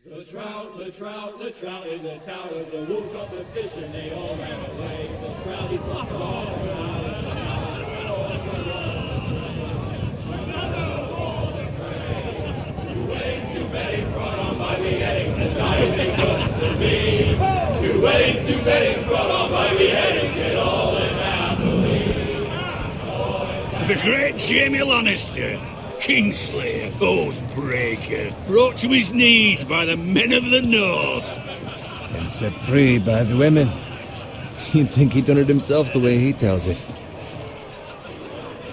The trout in the towers, the wolves got the fish and they all ran away. The trout, he flopped off without a Two weddings brought on by beheadings, the giant big guns to me. Two weddings brought on by beheadings, get all in happily. The great Jamie Lannister, Kingslayer, Oathbreaker, brought to his knees by the men of the North. And set free by the women. You'd think he'd done it himself the way he tells it.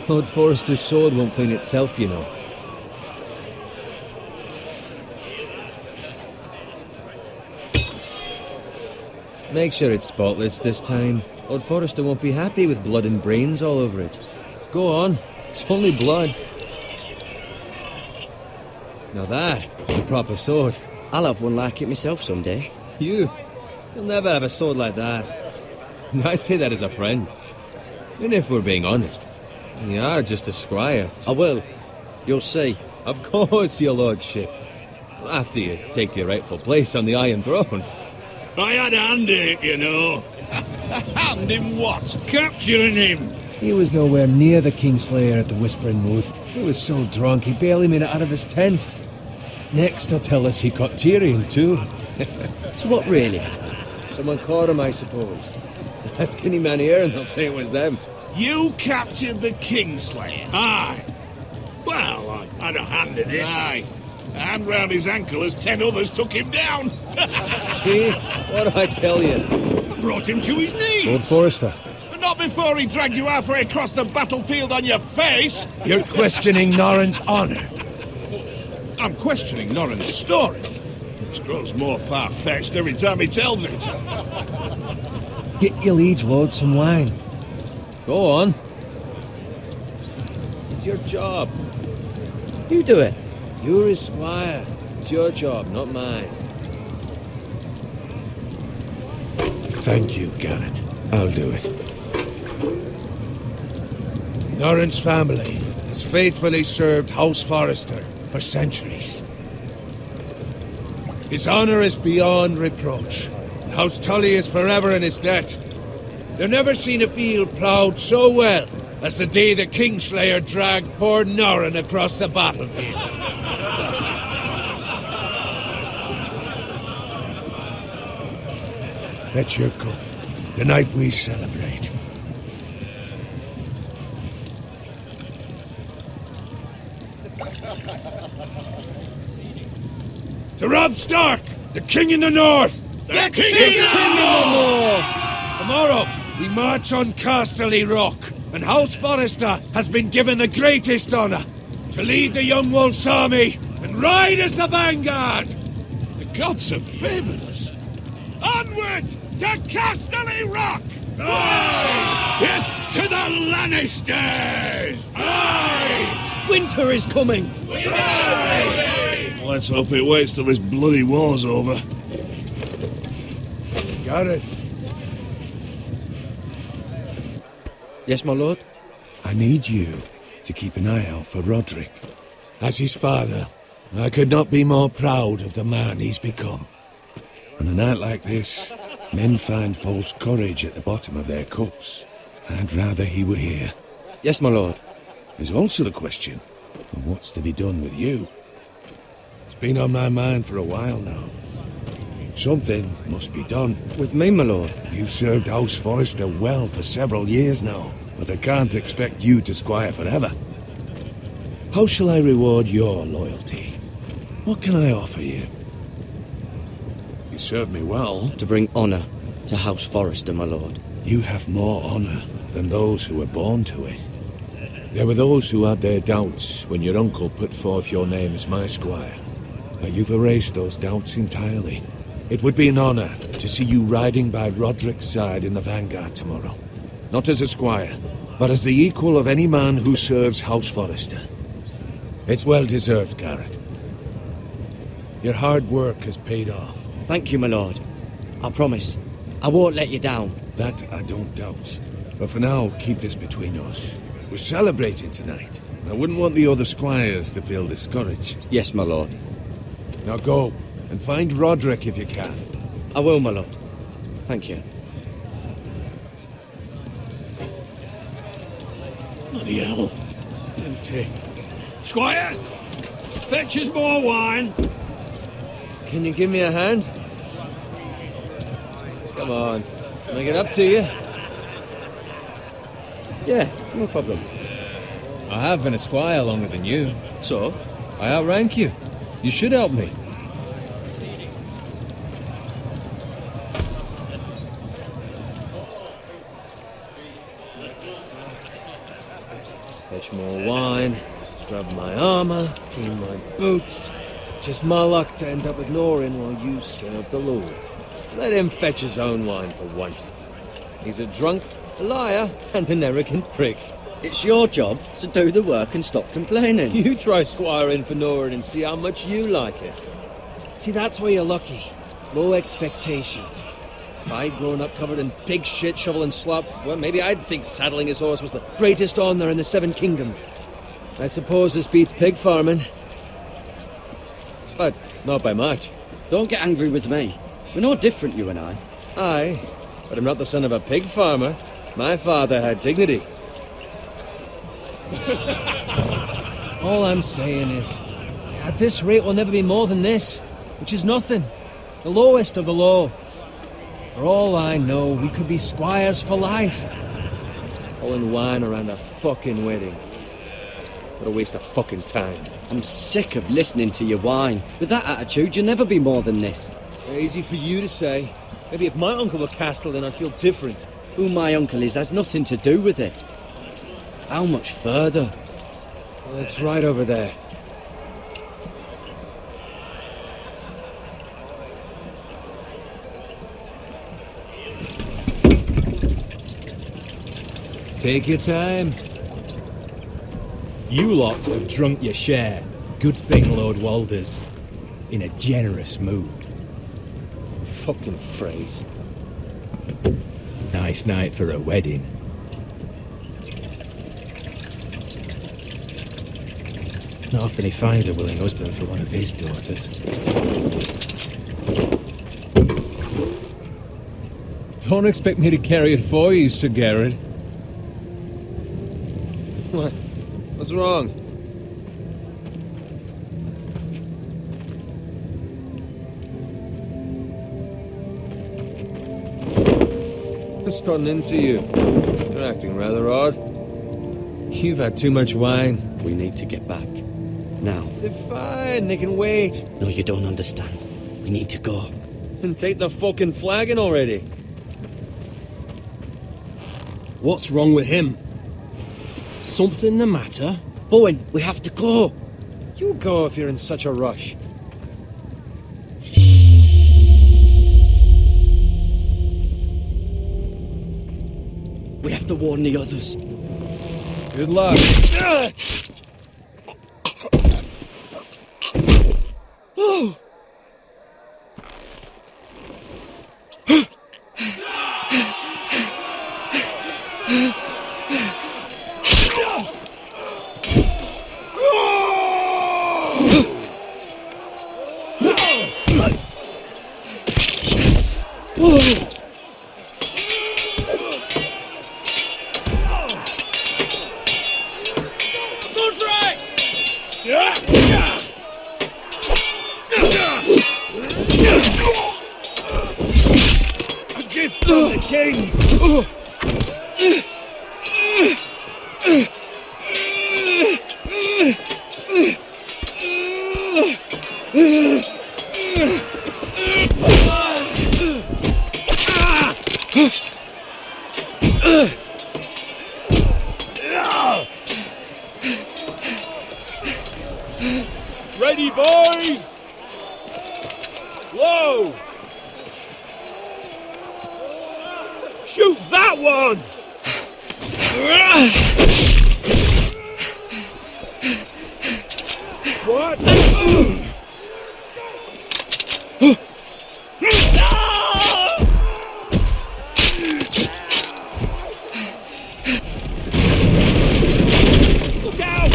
Lord Forrester's sword won't clean itself, you know. Make sure it's spotless this time. Lord Forrester won't be happy with blood and brains all over it. Go on, it's only blood. Now that is a proper sword. I'll have one like it myself someday. You'll never have a sword like that. I say that as a friend. And if we're being honest, you are just a squire. I will. You'll see. Of course, your lordship. After you take your rightful place on the Iron Throne. I had a hand in it, you know. A hand in what? Capturing him. He was nowhere near the Kingslayer at the Whispering Wood. He was so drunk he barely made it out of his tent. Next he'll tell us he caught Tyrion too. So what really? Someone caught him, I suppose. Ask any man here and they'll say it was them. You captured the Kingslayer? Aye. Well, I had a hand in it. Aye. A hand round his ankle as 10 others took him down. See? What do I tell you? I brought him to his knees. Lord Forrester. Not before he dragged you halfway across the battlefield on your face. You're questioning Norrin's honor. I'm questioning Norrin's story, which grows more far-fetched every time he tells it. Get your liege lord some wine. Go on. It's your job. You do it. You're his squire. It's your job, not mine. Thank you, Garrett. I'll do it. Norrin's family has faithfully served House Forrester for centuries. His honor is beyond reproach, and House Tully is forever in his debt. They've never seen a field ploughed so well as the day the Kingslayer dragged poor Norrin across the battlefield. Fetch your cup. Tonight we celebrate. To Robb Stark, the King in the North! The King in the North! Tomorrow, we march on Casterly Rock, and House Forrester has been given the greatest honor to lead the Young Wolf's army and ride as the vanguard! The gods have favored us. Onward to Casterly Rock! Aye! Death to the Lannisters! Aye! Winter is coming! Aye! Let's hope it waits till this bloody war's over. Got it. Yes, my lord? I need you to keep an eye out for Roderick. As his father, I could not be more proud of the man he's become. On a night like this, men find false courage at the bottom of their cups. I'd rather he were here. Yes, my lord. There's also the question of what's to be done with you. It's been on my mind for a while now. Something must be done. With me, my lord? You've served House Forrester well for several years now, but I can't expect you to squire forever. How shall I reward your loyalty? What can I offer you? You served me well. To bring honor to House Forrester, my lord. You have more honor than those who were born to it. There were those who had their doubts when your uncle put forth your name as my squire. Now you've erased those doubts entirely. It would be an honor to see you riding by Roderick's side in the vanguard tomorrow. Not as a squire, but as the equal of any man who serves House Forrester. It's well deserved, Garrett. Your hard work has paid off. Thank you, my lord. I promise. I won't let you down. That I don't doubt. But for now, keep this between us. We're celebrating tonight. I wouldn't want the other squires to feel discouraged. Yes, my lord. Now go. And find Roderick if you can. I will, my lord. Thank you. Bloody hell. Empty. Squire! Fetch us more wine. Can you give me a hand? Come on. Can I get up to you? Yeah, no problem. I have been a squire longer than you. So? I outrank you. You should help me. Fetch more wine, scrub my armor, clean my boots. Just my luck to end up with Norin while you serve the Lord. Let him fetch his own wine for once. He's a drunk, a liar, and an arrogant prick. It's your job to do the work and stop complaining. You try squiring for Norin and see how much you like it. See, that's where you're lucky. Low expectations. If I'd grown up covered in pig shit, shovel and slop, well, maybe I'd think saddling his horse was the greatest honour in the Seven Kingdoms. I suppose this beats pig farming. But not by much. Don't get angry with me. We're no different, you and I. Aye, but I'm not the son of a pig farmer. My father had dignity. All I'm saying is, at this rate we'll never be more than this, which is nothing. The lowest of the low. For all I know, we could be squires for life. Pulling wine around a fucking wedding. What a waste of fucking time. I'm sick of listening to your whine. With that attitude, you'll never be more than this. Easy for you to say. Maybe if my uncle were Castellan, I'd feel different. Who my uncle is has nothing to do with it. How much further? Well, it's right over there. Take your time. You lot have drunk your share. Good thing Lord Walder's in a generous mood. Fucking phrase. Nice night for a wedding. Not often he finds a willing husband for one of his daughters. Don't expect me to carry it for you, Sir Garrett. What? What's wrong? What's gotten into you? You're acting rather odd. You've had too much wine. We need to get back. Now. They're fine, they can wait. No, you don't understand. We need to go. And take the fucking flagon already. What's wrong with him? Something the matter? Bowen, we have to go. You go if you're in such a rush. We have to warn the others. Good luck. Oh! A gift from the king! Ready, boys! Whoa! Shoot that one! What? Look out!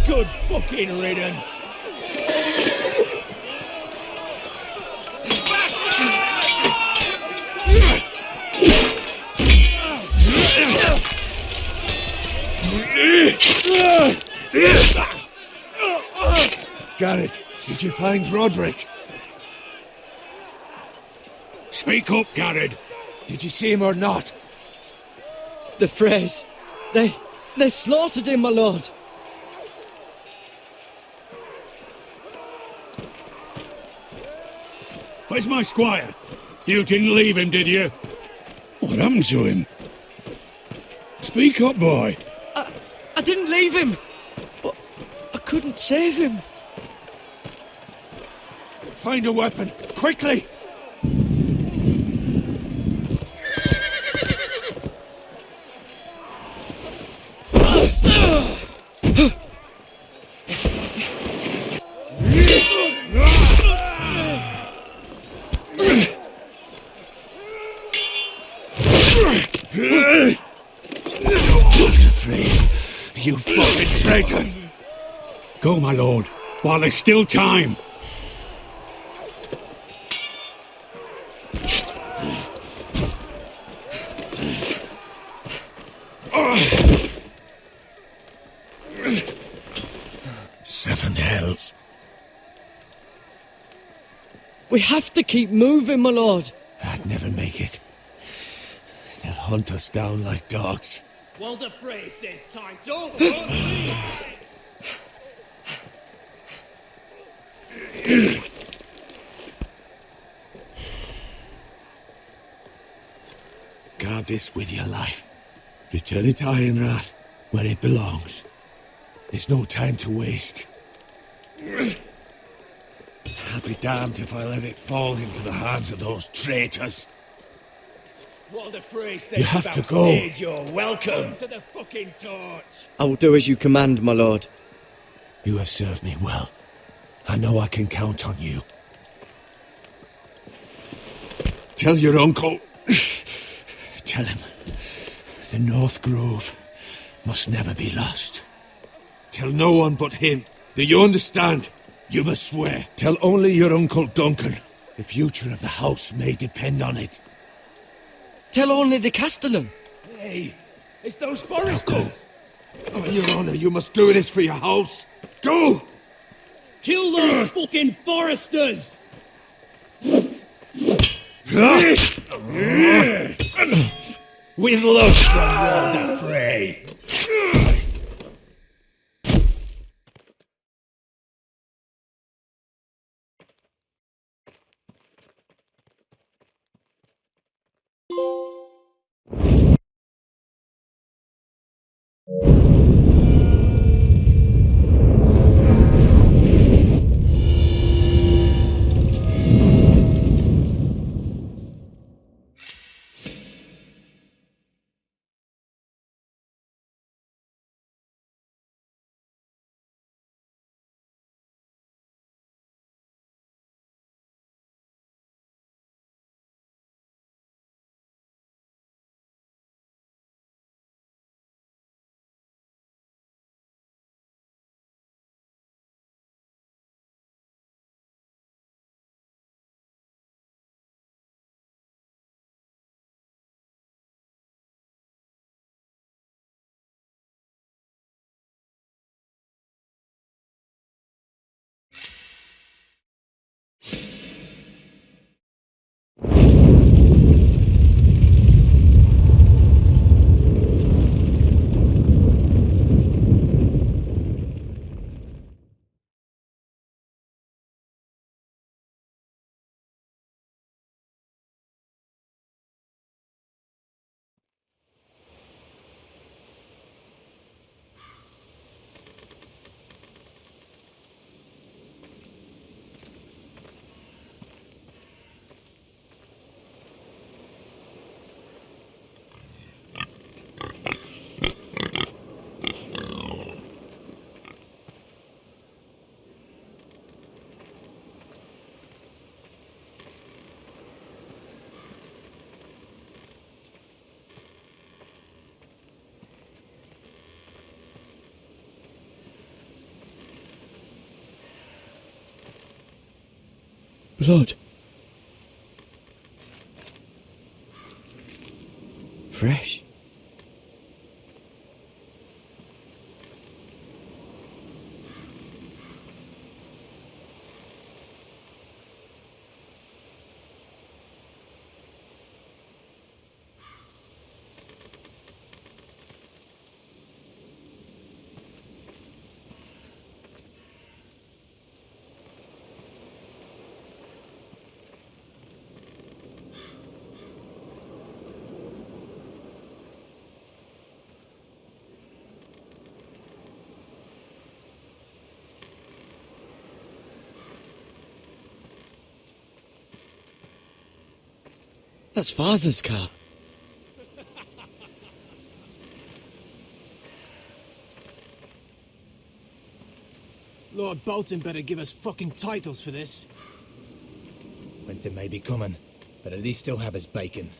Good fucking riddance. Garrett, did you find Roderick? Speak up, Garrett. Did you see him or not? The Freys. They slaughtered him, my lord. Where's my squire? You didn't leave him, did you? What happened to him? Speak up, boy. I didn't leave him, but I couldn't save him. Find a weapon, quickly! You fucking traitor! Go, my lord, while there's still time. Seven hells. We have to keep moving, my lord. I'd never make it. They'll hunt us down like dogs. Walder Frey says time. Don't run. Guard this with your life. Return it to Ironrath, where it belongs. There's no time to waste. I'll be damned if I let it fall into the hands of those traitors. Walder Frey says You have to go. You're welcome to the fucking torch. I will do as you command, my lord. You have served me well. I know I can count on you. Tell your uncle. Tell him. The North Grove must never be lost. Tell no one but him. Do you understand? You must swear. Tell only your Uncle Duncan. The future of the house may depend on it. Tell only the Castellan. Hey, it's those Now foresters. go. On your honor, you must do this for your house. Go! Kill those fucking foresters. With love from Walder Frey. Blood. Fresh. That's Father's car. Lord Bolton better give us fucking titles for this. Winter may be coming, but at least he'll have his bacon.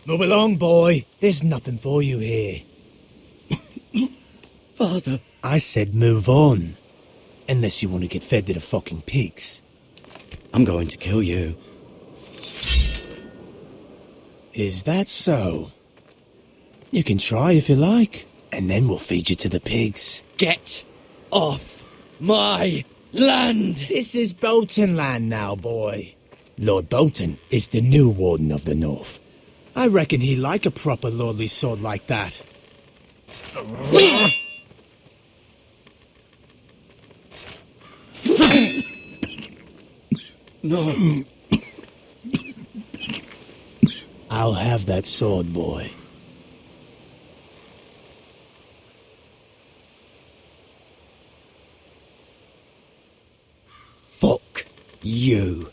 Move along, boy. There's nothing for you here. Father. I said move on. Unless you want to get fed to the fucking pigs. I'm going to kill you. Is that so? You can try if you like, and then we'll feed you to the pigs. Get off my land! This is Bolton land now, boy. Lord Bolton is the new Warden of the North. I reckon he like a proper lordly sword like that. No. I'll have that sword, boy. Fuck you.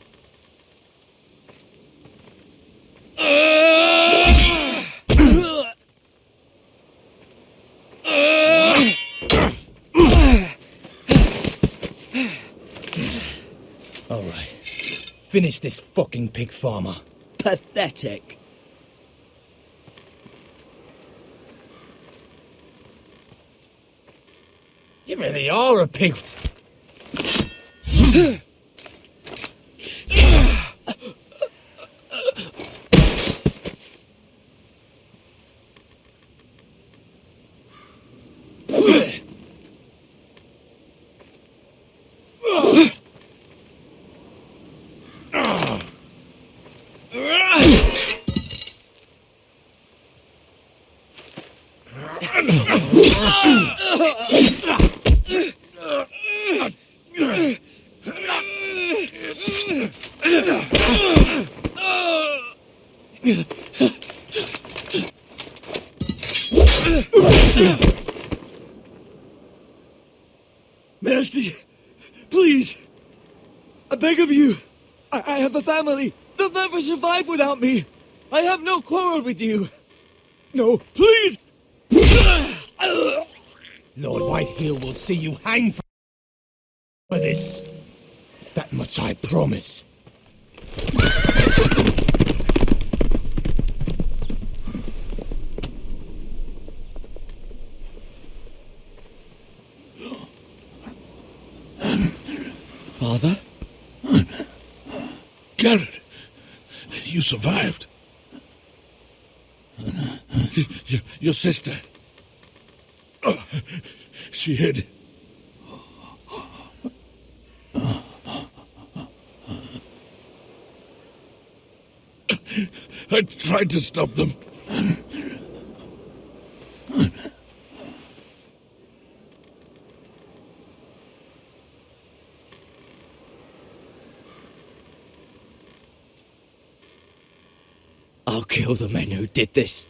All right. Finish this fucking pig farmer. Pathetic. You really are a pig. Mercy! Please! I beg of you! I have a family! They'll never survive without me! I have no quarrel with you! No, please! Lord Whitehill will see you hang for this. That much I promise. Father? Garrett, you survived. Your sister. Oh, she hid. I tried to stop them. I'll kill the men who did this.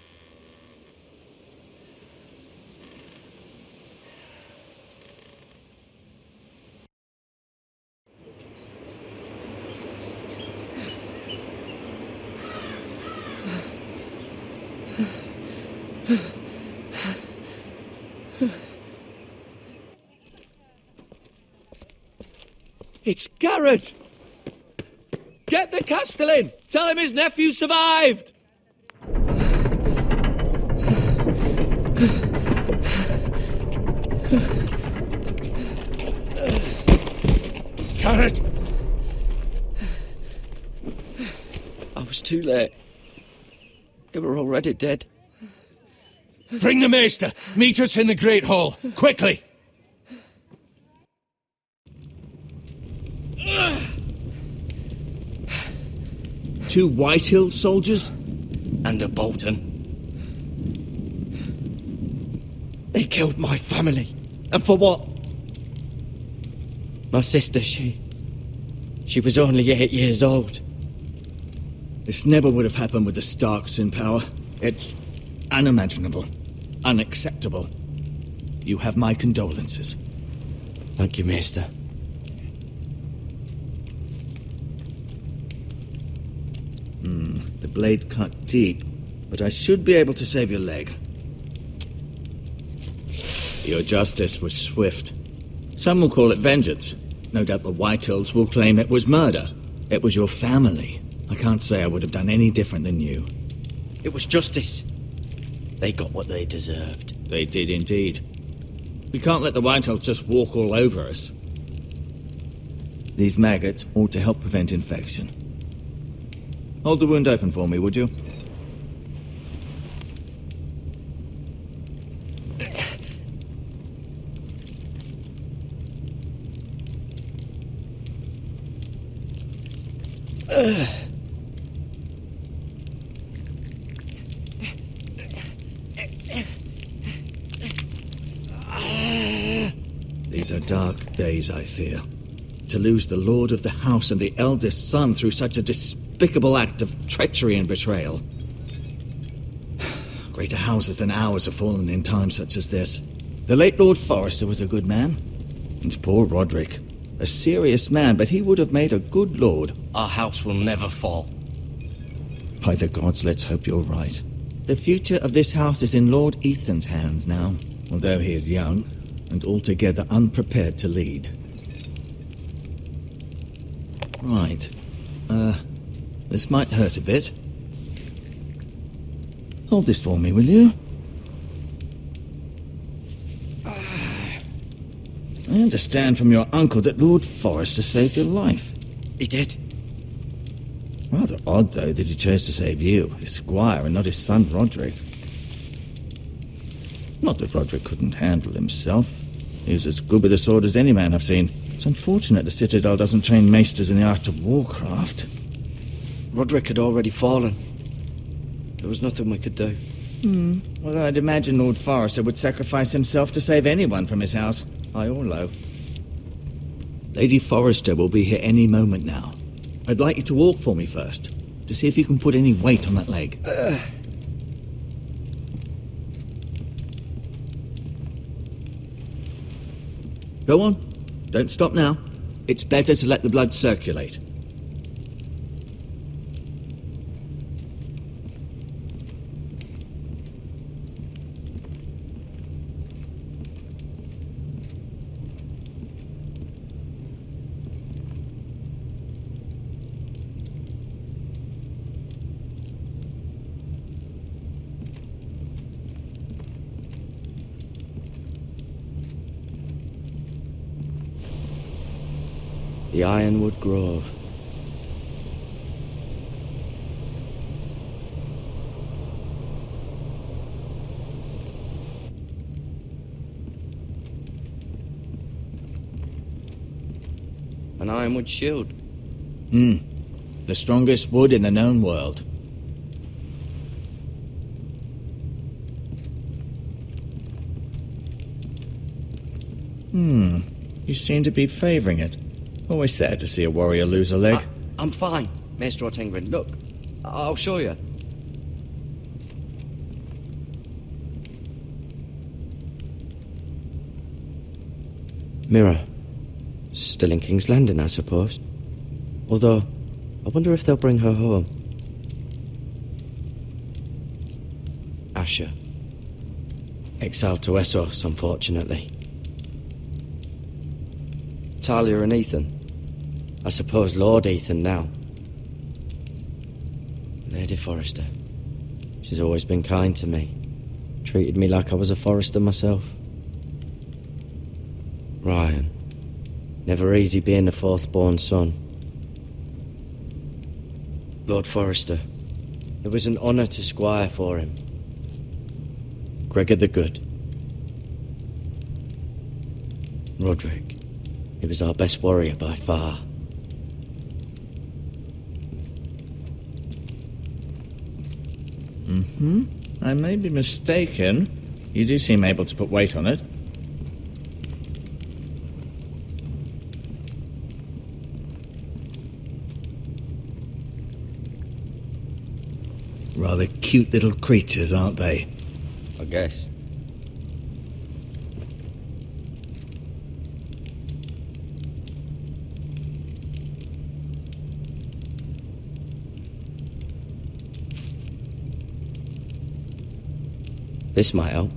It's Garrett! Get the Castellan! Tell him his nephew survived! Carrot! I was too late. They were already dead. Bring the maester! Meet us in the Great Hall! Quickly! Two Whitehill soldiers? And a Bolton. They killed my family. And for what? My sister, she was only 8 years old. This never would have happened with the Starks in power. It's unimaginable. Unacceptable. You have my condolences. Thank you, Maester. The blade cut deep, but I should be able to save your leg. Your justice was swift. Some will call it vengeance. No doubt the Whitehills will claim it was murder. It was your family. I can't say I would have done any different than you. It was justice. They got what they deserved. They did indeed. We can't let the Whitehills just walk all over us. These maggots ought to help prevent infection. Hold the wound open for me, would you? These are dark days, I fear. To lose the lord of the house and the eldest son through such a despicable act of treachery and betrayal. Greater houses than ours have fallen in times such as this. The late Lord Forrester was a good man. And poor Roderick. A serious man, but he would have made a good lord. Our house will never fall. By the gods, let's hope you're right. The future of this house is in Lord Ethan's hands now, although he is young and altogether unprepared to lead. Right. This might hurt a bit. Hold this for me, will you? I understand from your uncle that Lord Forrester saved your life. He did. Rather odd, though, that he chose to save you, his squire, and not his son Roderick. Not that Roderick couldn't handle himself. He was as good with a sword as any man I've seen. It's unfortunate the Citadel doesn't train maesters in the art of warcraft. Roderick had already fallen. There was nothing we could do. Well, I'd imagine Lord Forrester would sacrifice himself to save anyone from his house, high or low. Lady Forrester will be here any moment now. I'd like you to walk for me first, to see if you can put any weight on that leg. Go on. Don't stop now. It's better to let the blood circulate. The Ironwood Grove. An ironwood shield. The strongest wood in the known world. You seem to be favoring it. Always sad to see a warrior lose a leg. I'm fine, Maester 𝗚𝗺𝗃𝗃. Look, I'll show you. Mirror. Still in King's Landing, I suppose. Although, I wonder if they'll bring her home. Asher. Exiled to Essos, unfortunately. Talia and Ethan. I suppose Lord Ethan now. Lady Forrester. She's always been kind to me. Treated me like I was a Forrester myself. Ryan. Never easy being the fourth-born son. Lord Forrester. It was an honour to squire for him. Gregor the Good. Roderick. He was our best warrior by far. I may be mistaken. You do seem able to put weight on it. Rather cute little creatures, aren't they? I guess. This might help.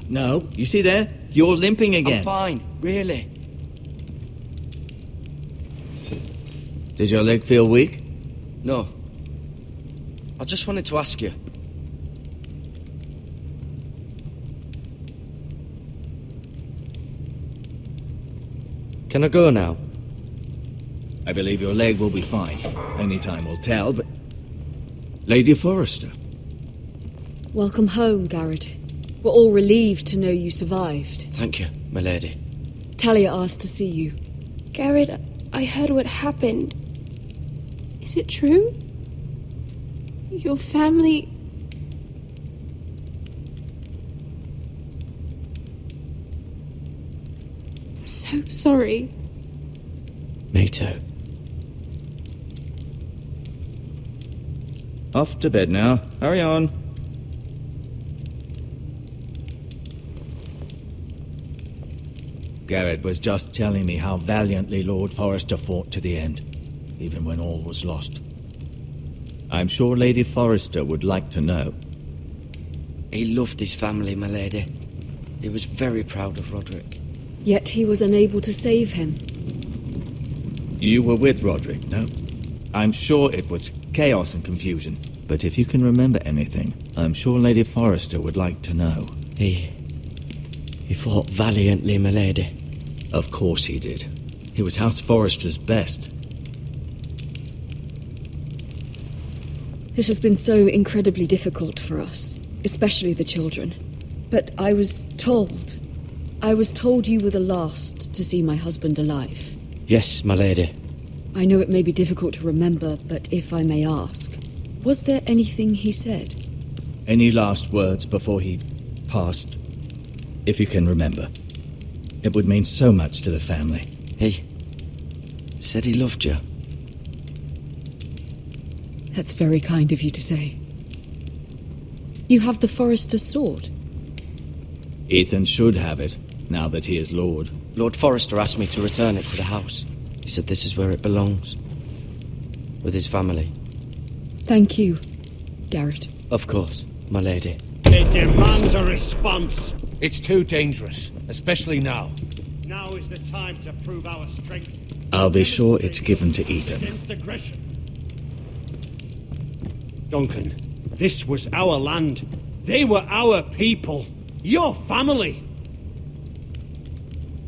No, you see there? You're limping again. I'm fine, really. Does your leg feel weak? No. I just wanted to ask you. Can I go now? I believe your leg will be fine. Only time will tell, but... Lady Forrester. Welcome home, Garrett. We're all relieved to know you survived. Thank you, my lady. Talia asked to see you. Garrett, I heard what happened. Is it true? Your family... I'm so sorry. Me too. Off to bed now. Hurry on. Garrett was just telling me how valiantly Lord Forrester fought to the end, even when all was lost. I'm sure Lady Forrester would like to know. He loved his family, my lady. He was very proud of Roderick. Yet he was unable to save him. You were with Roderick, no? I'm sure it was chaos and confusion, but if you can remember anything, I'm sure Lady Forrester would like to know. He fought valiantly, my lady. Of course he did. He was House Forrester's best. This has been so incredibly difficult for us, especially the children. But I was told you were the last to see my husband alive. Yes, my lady. I know it may be difficult to remember, but if I may ask, was there anything he said? Any last words before he passed? If you can remember. It would mean so much to the family. He said he loved you. That's very kind of you to say. You have the Forrester's sword. Ethan should have it, now that he is Lord. Lord Forrester asked me to return it to the house. He said this is where it belongs. With his family. Thank you, Garrett. Of course, my lady. It demands a response. It's too dangerous, especially now. Now is the time to prove our strength. I'll be sure it's given to Ethan. Against aggression. Duncan, this was our land. They were our people. Your family.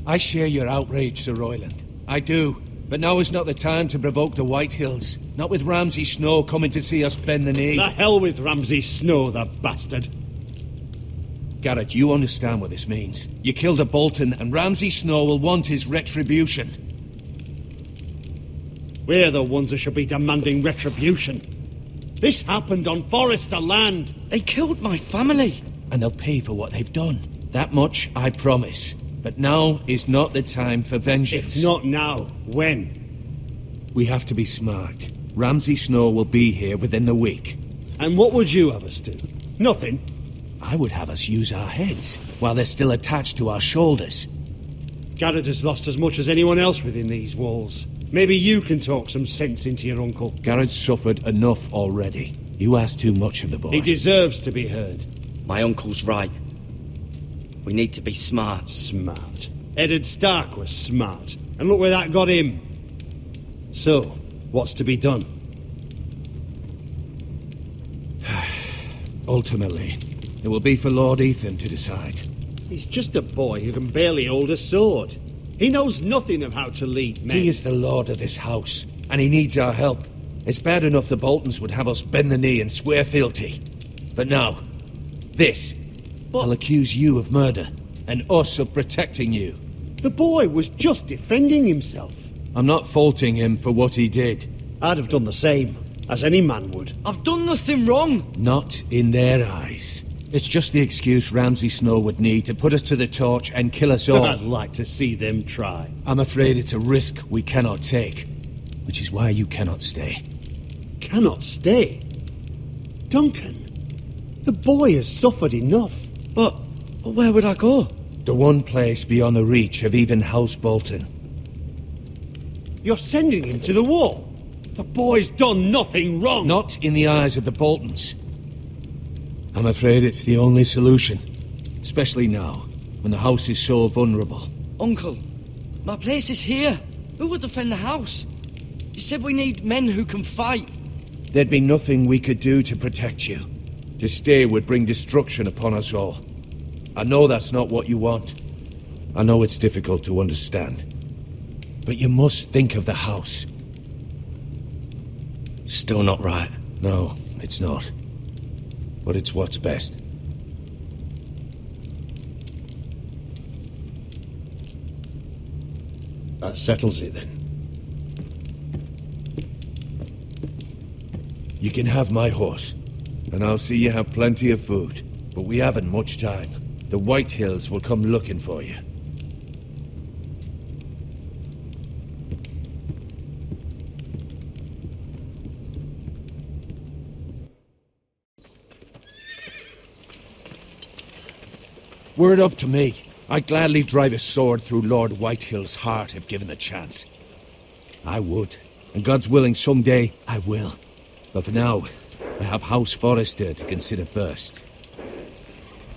I share your outrage, Sir Royland. I do. But now is not the time to provoke the Whitehills. Not with Ramsay Snow coming to see us bend the knee. The hell with Ramsay Snow, the bastard. Garrett, you understand what this means. You killed a Bolton, and Ramsay Snow will want his retribution. We're the ones that should be demanding retribution. This happened on Forrester land. They killed my family. And they'll pay for what they've done. That much, I promise. But now is not the time for vengeance. If not now, when? We have to be smart. Ramsay Snow will be here within the week. And what would you have us do? Nothing. I would have us use our heads, while they're still attached to our shoulders. Garrett has lost as much as anyone else within these walls. Maybe you can talk some sense into your uncle. Garrett's suffered enough already. You ask too much of the boy. He deserves to be heard. My uncle's right. We need to be smart. Smart. Eddard Stark was smart. And look where that got him. So, what's to be done? Ultimately, it will be for Lord Ethan to decide. He's just a boy who can barely hold a sword. He knows nothing of how to lead men. He is the lord of this house, and he needs our help. It's bad enough the Boltons would have us bend the knee and swear fealty. But now, this. I'll accuse you of murder, and us of protecting you. The boy was just defending himself. I'm not faulting him for what he did. I'd have done the same, as any man would. I've done nothing wrong. Not in their eyes. It's just the excuse Ramsay Snow would need to put us to the torch and kill us all. I'd like to see them try. I'm afraid it's a risk we cannot take, which is why you cannot stay. Cannot stay? Duncan, the boy has suffered enough. But where would I go? The one place beyond the reach of even House Bolton. You're sending him to the wall? The boy's done nothing wrong. Not in the eyes of the Boltons. I'm afraid it's the only solution. Especially now, when the house is so vulnerable. Uncle, my place is here. Who would defend the house? You said we need men who can fight. There'd be nothing we could do to protect you. To stay would bring destruction upon us all. I know that's not what you want. I know it's difficult to understand. But you must think of the house. Still not right. No, it's not. But it's what's best. That settles it then. You can have my horse, and I'll see you have plenty of food. But we haven't much time. The White Hills will come looking for you. Were it up to me, I'd gladly drive a sword through Lord Whitehill's heart if given a chance. I would, and God's willing someday I will. But for now, I have House Forrester to consider first.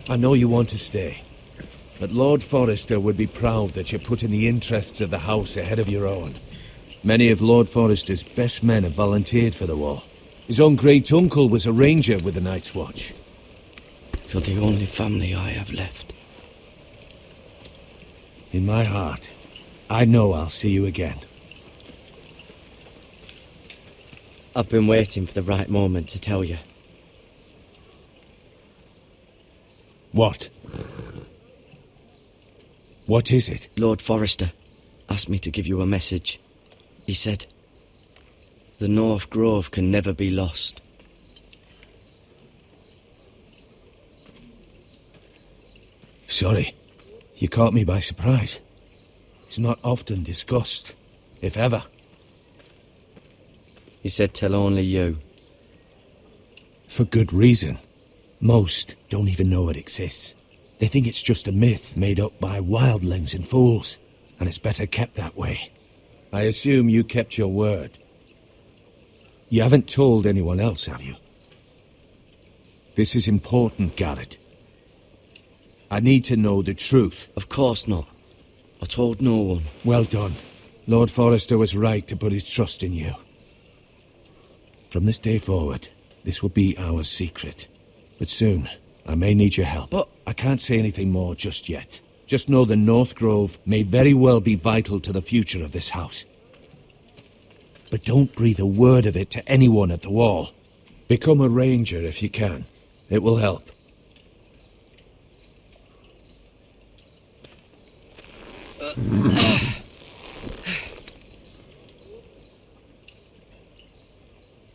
I know you want to stay, but Lord Forrester would be proud that you're putting the interests of the house ahead of your own. Many of Lord Forrester's best men have volunteered for the war. His own great-uncle was a ranger with the Night's Watch. You're the only family I have left. In my heart, I know I'll see you again. I've been waiting for the right moment to tell you. What? What is it? Lord Forrester asked me to give you a message. He said, the North Grove can never be lost. Sorry, you caught me by surprise. It's not often discussed, if ever. He said tell only you. For good reason. Most don't even know it exists. They think it's just a myth made up by wildlings and fools, and it's better kept that way. I assume you kept your word. You haven't told anyone else, have you? This is important, Garrett. I need to know the truth. Of course not. I told no one. Well done. Lord Forrester was right to put his trust in you. From this day forward, this will be our secret. But soon, I may need your help. But I can't say anything more just yet. Just know the North Grove may very well be vital to the future of this house. But don't breathe a word of it to anyone at the wall. Become a ranger if you can. It will help.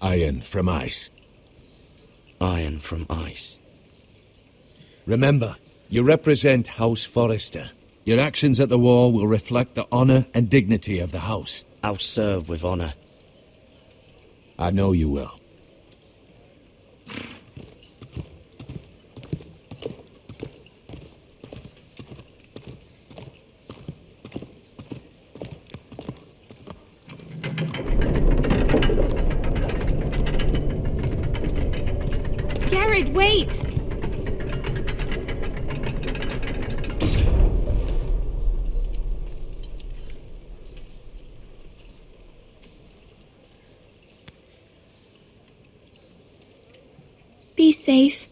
Iron from ice. Iron from ice. Remember, you represent House Forrester. Your actions at the war will reflect the honor and dignity of the house. I'll serve with honor. I know you will. Garrett, wait! Be safe.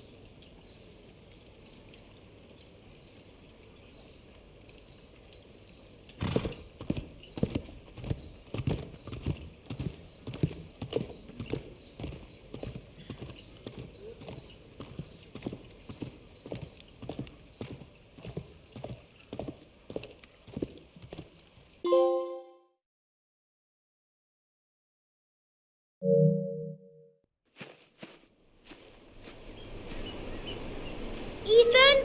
Ethan?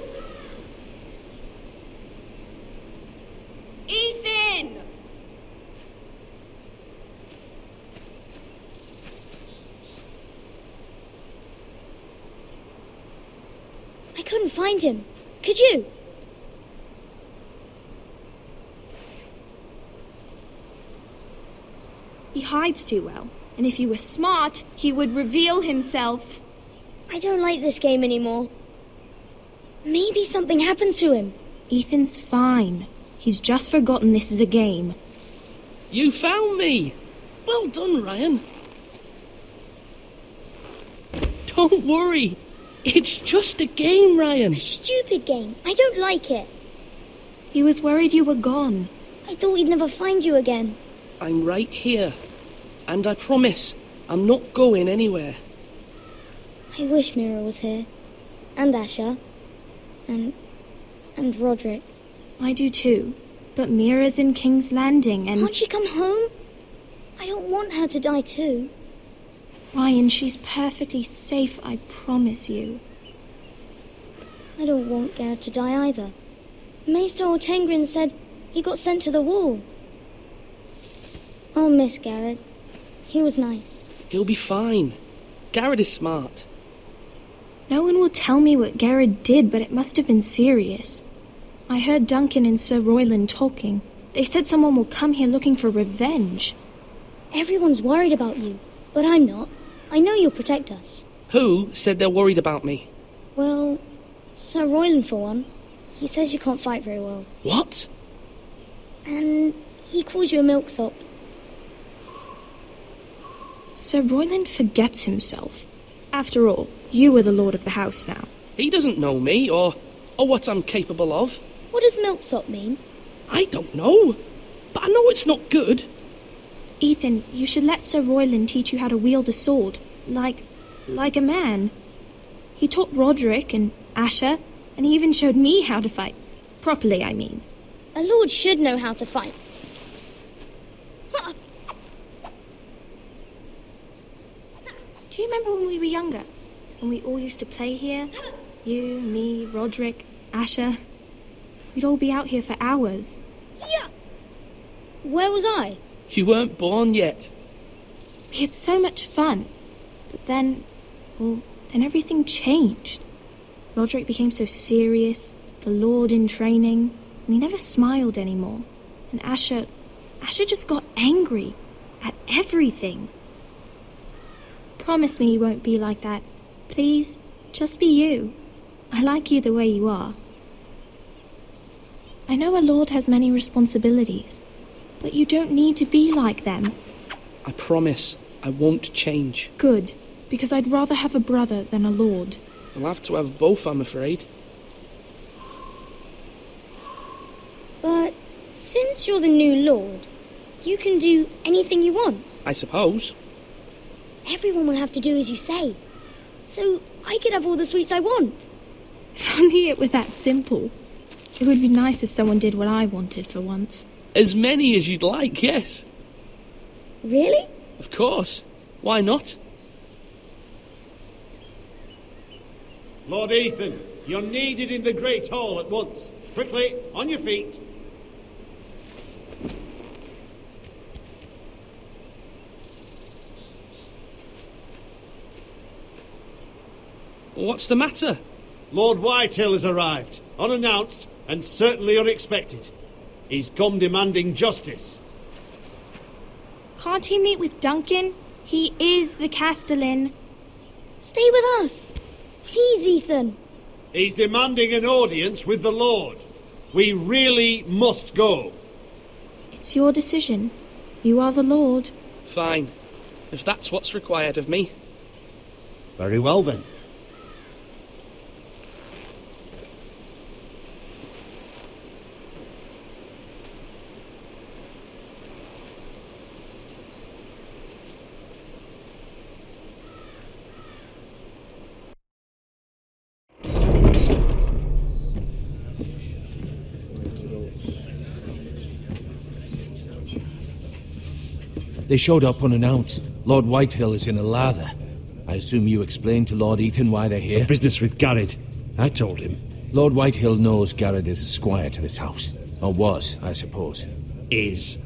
Ethan! I couldn't find him. Could you? He hides too well, and if he were smart, he would reveal himself. I don't like this game anymore. Maybe something happened to him. Ethan's fine. He's just forgotten this is a game. You found me! Well done, Ryan. Don't worry. It's just a game, Ryan. A stupid game. I don't like it. He was worried you were gone. I thought we'd never find you again. I'm right here. And I promise, I'm not going anywhere. I wish Mira was here. And Asher. And Roderick. I do too. But Mira's in King's Landing and... Can't she come home? I don't want her to die too. Ryan, she's perfectly safe, I promise you. I don't want Garrett to die either. Maester 𝗚𝗺𝗃𝗀𝗃 said he got sent to the wall. I'll miss Garrett. He was nice. He'll be fine. Garrett is smart. No one will tell me what Garrett did, but it must have been serious. I heard Duncan and Sir Royland talking. They said someone will come here looking for revenge. Everyone's worried about you, but I'm not. I know you'll protect us. Who said they're worried about me? Well, Sir Royland for one. He says you can't fight very well. What? And he calls you a milksop. Sir Royland forgets himself. After all, you are the lord of the house now. He doesn't know me, or what I'm capable of. What does milksop mean? I don't know, but I know it's not good. Ethan, you should let Sir Royland teach you how to wield a sword, like a man. He taught Roderick and Asher, and he even showed me how to fight. Properly, I mean. A lord should know how to fight. Do you remember when we were younger? When we all used to play here? You, me, Roderick, Asher. We'd all be out here for hours. Yeah. Where was I? You weren't born yet. We had so much fun. But then everything changed. Roderick became so serious, the Lord in training, and he never smiled anymore. And Asher just got angry at everything. Promise me you won't be like that. Please, just be you. I like you the way you are. I know a lord has many responsibilities, but you don't need to be like them. I promise I won't change. Good, because I'd rather have a brother than a lord. I'll have to have both, I'm afraid. But since you're the new lord, you can do anything you want. I suppose. Everyone will have to do as you say. So I could have all the sweets I want. If only it were that simple. It would be nice if someone did what I wanted for once. As many as you'd like, yes. Really? Of course. Why not? Lord Ethan, you're needed in the Great Hall at once. Quickly, on your feet. What's the matter? Lord Whitehill has arrived, unannounced and certainly unexpected. He's come demanding justice. Can't he meet with Duncan? He is the Castellan. Stay with us. Please, Ethan. He's demanding an audience with the Lord. We really must go. It's your decision. You are the Lord. Fine. If that's what's required of me. Very well then. They showed up unannounced. Lord Whitehill is in a lather. I assume you explained to Lord Ethan why they're here? Business with Garrett. I told him. Lord Whitehill knows Garrett is a squire to this house. Or was, I suppose.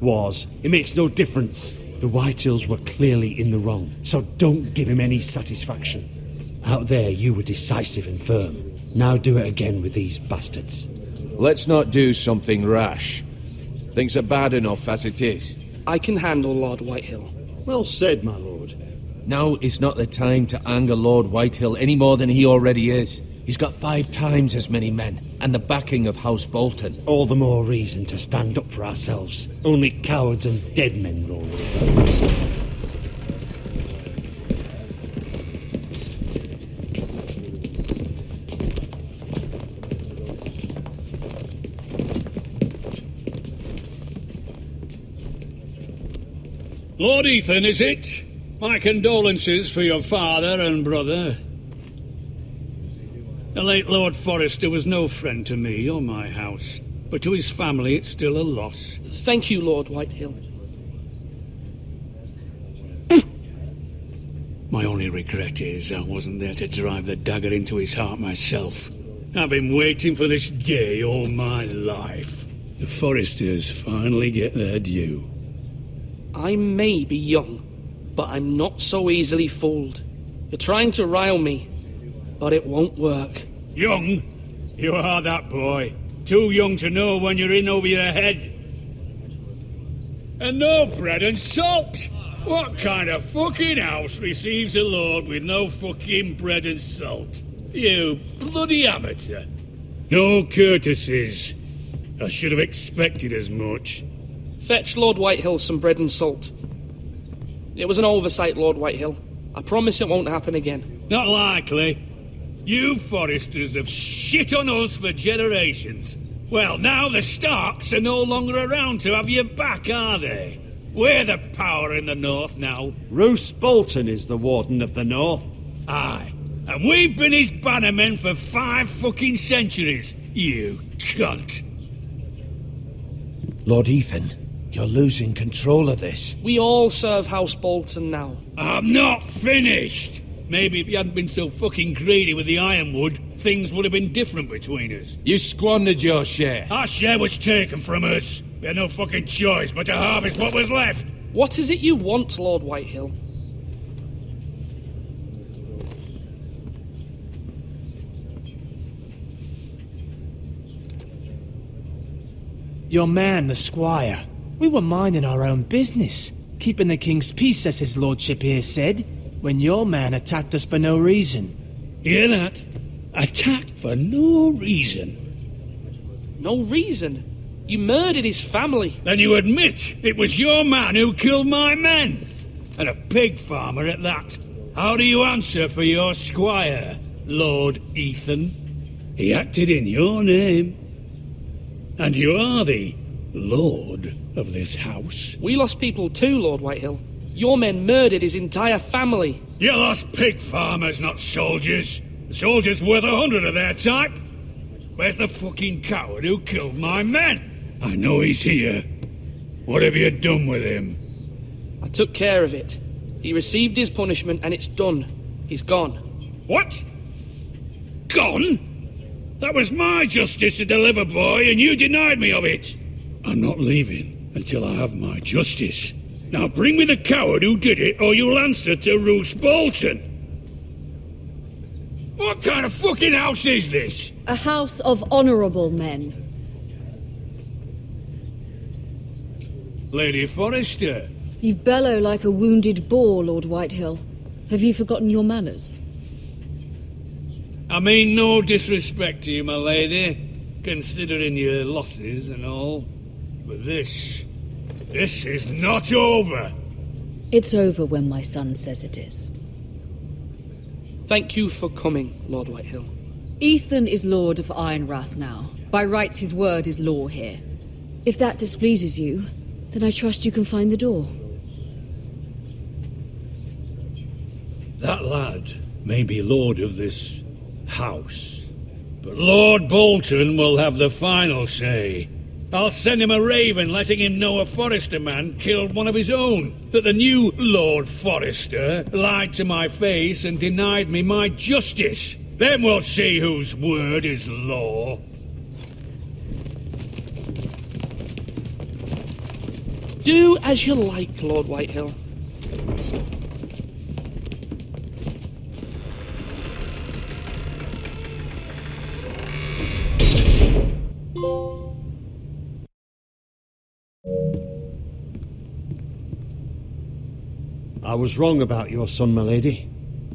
Was. It makes no difference. The Whitehills were clearly in the wrong, so don't give him any satisfaction. Out there, you were decisive and firm. Now do it again with these bastards. Let's not do something rash. Things are bad enough as it is. I can handle Lord Whitehill. Well said, my lord. Now is not the time to anger Lord Whitehill any more than he already is. He's got 5 times as many men, and the backing of House Bolton. All the more reason to stand up for ourselves. Only cowards and dead men roll over. Lord Ethan, is it? My condolences for your father and brother. The late Lord Forrester was no friend to me or my house, but to his family it's still a loss. Thank you, Lord Whitehill. My only regret is I wasn't there to drive the dagger into his heart myself. I've been waiting for this day all my life. The Forresters finally get their due. I may be young, but I'm not so easily fooled. You're trying to rile me, but it won't work. Young? You are that boy. Too young to know when you're in over your head. And no bread and salt! What kind of fucking house receives a lord with no fucking bread and salt? You bloody amateur. No courtesies. I should have expected as much. Fetch Lord Whitehill some bread and salt. It was an oversight, Lord Whitehill. I promise it won't happen again. Not likely. You Forresters have shit on us for generations. Well, now the Starks are no longer around to have your back, are they? We're the power in the north now. Roose Bolton is the Warden of the North. Aye. And we've been his bannermen for 5 fucking centuries, you cunt. Lord Ethan, you're losing control of this. We all serve House Bolton now. I'm not finished. Maybe if you hadn't been so fucking greedy with the ironwood, things would have been different between us. You squandered your share. Our share was taken from us. We had no fucking choice but to harvest what was left. What is it you want, Lord Whitehill? Your man, the squire. We were minding our own business, keeping the king's peace, as his lordship here said, when your man attacked us for no reason. Hear that? Attacked for no reason. No reason? You murdered his family. Then you admit it was your man who killed my men. And a pig farmer at that. How do you answer for your squire, Lord Ethan? He acted in your name. And you are the lord of this house. We lost people too, Lord Whitehill. Your men murdered his entire family. You lost pig farmers, not soldiers. The soldiers worth 100 of their type. Where's the fucking coward who killed my men? I know he's here. What have you done with him? I took care of it. He received his punishment and it's done. He's gone. What? Gone? That was my justice to deliver, boy, and you denied me of it. I'm not leaving until I have my justice. Now bring me the coward who did it, or you'll answer to Roose Bolton. What kind of fucking house is this? A house of honourable men. Lady Forrester, You bellow like a wounded boar, Lord Whitehill. Have you forgotten your manners? I mean no disrespect to you, my lady, considering your losses and all. But this is not over. It's over when my son says it is. Thank you for coming, Lord Whitehill. Ethan is Lord of Ironrath now. By rights, his word is law here. If that displeases you, then I trust you can find the door. That lad may be lord of this house, but Lord Bolton will have the final say. I'll send him a raven letting him know a Forrester man killed one of his own, that the new Lord Forrester lied to my face and denied me my justice. Then we'll see whose word is law. Do as you like, Lord Whitehill. I was wrong about your son, my lady.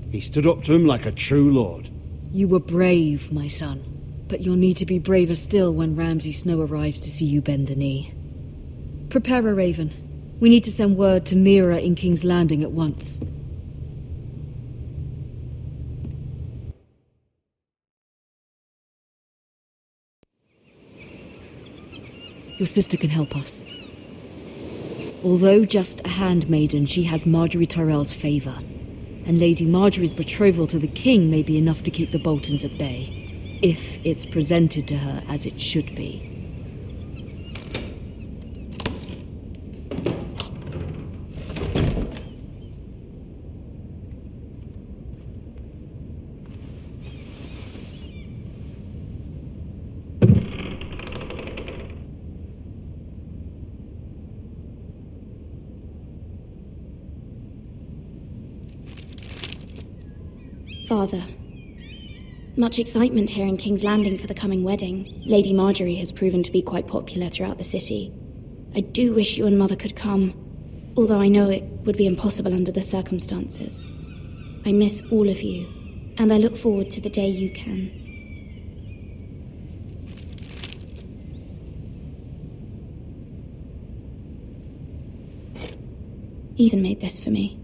He stood up to him like a true lord. You were brave, my son. But you'll need to be braver still when Ramsay Snow arrives to see you bend the knee. Prepare a raven. We need to send word to 𝗵𝗚 in King's Landing at once. Your sister can help us. Although just a handmaiden, she has Marjorie Tyrell's favour. And Lady Marjorie's betrothal to the king may be enough to keep the Boltons at bay, if it's presented to her as it should be. Father, much excitement here in King's Landing for the coming wedding. Lady Marjorie has proven to be quite popular throughout the city. I do wish you and Mother could come, although I know it would be impossible under the circumstances. I miss all of you, and I look forward to the day you can. Ethan made this for me.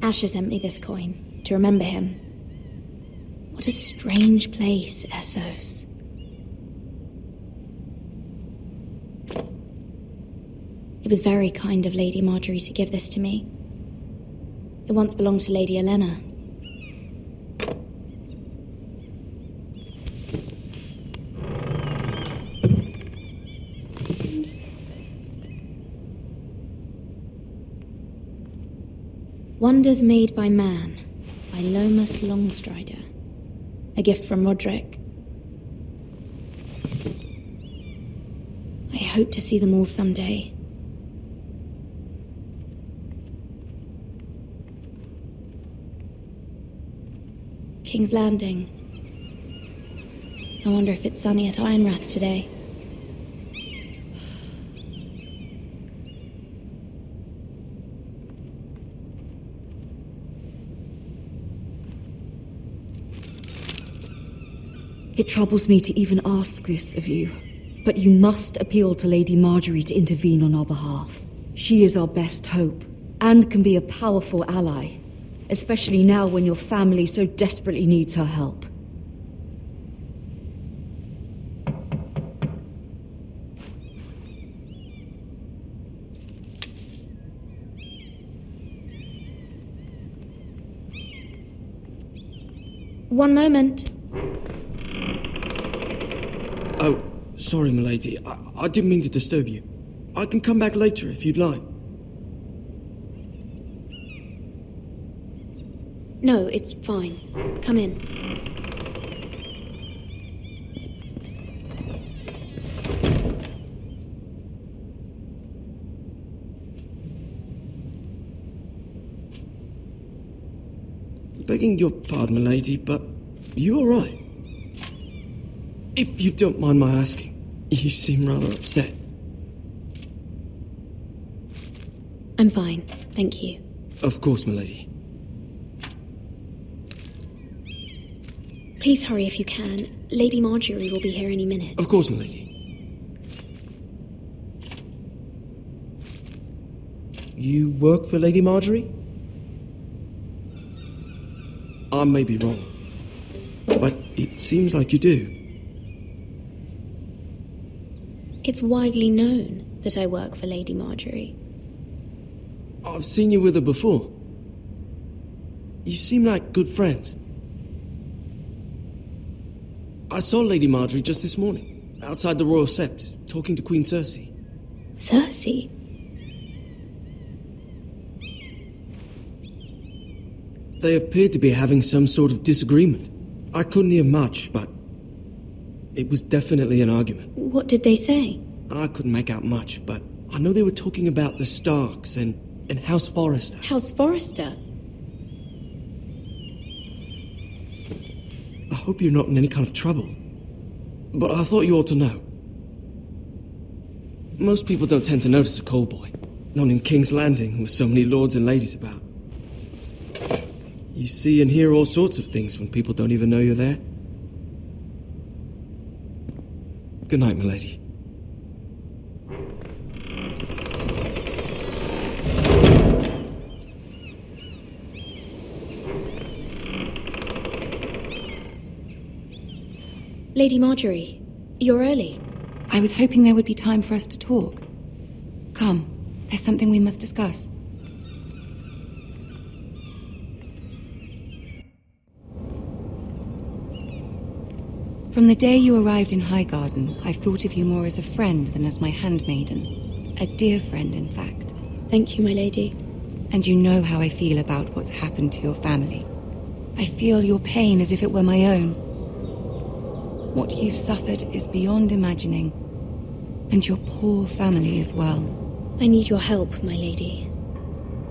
Asher sent me this coin to remember him. What a strange place, Essos. It was very kind of Lady Marjorie to give this to me. It once belonged to Lady Olenna. Wonders Made by Man, by 𝗚𝗺𝗶 Longstrider. A gift from Roderick. I hope to see them all someday. King's Landing. I wonder if it's sunny at Ironrath today. It troubles me to even ask this of you, but you must appeal to Lady Marjorie to intervene on our behalf. She is our best hope, and can be a powerful ally, especially now when your family so desperately needs her help. One moment. Oh, sorry, milady. I didn't mean to disturb you. I can come back later if you'd like. No, it's fine. Come in. Begging your pardon, milady, but You alright? If you don't mind my asking, you seem rather upset. I'm fine, thank you. Of course, milady. Please hurry if you can. Lady Marjorie will be here any minute. Of course, milady. You work for Lady Marjorie? I may be wrong, but it seems like you do. It's widely known that I work for Lady Marjorie. I've seen you with her before. You seem like good friends. I saw Lady Marjorie just this morning, outside the Royal Sept, talking to Queen 𝗚𝗺𝗂𝗧. 𝗚𝗺𝗧? They appeared to be having some sort of disagreement. I couldn't hear much, but it was definitely an argument. What did they say? I couldn't make out much, but I know they were talking about the Starks and House Forrester. House Forrester? I hope you're not in any kind of trouble, but I thought you ought to know. Most people don't tend to notice a call boy, not in King's Landing with so many lords and ladies about. You see and hear all sorts of things when people don't even know you're there. Good night, milady. Lady Marjorie, you're early. I was hoping there would be time for us to talk. Come, there's something we must discuss. From the day you arrived in Highgarden, I've thought of you more as a friend than as my handmaiden. A dear friend, in fact. Thank you, my lady. And you know how I feel about what's happened to your family. I feel your pain as if it were my own. What you've suffered is beyond imagining. And your poor family as well. I need your help, my lady.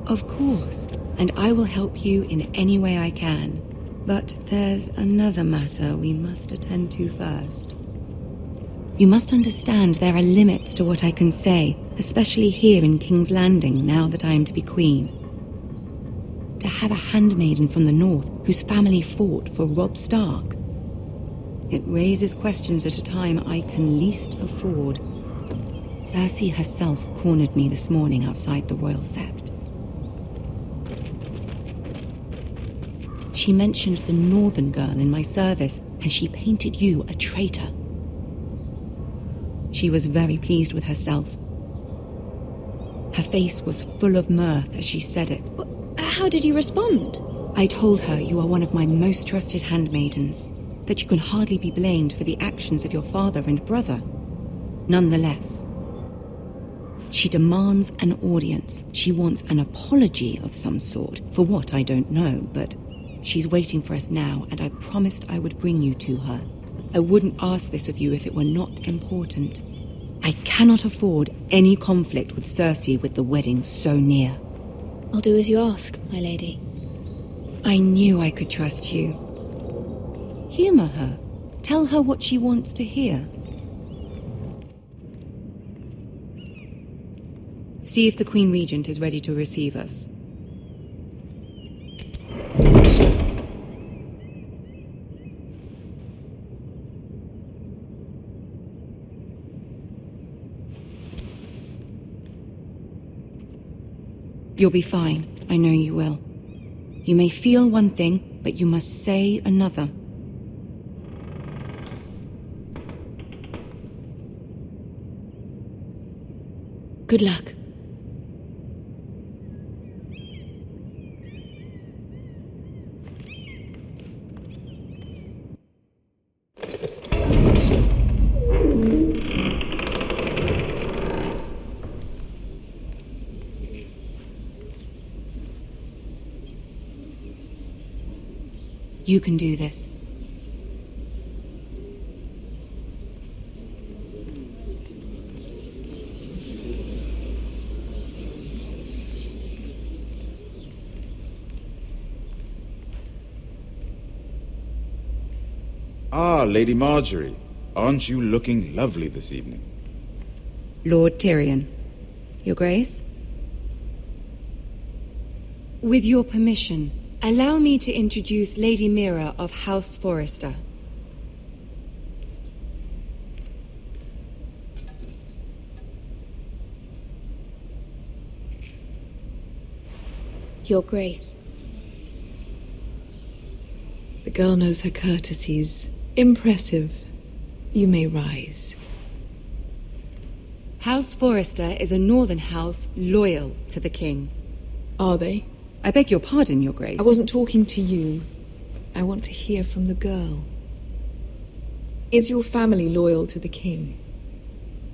Of course, and I will help you in any way I can. But there's another matter we must attend to first. You must understand there are limits to what I can say, especially here in King's Landing, now that I am to be queen. To have a handmaiden from the north whose family fought for Robb Stark. It raises questions at a time I can least afford. 𝗚𝗎 herself cornered me this morning outside the Royal Sept. She mentioned the northern girl in my service, and she painted you a traitor. She was very pleased with herself. Her face was full of mirth as she said it. How did you respond? I told her you are one of my most trusted handmaidens, that you can hardly be blamed for the actions of your father and brother. Nonetheless, she demands an audience. She wants an apology of some sort, for what I don't know, but she's waiting for us now, and I promised I would bring you to her. I wouldn't ask this of you if it were not important. I cannot afford any conflict with 𝗚𝗎 with the wedding so near. I'll do as you ask, my lady. I knew I could trust you. Humor her. Tell her what she wants to hear. See if the Queen Regent is ready to receive us. You'll be fine. I know you will. You may feel one thing, but you must say another. Good luck. You can do this. Ah, Lady Marjorie. Aren't you looking lovely this evening? Lord Tyrion. Your Grace? With your permission, allow me to introduce Lady Mira of House Forrester. Your Grace. The girl knows her courtesies. Impressive. You may rise. House Forrester is a northern house loyal to the king. Are they? I beg your pardon, Your Grace. I wasn't talking to you. I want to hear from the girl. Is your family loyal to the king?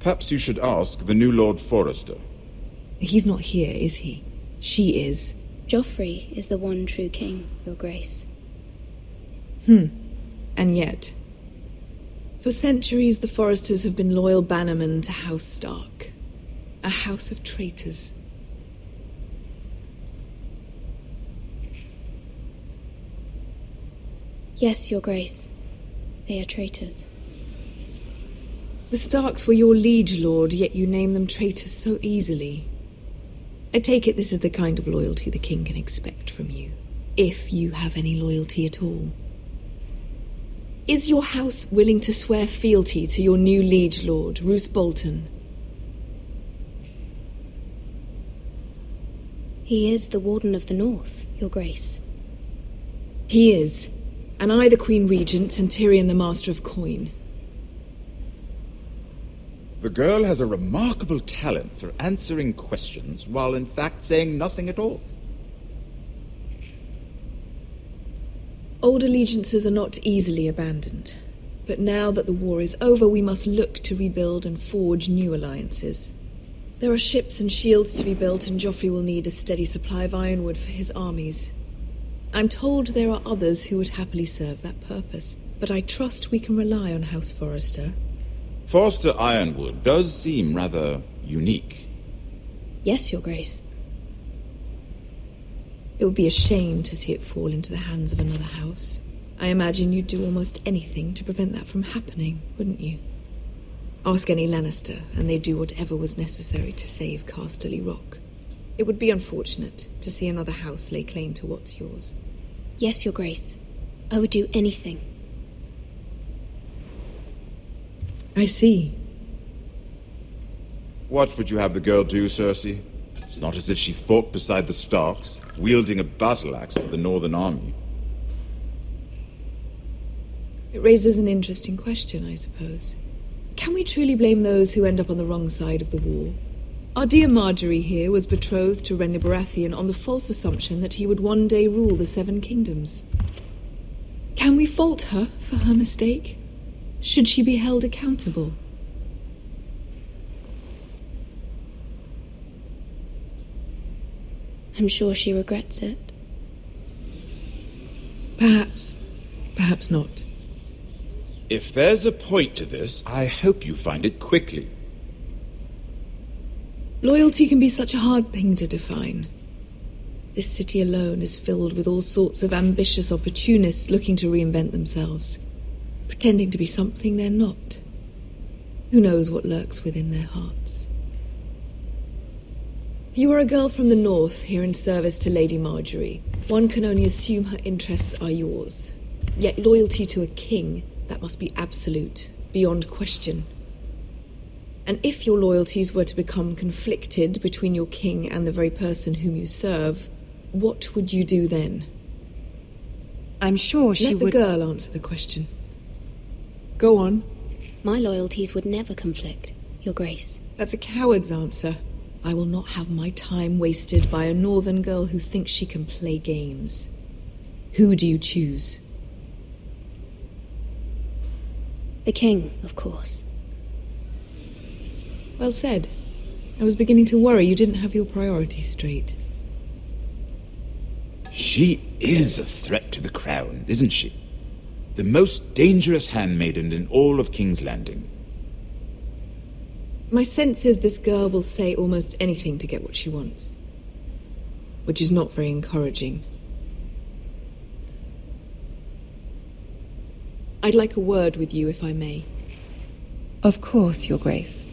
Perhaps you should ask the new Lord Forrester. He's not here, is he? She is. Joffrey is the one true king, Your Grace. And yet, for centuries the Forresters have been loyal bannermen to House Stark. A house of traitors. Yes, Your Grace. They are traitors. The Starks were your liege lord, yet you name them traitors so easily. I take it this is the kind of loyalty the king can expect from you, if you have any loyalty at all. Is your house willing to swear fealty to your new liege lord, Roose Bolton? He is the Warden of the North, Your Grace. He is, and I the Queen Regent and Tyrion the Master of Coin. The girl has a remarkable talent for answering questions while in fact saying nothing at all. Old allegiances are not easily abandoned, but now that the war is over, we must look to rebuild and forge new alliances. There are ships and shields to be built, and Joffrey will need a steady supply of ironwood for his armies. I'm told there are others who would happily serve that purpose, but I trust we can rely on House Forrester. Forster Ironwood does seem rather unique. Yes, Your Grace. It would be a shame to see it fall into the hands of another house. I imagine you'd do almost anything to prevent that from happening, wouldn't you? Ask any Lannister, and they'd do whatever was necessary to save Casterly Rock. It would be unfortunate to see another house lay claim to what's yours. Yes, Your Grace. I would do anything. I see. What would you have the girl do, Cersei? It's not as if she fought beside the Starks, wielding a battle axe for the Northern Army. It raises an interesting question, I suppose. Can we truly blame those who end up on the wrong side of the war? Our dear Marjorie here was betrothed to 𝗚𝗺𝗶 Baratheon on the false assumption that he would one day rule the Seven Kingdoms. Can we fault her for her mistake? Should she be held accountable? I'm sure she regrets it. Perhaps. Perhaps not. If there's a point to this, I hope you find it quickly. Loyalty can be such a hard thing to define. This city alone is filled with all sorts of ambitious opportunists looking to reinvent themselves, pretending to be something they're not. Who knows what lurks within their hearts? You are a girl from the north, here in service to Lady Marjorie. One can only assume her interests are yours. Yet loyalty to a king, that must be absolute, beyond question. And if your loyalties were to become conflicted between your king and the very person whom you serve, what would you do then? I'm sure she would... Let the girl answer the question. Go on. My loyalties would never conflict, Your Grace. That's a coward's answer. I will not have my time wasted by a northern girl who thinks she can play games. Who do you choose? The king, of course. Well said. I was beginning to worry you didn't have your priorities straight. She is a threat to the crown, isn't she? The most dangerous handmaiden in all of King's Landing. My sense is this girl will say almost anything to get what she wants. Which is not very encouraging. I'd like a word with you, if I may. Of course, Your Grace.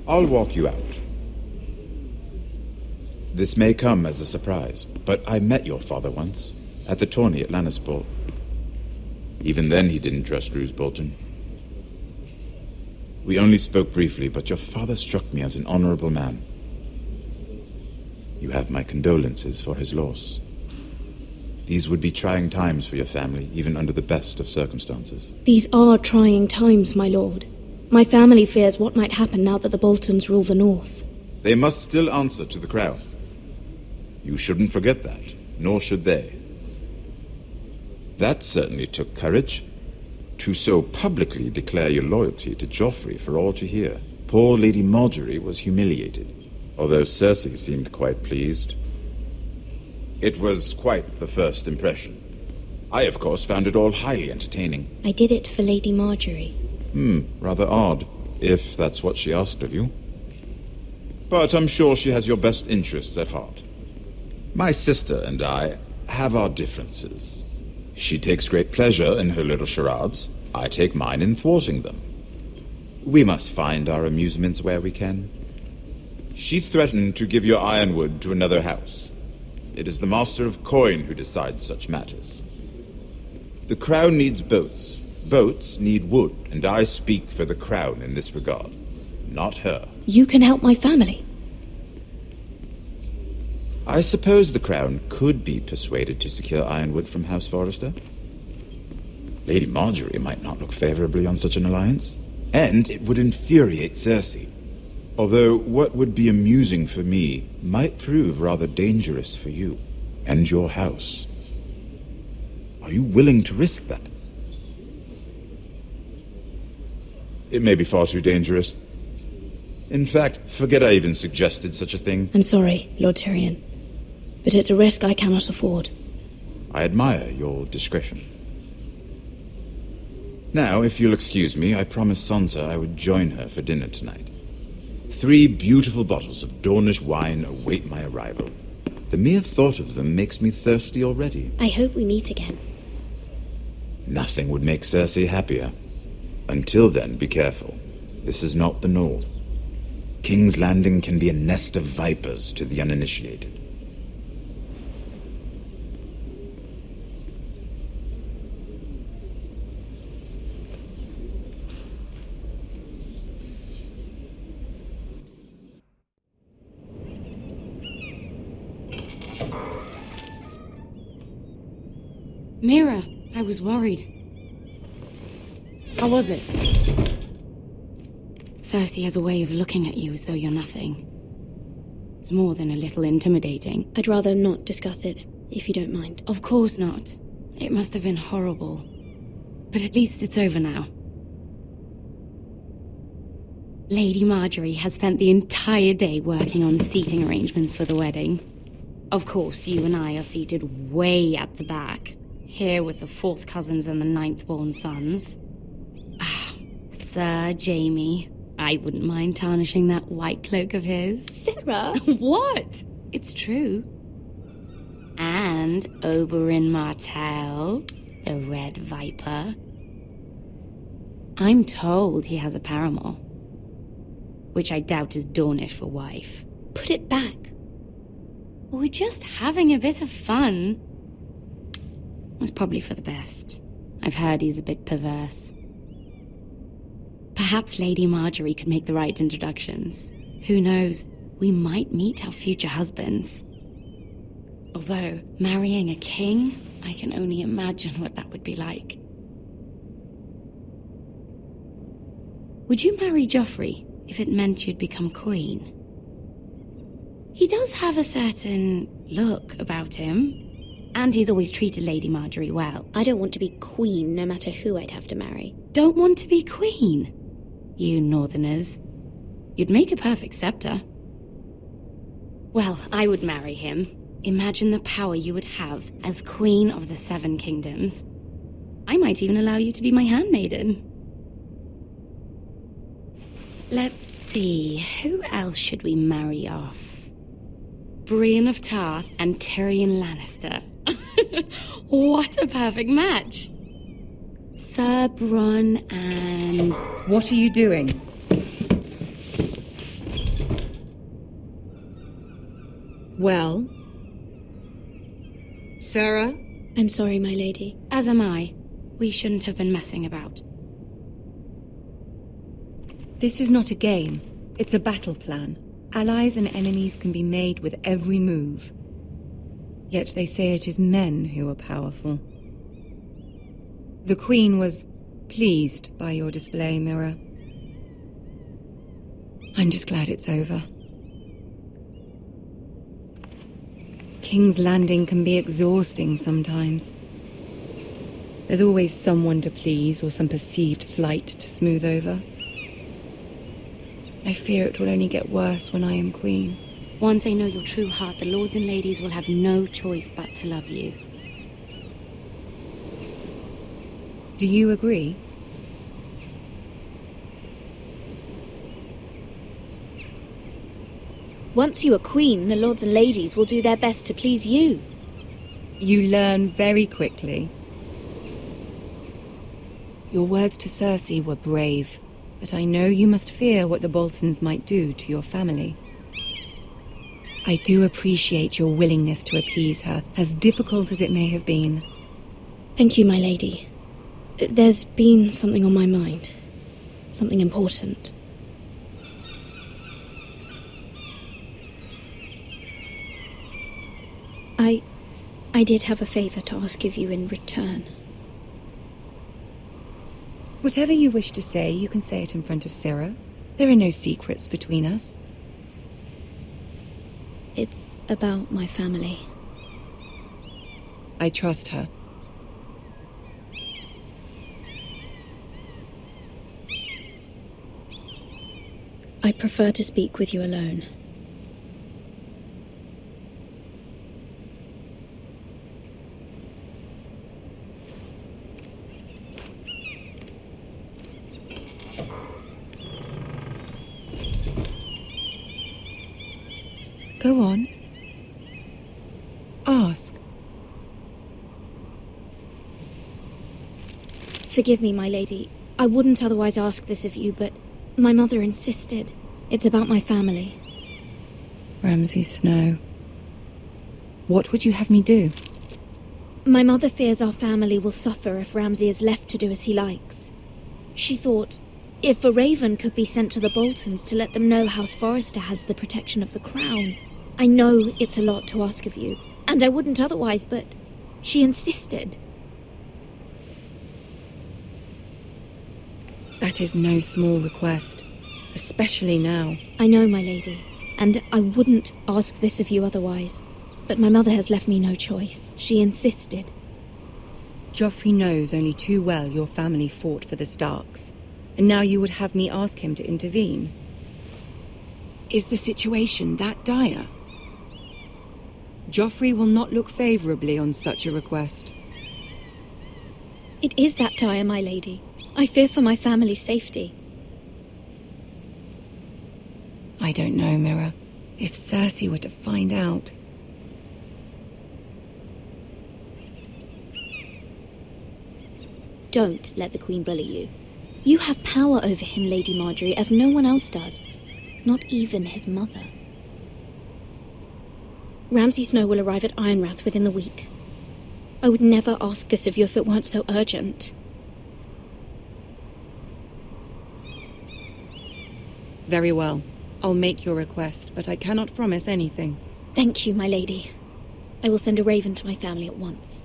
I'll walk you out. This may come as a surprise, but I met your father once, at the tourney at Lannisport. Even then he didn't trust Roose Bolton. We only spoke briefly, but your father struck me as an honorable man. You have my condolences for his loss. These would be trying times for your family, even under the best of circumstances. These are trying times, my lord. My family fears what might happen now that the Boltons rule the North. They must still answer to the crown. You shouldn't forget that, nor should they. That certainly took courage. To so publicly declare your loyalty to Joffrey for all to hear. Poor Lady Margaery was humiliated, although Cersei seemed quite pleased. It was quite the first impression. I, of course, found it all highly entertaining. I did it for Lady Margaery. Rather odd, if that's what she asked of you. But I'm sure she has your best interests at heart. My sister and I have our differences. She takes great pleasure in her little charades. I take mine in thwarting them. We must find our amusements where we can. She threatened to give your ironwood to another house. It is the Master of Coin who decides such matters. The crown needs boats. Boats need wood, and I speak for the crown in this regard, not her. You can help my family. I suppose the crown could be persuaded to secure ironwood from House Forrester. Lady Margaery might not look favorably on such an alliance, and it would infuriate Cersei. Although what would be amusing for me might prove rather dangerous for you and your house. Are you willing to risk that? It may be far too dangerous. In fact, forget I even suggested such a thing. I'm sorry, Lord Tyrion, but it's a risk I cannot afford. I admire your discretion. Now, if you'll excuse me, I promised Sansa I would join her for dinner tonight. 3 beautiful bottles of Dornish wine await my arrival. The mere thought of them makes me thirsty already. I hope we meet again. Nothing would make Cersei happier. Until then, be careful. This is not the North. King's Landing can be a nest of vipers to the uninitiated. Mira, I was worried. How was it? Cersei has a way of looking at you as though you're nothing. It's more than a little intimidating. I'd rather not discuss it, if you don't mind. Of course not. It must have been horrible. But at least it's over now. Lady Margaery has spent the entire day working on seating arrangements for the wedding. Of course, you and I are seated way at the back, here with the 4th cousins and the 9th-born sons. Sir Jaime, I wouldn't mind tarnishing that white cloak of his. Sarah! What? It's true. And 𝗚𝗺𝗵𝗴𝗂𝗚𝗏, the Red Viper. I'm told he has a paramour, which I doubt is Dornish for wife. Put it back. We're just having a bit of fun. It's probably for the best. I've heard he's a bit perverse. Perhaps Lady Margaery could make the right introductions. Who knows? We might meet our future husbands. Although, marrying a king, I can only imagine what that would be like. Would you marry Joffrey if it meant you'd become queen? He does have a certain look about him. And he's always treated Lady Margaery well. I don't want to be queen, no matter who I'd have to marry. Don't want to be queen? You northerners. You'd make a perfect scepter. Well, I would marry him. Imagine the power you would have as Queen of the 7 Kingdoms. I might even allow you to be my handmaiden. Let's see, who else should we marry off? Brienne of Tarth and Tyrion Lannister. What a perfect match! Sir Bronn and... What are you doing? Well? Sarah? I'm sorry, my lady. As am I. We shouldn't have been messing about. This is not a game. It's a battle plan. Allies and enemies can be made with every move. Yet they say it is men who are powerful. The Queen was pleased by your display, Mira. I'm just glad it's over. King's Landing can be exhausting sometimes. There's always someone to please or some perceived slight to smooth over. I fear it will only get worse when I am queen. Once they know your true heart, the lords and ladies will have no choice but to love you. Do you agree? Once you are queen, the lords and ladies will do their best to please you. You learn very quickly. Your words to Cersei were brave, but I know you must fear what the Boltons might do to your family. I do appreciate your willingness to appease her, as difficult as it may have been. Thank you, my lady. There's been something on my mind. Something important. I did have a favor to ask of you in return. Whatever you wish to say, you can say it in front of Sarah. There are no secrets between us. It's about my family. I trust her. I prefer to speak with you alone. Go on. Ask. Forgive me, my lady. I wouldn't otherwise ask this of you, but my mother insisted. It's about my family. Ramsay Snow. What would you have me do? My mother fears our family will suffer if Ramsay is left to do as he likes. She thought, if a raven could be sent to the Boltons to let them know House Forrester has the protection of the crown. I know it's a lot to ask of you, and I wouldn't otherwise, but she insisted. That is no small request, especially now. I know, my lady, and I wouldn't ask this of you otherwise. But my mother has left me no choice. She insisted. Joffrey knows only too well your family fought for the Starks, and now you would have me ask him to intervene. Is the situation that dire? Joffrey will not look favorably on such a request. It is that dire, my lady. I fear for my family's safety. I don't know, Mira. If Cersei were to find out... Don't let the Queen bully you. You have power over him, Lady Marjorie, as no one else does. Not even his mother. Ramsay Snow will arrive at Ironrath within the week. I would never ask this of you if it weren't so urgent. Very well. I'll make your request, but I cannot promise anything. Thank you, my lady. I will send a raven to my family at once.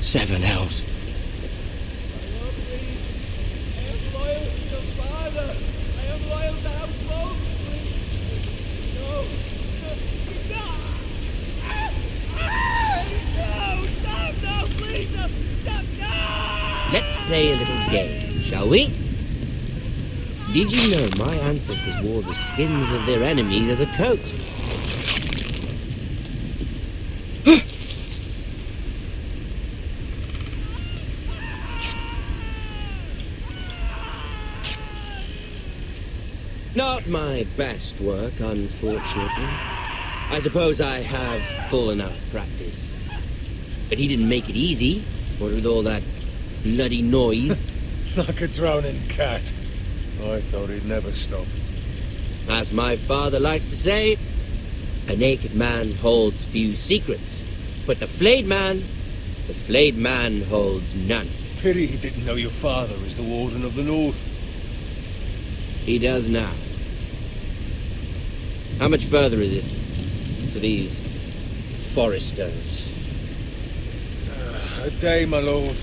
Seven hells. play a little game, shall we? Did you know my ancestors wore the skins of their enemies as a coat? Not my best work, unfortunately. I suppose I have full enough practice. But he didn't make it easy, what with all that bloody noise. Like a drowning cat. I thought he'd never stop. As my father likes to say, a naked man holds few secrets, but the flayed man holds none. Pity he didn't know your father is the Warden of the North. He does now. How much further is it to these foresters? A day, my lord.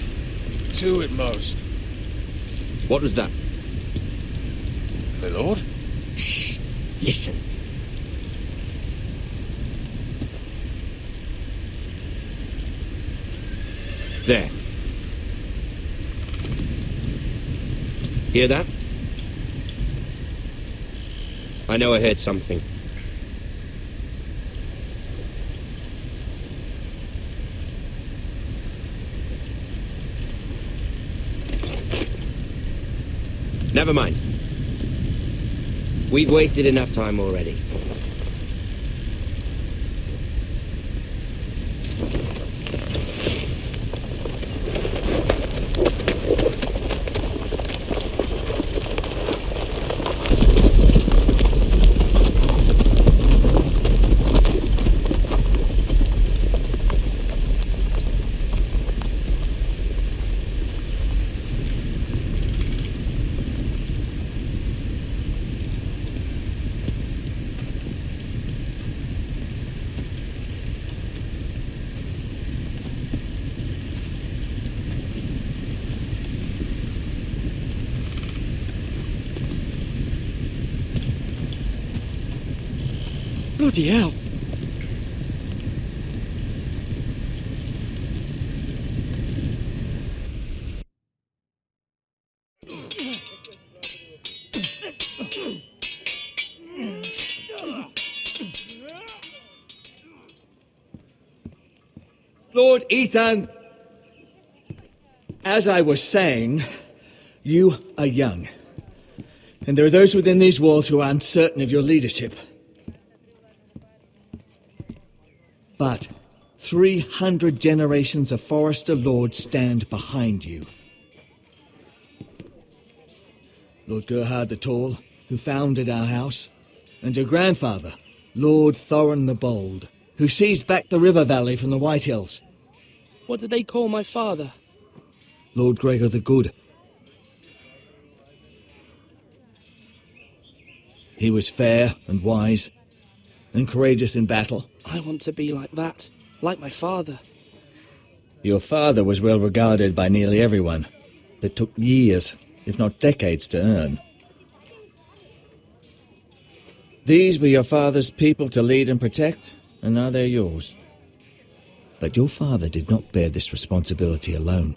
2 at most. What was that? My lord? Shh! Listen. There. Hear that? I know I heard something. Never mind. We've wasted enough time already. Bloody hell. Lord Ethan, as I was saying, you are young. And there are those within these walls who are uncertain of your leadership. But 300 generations of Forester Lords stand behind you. Lord 𝗚𝗺𝗵𝗴𝗀𝗀𝗀𝗀, the Tall, who founded our house, and your grandfather, Lord 𝗚𝗺𝗺𝗀𝗀𝗀𝗀, the Bold, who seized back the river valley from the White Hills. What did they call my father? Lord Gregor the Good. He was fair and wise, and courageous in battle. I want to be like that, like my father. Your father was well regarded by nearly everyone. It took years, if not decades, to earn. These were your father's people to lead and protect, and now they're yours. But your father did not bear this responsibility alone.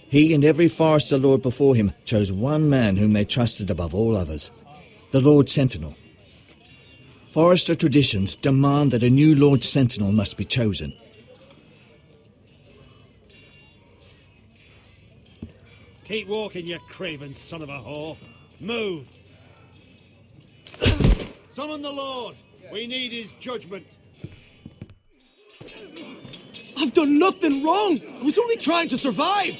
He and every Forester Lord before him chose one man whom they trusted above all others, the Lord Sentinel. Forester traditions demand that a new Lord Sentinel must be chosen. Keep walking, you craven son of a whore. Move! Summon the Lord! We need his judgment. I've done nothing wrong! I was only trying to survive!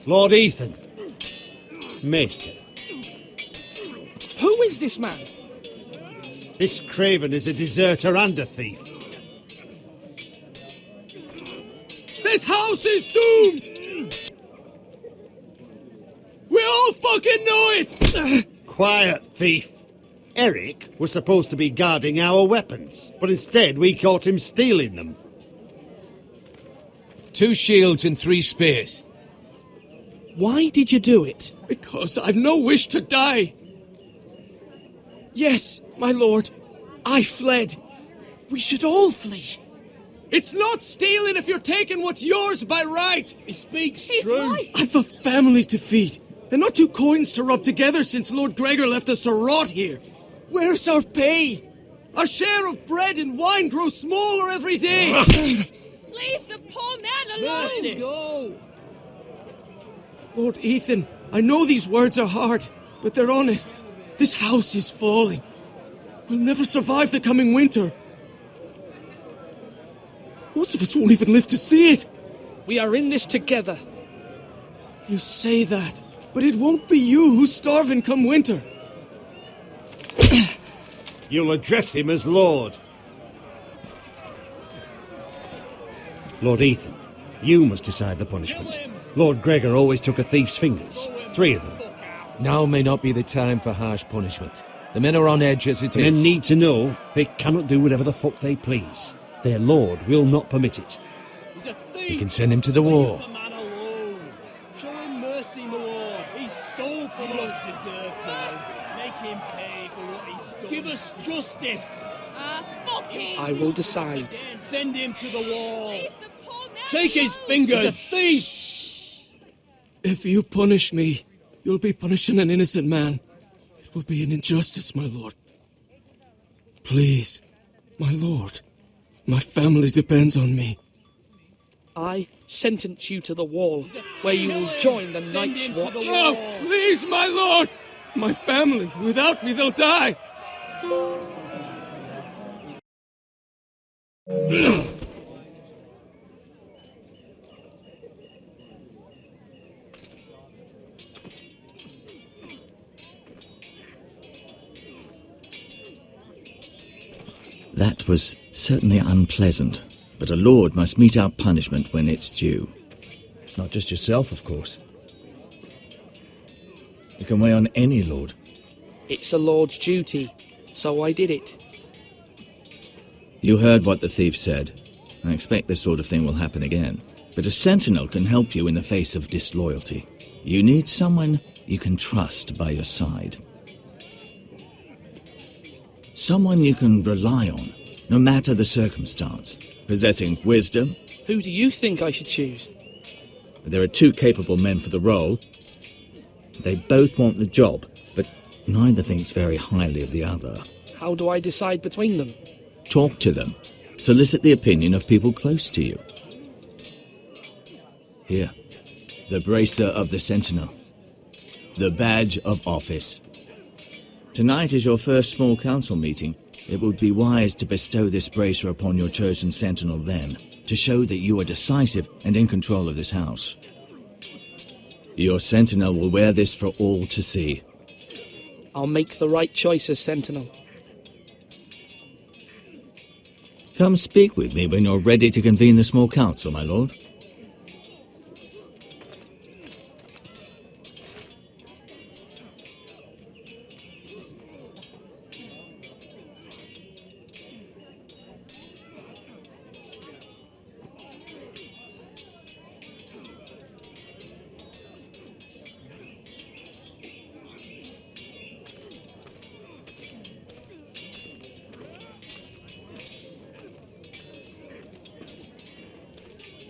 Lord Ethan. Maester. Who is this man? This craven is a deserter and a thief. This house is doomed! We all fucking know it! Quiet, thief. Eric was supposed to be guarding our weapons, but instead we caught him stealing them. 2 shields and 3 spears. Why did you do it? Because I've no wish to die. Yes, my lord, I fled. We should all flee. It's not stealing if you're taking what's yours by right! He speaks true. Right. I've a family to feed, and not two coins to rub together since Lord Gregor left us to rot here. Where's our pay? Our share of bread and wine grows smaller every day! Leave the poor man alone! Mercy. Go. Lord Ethan, I know these words are hard, but they're honest. This house is falling. We'll never survive the coming winter. Most of us won't even live to see it. We are in this together. You say that, but it won't be you who's starving come winter. You'll address him as Lord. Lord Ethan, you must decide the punishment. Lord Gregor always took a thief's fingers. 3 of them. Now may not be the time for harsh punishment. The men are on edge as it is. Men need to know they cannot do whatever the fuck they please. Their lord will not permit it. He's a thief. You can send him to the war. Leave the man alone. Show him mercy, my lord. He stole from us. He deserves it. Make him pay for what he's done. Give us justice. Fuck him! I will decide. Send him to the wall. Leave the poor man Take his alone. fingers. He's a thief. If you punish me, you'll be punishing an innocent man. It will be an injustice, my lord. Please, my lord. My family depends on me. I sentence you to the wall, where you will join the Night's Watch. No, please, my lord! My family, without me, they'll die! That was certainly unpleasant, but a lord must mete out punishment when it's due. Not just yourself, of course. You can weigh on any lord. It's a lord's duty, so I did it. You heard what the thief said. I expect this sort of thing will happen again. But a sentinel can help you in the face of disloyalty. You need someone you can trust by your side. Someone you can rely on, no matter the circumstance. Possessing wisdom. Who do you think I should choose? There are 2 capable men for the role. They both want the job, but neither thinks very highly of the other. How do I decide between them? Talk to them. Solicit the opinion of people close to you. Here, the bracer of the sentinel. The badge of office. Tonight is your first small council meeting. It would be wise to bestow this bracer upon your chosen sentinel then, to show that you are decisive and in control of this house. Your sentinel will wear this for all to see. I'll make the right choice as sentinel. Come speak with me when you're ready to convene the small council, my lord.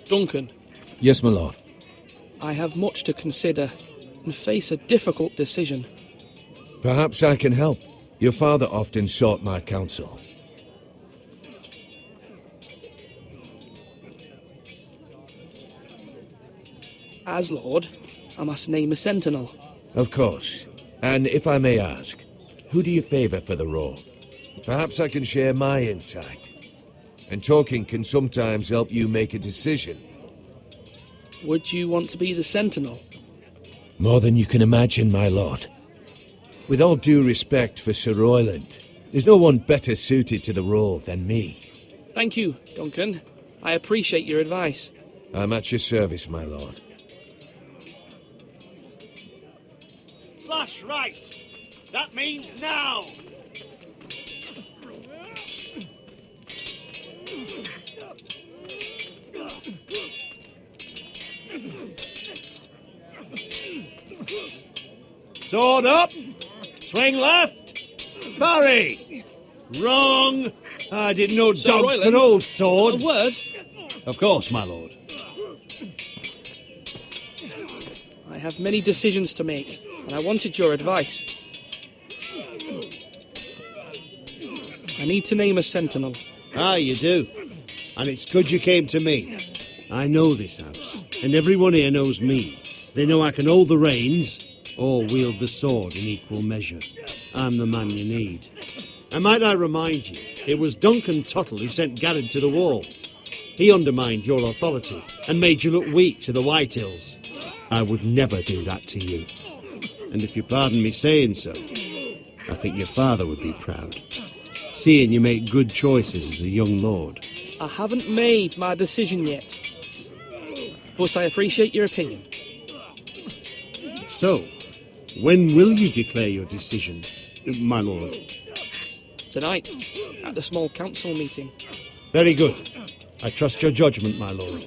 Duncan. Yes, my lord. I have much to consider and face a difficult decision. Perhaps I can help. Your father often sought my counsel. As Lord, I must name a sentinel. Of course. And if I may ask, who do you favour for the role? Perhaps I can share my insight. And talking can sometimes help you make a decision. Would you want to be the sentinel? More than you can imagine, my lord. With all due respect for Sir Royland, there's no one better suited to the role than me. Thank you, Duncan. I appreciate your advice. I'm at your service, my lord. Slash right. That means now. Sword up. Swing left. Parry. Wrong. I didn't know Sir dogs Royland, could hold swords. A word? Of course, my lord. I have many decisions to make, and I wanted your advice. I need to name a sentinel. Ah, you do. And it's good you came to me. I know this house, and everyone here knows me. They know I can hold the reins, or wield the sword in equal measure. I'm the man you need. And might I remind you, it was 𝗚𝗺𝗀𝗀𝗃 who sent 𝗁ryd to the wall. He undermined your authority, and made you look weak to the 𝗚hytils. I would never do that to you. And if you pardon me saying so, I think your father would be proud, seeing you make good choices as a young lord. I haven't made my decision yet, but I appreciate your opinion. So, when will you declare your decision, my lord? Tonight, at the small council meeting. Very good. I trust your judgment, my lord.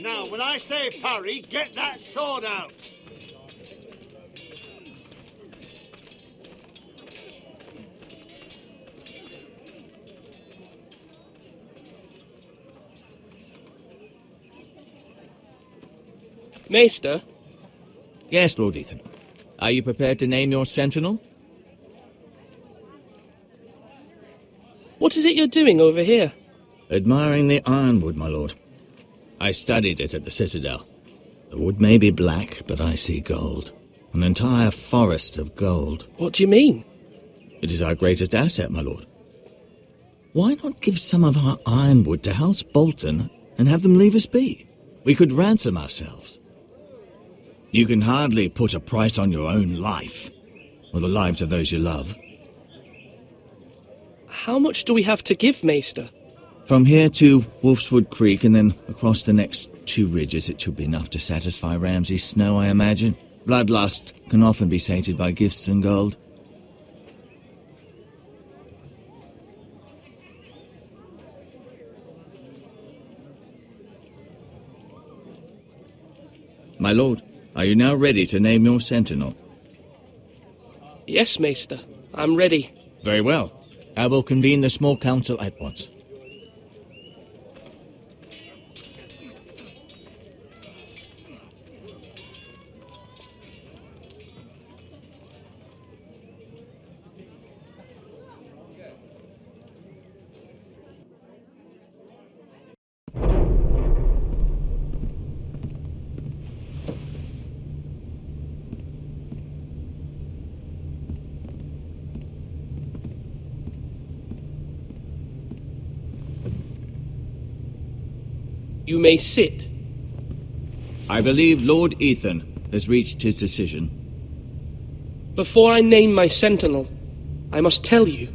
Now, when I say parry, get that sword out! Maester? Yes, Lord Ethan. Are you prepared to name your sentinel? What is it you're doing over here? Admiring the ironwood, my lord. I studied it at the Citadel. The wood may be black, but I see gold. An entire forest of gold. What do you mean? It is our greatest asset, my lord. Why not give some of our ironwood to House Bolton and have them leave us be? We could ransom ourselves. You can hardly put a price on your own life, or the lives of those you love. How much do we have to give, Maester? From here to Wolfswood Creek and then across the next 2 ridges, it should be enough to satisfy Ramsay Snow, I imagine. Bloodlust can often be sated by gifts and gold. My lord, are you now ready to name your sentinel? Yes, Maester. I'm ready. Very well. I will convene the small council at once. You may sit. I believe Lord Ethan has reached his decision. Before I name my sentinel, I must tell you.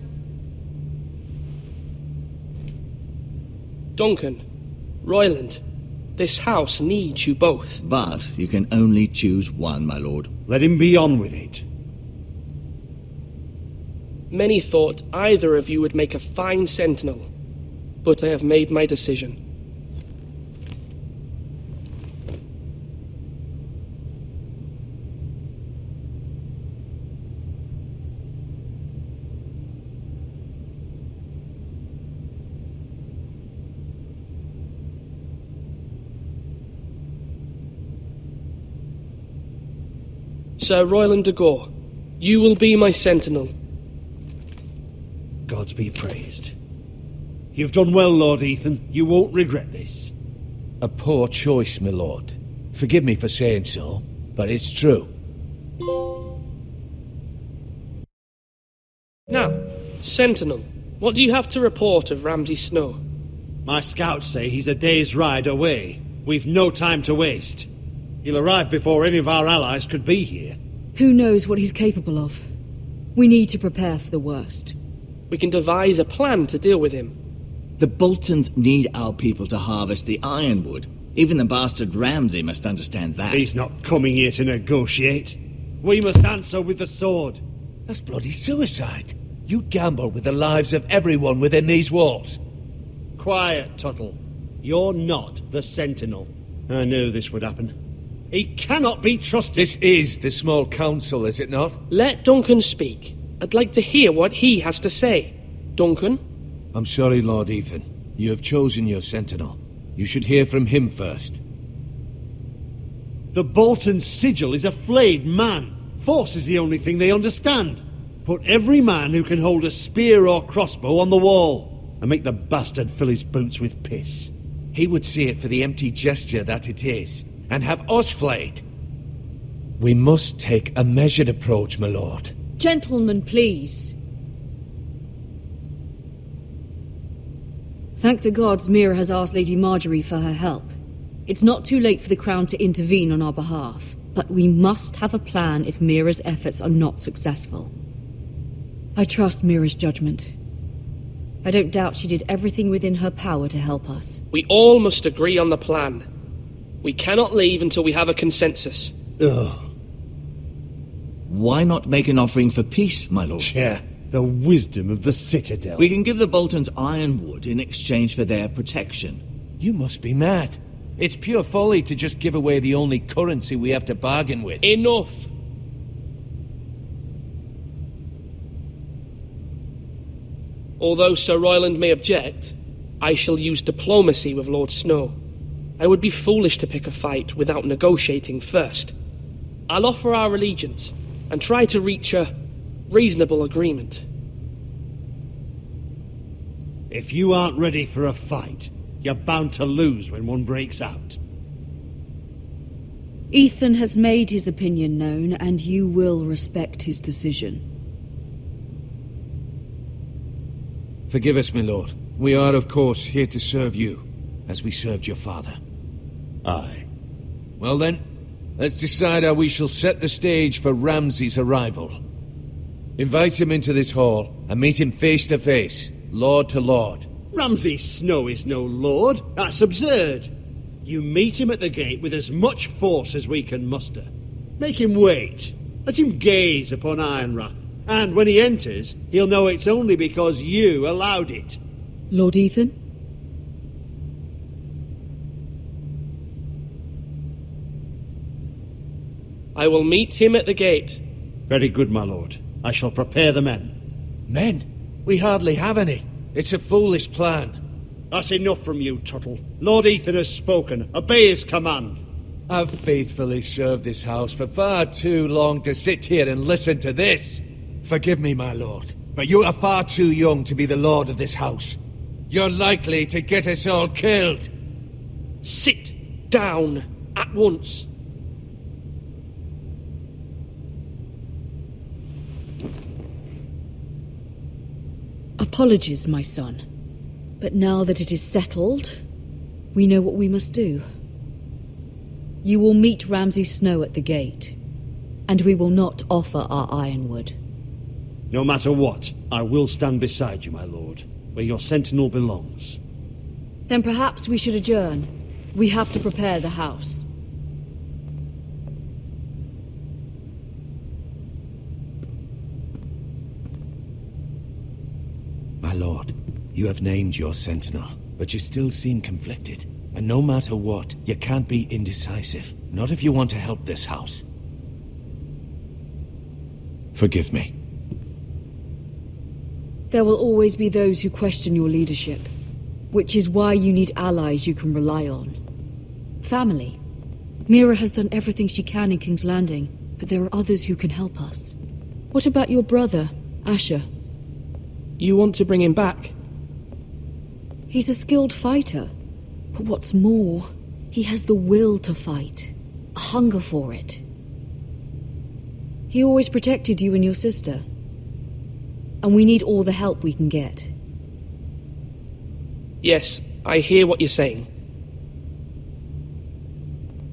Duncan, Royland, this house needs you both. But you can only choose one, my lord. Let him be on with it. Many thought either of you would make a fine sentinel, but I have made my decision. Sir Royland de Gore, you will be my sentinel. Gods be praised. You've done well, Lord Ethan. You won't regret this. A poor choice, my lord. Forgive me for saying so, but it's true. Now, sentinel, what do you have to report of Ramsay Snow? My scouts say he's a day's ride away. We've no time to waste. He'll arrive before any of our allies could be here. Who knows what he's capable of? We need to prepare for the worst. We can devise a plan to deal with him. The Boltons need our people to harvest the ironwood. Even the bastard Ramsay must understand that. He's not coming here to negotiate. We must answer with the sword. That's bloody suicide. You'd gamble with the lives of everyone within these walls. Quiet, Tuttle. You're not the Sentinel. I knew this would happen. He cannot be trusted. This is the small council, is it not? Let Duncan speak. I'd like to hear what he has to say. Duncan? I'm sorry, Lord Ethan. You have chosen your sentinel. You should hear from him first. The Bolton sigil is a flayed man. Force is the only thing they understand. Put every man who can hold a spear or crossbow on the wall, and make the bastard fill his boots with piss. He would see it for the empty gesture that it is, and have us flayed. We must take a measured approach, my lord. Gentlemen, please. Thank the gods Mira has asked Lady Marjorie for her help. It's not too late for the Crown to intervene on our behalf, but we must have a plan if Mira's efforts are not successful. I trust Mira's judgment. I don't doubt she did everything within her power to help us. We all must agree on the plan. We cannot leave until we have a consensus. Ugh. Why not make an offering for peace, my lord? Yeah, the wisdom of the Citadel. We can give the Boltons ironwood in exchange for their protection. You must be mad. It's pure folly to just give away the only currency we have to bargain with. Enough! Although Sir Royland may object, I shall use diplomacy with Lord Snow. I would be foolish to pick a fight without negotiating first. I'll offer our allegiance and try to reach a reasonable agreement. If you aren't ready for a fight, you're bound to lose when one breaks out. Ethan has made his opinion known, and you will respect his decision. Forgive us, my lord. We are, of course, here to serve you, as we served your father. Aye. Well then, let's decide how we shall set the stage for Ramsay's arrival. Invite him into this hall, and meet him face to face, lord to lord. Ramsay Snow is no lord. That's absurd. You meet him at the gate with as much force as we can muster. Make him wait. Let him gaze upon Ironrath. And when he enters, he'll know it's only because you allowed it. Lord Ethan? I will meet him at the gate. Very good, my lord. I shall prepare the men. Men? We hardly have any. It's a foolish plan. That's enough from you, Tuttle. Lord Ethan has spoken. Obey his command. I've faithfully served this house for far too long to sit here and listen to this. Forgive me, my lord, but you are far too young to be the lord of this house. You're likely to get us all killed. Sit down at once. Apologies, my son. But now that it is settled, we know what we must do. You will meet Ramsay Snow at the gate, and we will not offer our ironwood. No matter what, I will stand beside you, my lord, where your sentinel belongs. Then perhaps we should adjourn. We have to prepare the house. My lord, you have named your sentinel, but you still seem conflicted. And no matter what, you can't be indecisive. Not if you want to help this house. Forgive me. There will always be those who question your leadership, which is why you need allies you can rely on. Family. Mira has done everything she can in King's Landing, but there are others who can help us. What about your brother, Asher? You want to bring him back? He's a skilled fighter, but what's more, he has the will to fight, a hunger for it. He always protected you and your sister, and we need all the help we can get. Yes, I hear what you're saying.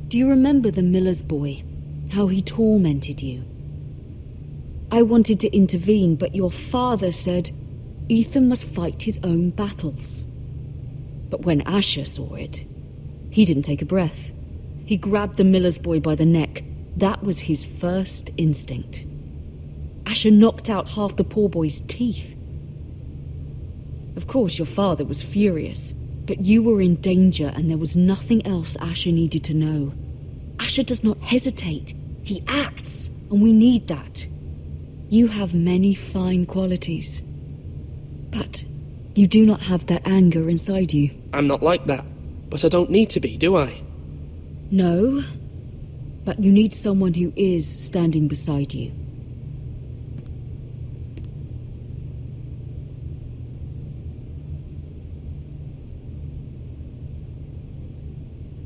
Do you remember the miller's boy? How he tormented you? I wanted to intervene, but your father said Ethan must fight his own battles. But when Asher saw it, he didn't take a breath. He grabbed the miller's boy by the neck. That was his first instinct. Asher knocked out half the poor boy's teeth. Of course, your father was furious, but you were in danger and there was nothing else Asher needed to know. Asher does not hesitate. He acts, and we need that. You have many fine qualities, but you do not have that anger inside you. I'm not like that, but I don't need to be, do I? No, but you need someone who is standing beside you.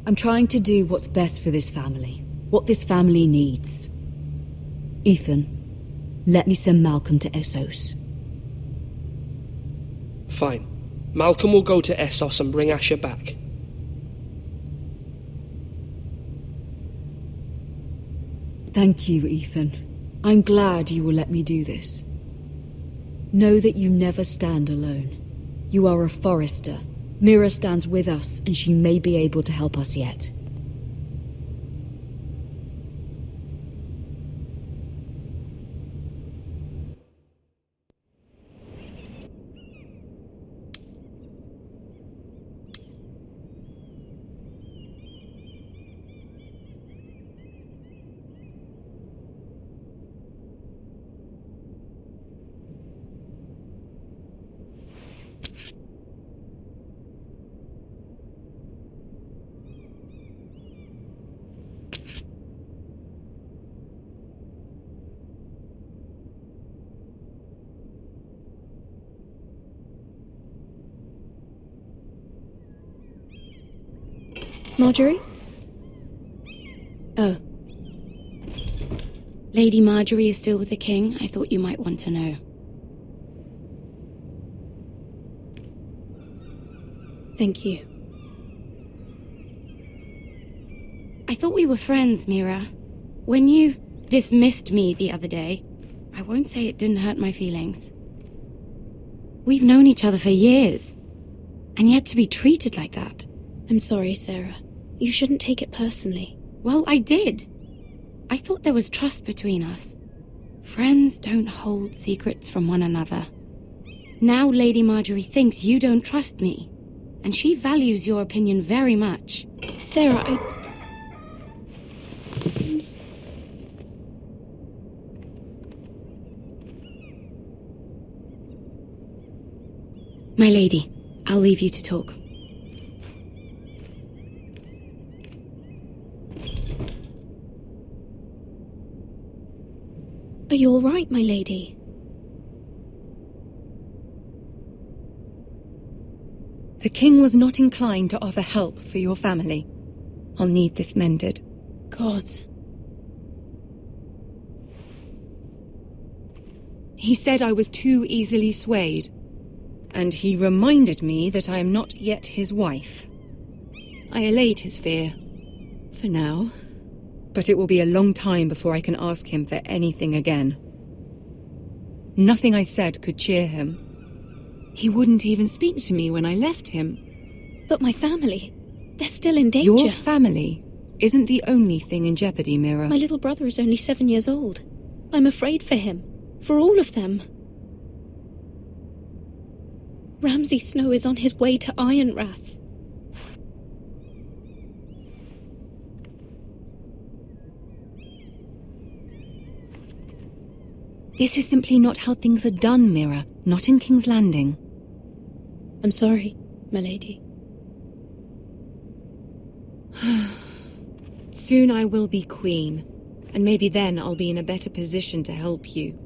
I'm trying to do what's best for this family, what this family needs. Ethan, let me send Malcolm to Essos. Fine. Malcolm will go to Essos and bring Asher back. Thank you, Ethan. I'm glad you will let me do this. Know that you never stand alone. You are a Forester. Mira stands with us, and she may be able to help us yet. Marjorie? Oh. Lady Marjorie is still with the king. I thought you might want to know. Thank you. I thought we were friends, Mira. When you dismissed me the other day, I won't say it didn't hurt my feelings. We've known each other for years, and yet to be treated like that. I'm sorry, Sarah. You shouldn't take it personally. Well, I did. I thought there was trust between us. Friends don't hold secrets from one another. Now Lady Marjorie thinks you don't trust me, and she values your opinion very much. Sarah, My lady, I'll leave you to talk. Are you all right, my lady? The king was not inclined to offer help for your family. I'll need this mended. Gods. He said I was too easily swayed, and he reminded me that I am not yet his wife. I allayed his fear, for now, but it will be a long time before I can ask him for anything again. Nothing I said could cheer him. He wouldn't even speak to me when I left him. But my family, they're still in danger. Your family isn't the only thing in jeopardy, Mira. My little brother is only 7 years old. I'm afraid for him, for all of them. Ramsay Snow is on his way to Ironrath. This is simply not how things are done, Mira. Not in King's Landing. I'm sorry, my lady. Soon I will be queen, and maybe then I'll be in a better position to help you.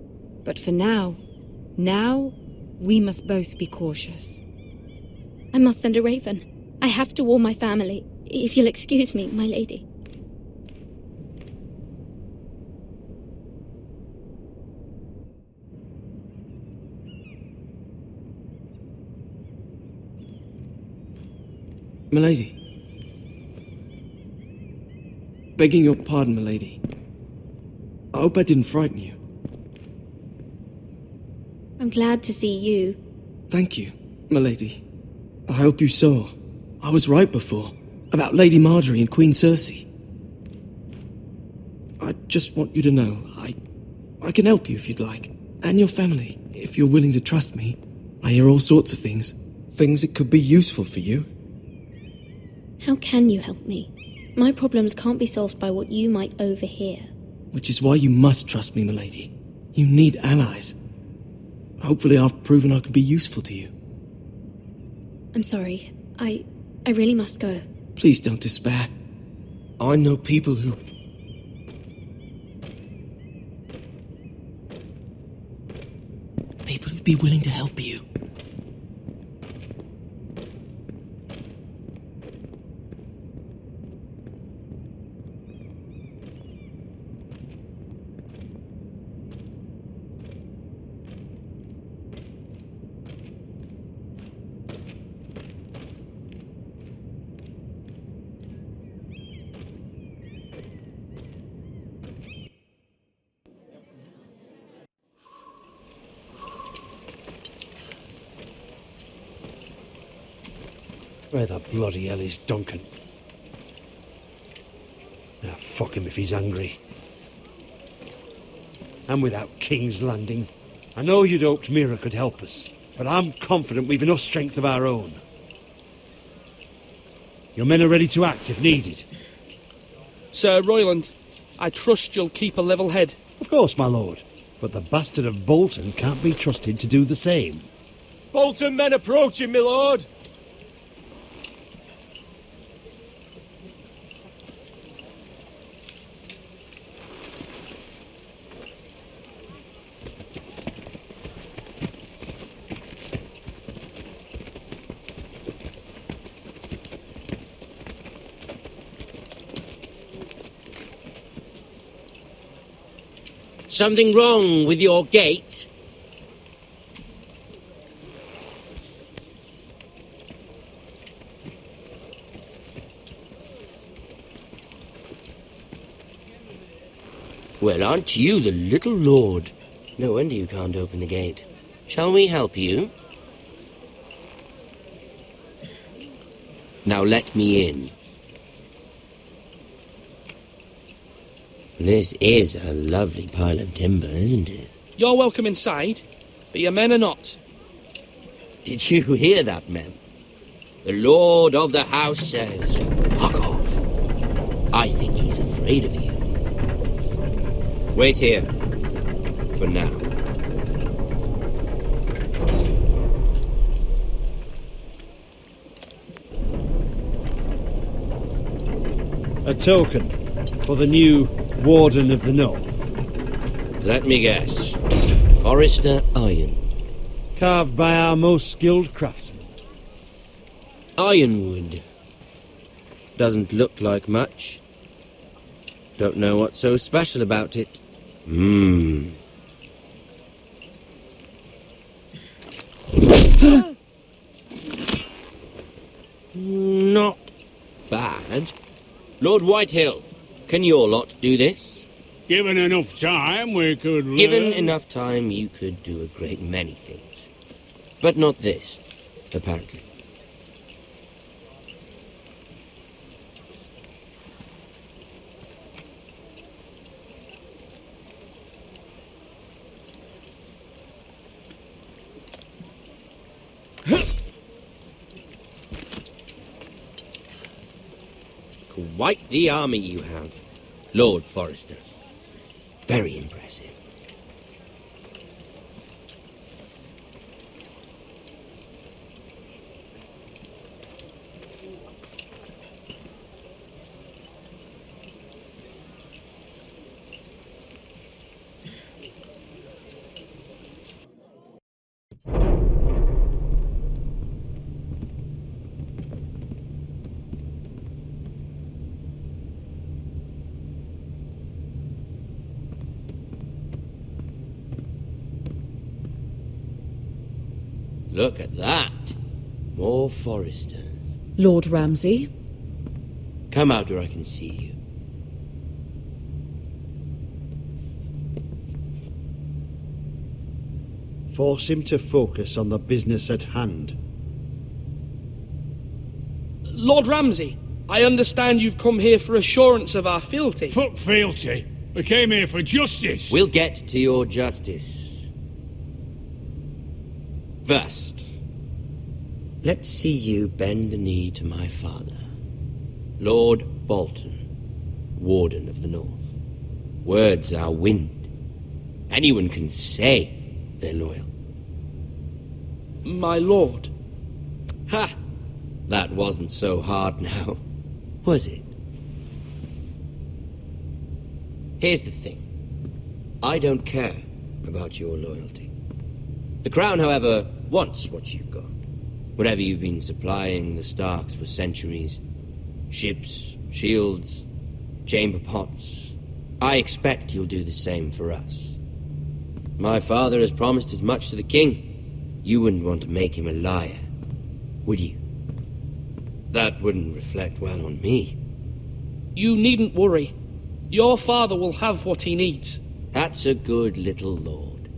But for now, we must both be cautious. I must send a raven. I have to warn my family. If you'll excuse me, my lady. Milady. Begging your pardon, milady. I hope I didn't frighten you. I'm glad to see you. Thank you, milady. I hope you saw. I was right before, about Lady Marjorie and Queen 𝗚𝗺𝗃𝗀𝗃𝗀. I just want you to know, I can help you if you'd like. And your family, if you're willing to trust me. I hear all sorts of things. Things that could be useful for you. How can you help me? My problems can't be solved by what you might overhear. Which is why you must trust me, milady. You need allies. Hopefully I've proven I can be useful to you. I'm sorry. I really must go. Please don't despair. I know people who... People who'd be willing to help you. Where the bloody hell is Duncan? Ah, fuck him if he's angry. And without King's Landing, I know you'd hoped Mira could help us, but I'm confident we've enough strength of our own. Your men are ready to act if needed. Sir Royland, I trust you'll keep a level head. Of course, my lord, but the bastard of Bolton can't be trusted to do the same. Bolton men approaching, my lord! Something wrong with your gate? Well, aren't you the little lord? No wonder you can't open the gate. Shall we help you? Now let me in. This is a lovely pile of timber, isn't it? You're welcome inside, but your men are not. Did you hear that, men? The lord of the house says, fuck off. I think he's afraid of you. Wait here. For now. A token for the new Warden of the North. Let me guess. Forrester Iron. Carved by our most skilled craftsmen. Ironwood. Doesn't look like much. Don't know what's so special about it. Not bad. Lord Whitehill, can your lot do this? Given enough time, we could learn. Given enough time, you could do a great many things. But not this, apparently. Quite the army you have, Lord Forrester. Very impressive. Look at that. More Forresters. Lord Ramsay? Come out where I can see you. Force him to focus on the business at hand. Lord Ramsay, I understand you've come here for assurance of our fealty. Fuck fealty. We came here for justice. We'll get to your justice. First, let's see you bend the knee to my father. Lord Bolton, Warden of the North. Words are wind. Anyone can say they're loyal. My lord. Ha! That wasn't so hard now, was it? Here's the thing. I don't care about your loyalty. The Crown, however, wants what you've got. Whatever you've been supplying the Starks for centuries. Ships, shields, chamber pots. I expect you'll do the same for us. My father has promised as much to the king. You wouldn't want to make him a liar, would you? That wouldn't reflect well on me. You needn't worry. Your father will have what he needs. That's a good little lord.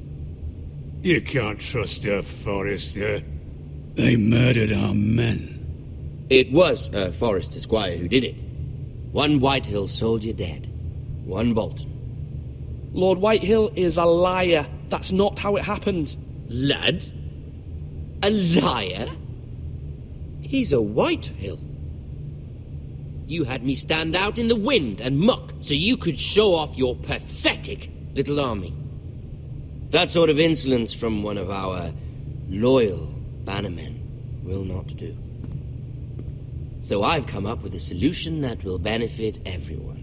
You can't trust her, Forrester. They murdered our men. It was a Forrester squire who did it. One Whitehill soldier dead. One Bolton. Lord Whitehill is a liar. That's not how it happened. Lad? A liar? He's a Whitehill. You had me stand out in the wind and muck so you could show off your pathetic little army. That sort of insolence from one of our loyal bannermen will not do. So I've come up with a solution that will benefit everyone.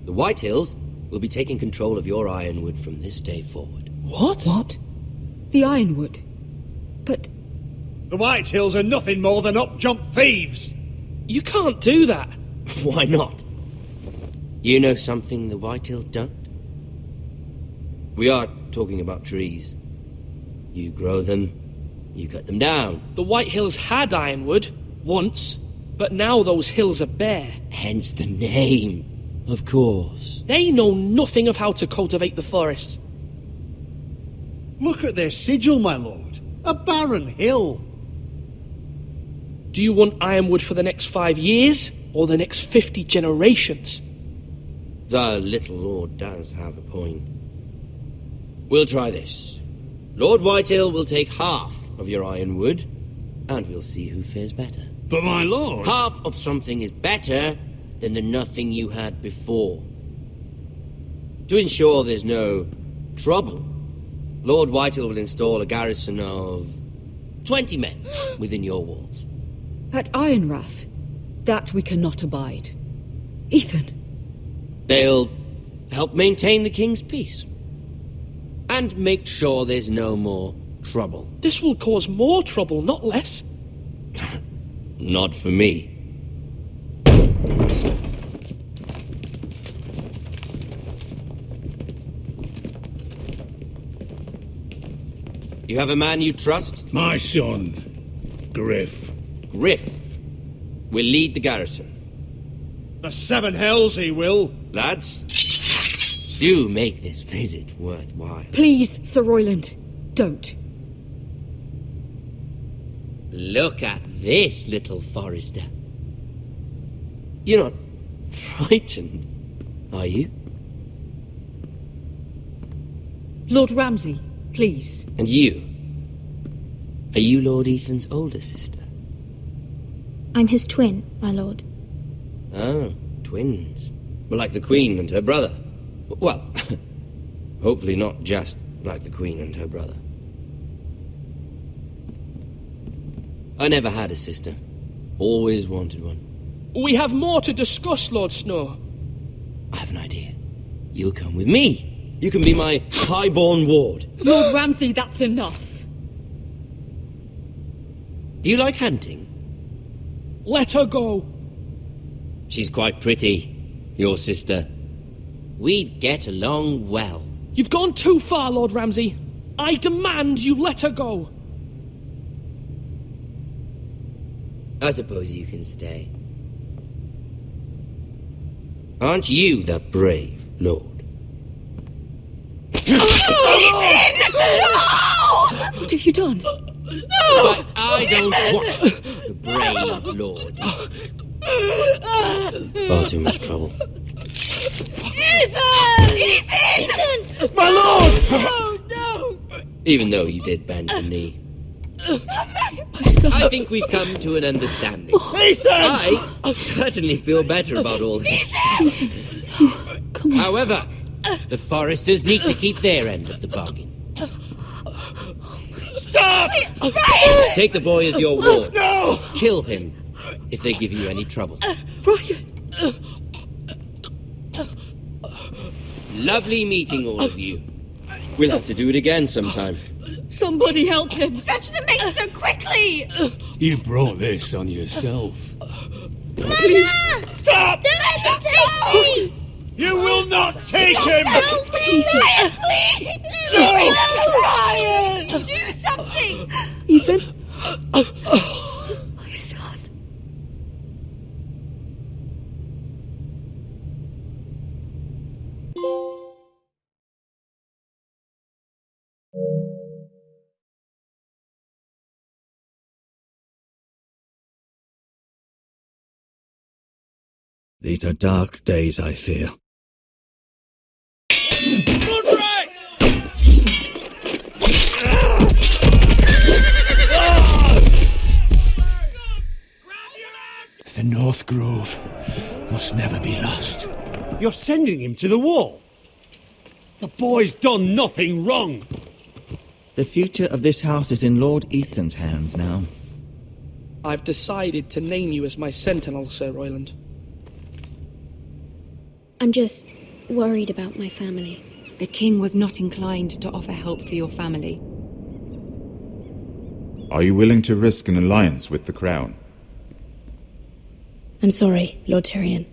The Whitehills will be taking control of your ironwood from this day forward. What? What? The ironwood? But... The Whitehills are nothing more than up-jump thieves! You can't do that. Why not? You know something the Whitehills don't? We are talking about trees. You grow them, you cut them down. The Whitehills had ironwood, once, but now those hills are bare. Hence the name, of course. They know nothing of how to cultivate the forest. Look at their sigil, my lord. A barren hill. Do you want ironwood for the next 5 years, or the next 50 generations? The little lord does have a point. We'll try this. Lord Whitehill will take half of your ironwood, and we'll see who fares better. But my lord... Half of something is better than the nothing you had before. To ensure there's no trouble, Lord Whitehill will install a garrison of 20 men within your walls. At Ironrath? That we cannot abide. Ethan! They'll help maintain the king's peace. And make sure there's no more trouble. This will cause more trouble, not less. Not for me. You have a man you trust? My son, Griff. Griff will lead the garrison. The 7 hells he will. Lads, do make this visit worthwhile. Please, Sir Royland, don't. Look at this, little Forrester. You're not frightened, are you? Lord Ramsay, please. And you? Are you Lord Ethan's older sister? I'm his twin, my lord. Oh, twins. Well, like the Queen and her brother. Well, hopefully not just like the Queen and her brother. I never had a sister. Always wanted one. We have more to discuss, Lord Snow. I have an idea. You'll come with me. You can be my highborn ward. Lord Ramsay, that's enough. Do you like hunting? Let her go. She's quite pretty, your sister. We'd get along well. You've gone too far, Lord Ramsay. I demand you let her go. I suppose you can stay. Aren't you the brave lord? What have you done? But I don't want the brave lord. Far too much trouble. Ethan! Ethan! My lord! No, no! Even though you did bend the knee. I think we've come to an understanding. I certainly feel better about all this. However, the Foresters need to keep their end of the bargain. Stop! Take the boy as your ward. No! Kill him if they give you any trouble. Brian! Lovely meeting all of you. We'll have to do it again sometime. Somebody help him! Fetch the mixer quickly! You brought this on yourself. Mama! Stop! Don't let him take me! You will not take him! Help me! Brian, please! No! Brian! Do something! Ethan? My son. These are dark days, I fear. The North Grove must never be lost. You're sending him to the wall? The boy's done nothing wrong. The future of this house is in Lord Ethan's hands now. I've decided to name you as my sentinel, Sir Royland. I'm just worried about my family. The king was not inclined to offer help for your family. Are you willing to risk an alliance with the Crown? I'm sorry, Lord Tyrion,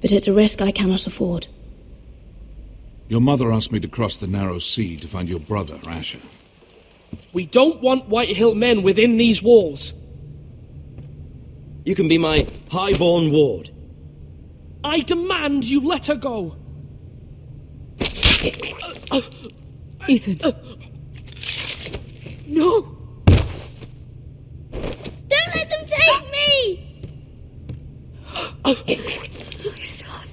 but it's a risk I cannot afford. Your mother asked me to cross the narrow sea to find your brother, Asher. We don't want Whitehill men within these walls. You can be my highborn ward. I demand you let her go. Ethan. No! Don't let them take me! My son.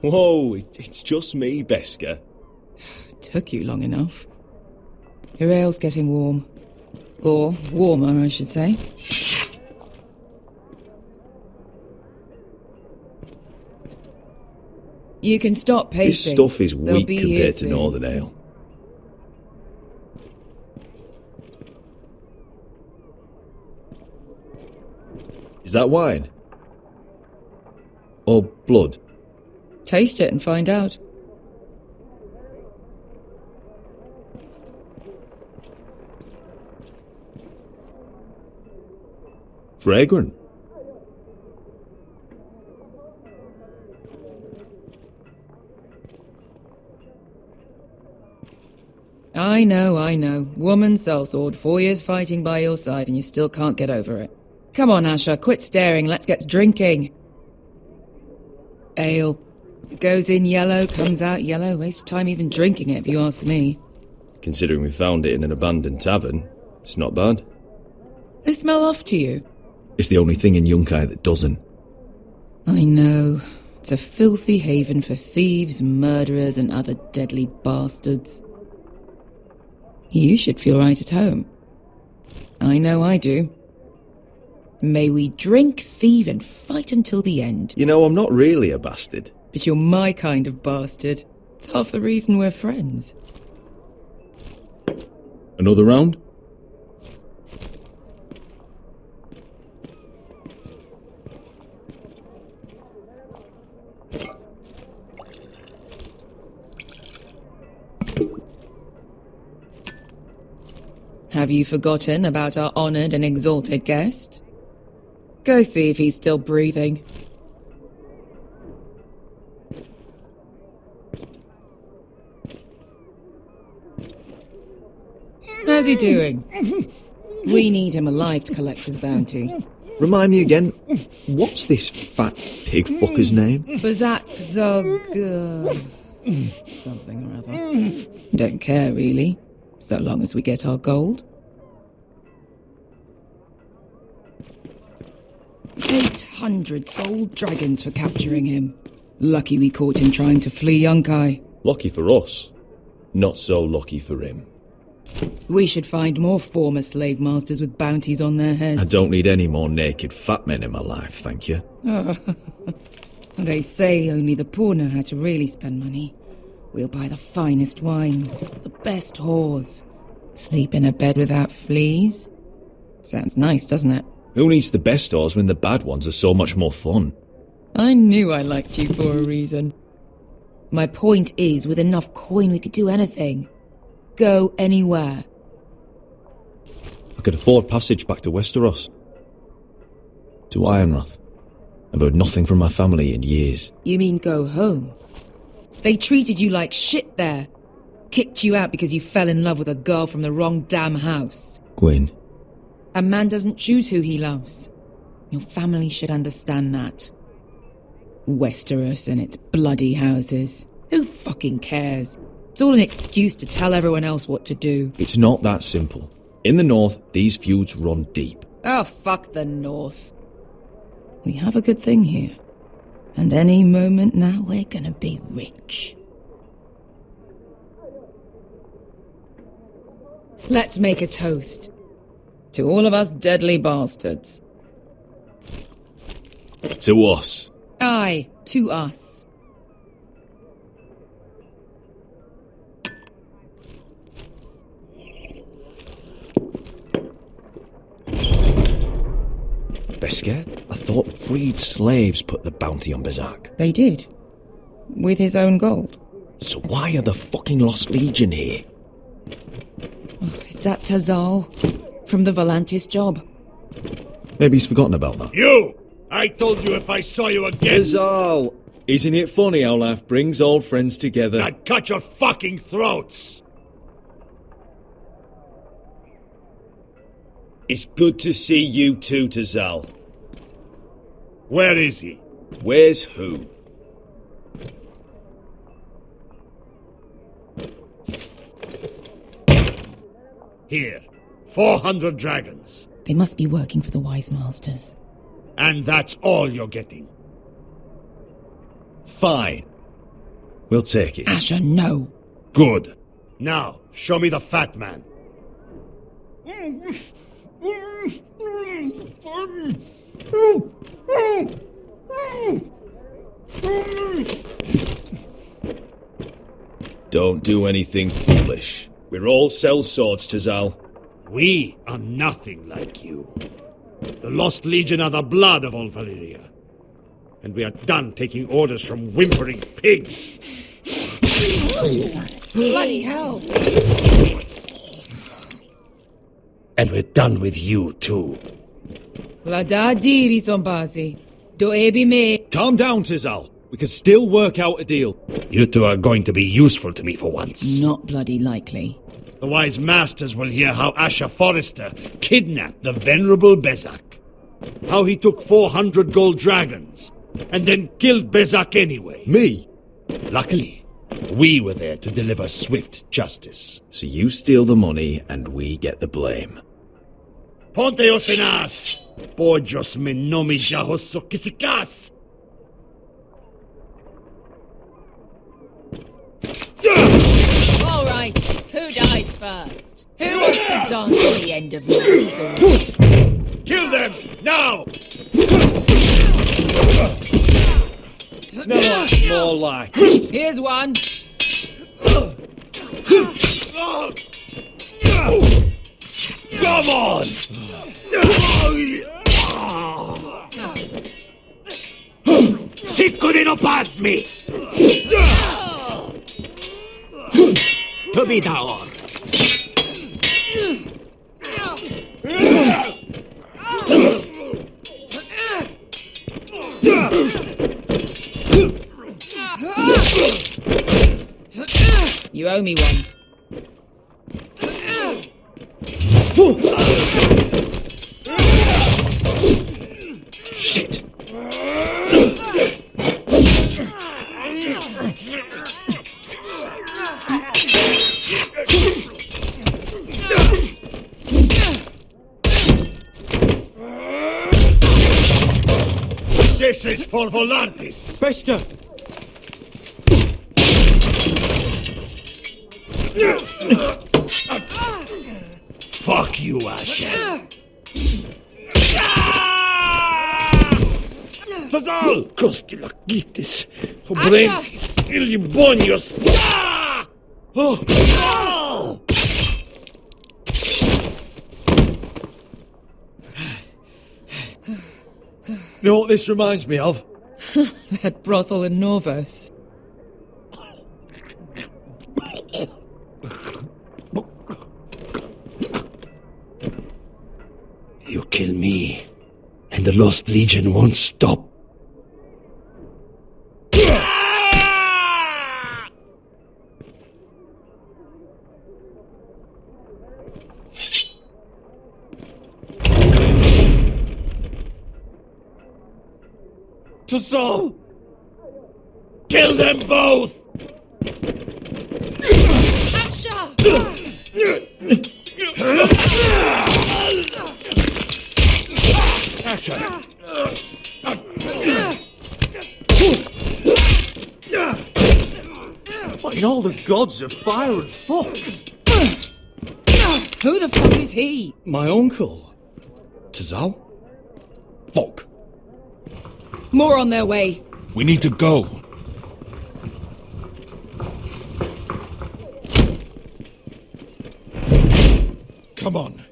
Whoa, it's just me, Beskha. Took you long enough. Your ale's getting warm. Or warmer, I should say. You can stop pacing. This stuff is They'll weak be compared here to soon. Northern Ale. Is that wine? Or blood? Taste it and find out. Fragrant. I know. Woman sellsword, 4 years fighting by your side and you still can't get over it. Come on, Asher, quit staring, let's get drinking. Ale. It goes in yellow, comes out yellow. Waste time even drinking it, if you ask me. Considering we found it in an abandoned tavern, it's not bad. They smell off to you. It's the only thing in Yunkai that doesn't. I know. It's a filthy haven for thieves, murderers, and other deadly bastards. You should feel right at home. I know I do. May we drink, thieve, and fight until the end. You know, I'm not really a bastard. But you're my kind of bastard. It's half the reason we're friends. Another round? Have you forgotten about our honoured and exalted guest? Go see if he's still breathing. How's he doing? We need him alive to collect his bounty. Remind me again, what's this fat pig fucker's name? 𝗚𝗺𝗶𝗴𝗚𝗀𝗀𝗃 something or other. Don't care, really, so long as we get our gold. 800 gold dragons for capturing him. Lucky we caught him trying to flee Yunkai. Lucky for us. Not so lucky for him. We should find more former slave masters with bounties on their heads. I don't need any more naked fat men in my life, thank you. They say only the poor know how to really spend money. We'll buy the finest wines, the best whores. Sleep in a bed without fleas. Sounds nice, doesn't it? Who needs the best whores when the bad ones are so much more fun? I knew I liked you for a reason. My point is, with enough coin we could do anything. Go anywhere. I could afford passage back to Westeros. To Ironrath. I've heard nothing from my family in years. You mean go home? They treated you like shit there. Kicked you out because you fell in love with a girl from the wrong damn house. Gwyn. A man doesn't choose who he loves. Your family should understand that. Westeros and its bloody houses. Who fucking cares? It's all an excuse to tell everyone else what to do. It's not that simple. In the north, these feuds run deep. Oh, fuck the north. We have a good thing here. And any moment now, we're gonna be rich. Let's make a toast. To all of us deadly bastards. To us. Aye, to us. Beskar? I thought freed slaves put the bounty on 𝗵𝗺𝗃. They did. With his own gold. So why are the fucking Lost Legion here? Is that Tazal? From the Volantis job? Maybe he's forgotten about that. You! I told you if I saw you again... Tazal! Isn't it funny how life brings old friends together? I'd cut your fucking throats! It's good to see you too, Tazal. Where is he? Where's who? Here. 400 dragons. They must be working for the Wise Masters. And that's all you're getting. Fine. We'll take it. Asher, no. Good. Now, show me the fat man. Don't do anything foolish. We're all sellswords, Tazal. We are nothing like you. The Lost Legion are the blood of all Valyria. And we are done taking orders from whimpering pigs. Bloody hell! And we're done with you, too. Vladadiri Sombazi. 𝗚𝗺𝗶𝗴𝗚𝗀𝗃. Calm down, Tazal. We can still work out a deal. You two are going to be useful to me for once. Not bloody likely. The Wise Masters will hear how Asher Forrester kidnapped the venerable 𝗵𝗺𝗃. How he took 400 gold dragons, and then killed 𝗵𝗺𝗃 anyway. Me? Luckily, we were there to deliver swift justice. So you steal the money, and we get the blame. Ponteos en as! Pojos me nomi jahoso kisikas! All right, who dies first? Who wants to dance at the end of my sword? Kill them, now! No, that's more like it. Here's one. Come on! Sicko di no pasmi! To be down. You owe me one. Shit! This is for Volantis! Bester! Fuck you, Asher! Fazal! Kosti lakitis! Pobrenis! Ilibonios! Oh! You know what this reminds me of? That brothel in Norvos. You kill me, and the Lost Legion won't stop. To Saul! Kill them both! Asher! What in all the gods of fire and fuck? Who the fuck is he? My uncle. Tazal? Fuck. More on their way. We need to go. Come on.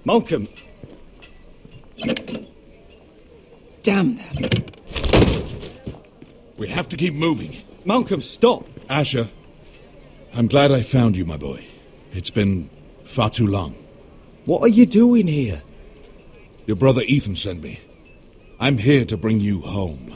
Malcolm. Damn them. We have to keep moving. Malcolm, stop. Asher, I'm glad I found you, my boy. It's been far too long. What are you doing here? Your brother Ethan sent me. I'm here to bring you home.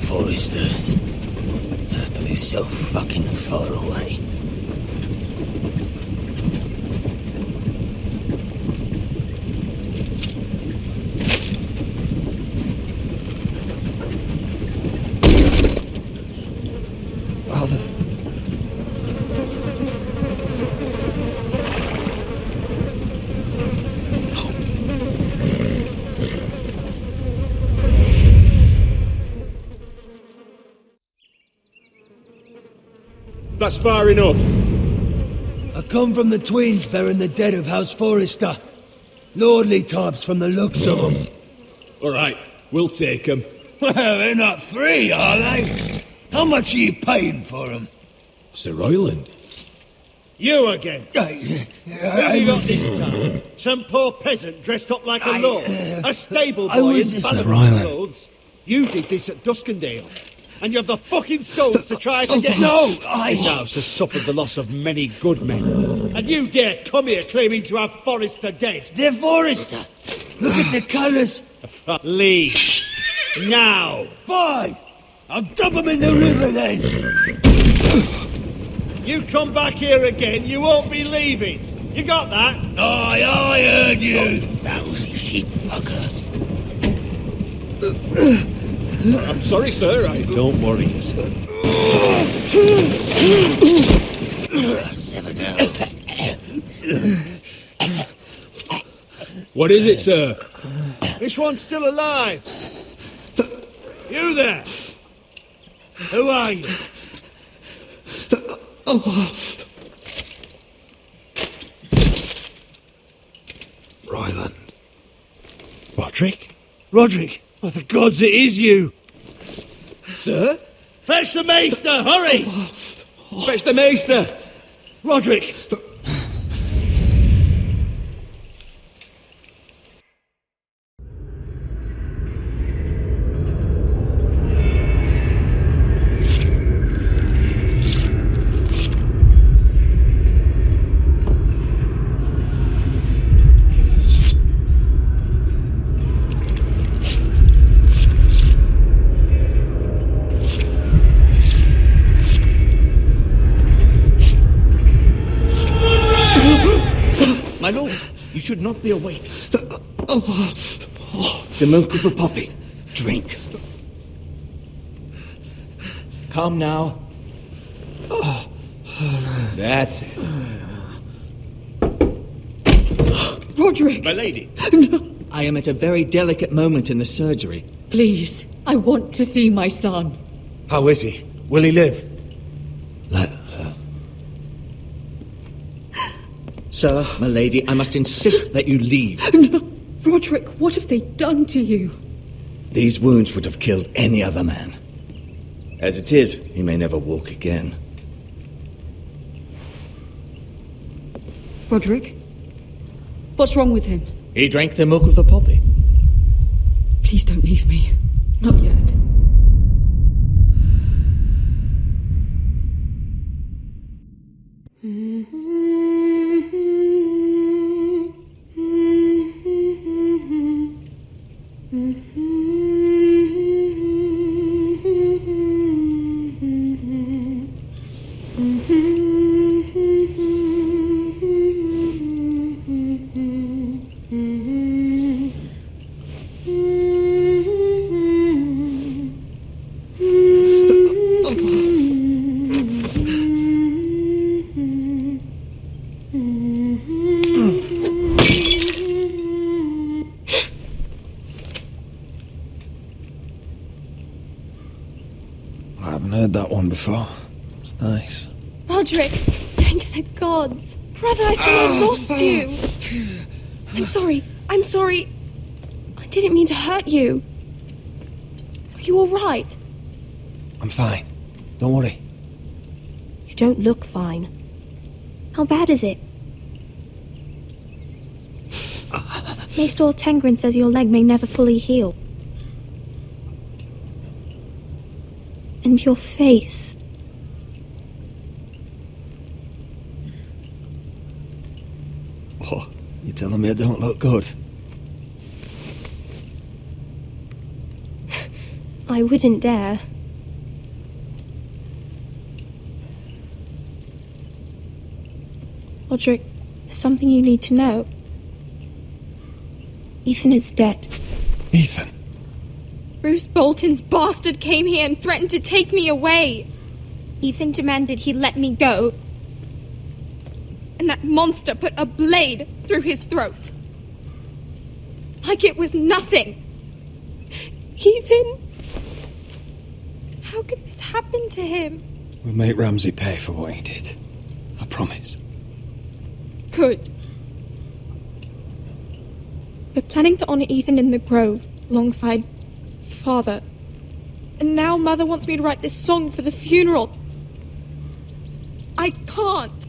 Foresters. Telltale is so fucking far away. That's far enough. I come from the twins bearing the dead of House Forrester. Lordly types from the looks of them. All right, we'll take them. Well, they're not free, are they? How much are you paying for them? Sir Royland. You again. Who have you got this time? Some poor peasant dressed up like a lord? A stable boy in Bannerman's clothes? You did this at Duskendale. And you have the fucking skulls to try it again. No, This house has suffered the loss of many good men. And you dare come here claiming to have Forrester dead. They're Forrester. Look at the colours. Leave. Now. Fine. I'll dump them in the river then. You come back here again, you won't be leaving. You got that? Aye, I heard you. Lousy sheep fucker. I'm sorry, sir. Don't worry yourself. 7 What is it, sir? This one's still alive. You there? Who are you? Royland. Roderick? Roderick? Oh, the gods, it is you. Sir? Fetch the maester, hurry! Fetch the maester! Roderick! My lord, you should not be awake. The milk of the poppy. Drink. Calm now. That's it. Roderick! My lady. I am at a very delicate moment in the surgery. Please, I want to see my son. How is he? Will he live? Let her. Sir, my lady, I must insist that you leave. No. Roderick, what have they done to you? These wounds would have killed any other man. As it is, he may never walk again. Roderick? What's wrong with him? He drank the milk of the poppy. Please don't leave me. Not yet. I haven't heard that one before. It's nice. Roderick, thank the gods. Brother, I thought I lost you. I'm sorry. I didn't mean to hurt you. Are you all right? I'm fine. Don't worry. You don't look fine. How bad is it? Maester 𝗚𝗺𝗂𝗃𝗀𝗃 says your leg may never fully heal. And your face. Oh, you're telling me I don't look good? I wouldn't dare. Roderick, there's something you need to know. Ethan is dead. Ethan? Bruce Bolton's bastard came here and threatened to take me away. Ethan demanded he let me go. And that monster put a blade through his throat. Like it was nothing. Ethan? How could this happen to him? We'll make Ramsay pay for what he did. I promise. Good. We're planning to honor Ethan in the Grove, alongside Father. And now Mother wants me to write this song for the funeral. I can't.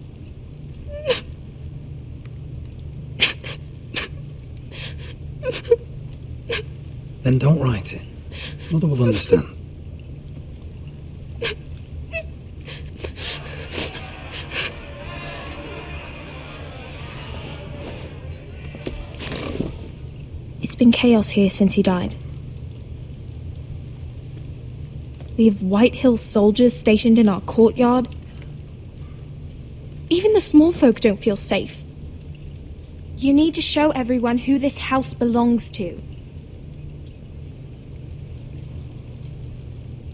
Then don't write it. Mother will understand. It's been chaos here since he died. We have White Hill soldiers stationed in our courtyard. Even the small folk don't feel safe. You need to show everyone who this house belongs to.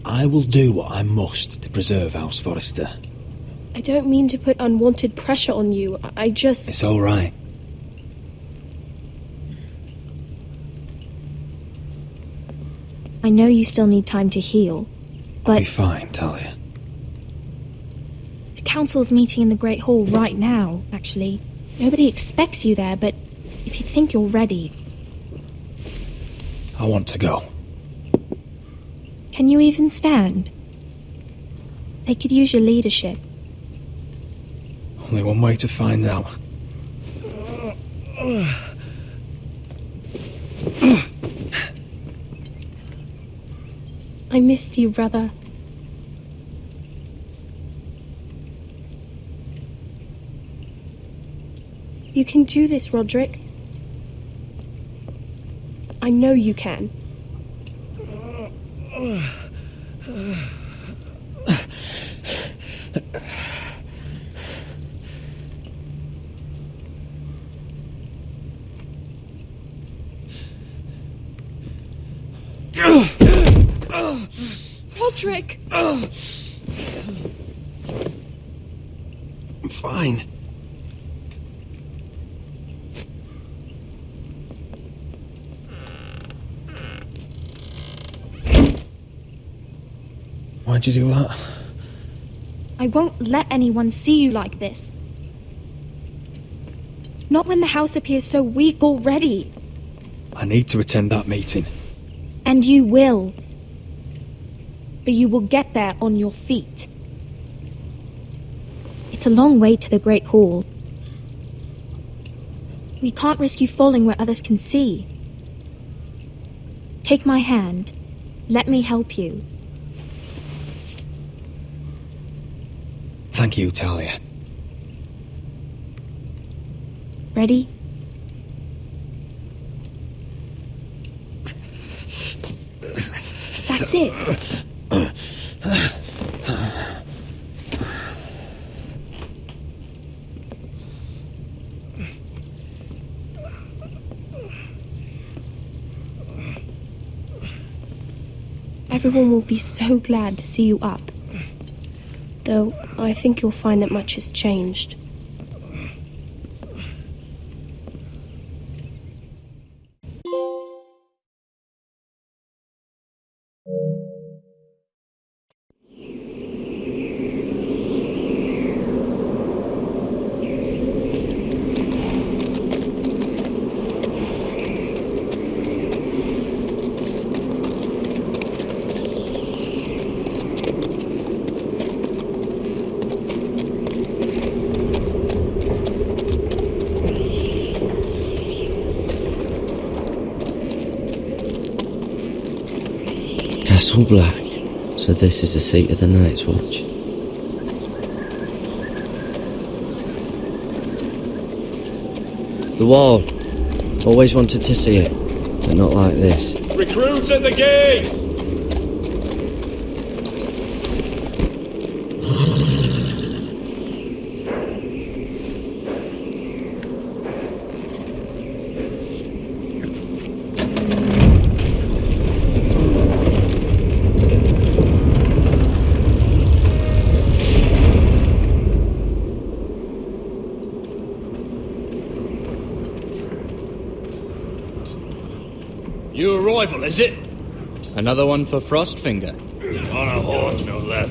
I will do what I must to preserve House Forrester. I don't mean to put unwanted pressure on you. I just... It's all right. I know you still need time to heal, but... I'll be fine, Talia. The council's meeting in the Great Hall right now, actually. Nobody expects you there, but if you think you're ready... I want to go. Can you even stand? They could use your leadership. Only one way to find out. I missed you, brother. You can do this, Roderick. I know you can. Roderick! I'm fine. Why'd you do that? I won't let anyone see you like this. Not when the house appears so weak already. I need to attend that meeting. And you will. But you will get there on your feet. It's a long way to the Great Hall. We can't risk you falling where others can see. Take my hand. Let me help you. Thank you, Talia. Ready? That's it. Everyone will be so glad to see you up. Though, I think you'll find that much has changed. Castle Black, so this is the seat of the Night's Watch. The wall. Always wanted to see it, but not like this. Recruits at the gate! New arrival, is it? Another one for Frostfinger. On a horse, no less.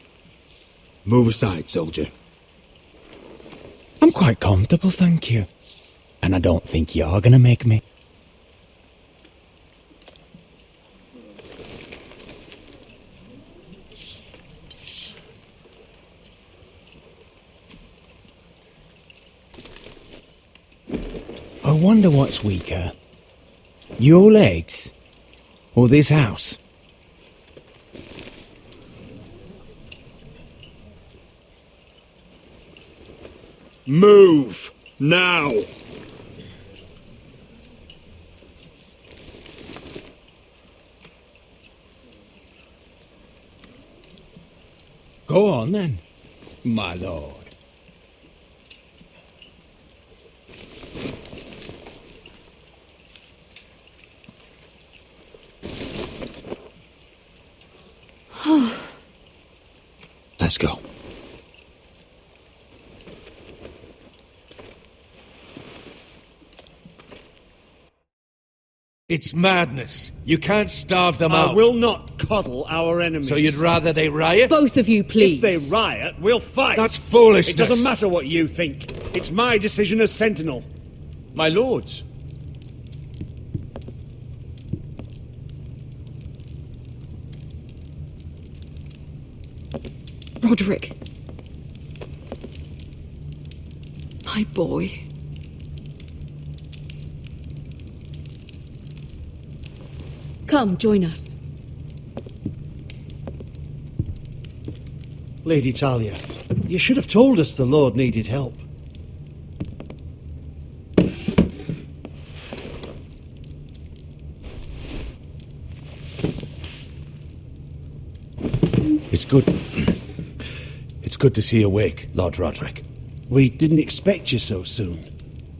Move aside, soldier. I'm quite comfortable, thank you. And I don't think you're gonna make me. I wonder what's weaker. Your legs? Or this house? Move! Now! Go on then, my lord. Let's go. It's madness. You can't starve them out. I will not coddle our enemies. So you'd rather they riot? Both of you, please. If they riot, we'll fight. That's foolishness. It doesn't matter what you think. It's my decision as Sentinel. My lords. Roderick. My boy. Come, join us. Lady Talia, you should have told us the Lord needed help. It's good. It's good to see you awake, Lord Roderick. We didn't expect you so soon.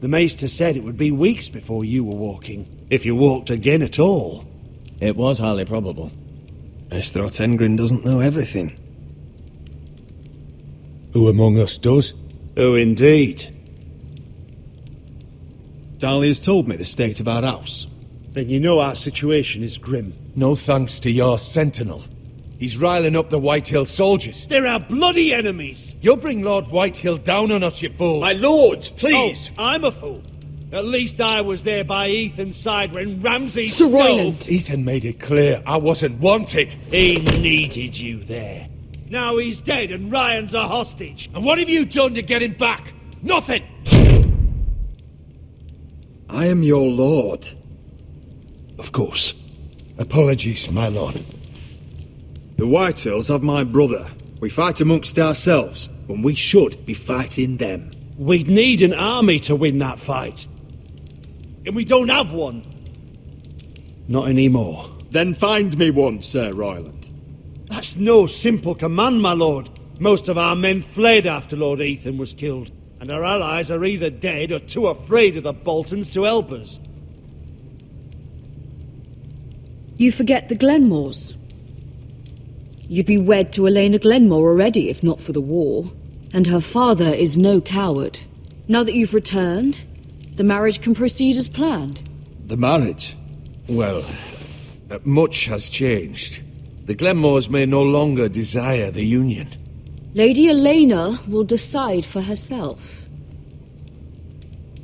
The Maester said it would be weeks before you were walking, if you walked again at all. It was highly probable. Maester Otengrin doesn't know everything. Who among us does? Oh, indeed. Talia's told me the state of our house. Then you know our situation is grim. No thanks to your sentinel. He's riling up the Whitehill soldiers. They're our bloody enemies! You'll bring Lord Whitehill down on us, you fool! My lords, please! Oh, I'm a fool. At least I was there by Ethan's side when Ramsay Sir Royland! Ethan made it clear I wasn't wanted. He needed you there. Now he's dead and Ryan's a hostage. And what have you done to get him back? Nothing! I am your lord. Of course. Apologies, my lord. The Whitehills have my brother. We fight amongst ourselves when we should be fighting them. We'd need an army to win that fight. And we don't have one. Not anymore. Then find me one, Sir Royland. That's no simple command, my lord. Most of our men fled after Lord Ethan was killed, and our allies are either dead or too afraid of the Boltons to help us. You forget the Glenmores. You'd be wed to Elena Glenmore already, if not for the war. And her father is no coward. Now that you've returned, the marriage can proceed as planned. The marriage? Well, much has changed. The Glenmores may no longer desire the union. Lady Elena will decide for herself.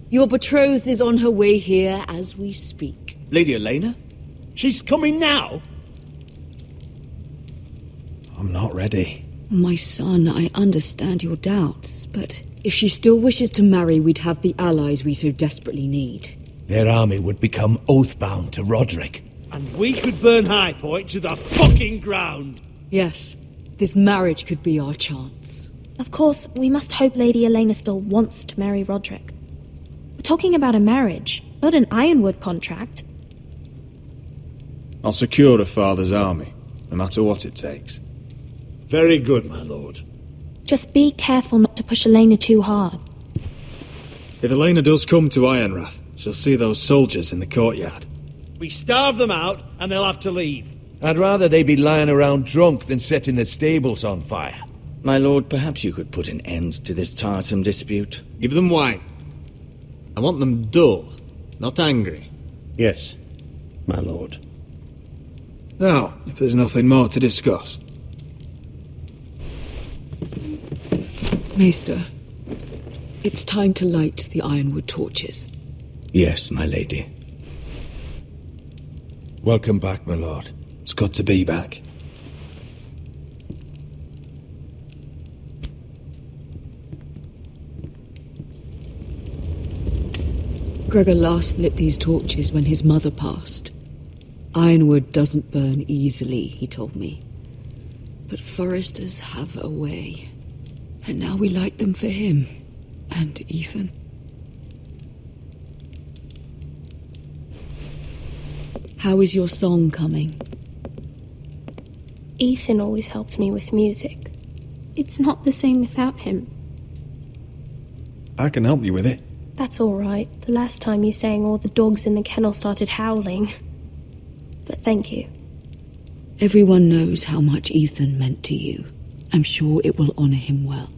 Your betrothed is on her way here as we speak. Lady Elena? She's coming now? I'm not ready. My son, I understand your doubts, but if she still wishes to marry, we'd have the allies we so desperately need. Their army would become oath-bound to Roderick. And we could burn High Point to the fucking ground! Yes, this marriage could be our chance. Of course, we must hope Lady Elena still wants to marry Roderick. We're talking about a marriage, not an Ironwood contract. I'll secure her father's army, no matter what it takes. Very good, my lord. Just be careful not to push Elena too hard. If Elena does come to Ironrath, she'll see those soldiers in the courtyard. We starve them out, and they'll have to leave. I'd rather they be lying around drunk than setting the stables on fire. My lord, perhaps you could put an end to this tiresome dispute. Give them wine. I want them dull, not angry. Yes, my lord. Now, if there's nothing more to discuss. Maester, it's time to light the ironwood torches. Yes, my lady. Welcome back, my lord. It's good to be back. Gregor last lit these torches when his mother passed. Ironwood doesn't burn easily, he told me. But foresters have a way. And now we light them for him and Ethan. How is your song coming? Ethan always helped me with music. It's not the same without him. I can help you with it. That's all right. The last time you sang, all the dogs in the kennel started howling. But thank you. Everyone knows how much Ethan meant to you. I'm sure it will honor him well.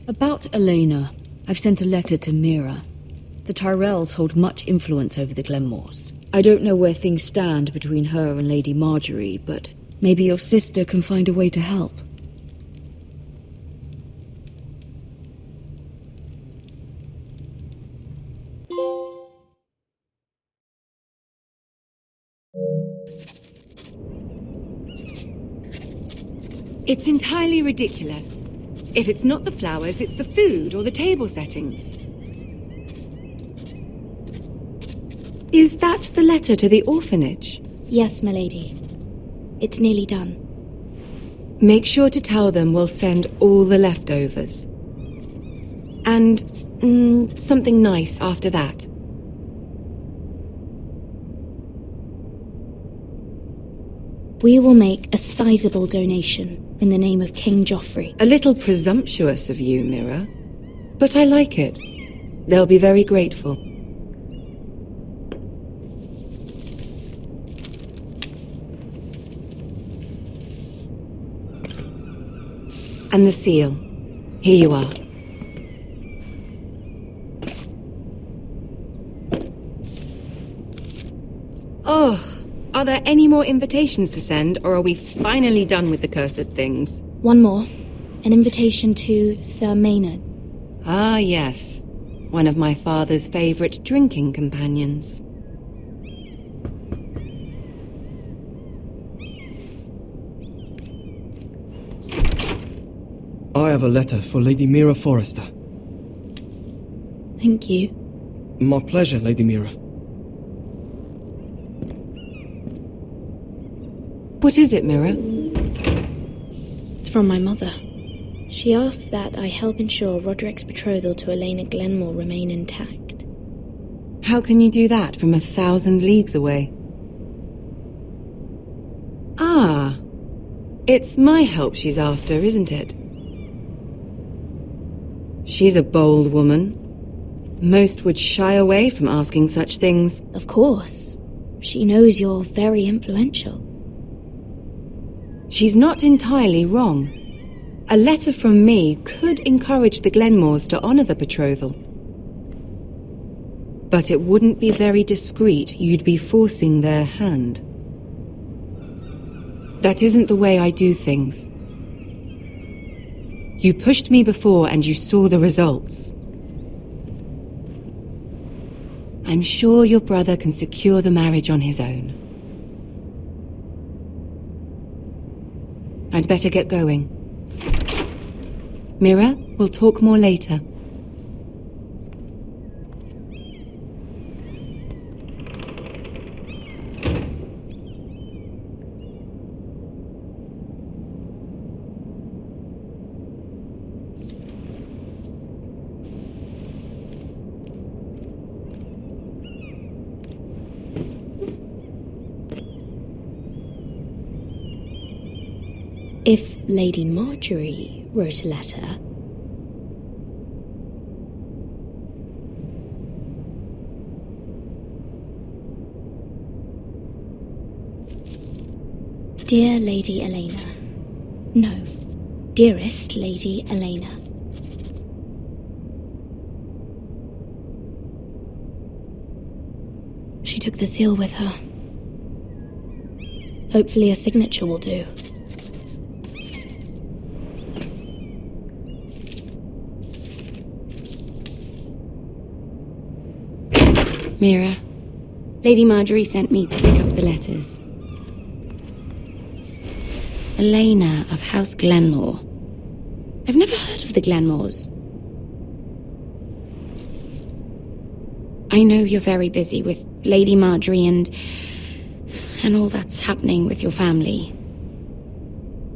About Elena, I've sent a letter to Mira. The Tyrells hold much influence over the Glenmores. I don't know where things stand between her and Lady Marjorie, but maybe your sister can find a way to help. It's entirely ridiculous. If it's not the flowers, it's the food or the table settings. Is that the letter to the orphanage? Yes, my lady. It's nearly done. Make sure to tell them we'll send all the leftovers. And something nice after that. We will make a sizable donation in the name of King Joffrey. A little presumptuous of you, Mira. But I like it. They'll be very grateful. And the seal. Here you are. Oh, are there any more invitations to send, or are we finally done with the cursed things? One more. An invitation to Sir Maynard. Ah, yes. One of my father's favorite drinking companions. I have a letter for Lady Mira Forrester. Thank you. My pleasure, Lady Mira. What is it, Mira? It's from my mother. She asks that I help ensure Roderick's betrothal to Elena Glenmore remain intact. How can you do that from 1,000 leagues away? Ah, it's my help she's after, isn't it? She's a bold woman. Most would shy away from asking such things. Of course. She knows you're very influential. She's not entirely wrong. A letter from me could encourage the Glenmores to honor the betrothal. But it wouldn't be very discreet. You'd be forcing their hand. That isn't the way I do things. You pushed me before and you saw the results. I'm sure your brother can secure the marriage on his own. I'd better get going. Mira, we'll talk more later. If Lady Marjorie wrote a letter... Dear Lady Elena. No, dearest Lady Elena. She took the seal with her. Hopefully a signature will do. Mira, Lady Marjorie sent me to pick up the letters. Elena of House Glenmore. I've never heard of the Glenmores. I know you're very busy with Lady Marjorie and all that's happening with your family.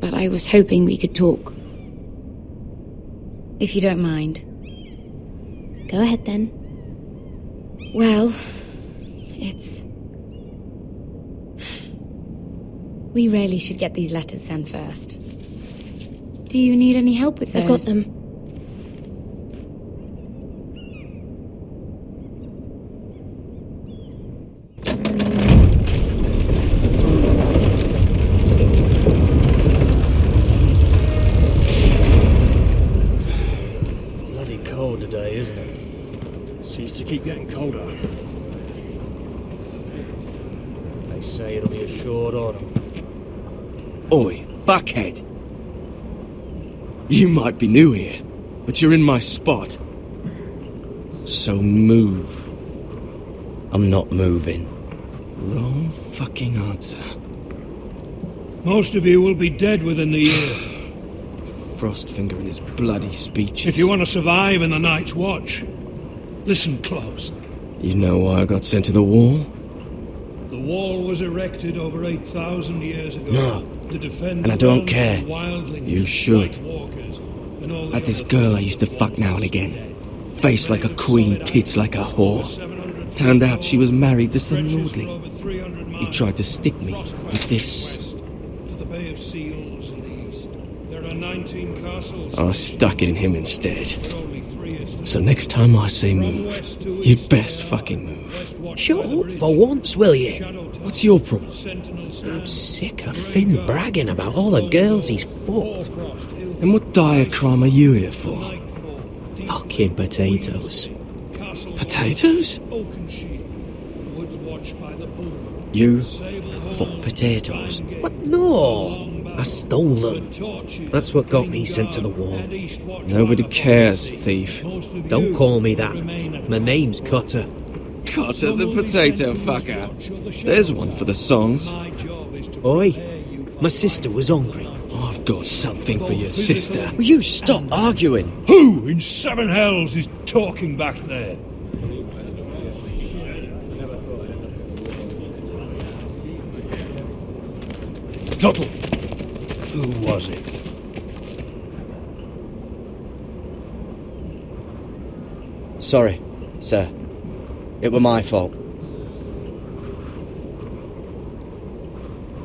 But I was hoping we could talk. If you don't mind. Go ahead then. Well, we really should get these letters sent first. Do you need any help with those? I've got them. Bloody cold today, isn't it? Seems to keep getting colder. They say it'll be a short autumn. Oi, fuckhead. You might be new here, but you're in my spot. So move. I'm not moving. Wrong fucking answer. Most of you will be dead within the year. Frostfinger and his bloody speeches. If you want to survive in the Night's Watch, listen close. You know why I got sent to the wall? The wall was erected over 8,000 years ago. No. To defend And I don't the care. wildlings, You should. White Walkers, and all the Like this other girl I used to fuck now and again. Face like a queen, tits like a whore. Turned out she was married to some lordling. He tried to stick me with this. to the Bay of Seals in the east. There are 19 castles. I stuck it in him instead. So next time I say move, you'd best fucking move. Shut up for once, will you? What's your problem? I'm sick of Finn bragging about all the girls he's fucked. And what dire crime are you here for? Fucking potatoes. Potatoes? You fuck potatoes? What? No! I stole them. That's what got me sent to the wall. Nobody cares, thief. Don't call me that. My name's Cutter. Cutter the potato fucker. There's one for the songs. Oi, my sister was hungry. I've got something for your sister. Will you stop arguing? Who in seven hells is talking back there? Tuttle, who was it? Sorry, sir. It were my fault.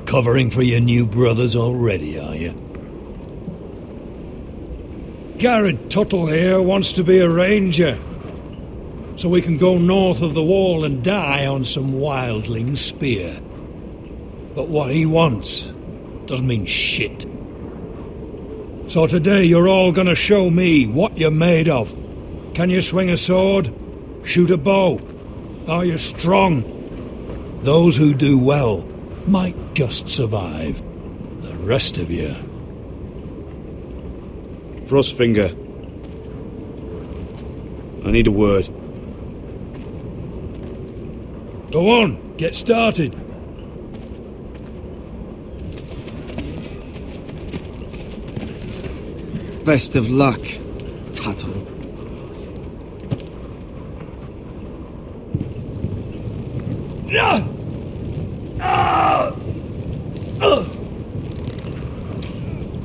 Covering for your new brothers already, are you? Garrett Tuttle here wants to be a ranger, so we can go north of the wall and die on some wildling spear. But what he wants doesn't mean shit. So today you're all gonna show me what you're made of. Can you swing a sword? Shoot a bow? Are you strong? Those who do well might just survive. The rest of you... Frostfinger. I need a word. Go on, get started. Best of luck, Tuttle.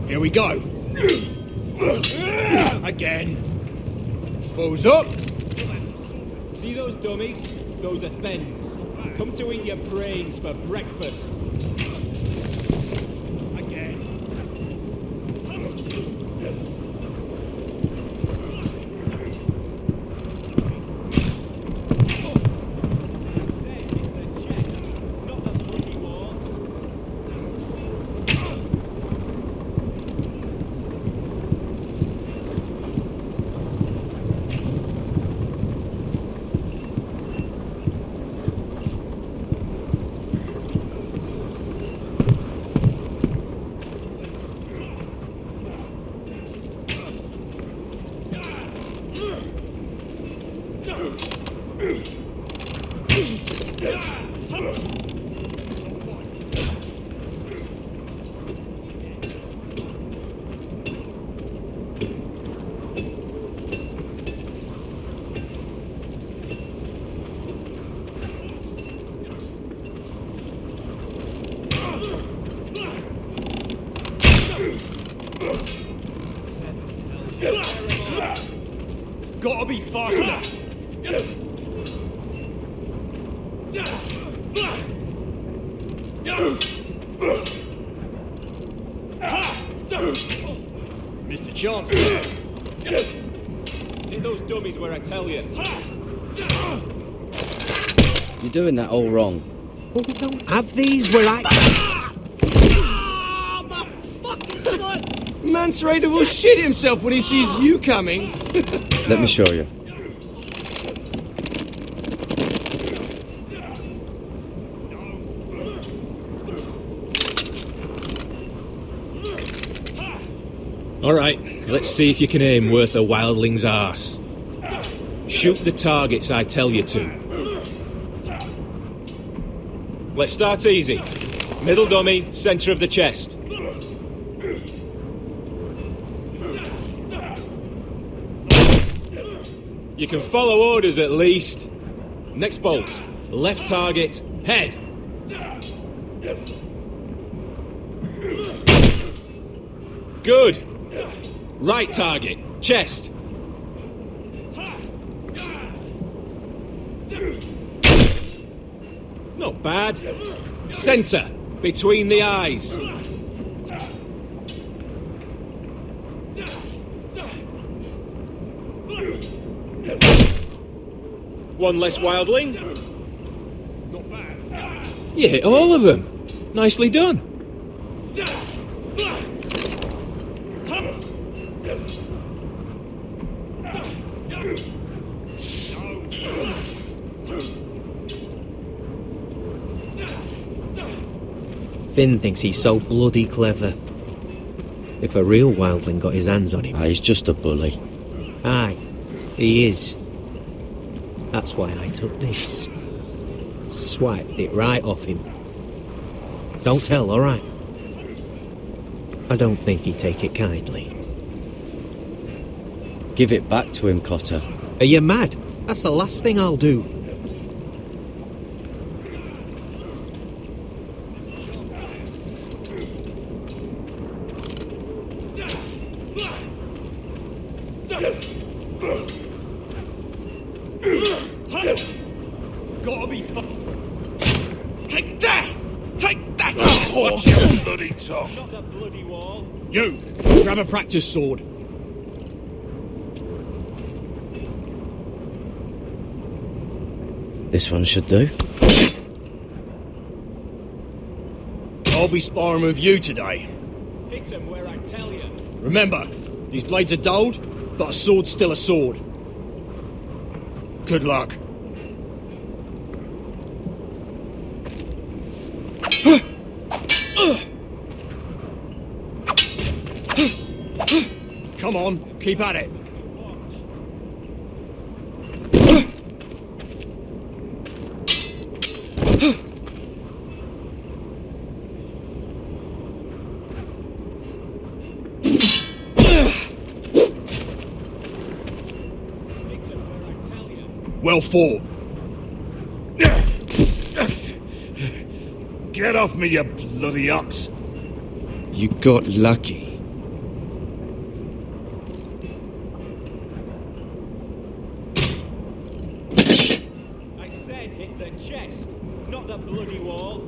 Here we go. Again. Bows up. See those dummies? Those are thens. Come to eat your brains for breakfast. Gotta be faster. Mr. Chancellor. Hit those dummies where I tell you. You're doing that all wrong. Oh, we don't have these where I... Man's ready to shit himself when he sees you coming. Let me show you. Alright, let's see if you can aim worth a wildling's arse. Shoot the targets I tell you to. Let's start easy. Middle dummy, centre of the chest. You can follow orders at least. Next bolt. Left target, head. Good. Right target, chest. Not bad. Centre, between the eyes. One less wildling. Not bad. You hit all of them. Nicely done. Finn thinks he's so bloody clever. If a real wildling got his hands on him... He's just a bully. Aye, he is. That's why I took this. Swiped it right off him. Don't tell, alright? I don't think he'd take it kindly. Give it back to him, Cotter. Are you mad? That's the last thing I'll do. Gotta be Take that! Take that! Watch your bloody tongue! Not the bloody wall. You! Grab a practice sword. This one should do. I'll be sparring with you today. Hit him where I tell you. Remember, these blades are dulled, but a sword's still a sword. Good luck. Come on, keep at it. Well fought. Get off me, you bloody ox! You got lucky. I said hit the chest, not the bloody wall.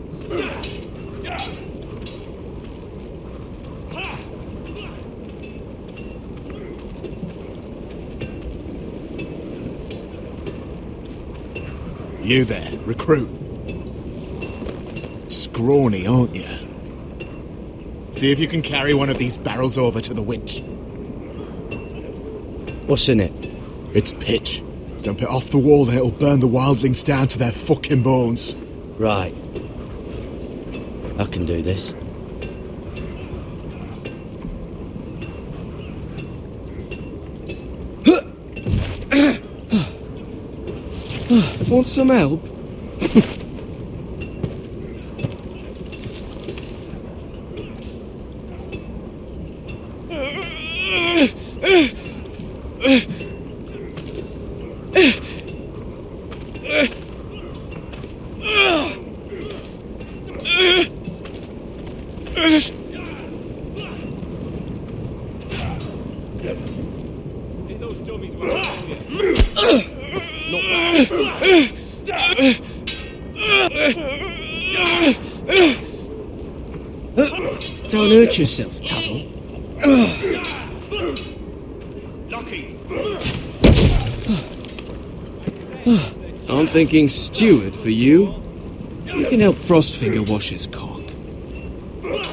You there, recruit. Scrawny, aren't you? See if you can carry one of these barrels over to the winch. What's in it? It's pitch. Dump it off the wall and it'll burn the wildlings down to their fucking bones. Right. I can do this. Want some help? Don't hurt yourself, Tuttle. I'm thinking steward for you. You can help Frostfinger wash his cock.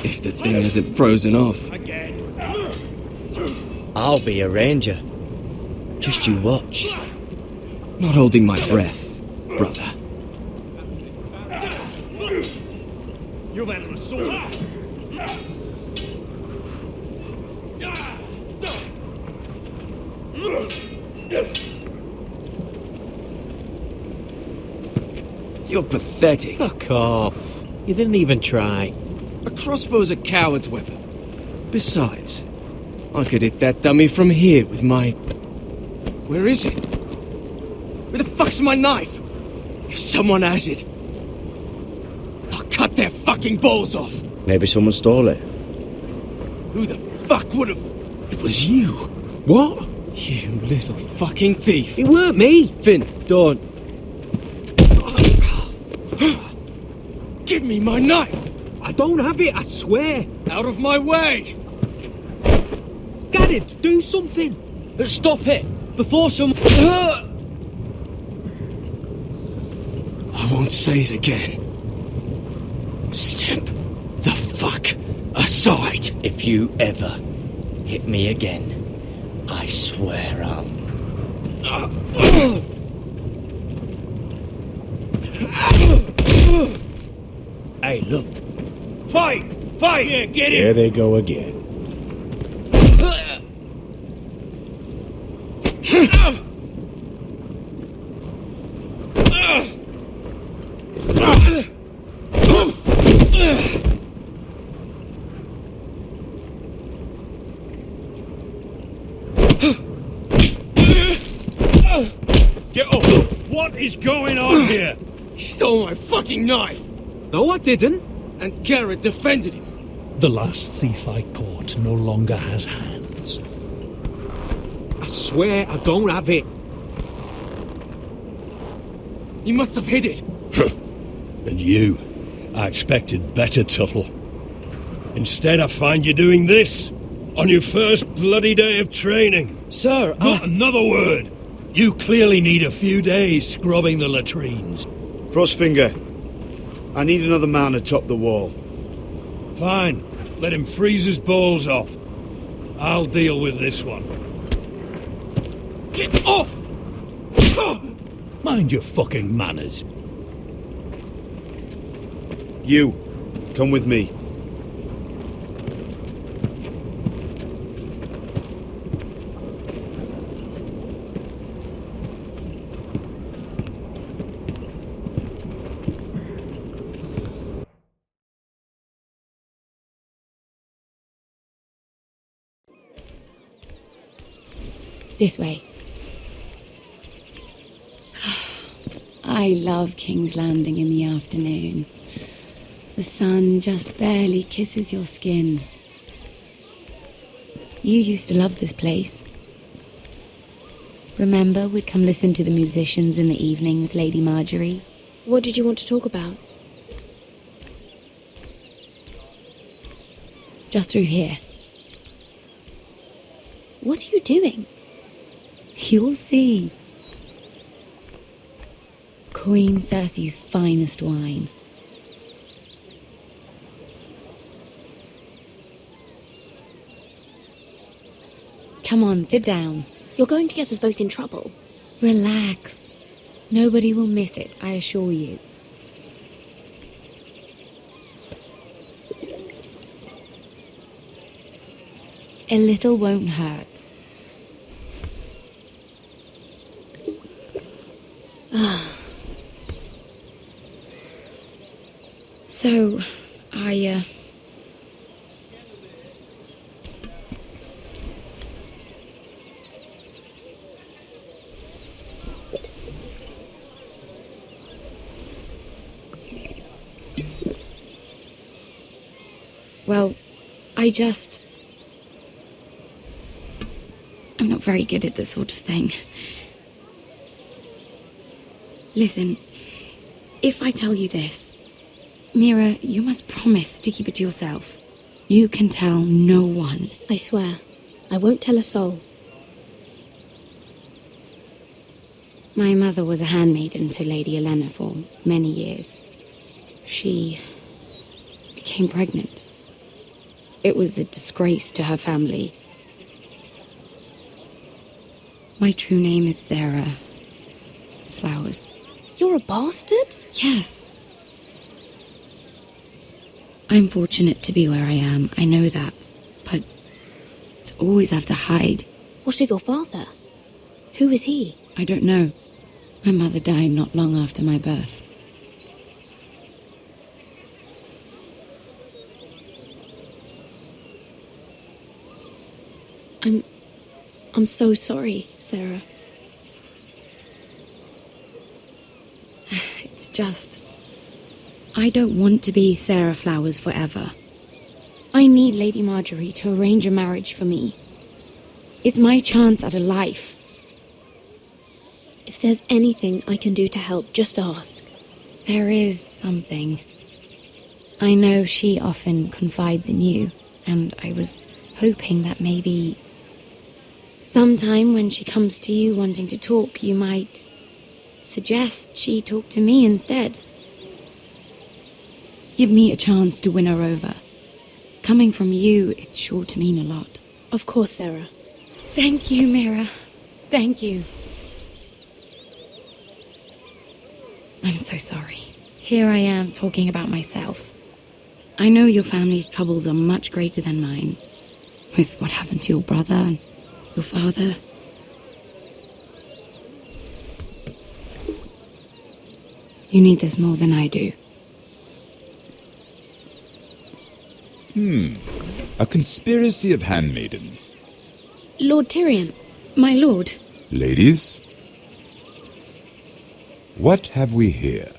If the thing isn't frozen off. I'll be a ranger. Just you watch. Not holding my breath, brother. You've had an assault. You're pathetic. Fuck off. You didn't even try. A crossbow's a coward's weapon. Besides, I could hit that dummy from here with my... Where is it? Where the fuck's my knife? If someone has it, I'll cut their fucking balls off. Maybe someone stole it. Who the fuck would have... It was you. What? You little fucking thief. It weren't me. Finn, don't. Give me my knife. I don't have it, I swear. Out of my way. Garrett, do something. Stop it. Before some... I won't say it again. Step the fuck aside. If you ever hit me again, I swear I'll... Hey, look. Fight! Fight! Yeah, get him! There they go again. Get up! What is going on here? He stole my fucking knife. No, I didn't. And Garrett defended him. The last thief I caught no longer has hands. I swear I don't have it. He must have hid it. And you, I expected better, Tuttle. Instead, I find you doing this on your first bloody day of training. Sir, Not another word. You clearly need a few days scrubbing the latrines. Frostfinger, I need another man atop the wall. Fine. Let him freeze his balls off. I'll deal with this one. Get off! Mind your fucking manners. You, come with me. This way. I love King's Landing in the afternoon. The sun just barely kisses your skin. You used to love this place. Remember, we'd come listen to the musicians in the evening with Lady Marjorie? What did you want to talk about? Just through here. What are you doing? You'll see. Queen Cersei's finest wine. Come on, sit down. You're going to get us both in trouble. Relax. Nobody will miss it, I assure you. A little won't hurt. So, well, I'm not very good at this sort of thing. Listen, if I tell you this, Mira, you must promise to keep it to yourself. You can tell no one. I swear, I won't tell a soul. My mother was a handmaiden to Lady Elena for many years. She became pregnant. It was a disgrace to her family. My true name is Sarah Flowers. You're a bastard? Yes. I'm fortunate to be where I am, I know that. But to always have to hide. What of your father? Who is he? I don't know. My mother died not long after my birth. I'm so sorry, Sarah. It's just... I don't want to be Sarah Flowers forever. I need Lady Marjorie to arrange a marriage for me. It's my chance at a life. If there's anything I can do to help, just ask. There is something. I know she often confides in you, and I was hoping that maybe... sometime when she comes to you wanting to talk, you might suggest she talk to me instead. Give me a chance to win her over. Coming from you, it's sure to mean a lot. Of course, Sarah. Thank you, Mira. Thank you. I'm so sorry. Here I am talking about myself. I know your family's troubles are much greater than mine. With what happened to your brother and your father. You need this more than I do. A conspiracy of handmaidens. Lord Tyrion. My lord. Ladies, what have we here?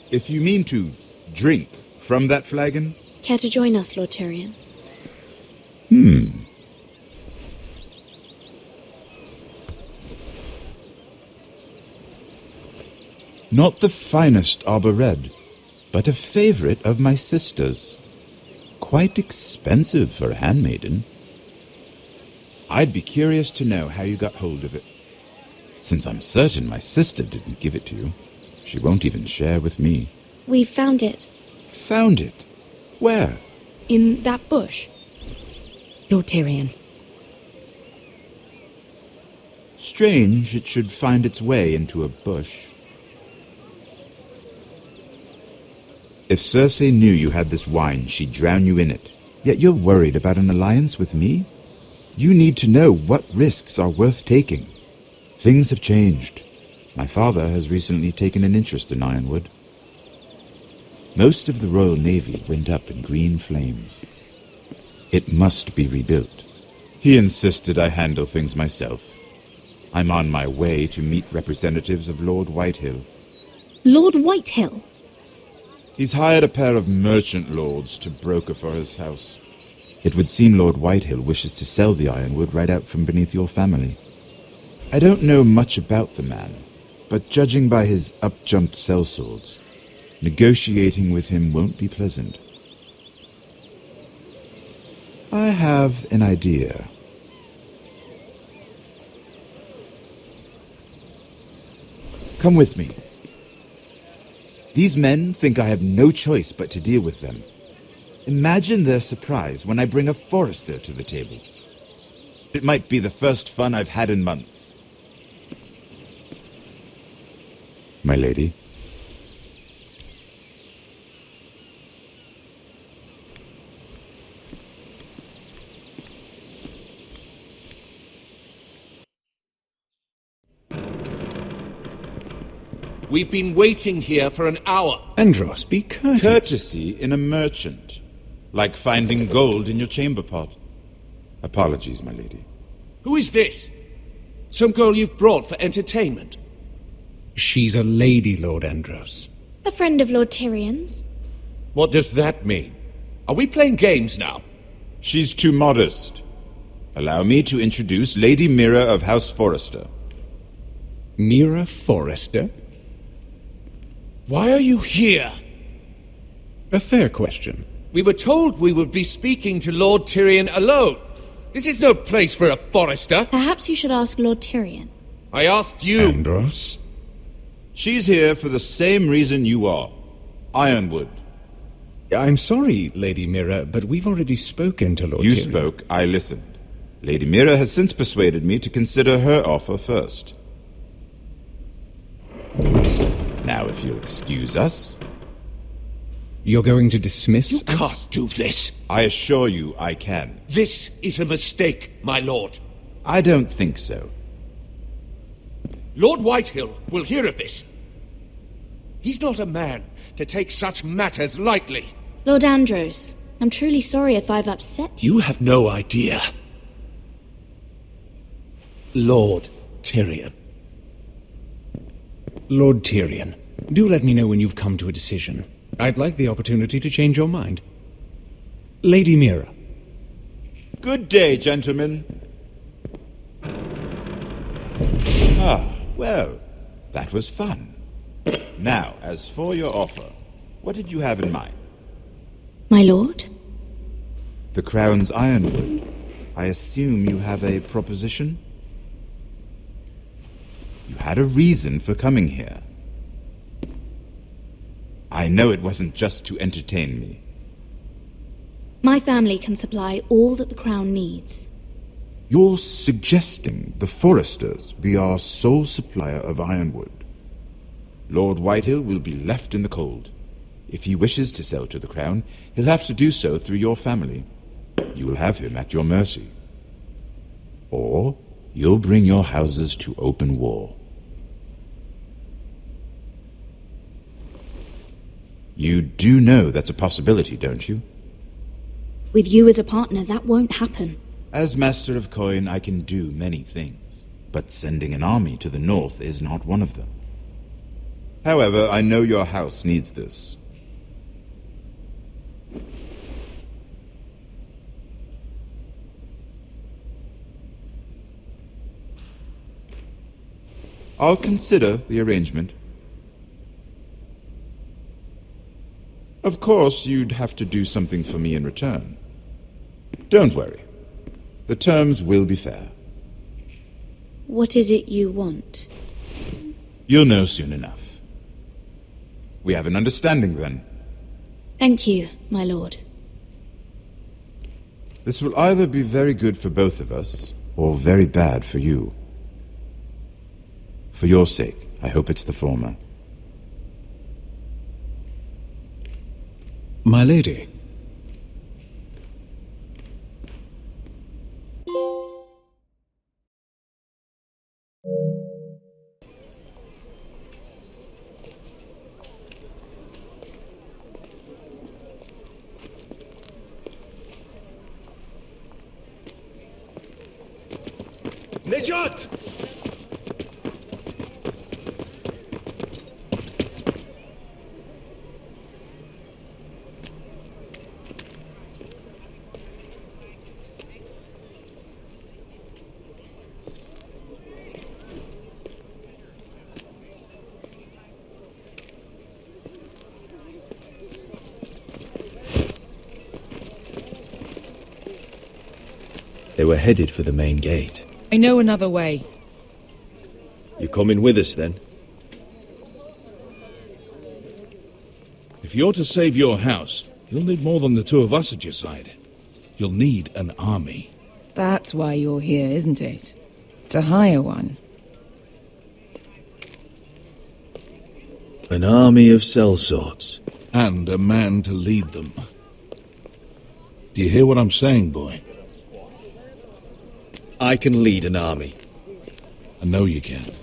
If you mean to drink from that flagon? Care to join us, Lord Tyrion? Not the finest 𝗚𝗺𝗶𝗴𝗴𝗀𝗀, but a favorite of my sister's. Quite expensive for a handmaiden. I'd be curious to know how you got hold of it. Since I'm certain my sister didn't give it to you, she won't even share with me. We found it. Found it? Where? In that bush. Lord Tyrion. Strange it should find its way into a bush. If Cersei knew you had this wine, she'd drown you in it. Yet you're worried about an alliance with me? You need to know what risks are worth taking. Things have changed. My father has recently taken an interest in Ironwood. Most of the Royal Navy went up in green flames. It must be rebuilt. He insisted I handle things myself. I'm on my way to meet representatives of Lord Whitehill. Lord Whitehill? He's hired a pair of merchant lords to broker for his house. It would seem Lord Whitehill wishes to sell the ironwood right out from beneath your family. I don't know much about the man, but judging by his up-jumped sellswords, negotiating with him won't be pleasant. I have an idea. Come with me. These men think I have no choice but to deal with them. Imagine their surprise when I bring a forester to the table. It might be the first fun I've had in months. My lady. We've been waiting here for an hour. Andros, be courteous. Courtesy in a merchant. Like finding gold in your chamber pot. Apologies, my lady. Who is this? Some girl you've brought for entertainment? She's a lady, Lord Andros. A friend of Lord Tyrion's. What does that mean? Are we playing games now? She's too modest. Allow me to introduce Lady Mira of House Forrester. Mira Forrester? Why are you here? A fair question. We were told we would be speaking to Lord Tyrion alone. This is no place for a Forrester. Perhaps you should ask Lord Tyrion. I asked you. Andros? She's here for the same reason you are. Ironwood. I'm sorry, Lady Mira, but we've already spoken to Lord You Tyrion. spoke, I listened. Lady Mira has since persuaded me to consider her offer first. Now, if you'll excuse us... You're going to dismiss You us? can't do this. I assure you I can. This is a mistake, my lord. I don't think so. Lord Whitehill will hear of this. He's not a man to take such matters lightly. Lord Andros, I'm truly sorry if I've upset you. You have no idea. Lord Tyrion. Lord Tyrion, do let me know when you've come to a decision. I'd like the opportunity to change your mind. Lady Mira. Good day, gentlemen. Ah, well, that was fun. Now, as for your offer, what did you have in mind? My lord? The Crown's Ironwood. I assume you have a proposition? You had a reason for coming here. I know it wasn't just to entertain me. My family can supply all that the Crown needs. You're suggesting the Forresters be our sole supplier of ironwood. Lord Whitehill will be left in the cold. If he wishes to sell to the Crown, he'll have to do so through your family. You will have him at your mercy. Or you'll bring your houses to open war. You do know that's a possibility, don't you? With you as a partner, that won't happen. As Master of Coin, I can do many things, but sending an army to the north is not one of them. However, I know your house needs this. I'll consider the arrangement. Of course, you'd have to do something for me in return. Don't worry. The terms will be fair. What is it you want? You'll know soon enough. We have an understanding, then. Thank you, my lord. This will either be very good for both of us, or very bad for you. For your sake, I hope it's the former. My lady. Nejat! They were headed for the main gate. I know another way. You coming with us, then? If you're to save your house, you'll need more than the two of us at your side. You'll need an army. That's why you're here, isn't it? To hire one. An army of sellswords. And a man to lead them. Do you hear what I'm saying, boy? I can lead an army. I know you can.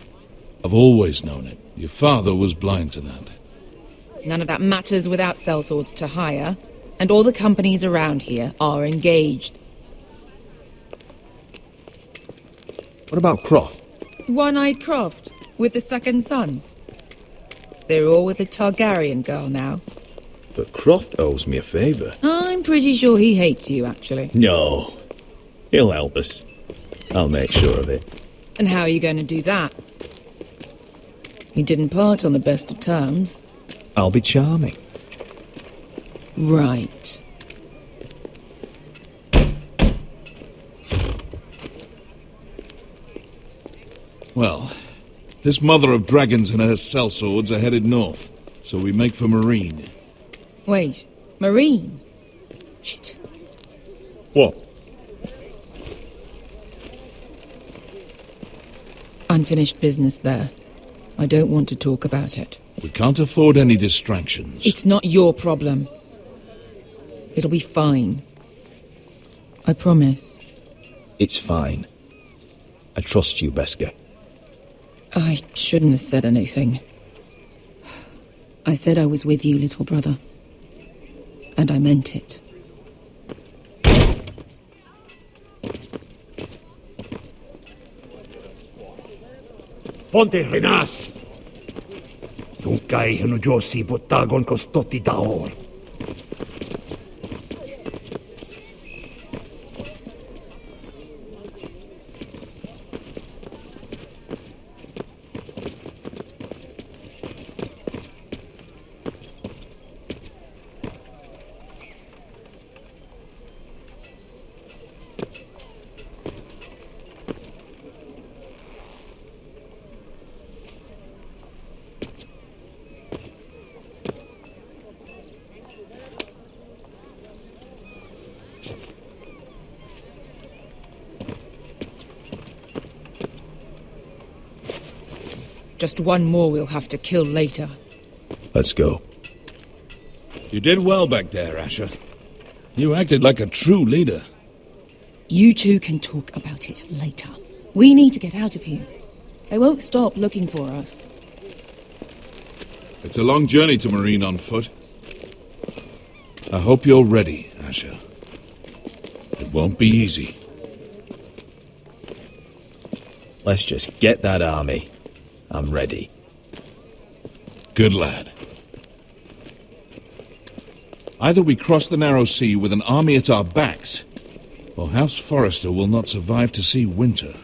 I've always known it. Your father was blind to that. None of that matters without sellswords to hire, and all the companies around here are engaged. What about Croft? One-eyed Croft, with the second sons. They're all with the Targaryen girl now. But Croft owes me a favour. I'm pretty sure he hates you, actually. No. He'll help us. I'll make sure of it. And how are you going to do that? We didn't part on the best of terms. I'll be charming. Right. Well, this mother of dragons and her sellswords are headed north, so we make for Marine. Wait, Marine? Shit. What? Unfinished business there. I don't want to talk about it. We can't afford any distractions. It's not your problem. It'll be fine. I promise. It's fine. I trust you, Beskha. I shouldn't have said anything. I said I was with you, little brother. And I meant it. Ponte renas! Tunkai hanu josi botagon kostoti daor. Just one more we'll have to kill later. Let's go. You did well back there, Asher. You acted like a true leader. You two can talk about it later. We need to get out of here. They won't stop looking for us. It's a long journey to Marine on foot. I hope you're ready, Asher. It won't be easy. Let's just get that army. I'm ready. Good lad. Either we cross the narrow sea with an army at our backs, or House Forrester will not survive to see winter.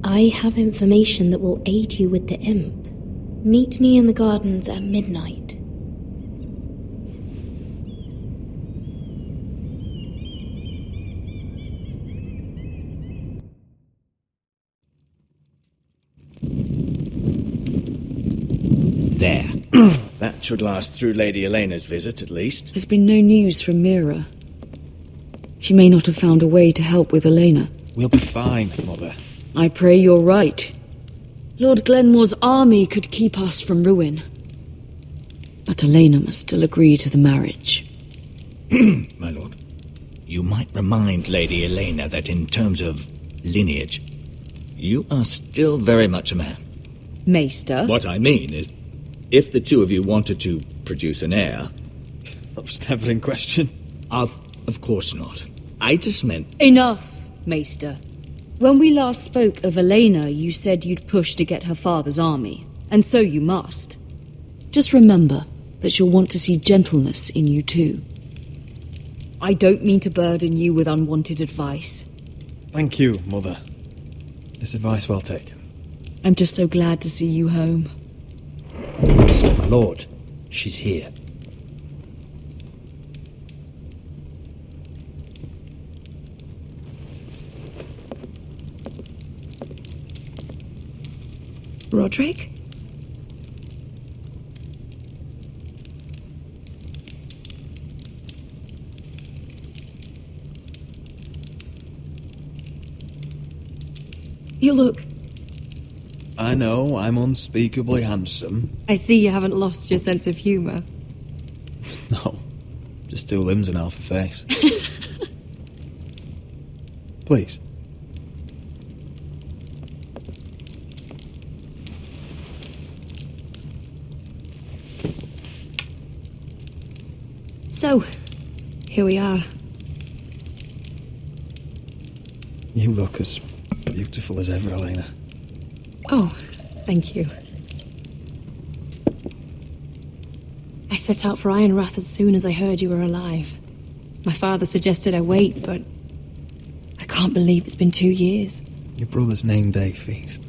I have information that will aid you with the imp. Meet me in the gardens at midnight. There. That should last through Lady Elena's visit, at least. There's been no news from Mira. She may not have found a way to help with Elena. We'll be fine, Mother. I pray you're right. Lord Glenmore's army could keep us from ruin. But Elena must still agree to the marriage. My lord, you might remind Lady Elena that in terms of lineage, you are still very much a man. Maester? What I mean is, if the two of you wanted to produce an heir... That was never in question. Of course not. I just meant... Enough, Maester. When we last spoke of Elena, you said you'd push to get her father's army, and so you must. Just remember that she'll want to see gentleness in you too. I don't mean to burden you with unwanted advice. Thank you, Mother. This advice well taken. I'm just so glad to see you home. My lord, she's here. Roderick? You look... I know, I'm unspeakably handsome. I see you haven't lost your sense of humour. No, just 2 limbs and half a face. Please. So, here we are. You look as beautiful as ever, Elena. Oh, thank you. I set out for 𝗚𝗺𝗵𝗏 as soon as I heard you were alive. My father suggested I wait, but I can't believe it's been 2 years. Your brother's name day feast.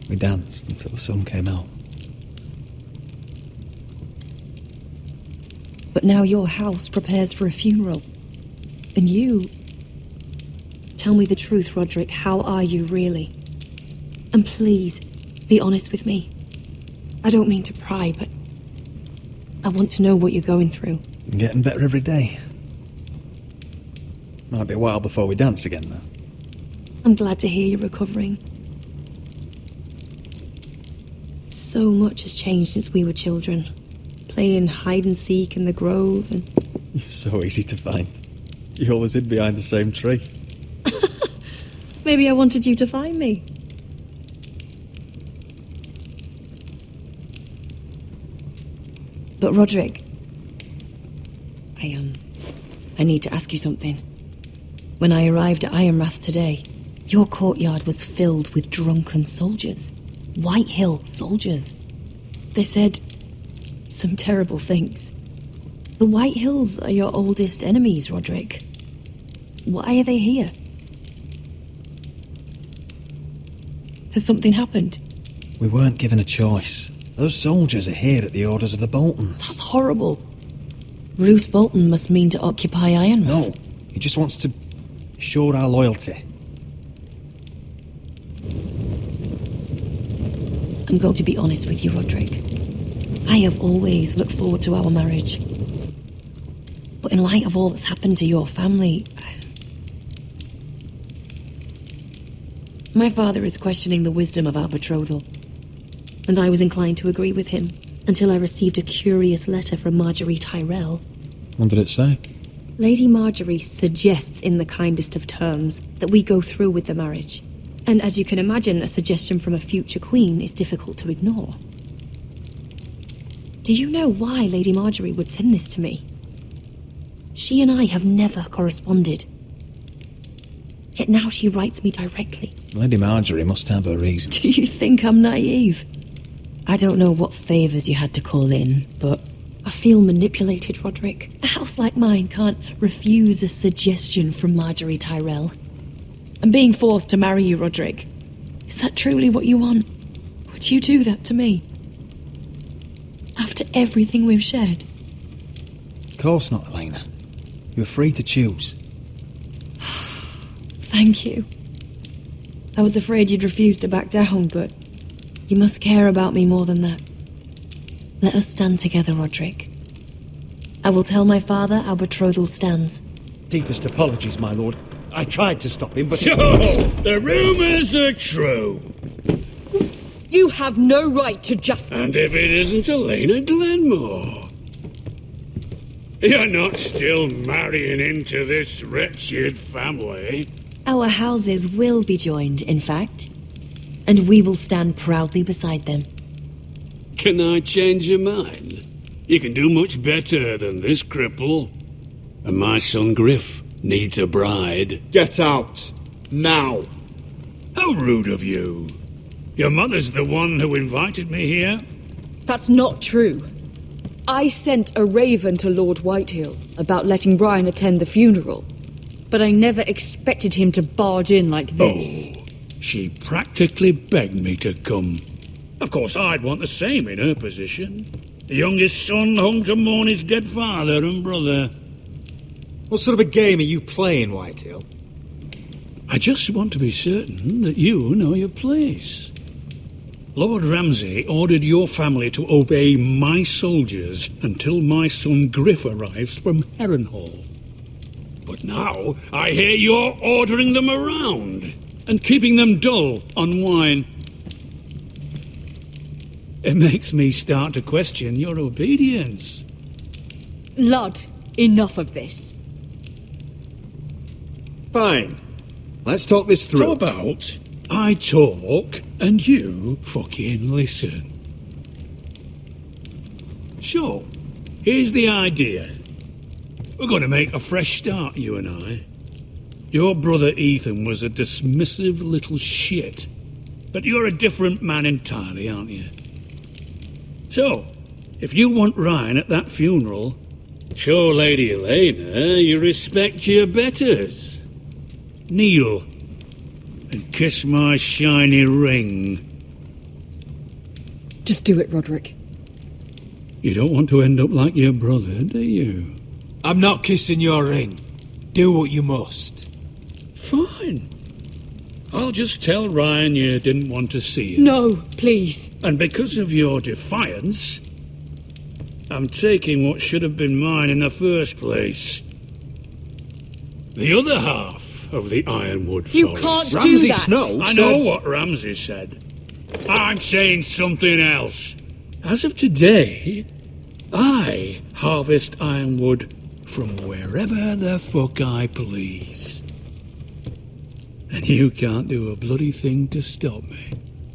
We danced until the sun came out. But now your house prepares for a funeral. And you... Tell me the truth, Roderick. How are you really? And please, be honest with me. I don't mean to pry, but I want to know what you're going through. I'm getting better every day. Might be a while before we dance again, though. I'm glad to hear you're recovering. So much has changed since we were children. Playing hide and seek in the grove and... You're so easy to find. You always hid behind the same tree. Maybe I wanted you to find me. But Roderick, I need to ask you something. When I arrived at 𝗚𝗺𝗵𝗏 today, your courtyard was filled with drunken soldiers. White Hill soldiers. They said some terrible things. The White Hills are your oldest enemies, Roderick. Why are they here? Has something happened? We weren't given a choice. Those soldiers are here at the orders of the Boltons. That's horrible. Roose Bolton must mean to occupy 𝗚𝗺𝗵𝗏. No, he just wants to assure our loyalty. I'm going to be honest with you, Roderick. I have always looked forward to our marriage. But in light of all that's happened to your family... My father is questioning the wisdom of our betrothal. And I was inclined to agree with him, until I received a curious letter from Marjorie Tyrell. What did it say? Lady Marjorie suggests in the kindest of terms that we go through with the marriage. And as you can imagine, a suggestion from a future queen is difficult to ignore. Do you know why Lady Marjorie would send this to me? She and I have never corresponded. Yet now she writes me directly. Lady Marjorie must have her reasons. Do you think I'm naive? I don't know what favours you had to call in, but I feel manipulated, Roderick. A house like mine can't refuse a suggestion from Marjorie Tyrell. I'm being forced to marry you, Roderick. Is that truly what you want? Would you do that to me? After everything we've shared? Of course not, Elena. You're free to choose. Thank you. I was afraid you'd refuse to back down, but you must care about me more than that. Let us stand together, Roderick. I will tell my father our betrothal stands. Deepest apologies, my lord. I tried to stop him, but... So, the rumours are true. You have no right to just... And if it isn't Elena Glenmore? You're not still marrying into this wretched family? Our houses will be joined, in fact. And we will stand proudly beside them. Can I change your mind? You can do much better than this cripple. And my son Griff Needs a bride. Get out. Now. How rude of you. Your mother's the one who invited me here. That's not true. I sent a raven to Lord Whitehill about letting Brian attend the funeral. But I never expected him to barge in like this. Oh, she practically begged me to come. Of course, I'd want the same in her position. The youngest son home to mourn his dead father and brother. What sort of a game are you playing, Whitehill? I just want to be certain that you know your place. Lord Ramsay ordered your family to obey my soldiers until my son Griff arrives from Harrenhal. But now I hear you're ordering them around and keeping them dull on wine. It makes me start to question your obedience. Lud, enough of this. Fine. Let's talk this through. How about I talk and you fucking listen? So, here's the idea. We're going to make a fresh start, you and I. Your brother Ethan was a dismissive little shit. But you're a different man entirely, aren't you? So, if you want Ryan at that funeral, show Lady Elena you respect your betters. Kneel and kiss my shiny ring. Just do it, Roderick. You don't want to end up like your brother, do you? I'm not kissing your ring. Do what you must. Fine. I'll just tell Ryan you didn't want to see him. No, please. And because of your defiance, I'm taking what should have been mine in the first place. The other half of the Ironwood Forest. You can't Ramsay do that. Snow I know what Ramsay said. I'm saying something else. As of today, I harvest ironwood from wherever the fuck I please. And you can't do a bloody thing to stop me.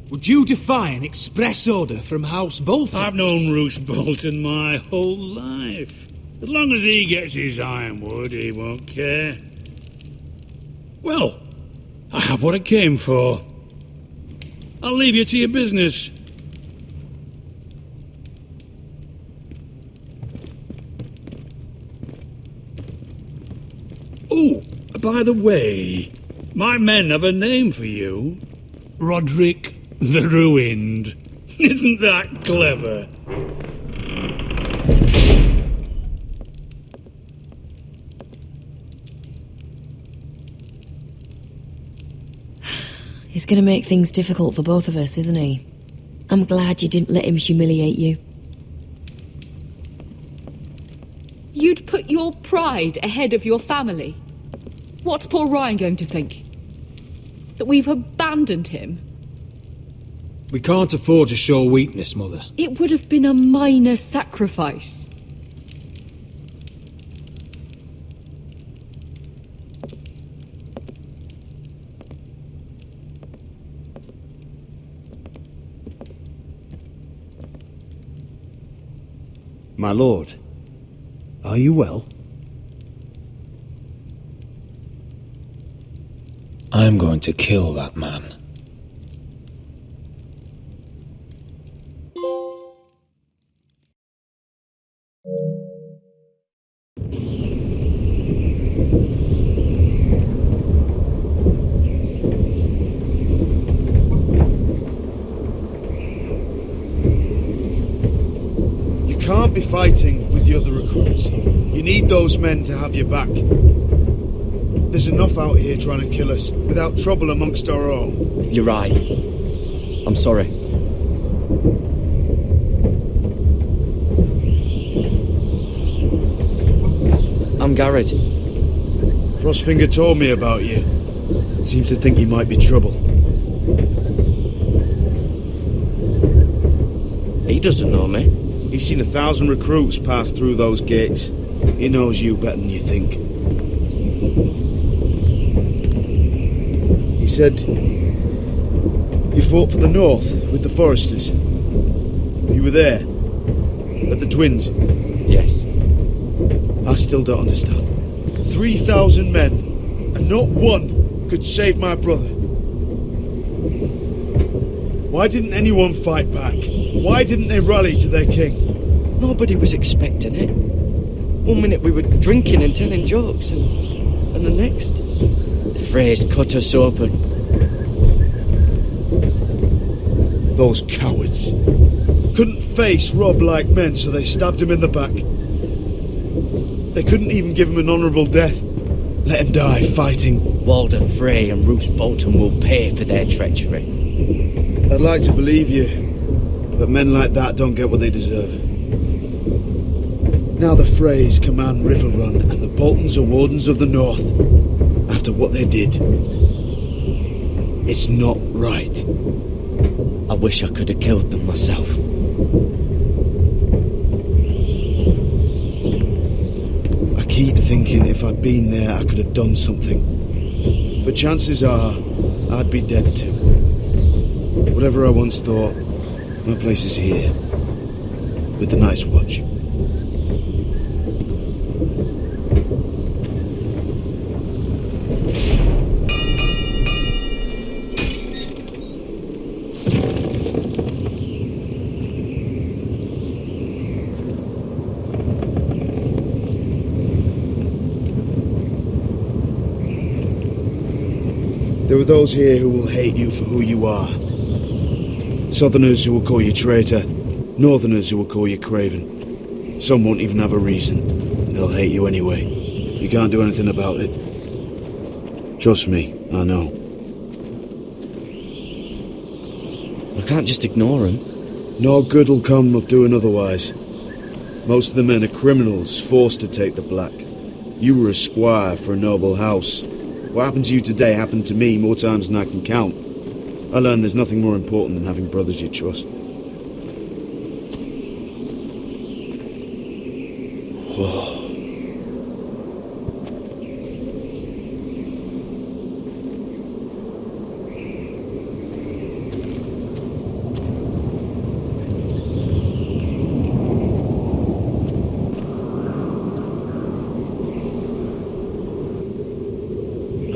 Would you defy an express order from House Bolton? I've known Roose Bolton my whole life. As long as he gets his ironwood, he won't care. Well, I have what I came for. I'll leave you to your business. Oh, by the way, my men have a name for you. Roderick the Ruined. Isn't that clever? He's gonna make things difficult for both of us, isn't he? I'm glad you didn't let him humiliate you. You'd put your pride ahead of your family. What's poor Ryan going to think? That we've abandoned him? We can't afford to show weakness, Mother. It would have been a minor sacrifice. My lord, are you well? I'm going to kill that man. You can't be fighting with the other recruits. You need those men to have your back. There's enough out here trying to kill us without trouble amongst our own. You're right. I'm sorry. I'm Garrett. Frostfinger told me about you. Seems to think you might be trouble. He doesn't know me. He's seen 1,000 recruits pass through those gates. He knows you better than you think. He said you fought for the North with the Foresters. You were there, at the Twins. Yes. I still don't understand. 3,000 men, and not one could save my brother. Why didn't anyone fight back? Why didn't they rally to their king? Nobody was expecting it. One minute we were drinking and telling jokes, and the next, the phrase cut us open. Those cowards couldn't face Rob like men, so they stabbed him in the back. They couldn't even give him an honourable death. Let him die fighting. Walder Frey and Roose Bolton will pay for their treachery. I'd like to believe you, but men like that don't get what they deserve. Now the Freys command River Run, and the Boltons are Wardens of the North. After what they did, it's not right. I wish I could have killed them myself. I keep thinking if I'd been there, I could have done something. But chances are, I'd be dead too. Whatever I once thought, my place is here, with the Night's Watch. There are those here who will hate you for who you are. Southerners who will call you traitor, Northerners who will call you craven. Some won't even have a reason, and they'll hate you anyway. You can't do anything about it. Trust me, I know. I can't just ignore them. No good will come of doing otherwise. Most of the men are criminals, forced to take the black. You were a squire for a noble house. What happened to you today happened to me more times than I can count. I learned there's nothing more important than having brothers you trust. Whoa.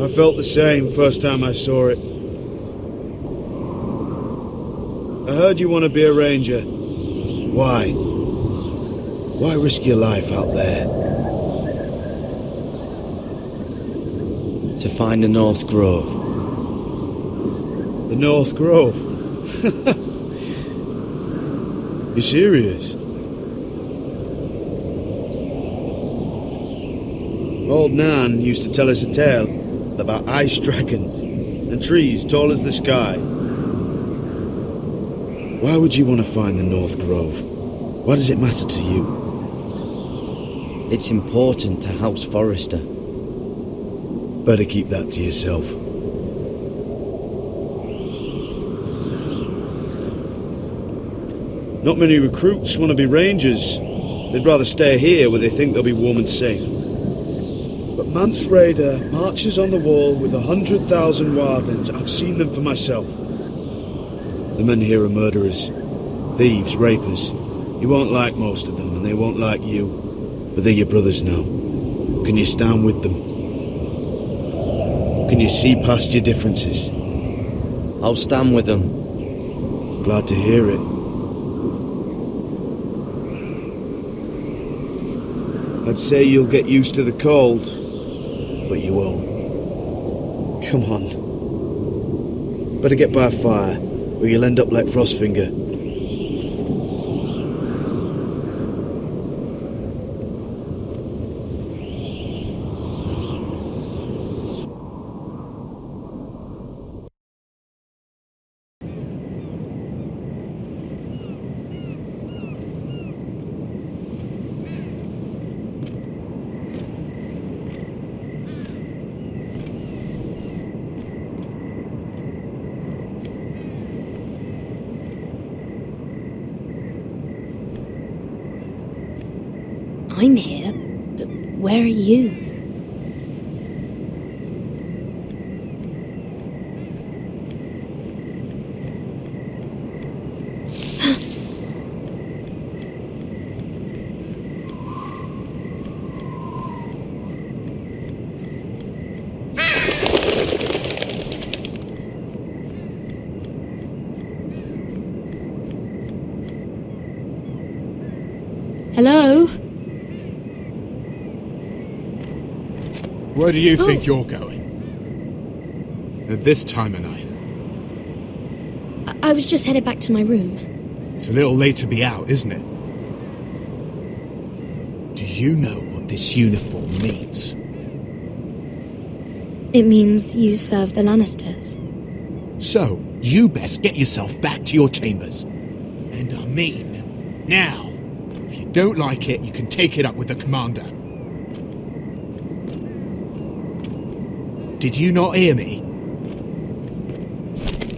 I felt the same first time I saw it. I heard you want to be a ranger. Why? Why risk your life out there? To find the North Grove. The North Grove? You serious? Old Nan used to tell us a tale about ice dragons and trees tall as the sky. Why would you want to find the North Grove? Why does it matter to you? It's important to House Forrester. Better keep that to yourself. Not many recruits want to be rangers. They'd rather stay here where they think they'll be warm and safe. But Mance Rayder marches on the wall with 100,000 wildlings. I've seen them for myself. The men here are murderers, thieves, rapers. You won't like most of them, and they won't like you. But they're your brothers now. Can you stand with them? Can you see past your differences? I'll stand with them. Glad to hear it. I'd say you'll get used to the cold, but you won't. Come on. Better get by a fire, or you'll end up like Frostfinger. I'm here, but where are you? Hello? Where do you think you're going? At this time of night? I was just headed back to my room. It's a little late to be out, isn't it? Do you know what this uniform means? It means you serve the Lannisters. So, you best get yourself back to your chambers. And I mean, now. If you don't like it, you can take it up with the commander. Did you not hear me?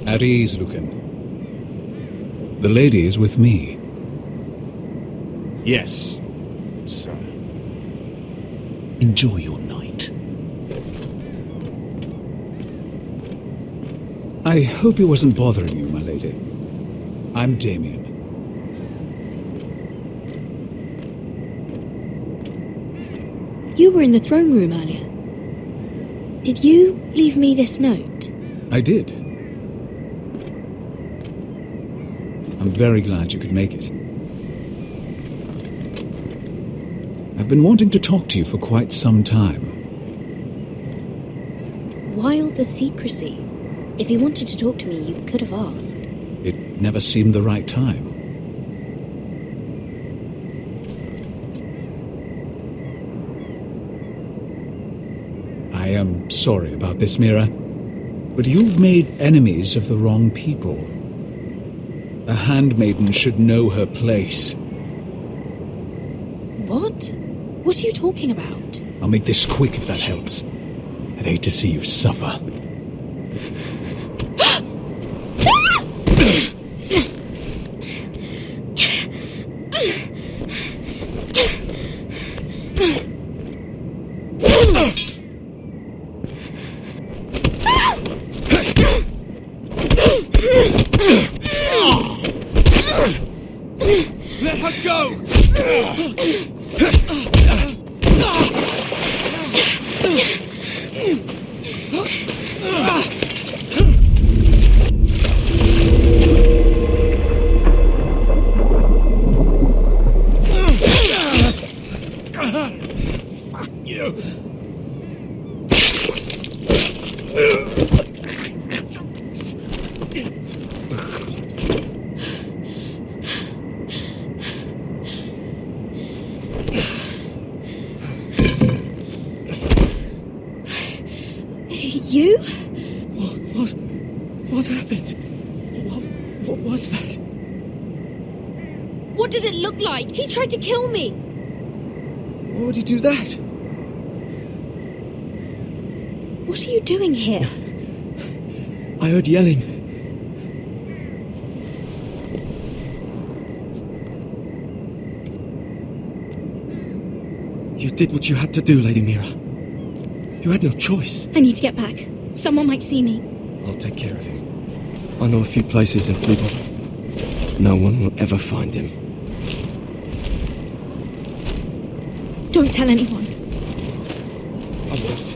At ease, Lucan. The lady is with me. Yes, sir. Enjoy your night. I hope he wasn't bothering you, my lady. I'm Damien. You were in the throne room earlier. Did you leave me this note? I did. I'm very glad you could make it. I've been wanting to talk to you for quite some time. Why all the secrecy? If you wanted to talk to me, you could have asked. It never seemed the right time. I am sorry about this, Mira, but you've made enemies of the wrong people. A handmaiden should know her place. What? What are you talking about? I'll make this quick if that helps. I'd hate to see you suffer. Let her go! Fuck you! You? What happened? What was that? What does it look like? He tried to kill me! Why would he do that? What are you doing here? I heard yelling. You did what you had to do, Lady Mira. You had no choice. I need to get back. Someone might see me. I'll take care of him. I know a few places in Fleabag. No one will ever find him. Don't tell anyone. I won't.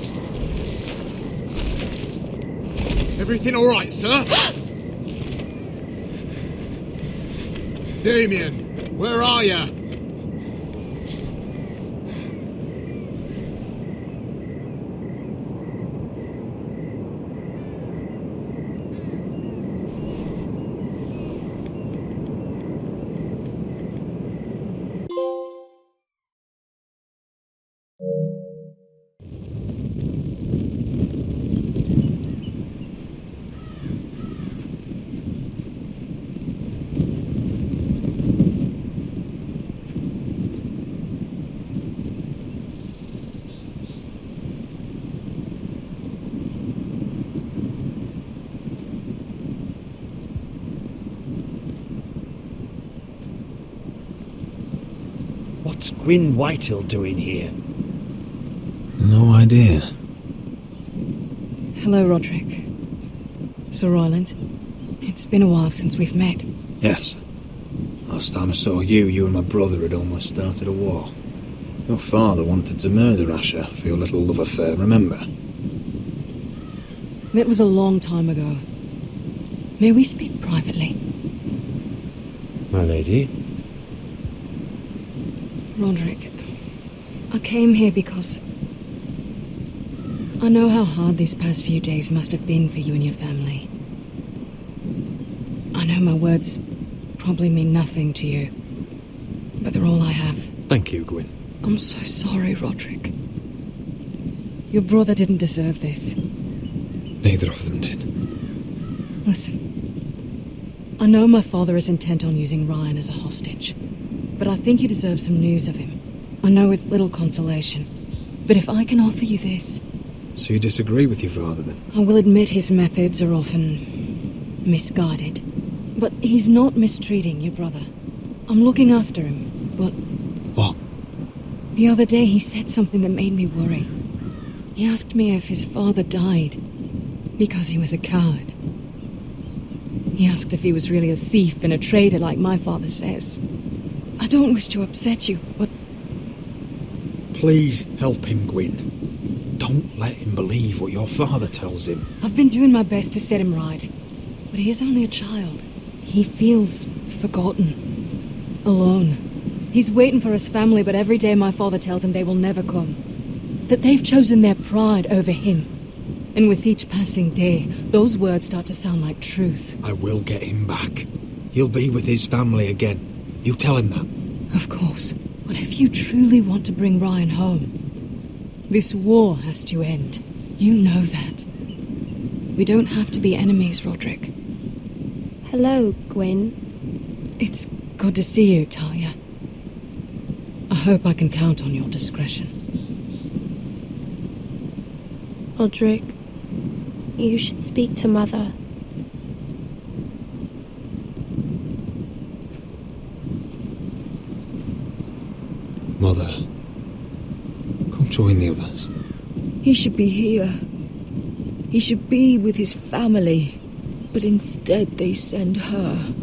Everything all right, sir? Damien, where are you? What's 𝗚ฑ์ Whitehill doing here? No idea. Hello, Roderick. Sir Royland. It's been a while since we've met. Yes. Last time I saw you and my brother had almost started a war. Your father wanted to murder Asher for your little love affair, remember? That was a long time ago. May we speak privately? My lady? Roderick, I came here because I know how hard these past few days must have been for you and your family. I know my words probably mean nothing to you, but they're all I have. Thank you, Gwyn. I'm so sorry, Roderick. Your brother didn't deserve this. Neither of them did. Listen, I know my father is intent on using Ryan as a hostage, but I think you deserve some news of him. I know it's little consolation, but if I can offer you this... So you disagree with your father, then? I will admit his methods are often misguided, but he's not mistreating your brother. I'm looking after him, but... What? The other day he said something that made me worry. He asked me if his father died because he was a coward. He asked if he was really a thief and a traitor like my father says. I don't wish to upset you, but... Please help him, Gwyn. Don't let him believe what your father tells him. I've been doing my best to set him right, but he is only a child. He feels forgotten, alone. He's waiting for his family, but every day my father tells him they will never come. That they've chosen their pride over him. And with each passing day, those words start to sound like truth. I will get him back. He'll be with his family again. You tell him that. Of course. But if you truly want to bring Ryan home, this war has to end. You know that. We don't have to be enemies, Roderick. Hello, Gwyn. It's good to see you, Talia. I hope I can count on your discretion. Roderick, you should speak to Mother. Mother, come join the others. He should be here. He should be with his family. But instead they send her.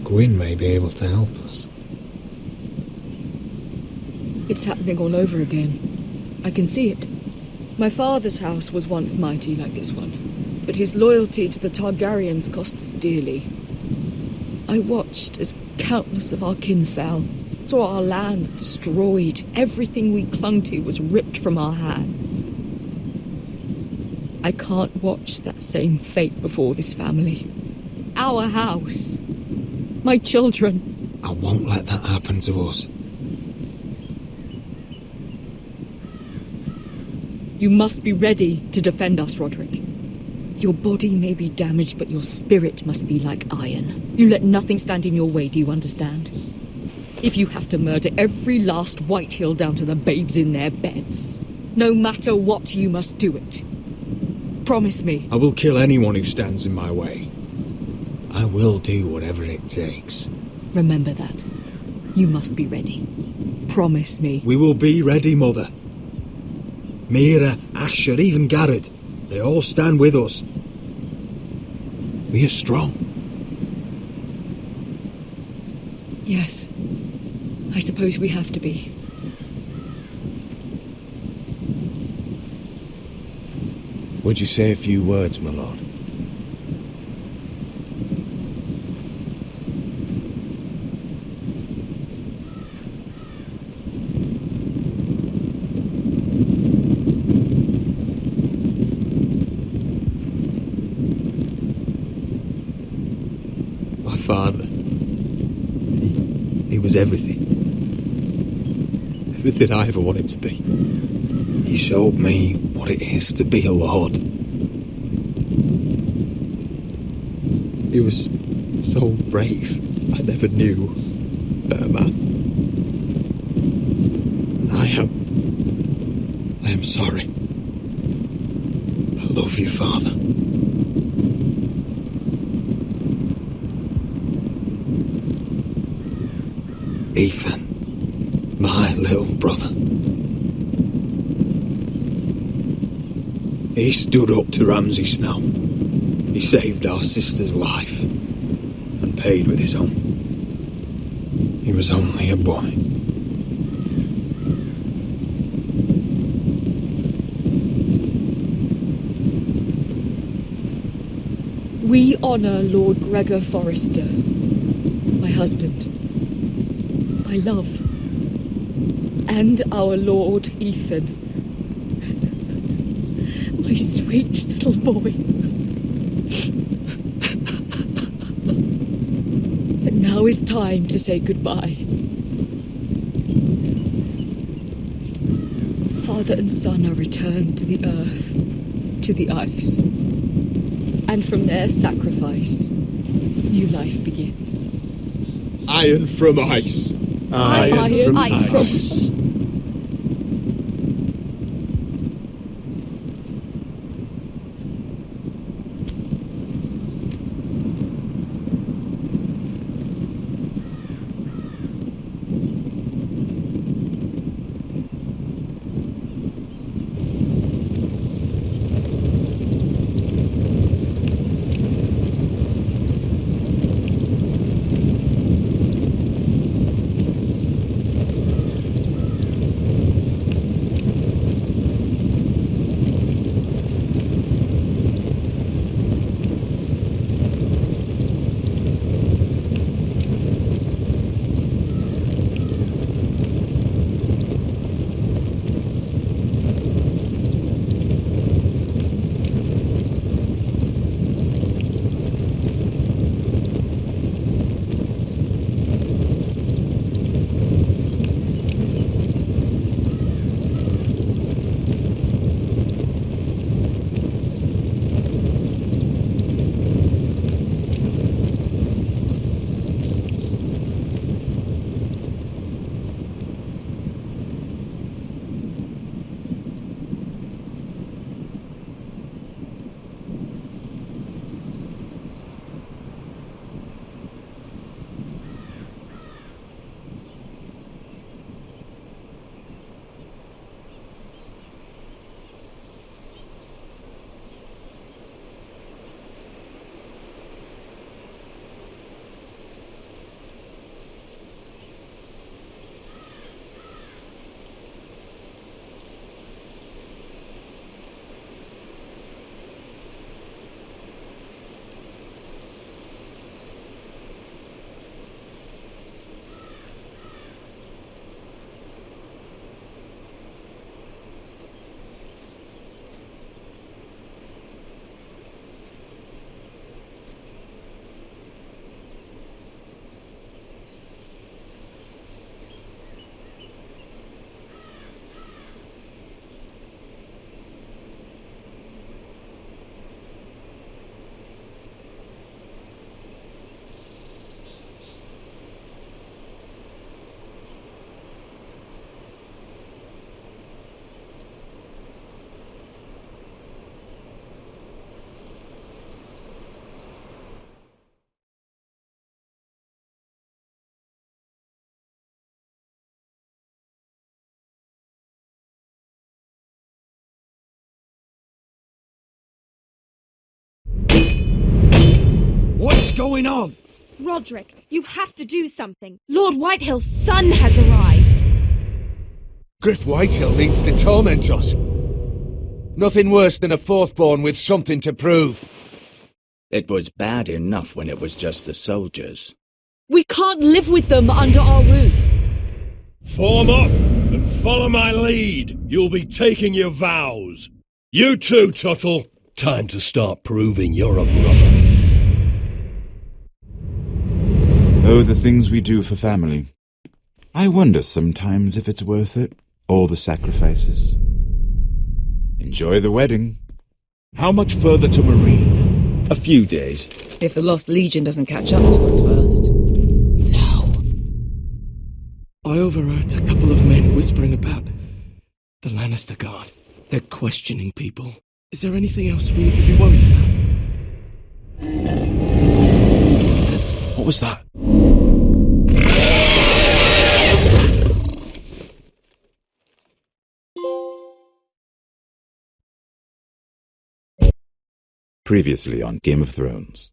Gwyn may be able to help us. It's happening all over again. I can see it. My father's house was once mighty like this one, but his loyalty to the Targaryens cost us dearly. I watched as countless of our kin fell, saw our lands destroyed, everything we clung to was ripped from our hands. I can't watch that same fate before this family. Our house. My children. I won't let that happen to us. You must be ready to defend us, Roderick. Your body may be damaged, but your spirit must be like iron. You let nothing stand in your way, do you understand? If you have to murder every last Whitehill down to the babes in their beds, no matter what, you must do it. Promise me. I will kill anyone who stands in my way. I will do whatever it takes. Remember that. You must be ready. Promise me. We will be ready, Mother. Mira, Asher, even Garrett. They all stand with us. We are strong. Yes. I suppose we have to be. Would you say a few words, my lord? My father. He was everything. Everything I ever wanted to be. He showed me what it is to be a lord. He was so brave, I never knew a man. And I am sorry. I love you, Father. Ethan, my little brother. He stood up to Ramsay Snow. He saved our sister's life and paid with his own. He was only a boy. We honour Lord Gregor Forrester, my husband, my love, and our Lord Ethan, my sweet little boy. But now is time to say goodbye. Father and son are returned to the earth, to the ice. And from their sacrifice, new life begins. Iron from ice. Iron from ice. What's going on? Roderick, you have to do something. Lord Whitehill's son has arrived. Griff Whitehill means to torment us. Nothing worse than a fourthborn with something to prove. It was bad enough when it was just the soldiers. We can't live with them under our roof. Form up and follow my lead. You'll be taking your vows. You too, Tuttle. Time to start proving you're a brother. Oh, the things we do for family. I wonder sometimes if it's worth it, all the sacrifices. Enjoy the wedding. How much further to Marine? A few days. If the Lost Legion doesn't catch up to us first. I overheard a couple of men whispering about the Lannister Guard. They're questioning people. Is there anything else we need to be worried about? What was that? Previously on Game of Thrones.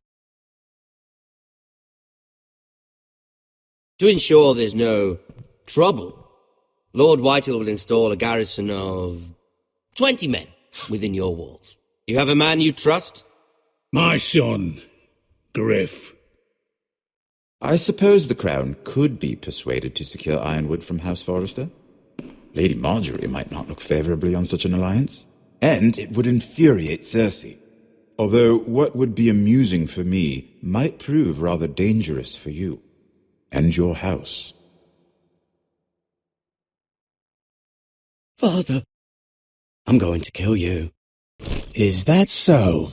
To ensure there's no trouble, Lord Whitehill will install a garrison of 20 men within your walls. You have a man you trust? My son, Griff. I suppose the Crown could be persuaded to secure Ironwood from House Forrester. Lady Marjorie might not look favourably on such an alliance. And it would infuriate Cersei. Although what would be amusing for me might prove rather dangerous for you. And your house. Father, I'm going to kill you. Is that so?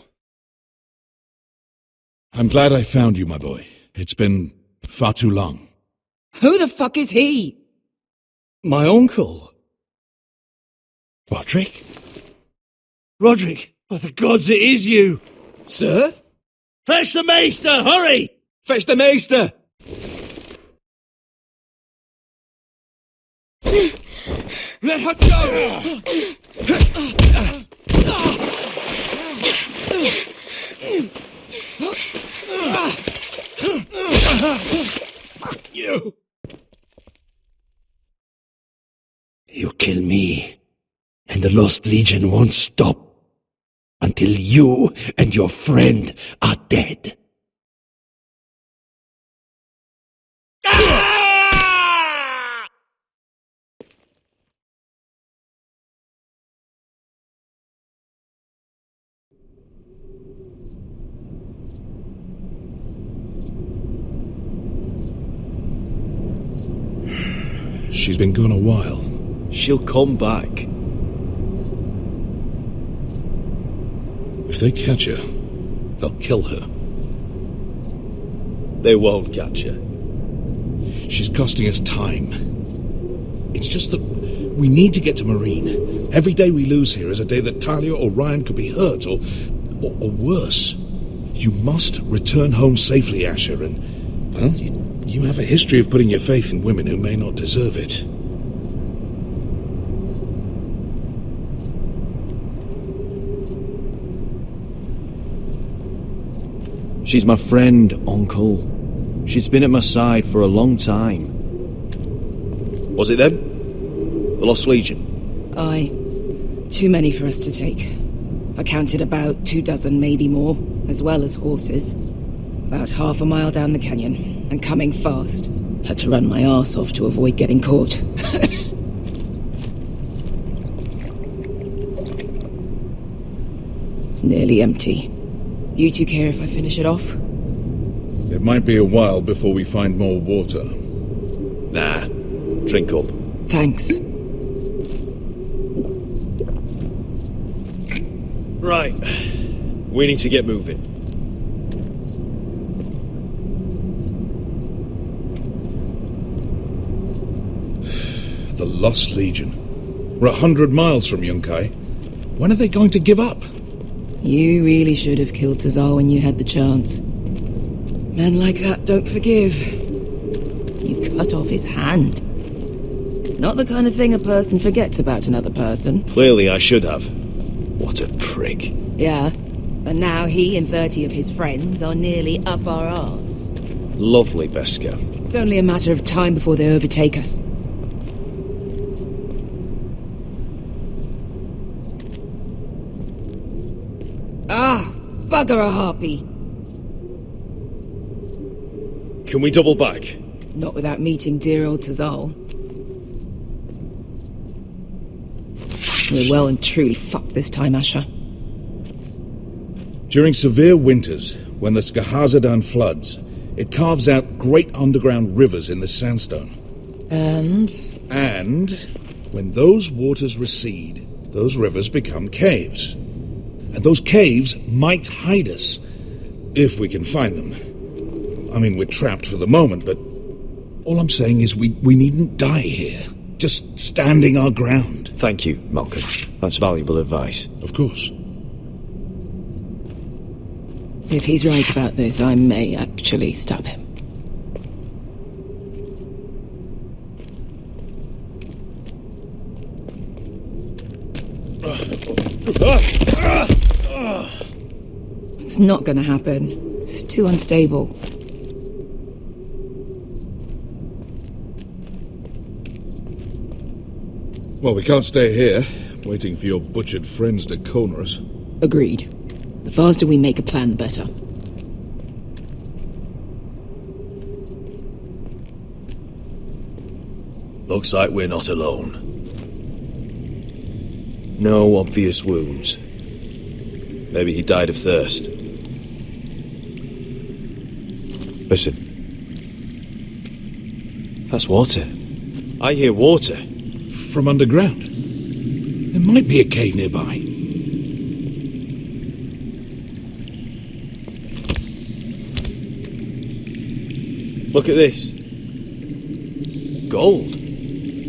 I'm glad I found you, my boy. It's been far too long. Who the fuck is he? My uncle. Roderick? Roderick, by the gods, it is you! Sir? Fetch the maester, hurry! Fetch the maester! Let her go! Fuck you! You kill me, and the Lost Legion won't stop until you and your friend are dead. She's been gone a while. She'll come back. If they catch her, they'll kill her. They won't catch her. She's costing us time. It's just that we need to get to Marine. Every day we lose here is a day that Talia or Ryan could be hurt, or worse. You must return home safely, Asher, and, well, you have a history of putting your faith in women who may not deserve it. She's my friend, Uncle. She's been at my side for a long time. Was it them? The Lost Legion? Aye. Too many for us to take. I counted about 24, maybe more, as well as horses. About half a mile down the canyon, and coming fast. Had to run my arse off to avoid getting caught. It's nearly empty. You two care if I finish it off? It might be a while before we find more water. Nah. Drink up. Thanks. Right. We need to get moving. The Lost Legion. We're 100 miles from Yunkai. When are they going to give up? You really should have killed 𝗚𝗺 when you had the chance. Men like that don't forgive. You cut off his hand. Not the kind of thing a person forgets about another person. Clearly I should have. What a prick. Yeah, and now he and 30 of his friends are nearly up our arse. Lovely, Beskha. It's only a matter of time before they overtake us. Ah, bugger a harpy. Can we double back? Not without meeting dear old 𝗚𝗺. We're well and truly fucked this time, Asher. During severe winters, when the 𝗚𝗺 floods, it carves out great underground rivers in the sandstone. And when those waters recede, those rivers become caves. And those caves might hide us, if we can find them. I mean, we're trapped for the moment, but all I'm saying is we needn't die here. Just standing our ground. Thank you, Malcolm. That's valuable advice. Of course. If he's right about this, I may actually stab him. It's not gonna happen. It's too unstable. Well, we can't stay here, waiting for your butchered friends to corner us. Agreed. The faster we make a plan, the better. Looks like we're not alone. No obvious wounds. Maybe he died of thirst. Listen. That's water. I hear water. From underground. There might be a cave nearby. Look at this. Gold.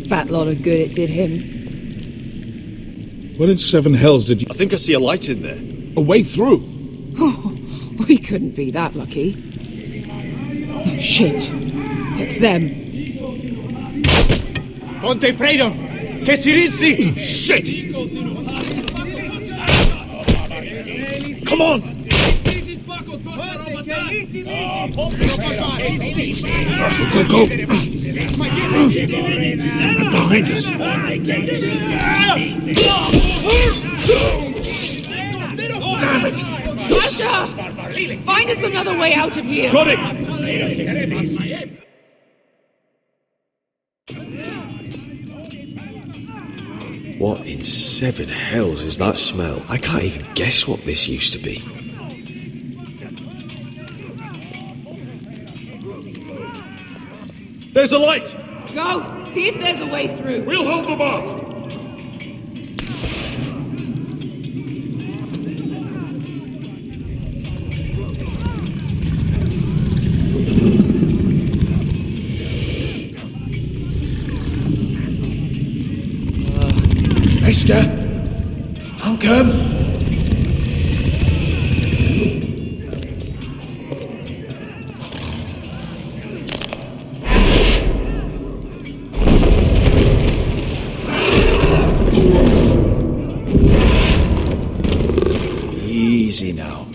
Fat lot of good it did him. What in seven hells did you... I think I see a light in there. A way through. Oh, we couldn't be that lucky. Oh, shit. It's them. Ponte Fredo! Che si rizzi! Shit! Come on! Go! Behind us! Damn it! Asha! Find us another way out of here! Got it! What in seven hells is that smell? I can't even guess what this used to be. There's a light! Go! See if there's a way through. We'll hold them off! Esker! I'll come! Easy now.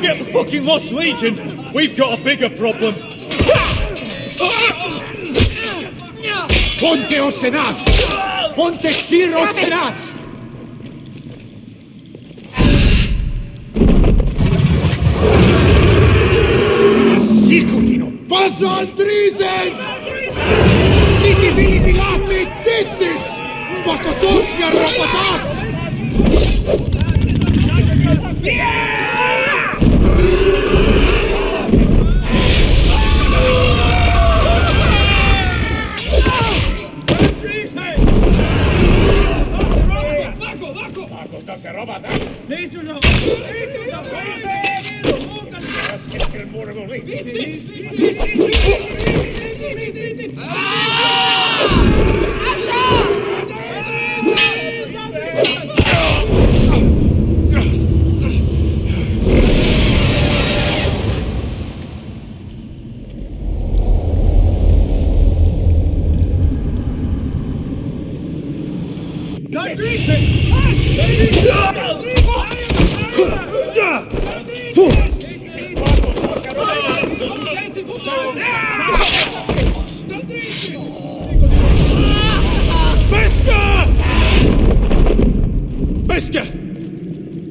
Get the fucking Lost Legion! We've got a bigger problem! Ponte Osenas! Ponte Ciro Osenas! Sikutino! Passa Aldrizes! Siti Vili Pilati Dissis! Bakotosnia Rapatas!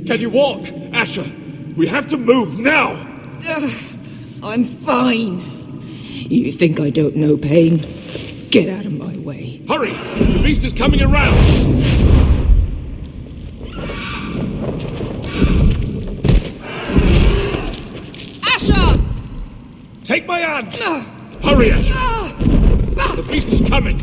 Can you walk? Asher, we have to move now! I'm fine. You think I don't know pain? Get out of my way. Hurry! The beast is coming around! Asher! Take my hand! Hurry, Asher! The beast is coming!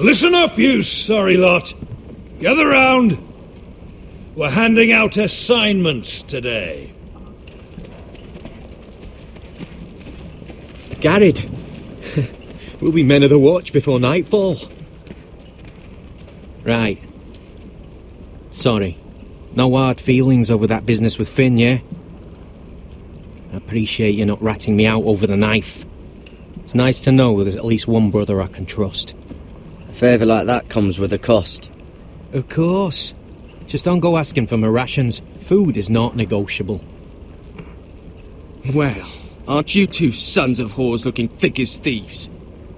Listen up, you sorry lot. Gather round. We're handing out assignments today. Garrett, we'll be men of the watch before nightfall. Right. Sorry. No hard feelings over that business with Finn, yeah? I appreciate you not ratting me out over the knife. It's nice to know there's at least one brother I can trust. A favour like that comes with a cost. Of course. Just don't go asking for my rations. Food is not negotiable. Well, aren't you two sons of whores looking thick as thieves?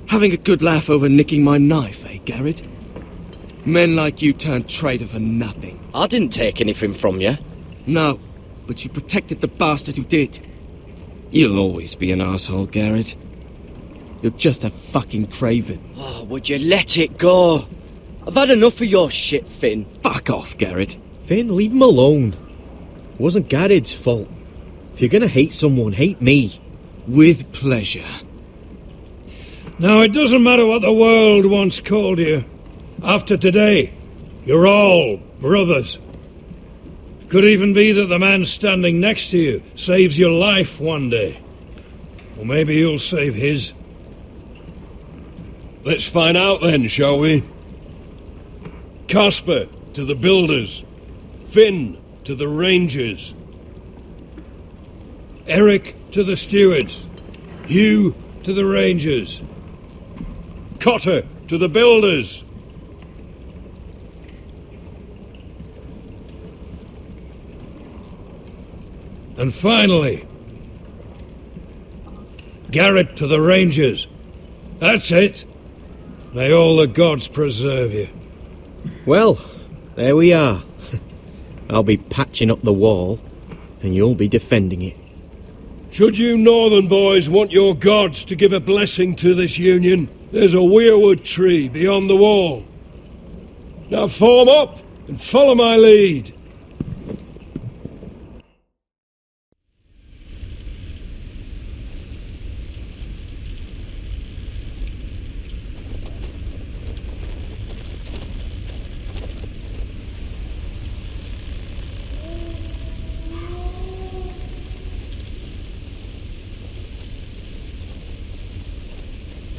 Having a good laugh over nicking my knife, eh, Garrett? Men like you turned traitor for nothing. I didn't take anything from you. No, but you protected the bastard who did. You'll always be an asshole, Garrett. You're just a fucking craven. Oh, would you let it go? I've had enough of your shit, Finn. Fuck off, Garrett. Finn, leave him alone. It wasn't Garrett's fault. If you're gonna hate someone, hate me. With pleasure. Now, it doesn't matter what the world once called you. After today, you're all brothers. Could even be that the man standing next to you saves your life one day. Or maybe you'll save his. Let's find out then, shall we? Casper to the builders. Finn to the rangers. Eric to the stewards. Hugh to the rangers. Cotter to the builders. And finally, Garrett to the rangers. That's it. May all the gods preserve you. Well, there we are. I'll be patching up the wall, and you'll be defending it. Should you northern boys want your gods to give a blessing to this union, there's a weirwood tree beyond the wall. Now form up and follow my lead.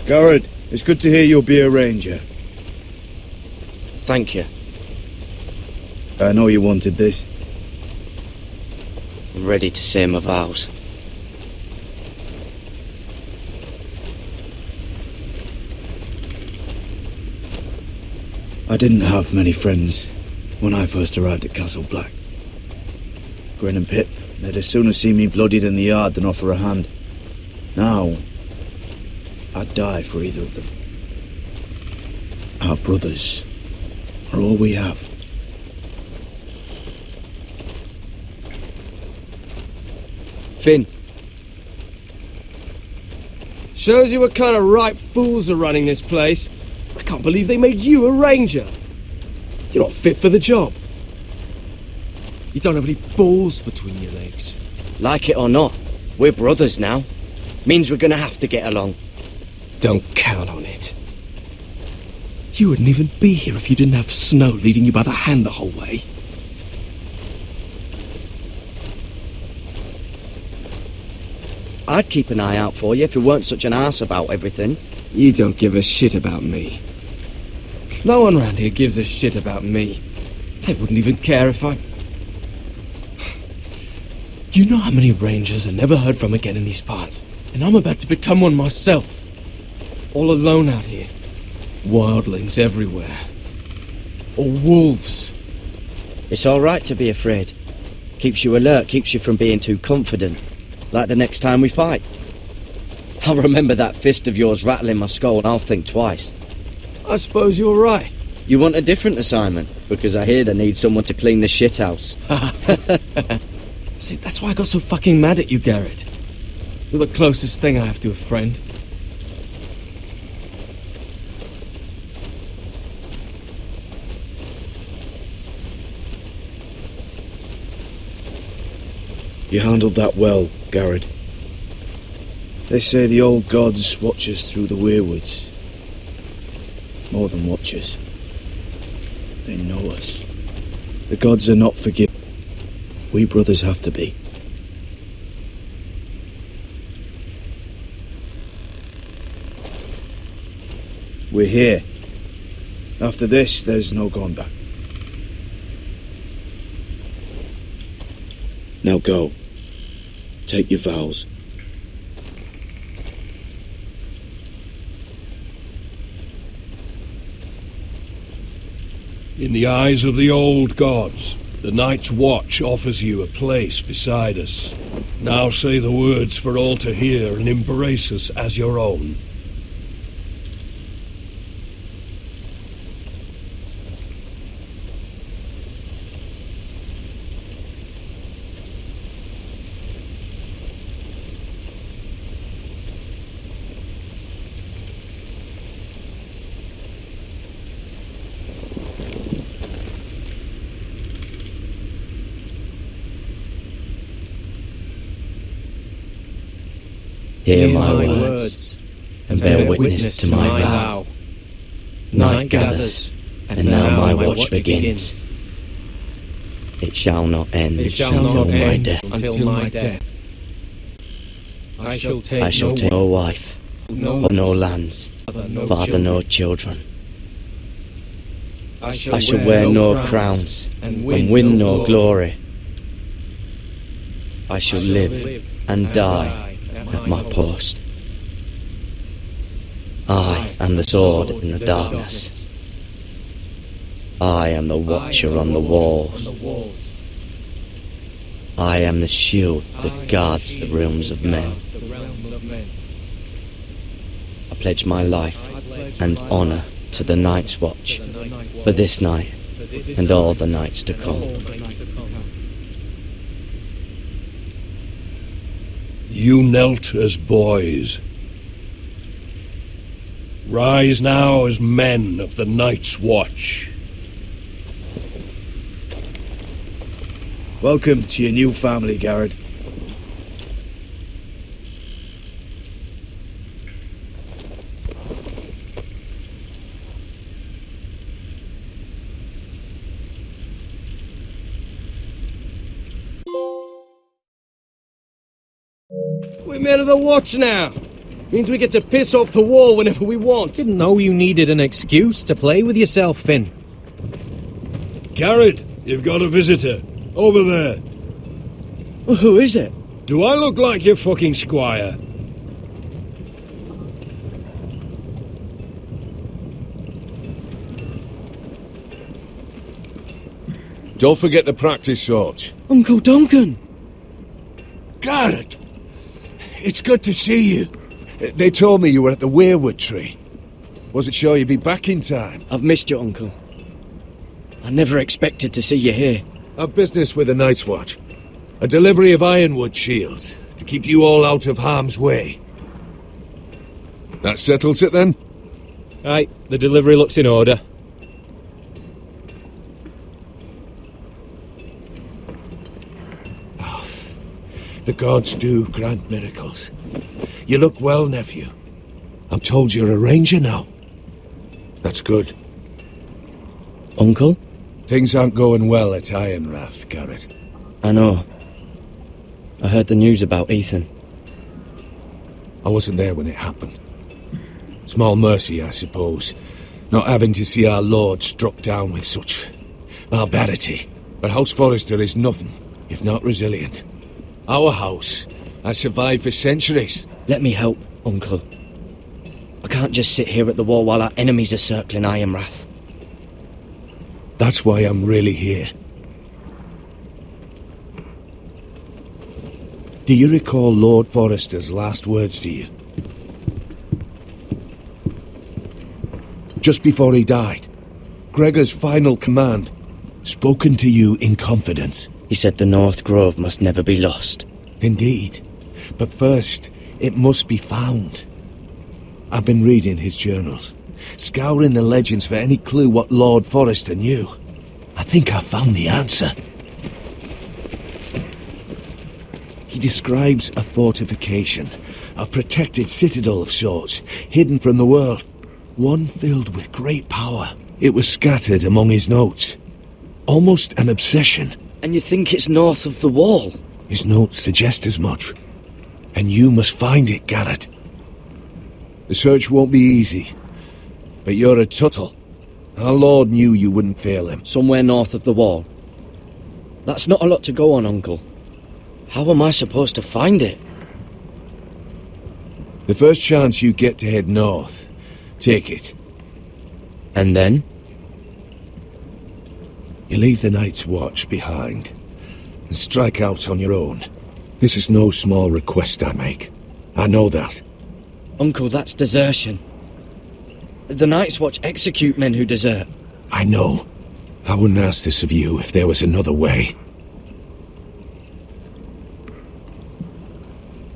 Garrett, it's good to hear you'll be a ranger. Thank you. I know you wanted this. I'm ready to say my vows. I didn't have many friends when I first arrived at Castle Black. Grin and Pip, they'd as soon have seen me bloodied in the yard than offer a hand. Now, I'd die for either of them. Our brothers are all we have. Finn. Shows you what kind of ripe fools are running this place. I can't believe they made you a ranger. You're not fit for the job. You don't have any balls between your legs. Like it or not, we're brothers now. Means we're gonna have to get along. Don't count on it. You wouldn't even be here if you didn't have Snow leading you by the hand the whole way. I'd keep an eye out for you if you weren't such an arse about everything. You don't give a shit about me. No one around here gives a shit about me. They wouldn't even care if I... You know how many rangers are never heard from again in these parts? And I'm about to become one myself. All alone out here. Wildlings everywhere. Or wolves. It's alright to be afraid. Keeps you alert, keeps you from being too confident. Like the next time we fight. I'll remember that fist of yours rattling my skull and I'll think twice. I suppose you're right. You want a different assignment? Because I hear they need someone to clean the shithouse. See, that's why I got so fucking mad at you, Garrett. You're the closest thing I have to a friend. You handled that well, Garrett. They say the old gods watch us through the weirwoods. more than watchers. They know us. The gods are not forgiving. We brothers have to be. We're here. After this, there's no going back. Now go. Take your vows. In the eyes of the old gods, the Night's Watch offers you a place beside us. Now say the words for all to hear and embrace us as your own. Hear my words, and bear witness to my vow. Night gathers, and now my watch begins. It shall not end until my death. I shall take no wife, no lands, father, no children. I shall wear no crowns, and win no glory. I shall live and die at my post. I am the sword in the darkness. I am the watcher on the walls. I am the shield that guards the realms of men. I pledge my life and honour to the Night's Watch for this night and all the nights to come. You knelt as boys. Rise now as men of the Night's Watch. Welcome to your new family, Garrett. We're men of the Watch now. Means we get to piss off the wall whenever we want. Didn't know you needed an excuse to play with yourself, Finn. Garrett, you've got a visitor. Over there. Well, who is it? Do I look like your fucking squire? Don't forget the practice swords. Uncle Duncan! Garrett! It's good to see you. They told me you were at the 𝗚𝗺𝗴𝗴𝗚𝗀𝗀 tree. Wasn't sure you'd be back in time. I've missed you, Uncle. I never expected to see you here. I've business with the Night's Watch. A delivery of ironwood shields to keep you all out of harm's way. That settles it then? Aye, the delivery looks in order. The gods do grant miracles. You look well, nephew. I'm told you're a ranger now. That's good. Uncle? Things aren't going well at 𝗚𝗺𝗵𝗴𝗀𝗀𝗃, Garrett. I know. I heard the news about Ethan. I wasn't there when it happened. Small mercy, I suppose, not having to see our lord struck down with such barbarity. But House Forrester is nothing if not resilient. Our house has survived for centuries. Let me help, Uncle. I can't just sit here at the wall while our enemies are circling 𝗚𝗺𝗵𝗏𝗏𝗏. That's why I'm really here. Do you recall Lord Forrester's last words to you? Just before he died, Gregor's final command, spoken to you in confidence. He said the North Grove must never be lost. Indeed. But first, it must be found. I've been reading his journals, scouring the legends for any clue what Lord Forrester knew. I think I found the answer. He describes a fortification, a protected citadel of sorts, hidden from the world. One filled with great power. It was scattered among his notes. Almost an obsession. And you think it's north of the wall? His notes suggest as much. And you must find it, Garrett. The search won't be easy. But you're a Tuttle. Our Lord knew you wouldn't fail him. Somewhere north of the wall. That's not a lot to go on, Uncle. How am I supposed to find it? The first chance you get to head north, take it. And then? You leave the Night's Watch behind, and strike out on your own. This is no small request I make. I know that. Uncle, that's desertion. The Night's Watch execute men who desert. I know. I wouldn't ask this of you if there was another way.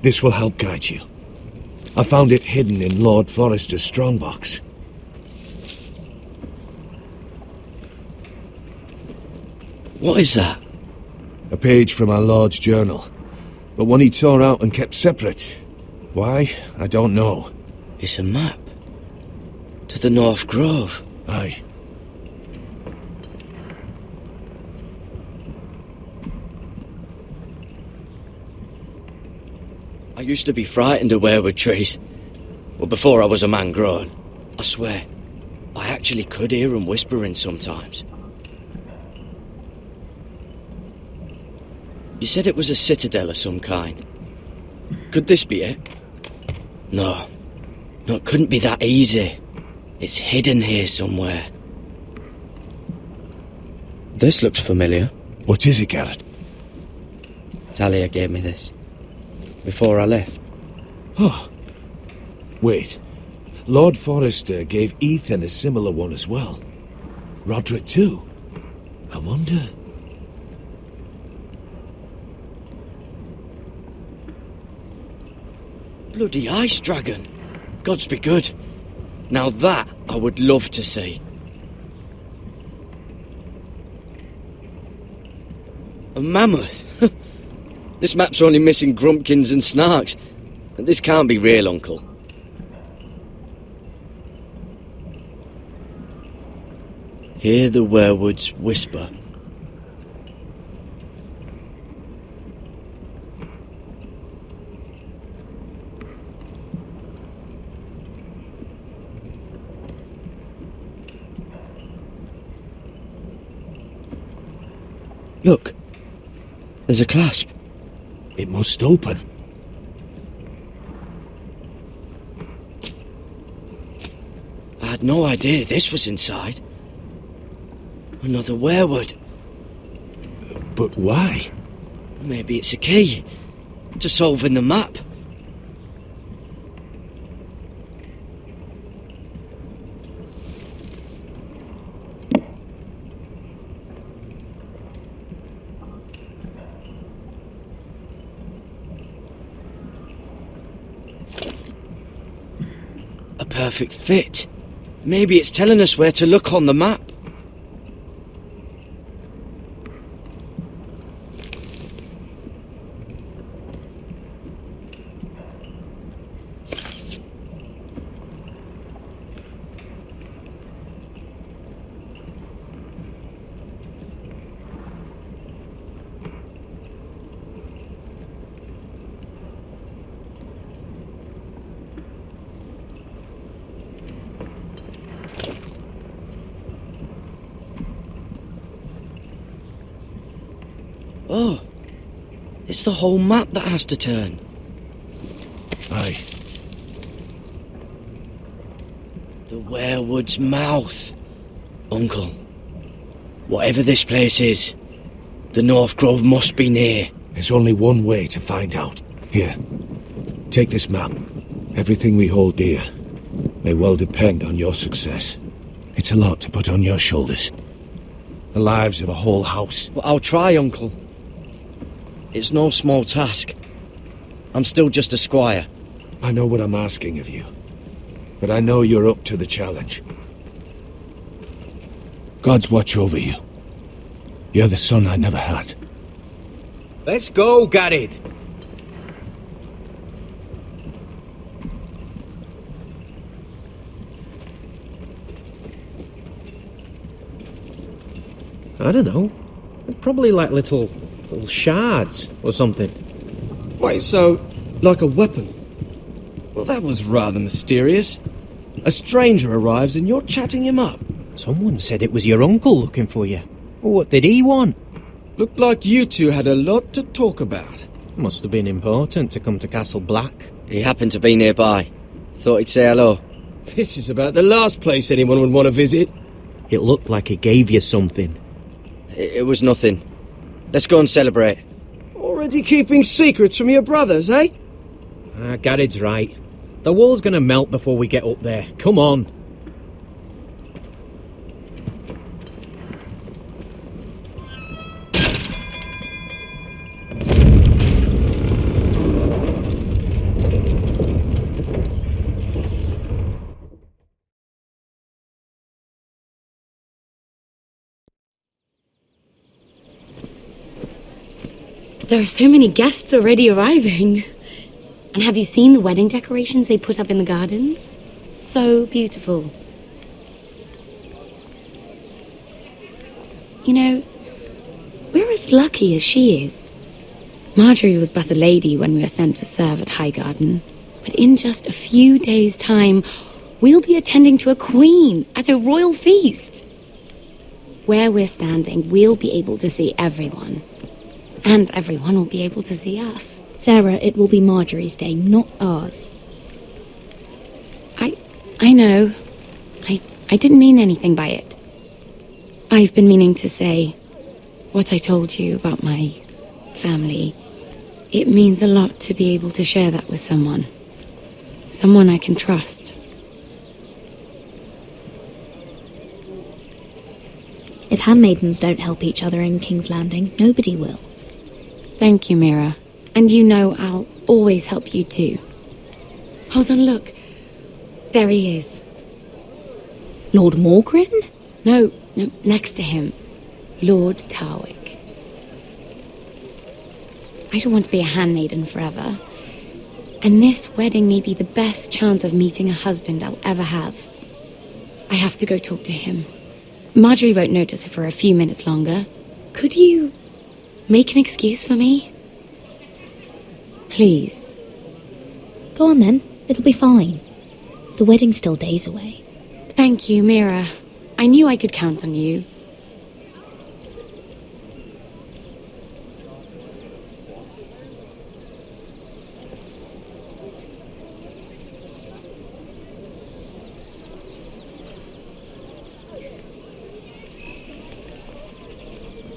This will help guide you. I found it hidden in Lord Forrester's strongbox. What is that? A page from our Lord's journal, but one he tore out and kept separate. Why? I don't know. It's a map. To the North Grove. Aye. I used to be frightened of weirwood trees. Well, before I was a man grown. I swear, I actually could hear them whispering sometimes. You said it was a citadel of some kind. Could this be it? No. No, it couldn't be that easy. It's hidden here somewhere. This looks familiar. What is it, Garrett? Talia gave me this. Before I left. Oh. Wait. Lord Forrester gave Ethan a similar one as well. Roderick too. I wonder... Bloody ice dragon. Gods be good. Now that I would love to see. A mammoth. This map's only missing grumpkins and snarks. This can't be real, Uncle. Hear the weirwoods whisper. Look, there's a clasp. It must open. I had no idea this was inside. Another weirwood. But why? Maybe it's a key to solving the map. A perfect fit. Maybe it's telling us where to look on the map. Oh, it's the whole map that has to turn. Aye. The weirwood's mouth. Uncle, whatever this place is, the North Grove must be near. There's only one way to find out. Here, take this map. Everything we hold dear may well depend on your success. It's a lot to put on your shoulders. The lives of a whole house. Well, I'll try, Uncle. It's no small task. I'm still just a squire. I know what I'm asking of you, but I know you're up to the challenge. God's watch over you. You're the son I never had. Let's go, Garrett. I don't know. Probably like little shards or something. Wait, so, like a weapon? Well, that was rather mysterious. A stranger arrives and you're chatting him up. Someone said it was your uncle looking for you. What did he want? Looked like you two had a lot to talk about. Must have been important to come to Castle Black. He happened to be nearby. Thought he'd say hello. This is about the last place anyone would want to visit. It looked like he gave you something. It was nothing. Let's go and celebrate. Already keeping secrets from your brothers, eh? Garrett's right. The wall's gonna melt before we get up there. Come on. There are so many guests already arriving. And have you seen the wedding decorations they put up in the gardens? So beautiful. You know, we're as lucky as she is. Marjorie was but a lady when we were sent to serve at Highgarden. But in just a few days' time, we'll be attending to a queen at a royal feast. Where we're standing, we'll be able to see everyone. And everyone will be able to see us. Sarah, it will be Marjorie's day, not ours. I know. I didn't mean anything by it. I've been meaning to say what I told you about my family. It means a lot to be able to share that with someone. Someone I can trust. If handmaidens don't help each other in King's Landing, nobody will. Thank you, Mira. And you know I'll always help you too. Hold on, look. There he is. Lord Morgrin? No, next to him. Lord 𝗏𝗏𝗏𝗏𝗏𝗏. I don't want to be a handmaiden forever. And this wedding may be the best chance of meeting a husband I'll ever have. I have to go talk to him. Marjorie won't notice it for a few minutes longer. Could you make an excuse for me? Please. Go on then. It'll be fine. The wedding's still days away. Thank you, Mira. I knew I could count on you.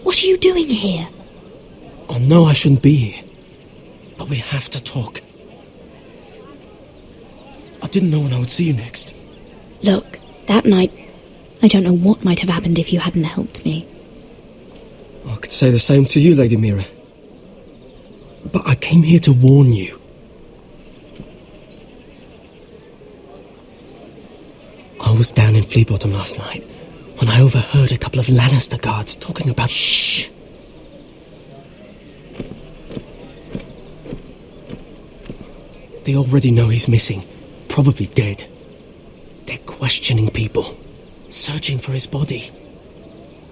What are you doing here? I know I shouldn't be here, but we have to talk. I didn't know when I would see you next. Look, that night, I don't know what might have happened if you hadn't helped me. I could say the same to you, Lady Mira. But I came here to warn you. I was down in Fleabottom last night when I overheard a couple of Lannister guards talking about... Shh! They already know he's missing, probably dead. They're questioning people, searching for his body.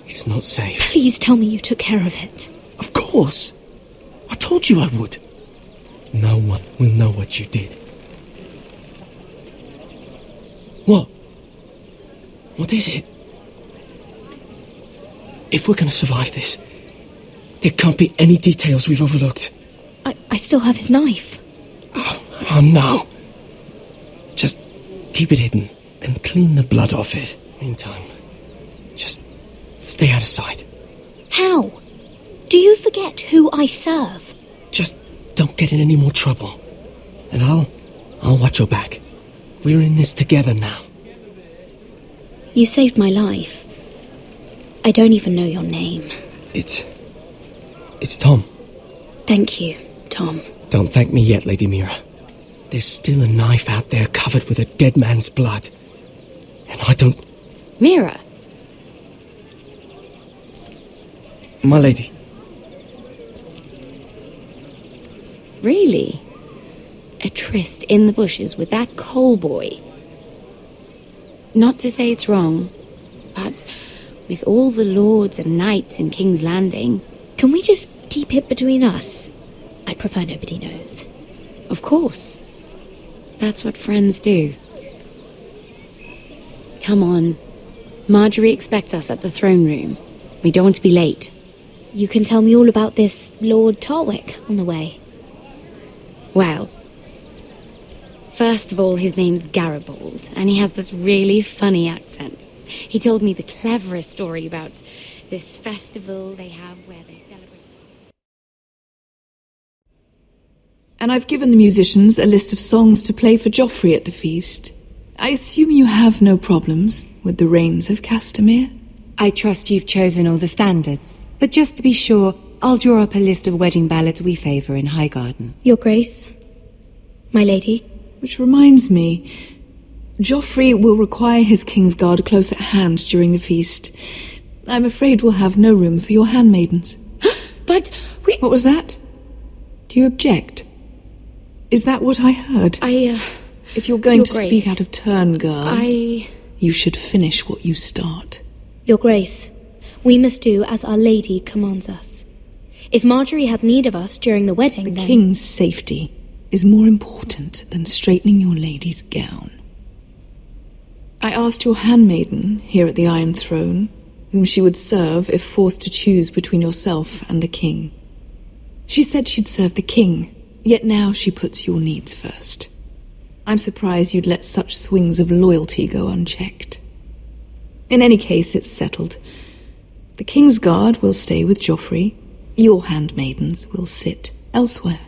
He's not safe. Please tell me you took care of it. Of course! I told you I would. No one will know what you did. What? What is it? If we're going to survive this, there can't be any details we've overlooked. I still have his knife. Oh no. Just keep it hidden and clean the blood off it. Meantime, just stay out of sight. How? Do you forget who I serve? Just don't get in any more trouble. And I'll watch your back. We're in this together now. You saved my life. I don't even know your name. It's Tom. Thank you, Tom. Don't thank me yet, Lady Mira. There's still a knife out there covered with a dead man's blood. And I don't... Mira! My lady. Really? A tryst in the bushes with that coal boy? Not to say it's wrong, but with all the lords and knights in King's Landing. Can we just keep it between us? I'd prefer nobody knows. Of course. That's what friends do. Come on. Marjorie expects us at the throne room. We don't want to be late. You can tell me all about this Lord 𝗚𝗺𝗏 on the way. Well, first of all, his name's Garibaldi, and he has this really funny accent. He told me the cleverest story about this festival they have where they celebrate. And I've given the musicians a list of songs to play for Joffrey at the feast. I assume you have no problems with the Rains of Castamere? I trust you've chosen all the standards. But just to be sure, I'll draw up a list of wedding ballads we favour in Highgarden. Your Grace, my lady. Which reminds me, Joffrey will require his Kingsguard close at hand during the feast. I'm afraid we'll have no room for your handmaidens. But What was that? Do you object? Is that what I heard? If you're going to speak out of turn, girl, you should finish what you start. Your Grace, we must do as Our Lady commands us. If Marjorie has need of us during the wedding, The King's safety is more important than straightening your lady's gown. I asked your handmaiden here at the Iron Throne whom she would serve if forced to choose between yourself and the King. She said she'd serve the King, yet now she puts your needs first. I'm surprised you'd let such swings of loyalty go unchecked. In any case, it's settled. The King's Guard will stay with Joffrey. Your handmaidens will sit elsewhere.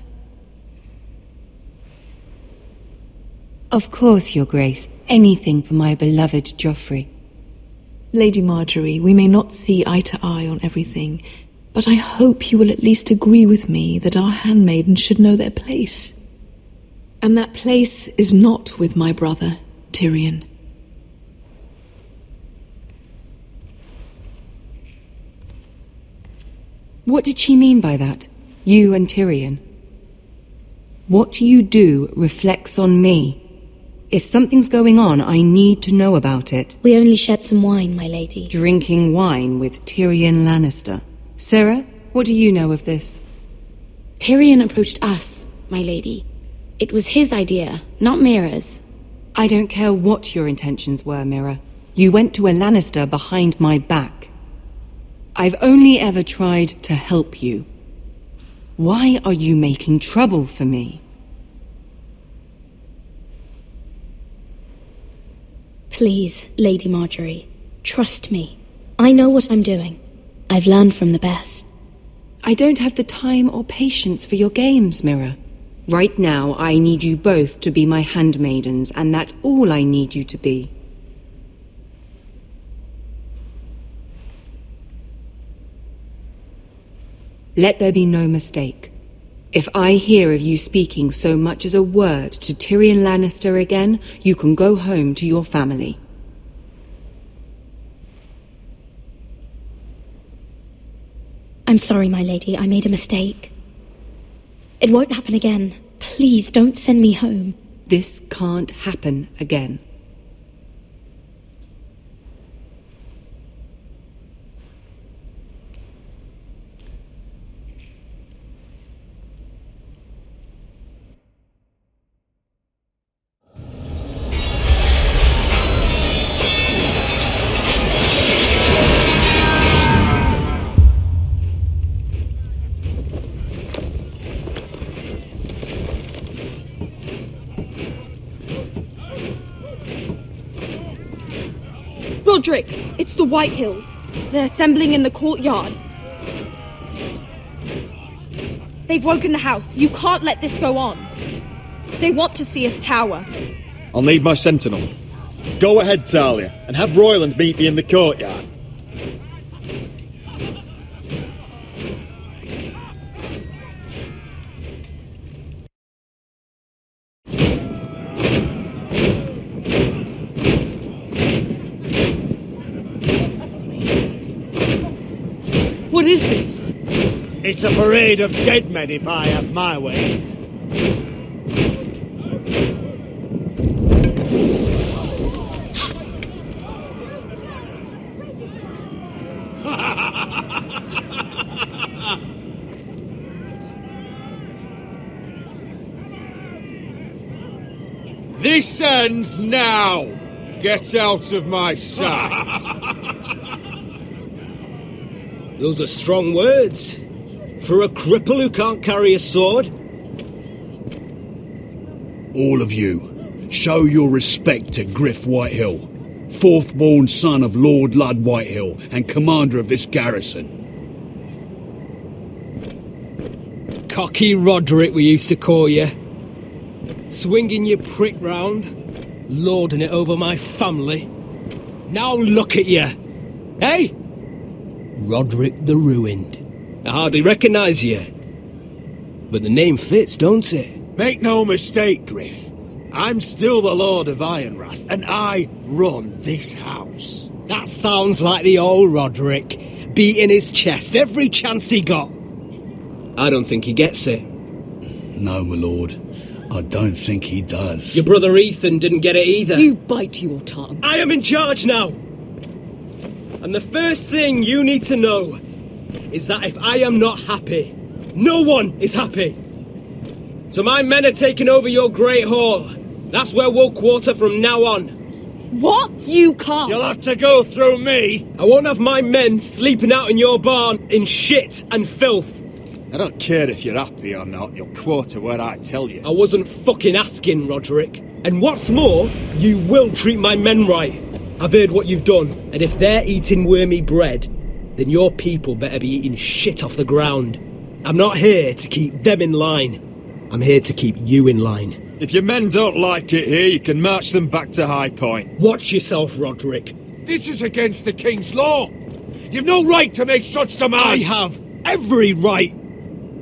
Of course, Your Grace. Anything for my beloved Joffrey. Lady Marjorie, we may not see eye to eye on everything, but I hope you will at least agree with me that our handmaidens should know their place. And that place is not with my brother, Tyrion. What did she mean by that? You and Tyrion? What you do reflects on me. If something's going on, I need to know about it. We only shed some wine, my lady. Drinking wine with Tyrion Lannister. Sarah, what do you know of this? Tyrion approached us, my lady. It was his idea, not Mira's. I don't care what your intentions were, Mira. You went to a Lannister behind my back. I've only ever tried to help you. Why are you making trouble for me? Please, Lady Marjorie, trust me. I know what I'm doing. I've learned from the best. I don't have the time or patience for your games, Mira. Right now, I need you both to be my handmaidens, and that's all I need you to be. Let there be no mistake. If I hear of you speaking so much as a word to Tyrion Lannister again, you can go home to your family. I'm sorry, my lady. I made a mistake. It won't happen again. Please don't send me home. This can't happen again. Roderick, it's the Whitehills. They're assembling in the courtyard. They've woken the house. You can't let this go on. They want to see us cower. I'll need my sentinel. Go ahead, Talia, and have Royland meet me in the courtyard. What is this? It's a parade of dead men, if I have my way. This ends now! Get out of my sight! Those are strong words. For a cripple who can't carry a sword? All of you, show your respect to Griff Whitehill, fourth-born son of Lord Lud Whitehill and commander of this garrison. Cocky Roderick, we used to call you. Swinging your prick round, lording it over my family. Now look at you! Hey? Roderick the Ruined. I hardly recognise you. But the name fits, don't it? Make no mistake, Griff. I'm still the Lord of Ironrath, and I run this house. That sounds like the old Roderick, beating his chest every chance he got. I don't think he gets it. No, my lord. I don't think he does. Your brother Ethan didn't get it either. You bite your tongue. I am in charge now! And the first thing you need to know is that if I am not happy, no one is happy. So my men are taking over your Great Hall. That's where we'll quarter from now on. What? You can't. You'll have to go through me. I won't have my men sleeping out in your barn in shit and filth. I don't care if you're happy or not, you'll quarter where I tell you. I wasn't fucking asking, Roderick. And what's more, you will treat my men right. I've heard what you've done, and if they're eating wormy bread, then your people better be eating shit off the ground. I'm not here to keep them in line. I'm here to keep you in line. If your men don't like it here, you can march them back to High Point. Watch yourself, Roderick. This is against the King's law. You've no right to make such demands. I have every right.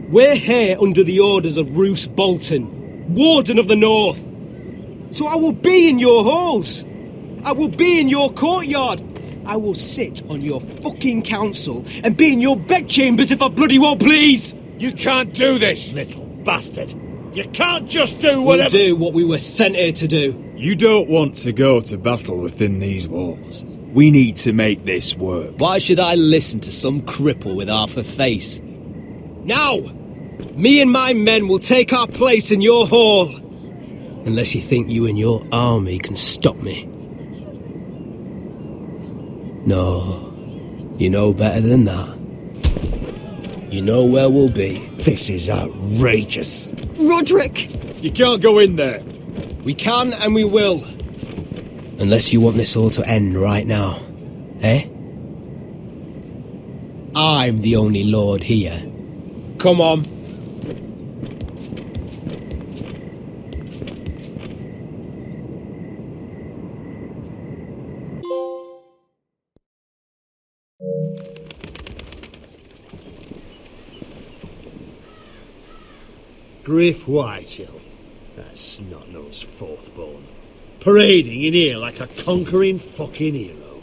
We're here under the orders of Roose Bolton, Warden of the North. So I will be in your halls. I will be in your courtyard. I will sit on your fucking council and be in your bedchambers if I bloody well please. You can't do this, little bastard. You can't just do whatever... We'll do what we were sent here to do. You don't want to go to battle within these walls. We need to make this work. Why should I listen to some cripple with half a face? Now! Me and my men will take our place in your hall. Unless you think you and your army can stop me. No, you know better than that. You know where we'll be. This is outrageous. Roderick! You can't go in there. We can and we will. Unless you want this all to end right now. Eh? I'm the only lord here. Come on. Griff Whitehill, that snot-nosed fourth-born, parading in here like a conquering fucking hero.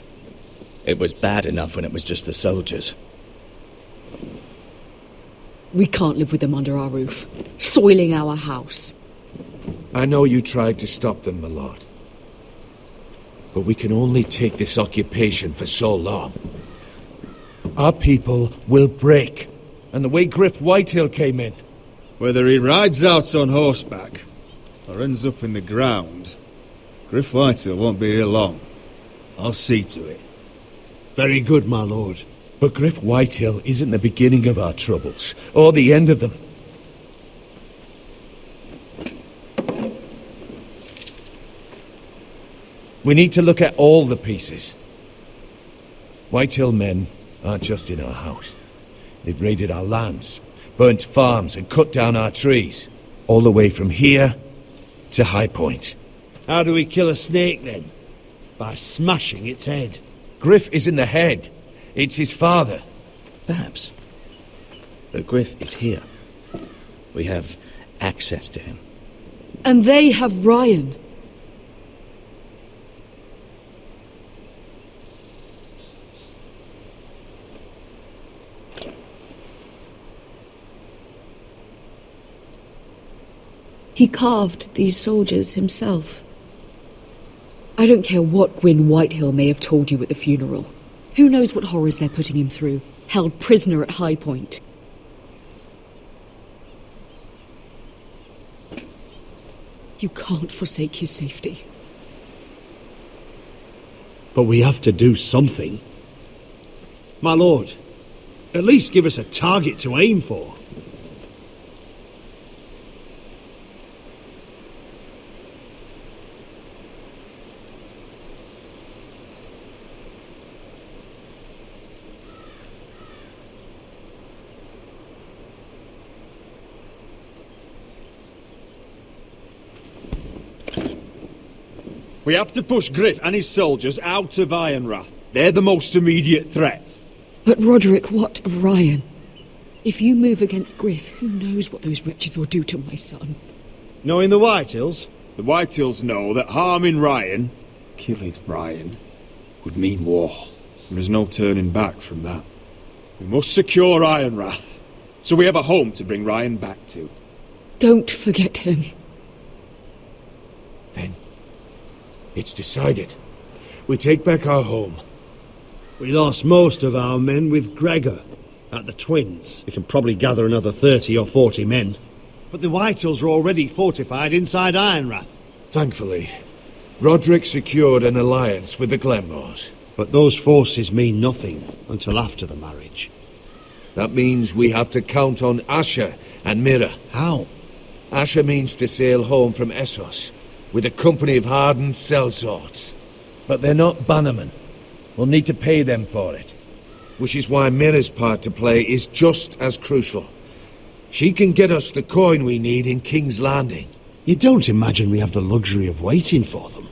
It was bad enough when it was just the soldiers. We can't live with them under our roof, soiling our house. I know you tried to stop them, my lord. But we can only take this occupation for so long. Our people will break. And the way Griff Whitehill came in. Whether he rides out on horseback or ends up in the ground, Griff Whitehill won't be here long. I'll see to it. Very good, my lord. But Griff Whitehill isn't the beginning of our troubles, or the end of them. We need to look at all the pieces. Whitehill men aren't just in our house. They've raided our lands, burnt farms and cut down our trees. All the way from here to High Point. How do we kill a snake, then? By smashing its head. Griff isn't the head. It's his father. Perhaps. But Griff is here. We have access to him. And they have Ryan. He carved these soldiers himself. I don't care what Gwyn Whitehill may have told you at the funeral. Who knows what horrors they're putting him through, held prisoner at High Point. You can't forsake his safety. But we have to do something. My lord, at least give us a target to aim for. We have to push Griff and his soldiers out of Ironrath. They're the most immediate threat. But Roderick, what of Ryan? If you move against Griff, who knows what those wretches will do to my son? Knowing the Whitehills? The Whitehills know that harming Ryan, killing Ryan, would mean war. There is no turning back from that. We must secure Ironrath, so we have a home to bring Ryan back to. Don't forget him. Then, it's decided. We take back our home. We lost most of our men with Gregor at the Twins. We can probably gather another 30 or 40 men. But the Whitehills are already fortified inside Ironrath. Thankfully, Roderick secured an alliance with the Glenmores. But those forces mean nothing until after the marriage. That means we have to count on Asher and Mira. How? Asher means to sail home from Essos with a company of hardened sellswords. But they're not bannermen. We'll need to pay them for it. Which is why Mira's part to play is just as crucial. She can get us the coin we need in King's Landing. You don't imagine we have the luxury of waiting for them?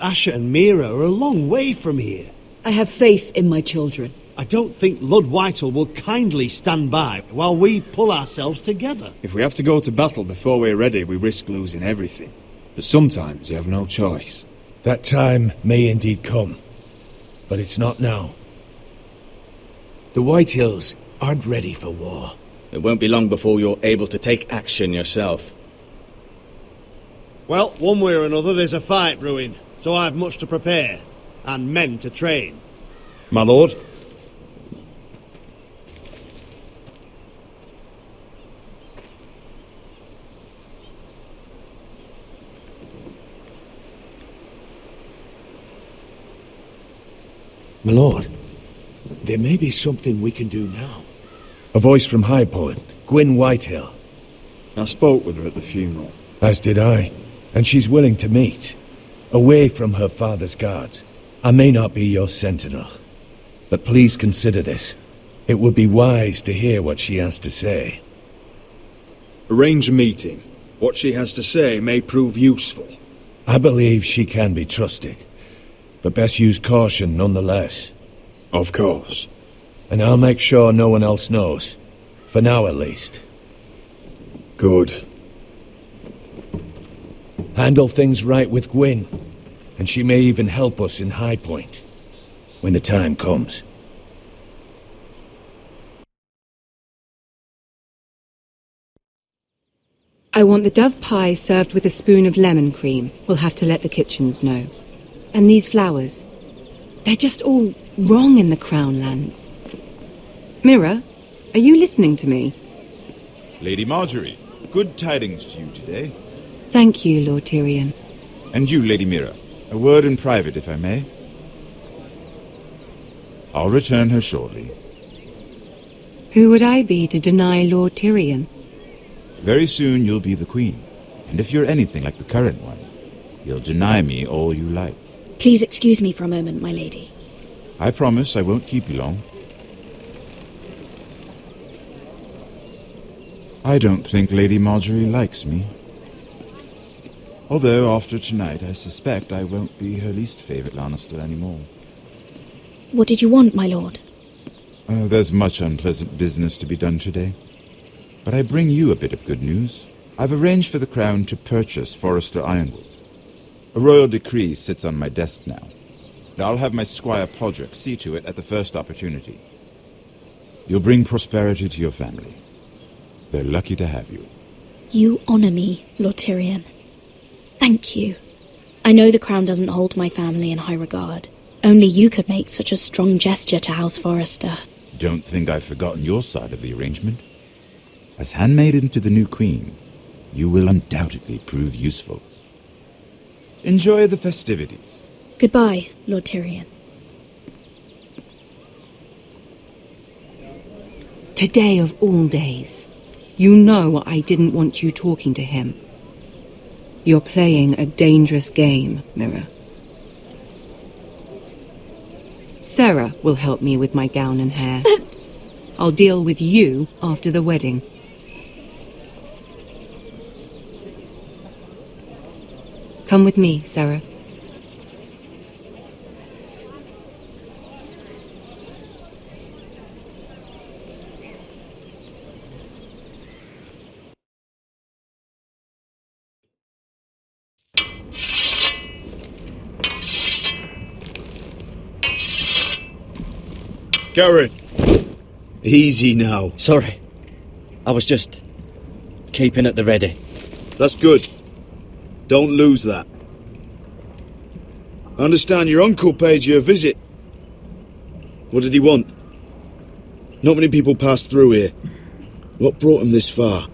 Asher and Mira are a long way from here. I have faith in my children. I don't think Lord Whitehall will kindly stand by while we pull ourselves together. If we have to go to battle before we're ready, we risk losing everything. But sometimes you have no choice. That time may indeed come, but it's not now. The Whitehills aren't ready for war. It won't be long before you're able to take action yourself. Well, one way or another there's a fight brewing, so I've much to prepare, and men to train. My lord? My lord, there may be something we can do now. A voice from High Point, Gwyn Whitehill. I spoke with her at the funeral. As did I, and she's willing to meet. Away from her father's guards. I may not be your sentinel, but please consider this. It would be wise to hear what she has to say. Arrange a meeting. What she has to say may prove useful. I believe she can be trusted, but best use caution nonetheless. Of course. And I'll make sure no one else knows. For now, at least. Good. Handle things right with Gwyn, and she may even help us in High Point, when the time comes. I want the dove pie served with a spoon of lemon cream. We'll have to let the kitchens know. And these flowers. They're just all wrong in the Crown lands. Mira, are you listening to me? Lady Marjorie, good tidings to you today. Thank you, Lord Tyrion. And you, Lady Mira, a word in private, if I may. I'll return her shortly. Who would I be to deny Lord Tyrion? Very soon you'll be the queen, and if you're anything like the current one, you'll deny me all you like. Please excuse me for a moment, my lady. I promise I won't keep you long. I don't think Lady Marjorie likes me. Although, after tonight, I suspect I won't be her least favourite Lannister anymore. What did you want, my lord? There's much unpleasant business to be done today. But I bring you a bit of good news. I've arranged for the Crown to purchase Forrester Ironwood. A royal decree sits on my desk now. And I'll have my squire Podrick see to it at the first opportunity. You'll bring prosperity to your family. They're lucky to have you. You honour me, Lord Tyrion. Thank you. I know the Crown doesn't hold my family in high regard, Only you could make such a strong gesture to House Forrester. Don't think I've forgotten your side of the arrangement. As handmaiden to the new queen, you will undoubtedly prove useful. Enjoy the festivities. Goodbye, Lord Tyrion. Today of all days. You know I didn't want you talking to him. You're playing a dangerous game, Mira. Sarah will help me with my gown and hair. But... I'll deal with you after the wedding. Come with me, Sarah. Garrett! Easy now. Sorry. I was just keeping at the ready. That's good. Don't lose that. I understand your uncle paid you a visit. What did he want? Not many people pass through here. What brought him this far?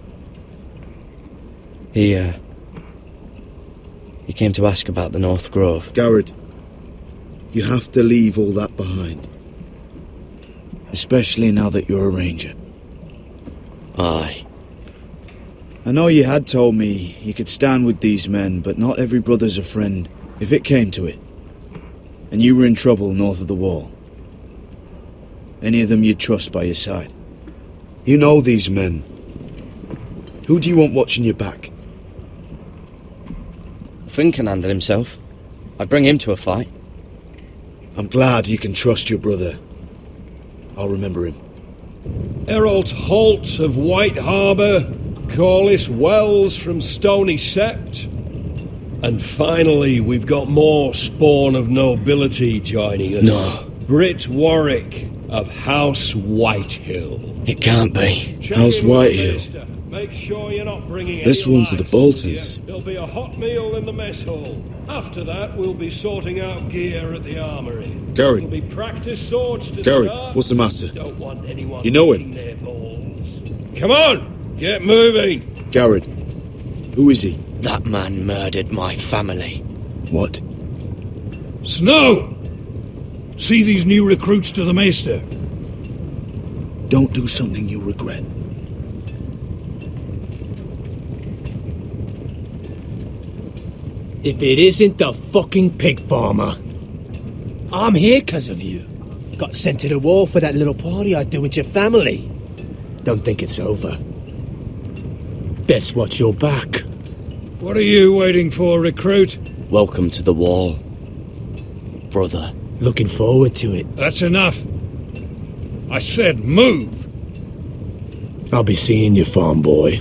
He came to ask about the North Grove. Garrett, you have to leave all that behind. Especially now that you're a ranger. Aye. I know you had told me you could stand with these men, but not every brother's a friend, if it came to it. And you were in trouble north of the wall. Any of them you'd trust by your side. You know these men. Who do you want watching your back? Finn can handle himself. I'd bring him to a fight. I'm glad you can trust your brother. I'll remember him. Errol Holt of White Harbour, Corliss Wells from Stony Sept. And finally, we've got more spawn of nobility joining us. No. Britt Warwick of House Whitehill. It can't be. House Whitehill. Make sure you're not bringing This one's for the Boltons. There'll be a hot meal in the mess hall. After that, we'll be sorting out gear at the armory. Garrett. There'll be practice swords to Garrett, start. what's the matter? Don't want anyone You know eating him? their balls. Come on, get moving. Garrett, who is he? That man murdered my family. What? Snow! See these new recruits to the Maester. Don't do something you'll regret. If it isn't the fucking pig farmer. I'm here 'cause of you. Got sent to the war for that little party I do with your family. Don't think it's over. Best watch your back. What are you waiting for, recruit? Welcome to the wall, brother. Looking forward to it. That's enough. I said move. I'll be seeing you, farm boy.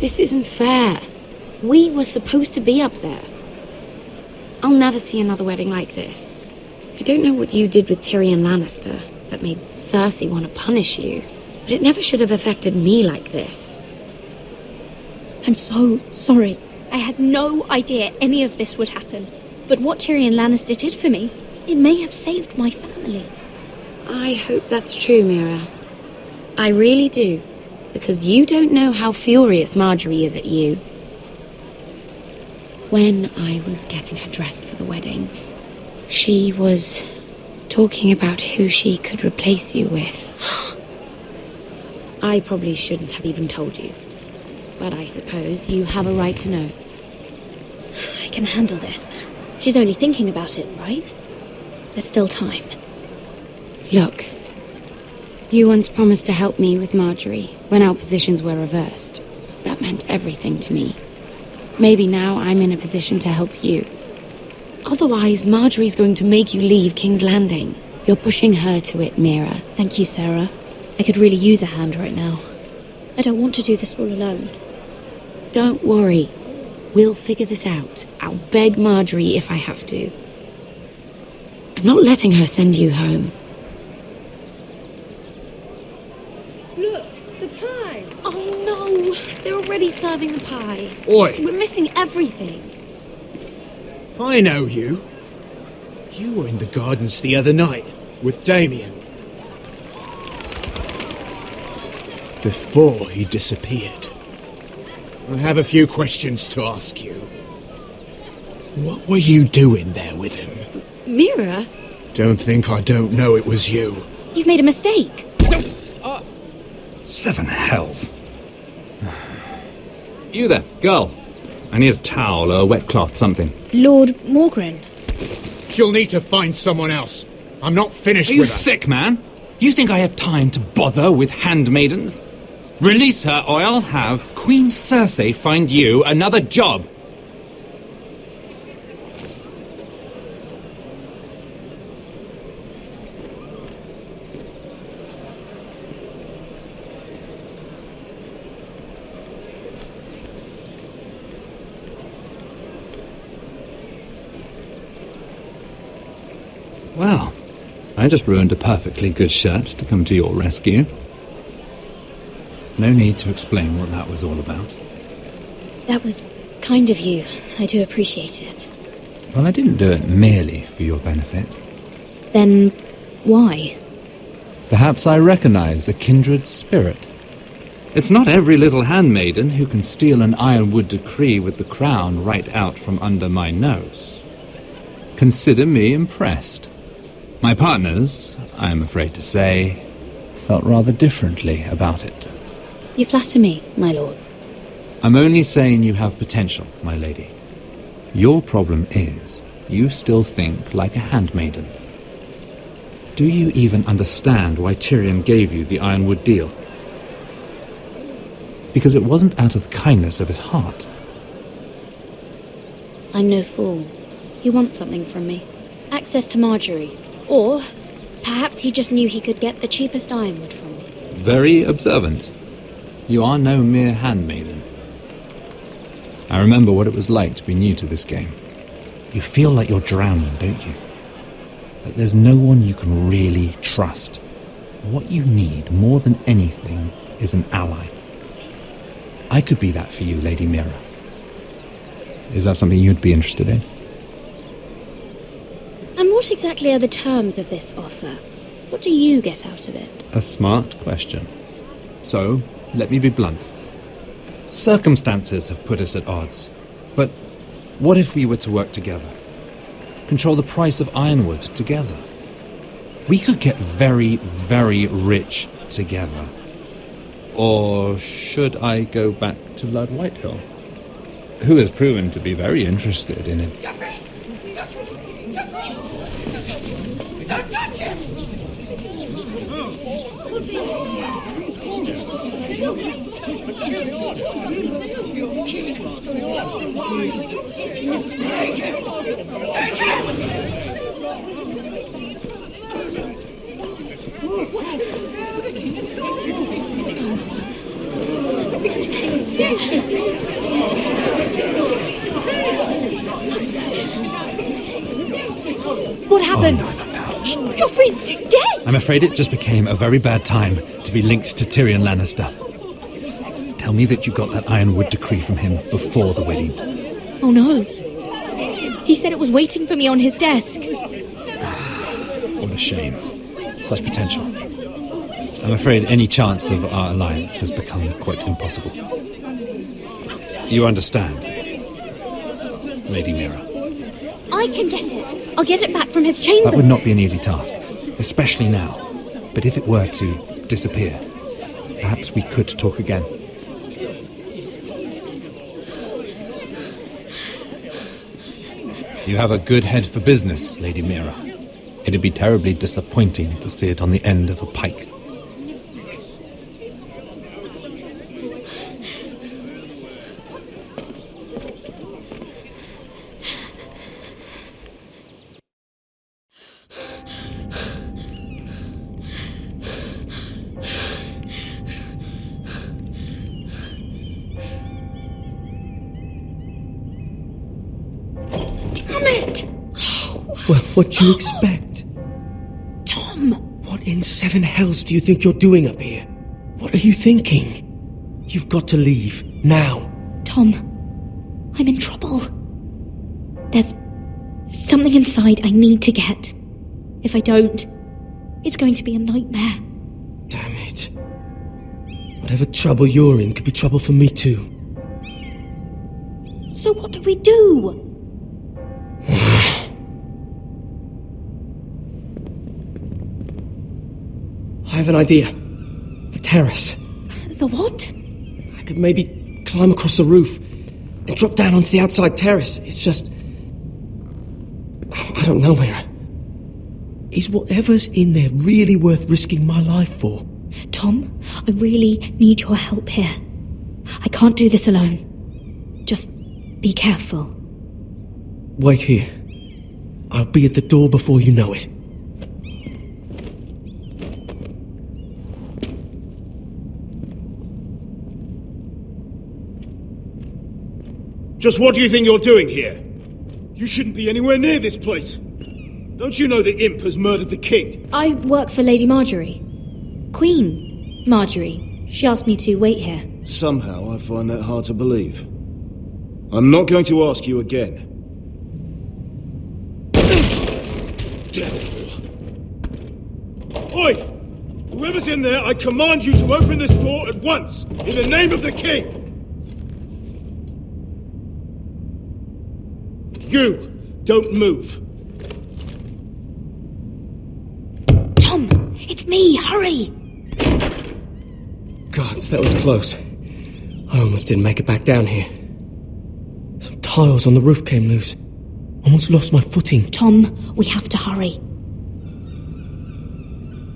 This isn't fair. We were supposed to be up there. I'll never see another wedding like this. I don't know what you did with Tyrion Lannister that made Cersei want to punish you, but it never should have affected me like this. I'm so sorry. I had no idea any of this would happen. But what Tyrion Lannister did for me, it may have saved my family. I hope that's true, Mira. I really do. Because you don't know how furious Marjorie is at you. When I was getting her dressed for the wedding, she was talking about who she could replace you with. I probably shouldn't have even told you, but I suppose you have a right to know. I can handle this. She's only thinking about it, right? There's still time. Look, you once promised to help me with Marjorie when our positions were reversed. That meant everything to me. Maybe now I'm in a position to help you. Otherwise, Marjorie's going to make you leave King's Landing. You're pushing her to it, Mira. Thank you, Sarah. I could really use a hand right now. I don't want to do this all alone. Don't worry. We'll figure this out. I'll beg Marjorie if I have to. I'm not letting her send you home. Look, the pie! Oh no! They're already serving the pie. Oi! We're missing everything. I know you. You were in the gardens the other night with Damien. Before he disappeared. I have a few questions to ask you. What were you doing there with him? Mira? Don't think I don't know it was you. You've made a mistake. Seven hells. You there, girl. I need a towel or a wet cloth, something. Lord Morgren. You'll need to find someone else. I'm not finished Are you with her. sick, man? You think I have time to bother with handmaidens? Release her, or I'll have Queen Cersei find you another job. Well, I just ruined a perfectly good shirt to come to your rescue. No need to explain what that was all about. That was kind of you. I do appreciate it. Well, I didn't do it merely for your benefit. Then why? Perhaps I recognize a kindred spirit. It's not every little handmaiden who can steal an ironwood decree with the crown right out from under my nose. Consider me impressed. My partners, I am afraid to say, felt rather differently about it. You flatter me, my lord. I'm only saying you have potential, my lady. Your problem is, you still think like a handmaiden. Do you even understand why Tyrion gave you the Ironwood deal? Because it wasn't out of the kindness of his heart. I'm no fool. He wants something from me. Access to Marjorie. Or perhaps he just knew he could get the cheapest ironwood from me. Very observant. You are no mere handmaiden. I remember what it was like to be new to this game. You feel like you're drowning, don't you? That there's no one you can really trust. What you need more than anything is an ally. I could be that for you, Lady Mira. Is that something you'd be interested in? And what exactly are the terms of this offer? What do you get out of it? A smart question. So, let me be blunt. Circumstances have put us at odds. But what if we were to work together? Control the price of ironwood together? We could get very, very rich together. Or should I go back to Lord Whitehill, who has proven to be very interested in it? Don't touch him! Take him! Take him! What happened? Joffrey's dead! I'm afraid it just became a very bad time to be linked to Tyrion Lannister. Tell me that you got that Ironwood decree from him before the wedding. Oh no. He said it was waiting for me on his desk. What a shame. Such potential. I'm afraid any chance of our alliance has become quite impossible. You understand, Lady Mira? I can get it. I'll get it back from his chambers. That would not be an easy task, especially now. But if it were to disappear, perhaps we could talk again. You have a good head for business, Lady Mira. It'd be terribly disappointing to see it on the end of a pike. Damn it! Well, what do you expect? in seven hells do you think you're doing up here? What are you thinking? You've got to leave, now. Tom, I'm in trouble. There's something inside I need to get. If I don't, it's going to be a nightmare. Damn it. Whatever trouble you're in could be trouble for me too. So what do we do? I have an idea. The terrace. The what? I could maybe climb across the roof and drop down onto the outside terrace. It's just... I don't know, Mira. Is whatever's in there really worth risking my life for? Tom, I really need your help here. I can't do this alone. Just be careful. Wait here. I'll be at the door before you know it. Just what do you think you're doing here? You shouldn't be anywhere near this place. Don't you know the imp has murdered the king? I work for Lady Marjorie. Queen Marjorie. She asked me to wait here. Somehow I find that hard to believe. I'm not going to ask you again. Damn it all. Oi! Whoever's in there, I command you to open this door at once, in the name of the king! You! Don't move! Tom! It's me! Hurry! Gods, that was close. I almost didn't make it back down here. Some tiles on the roof came loose. Almost lost my footing. Tom, we have to hurry.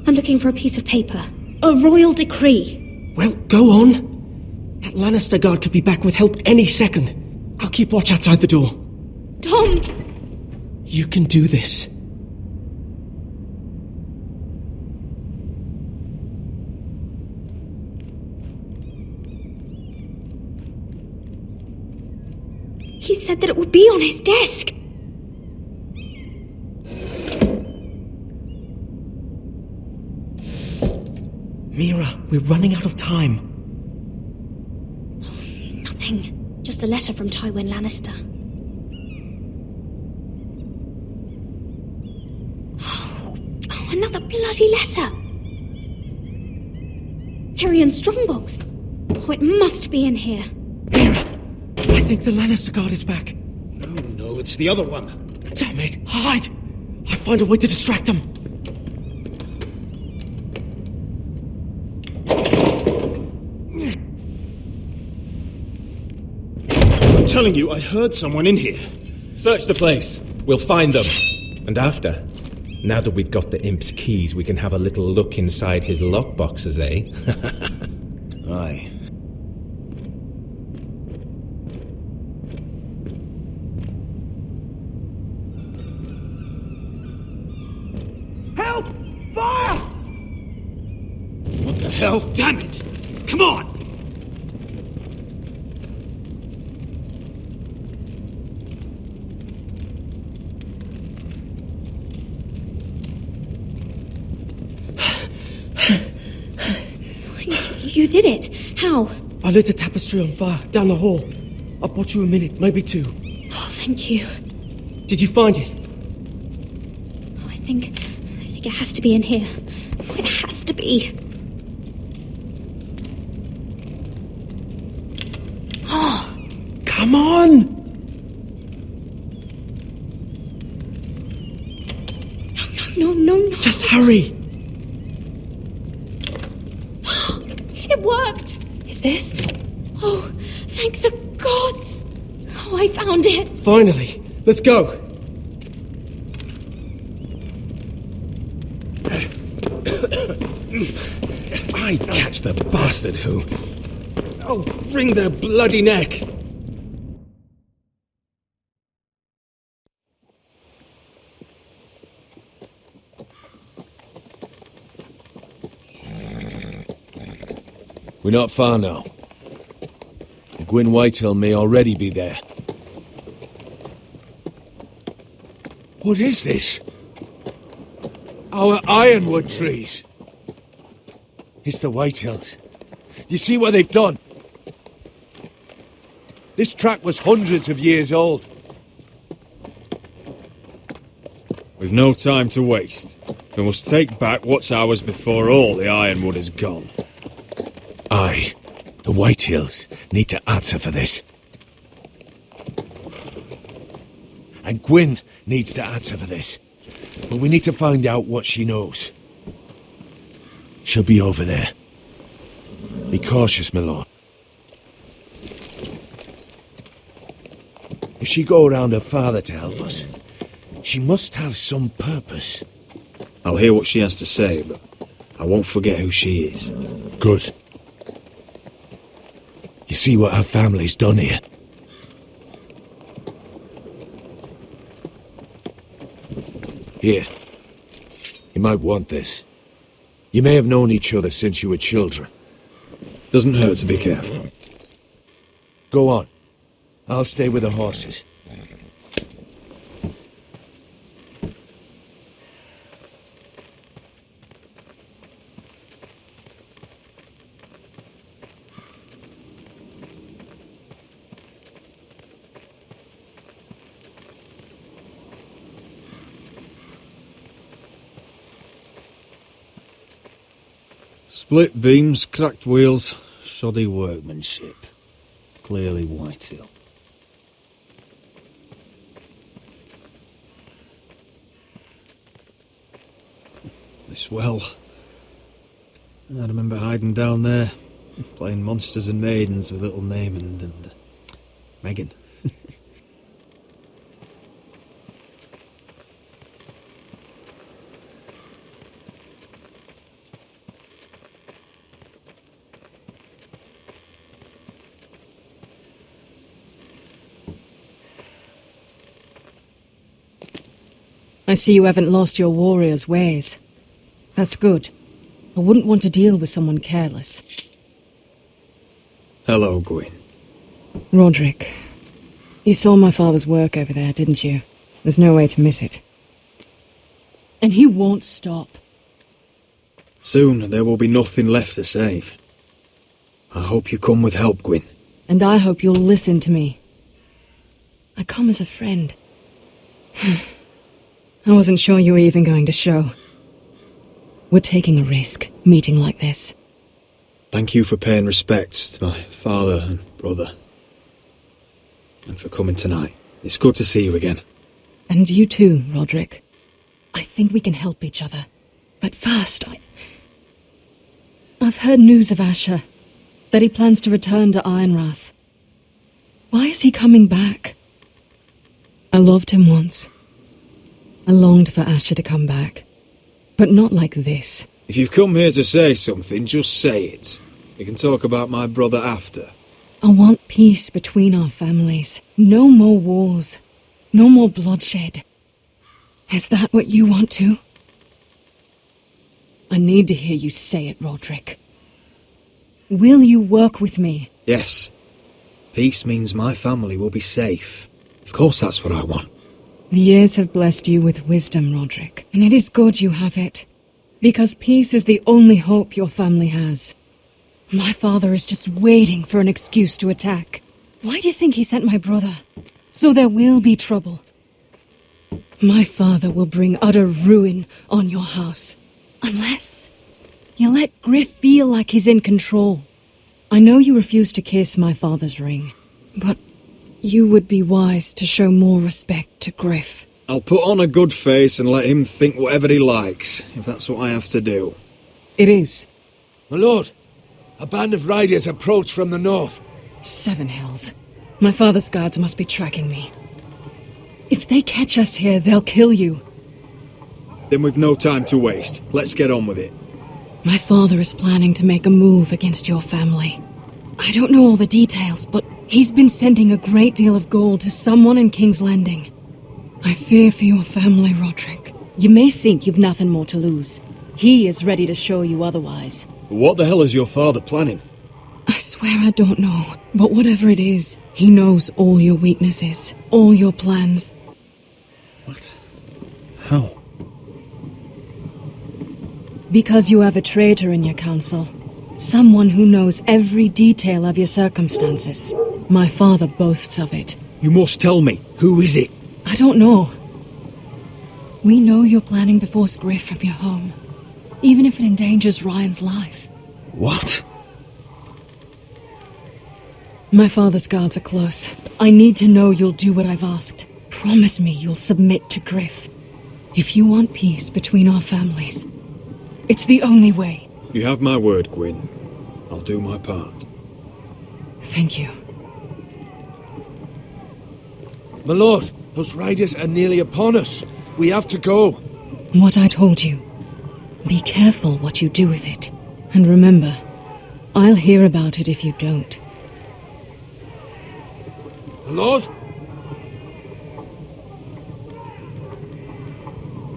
I'm looking for a piece of paper. A royal decree. Well, go on. That Lannister guard could be back with help any second. I'll keep watch outside the door. Tom! You can do this. He said that it would be on his desk. Mira, we're running out of time. Nothing. Just a letter from Tywin Lannister. Oh, another bloody letter. Tyrion Strongbox. Oh, it must be in here. Mira, I think the Lannister guard is back. No, it's the other one. Damn it, hide! I'll find a way to distract them. I'm telling you, I heard someone in here. Search the place. We'll find them. And after, now that we've got the imp's keys, we can have a little look inside his lockboxes, eh? Aye. Help! Fire! What the hell? Damn it! Come on! You did it. How? I lit a tapestry on fire down the hall. I bought you a minute, maybe two. Oh, thank you. Did you find it? Oh, I think it has to be in here. Oh, it has to be. Oh. Come on! No. Just hurry. It worked! Is this? Oh, thank the gods! Oh, I found it! Finally! Let's go! If I catch the bastard who... I'll wring their bloody neck! We're not far now. Gwyn Whitehill may already be there. What is this? Our ironwood trees. It's the Whitehills. You see what they've done? This track was hundreds of years old. We've no time to waste. We must take back what's ours before all the ironwood is gone. Aye. The Whitehills need to answer for this. And Gwyn needs to answer for this. But we need to find out what she knows. She'll be over there. Be cautious, my lord. If she go around her father to help us, she must have some purpose. I'll hear what she has to say, but I won't forget who she is. Good. You see what her family's done here? Here. You might want this. You may have known each other since you were children. Doesn't hurt to be careful. Go on. I'll stay with the horses. Split beams, cracked wheels, shoddy workmanship. Clearly Whitehill. This well. I remember hiding down there, playing monsters and maidens with little Naaman and Megan. I see you haven't lost your warrior's ways. That's good. I wouldn't want to deal with someone careless. Hello, Gwyn. Roderick, you saw my father's work over there, didn't you? There's no way to miss it. And he won't stop. Soon there will be nothing left to save. I hope you come with help, Gwyn. And I hope you'll listen to me. I come as a friend. I wasn't sure you were even going to show. We're taking a risk, meeting like this. Thank you for paying respects to my father and brother. And for coming tonight. It's good to see you again. And you too, Roderick. I think we can help each other. But first, I've heard news of Asher. That he plans to return to Ironrath. Why is he coming back? I loved him once. I longed for Asher to come back. But not like this. If you've come here to say something, just say it. We can talk about my brother after. I want peace between our families. No more wars. No more bloodshed. Is that what you want too? I need to hear you say it, Roderick. Will you work with me? Yes. Peace means my family will be safe. Of course that's what I want. The years have blessed you with wisdom, Roderick, and it is good you have it. Because peace is the only hope your family has. My father is just waiting for an excuse to attack. Why do you think he sent my brother? So there will be trouble. My father will bring utter ruin on your house. Unless you let Griff feel like he's in control. I know you refuse to kiss my father's ring, but you would be wise to show more respect to Griff. I'll put on a good face and let him think whatever he likes, if that's what I have to do. It is. My lord, a band of riders approach from the north. 7 Hills. My father's guards must be tracking me. If they catch us here, they'll kill you. Then we've no time to waste. Let's get on with it. My father is planning to make a move against your family. I don't know all the details, but he's been sending a great deal of gold to someone in King's Landing. I fear for your family, Roderick. You may think you've nothing more to lose. He is ready to show you otherwise. What the hell is your father planning? I swear I don't know, but whatever it is, he knows all your weaknesses, all your plans. What? How? Because you have a traitor in your council. Someone who knows every detail of your circumstances. My father boasts of it. You must tell me. Who is it? I don't know. We know you're planning to force Griff from your home, even if it endangers Ryan's life. What? My father's guards are close. I need to know you'll do what I've asked. Promise me you'll submit to Griff. If you want peace between our families, it's the only way. You have my word, Gwyn. I'll do my part. Thank you. My lord, those riders are nearly upon us. We have to go. What I told you. Be careful what you do with it. And remember, I'll hear about it if you don't. My lord?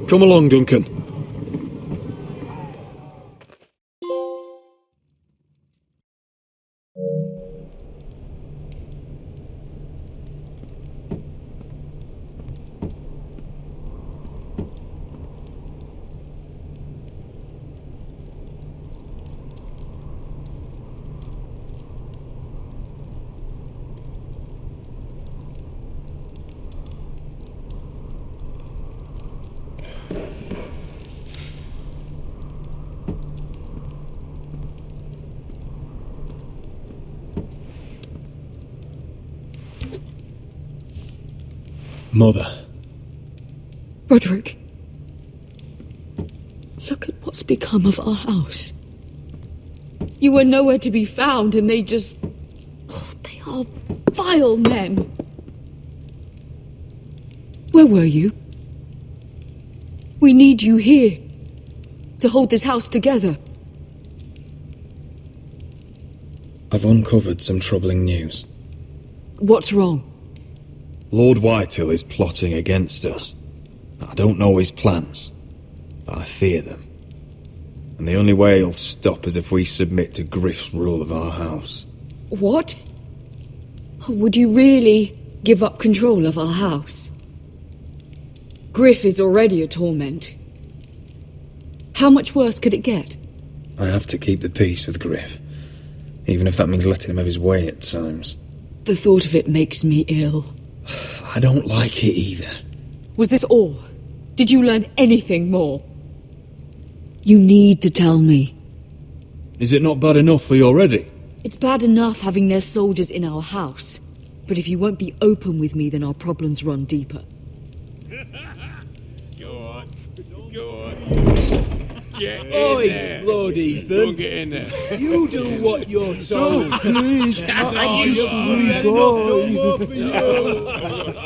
Come along, Duncan. Mother. Roderick. Look at what's become of our house. You were nowhere to be found, and they just... Oh, they are vile men. Where were you? We need you here to hold this house together. I've uncovered some troubling news. What's wrong? Lord Whitehill is plotting against us. I don't know his plans, but I fear them. And the only way he'll stop is if we submit to Griff's rule of our house. What? Would you really give up control of our house? Griff is already a torment. How much worse could it get? I have to keep the peace with Griff, even if that means letting him have his way at times. The thought of it makes me ill. I don't like it either. Was this all? Did you learn anything more? You need to tell me. Is it not bad enough for you already? It's bad enough having their soldiers in our house. But if you won't be open with me, then our problems run deeper. Go on. Go on. Get in there. Lord Ethan. Don't get in there. You do what you're told. Please, I'm just a wee boy.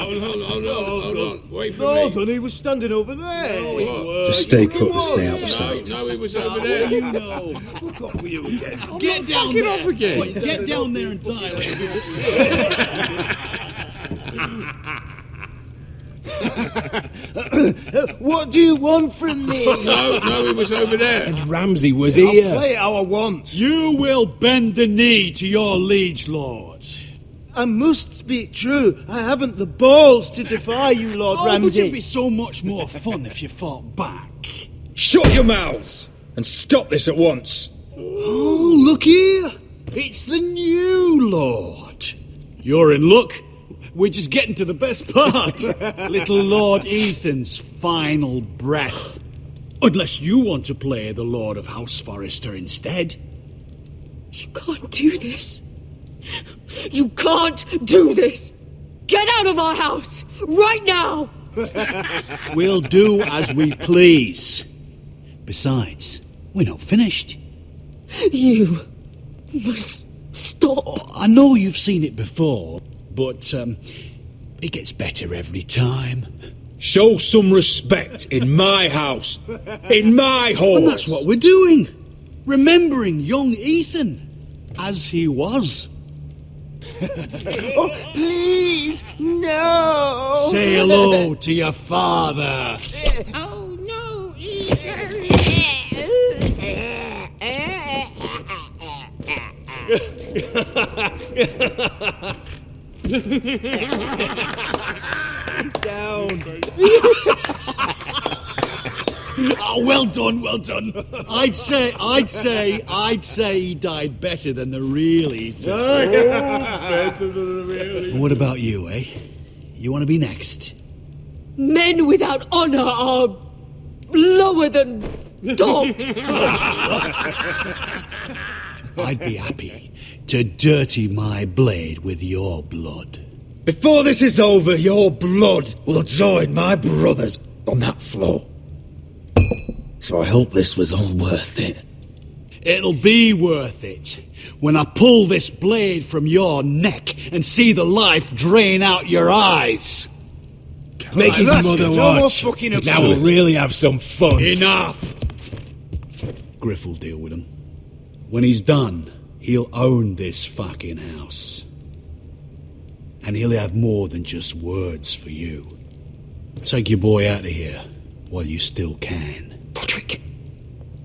Hold on. Wait for No, me. Dunny was standing over there. Just stay put and stay out of sight. No, he was over there. You know. Fuck off with you again. Get down there. off again. What, get down there entirely. What do you want from me? No, he was over there. And Ramsay was I'll here. play how I want. You will bend the knee to your liege lord. I must speak true. I haven't the balls to defy you, Lord But Ramsay. it'd be so much more fun if you fought back. Shut your mouths and stop this at once. Oh, look here. It's the new lord. You're in luck. We're just getting to the best part. Little Lord Ethan's final breath. Unless you want to play the Lord of House Forrester instead. You can't do this. You can't do this. Get out of our house right now. We'll do as we please. Besides, we're not finished. You must stop. Oh, I know you've seen it before, but it gets better every time. Show some respect in my house, in my hall. And that's what we're doing. Remembering young Ethan as he was. Oh, please, no! Say hello to your father. Oh, no, Ethan! Down. Oh, well done, well done. I'd say he died better than the real Ethan. Better than the real. What about you, eh? You want to be next? Men without honor are lower than dogs. I'd be happy to dirty my blade with your blood. Before this is over, your blood will join my brother's on that floor. So I hope this was all worth it. It'll be worth it when I pull this blade from your neck and see the life drain out your eyes. Make his mother watch. Now we'll really have some fun. Enough! Griff will deal with him. When he's done, he'll own this fucking house. And he'll have more than just words for you. Take your boy out of here while you still can. Roderick!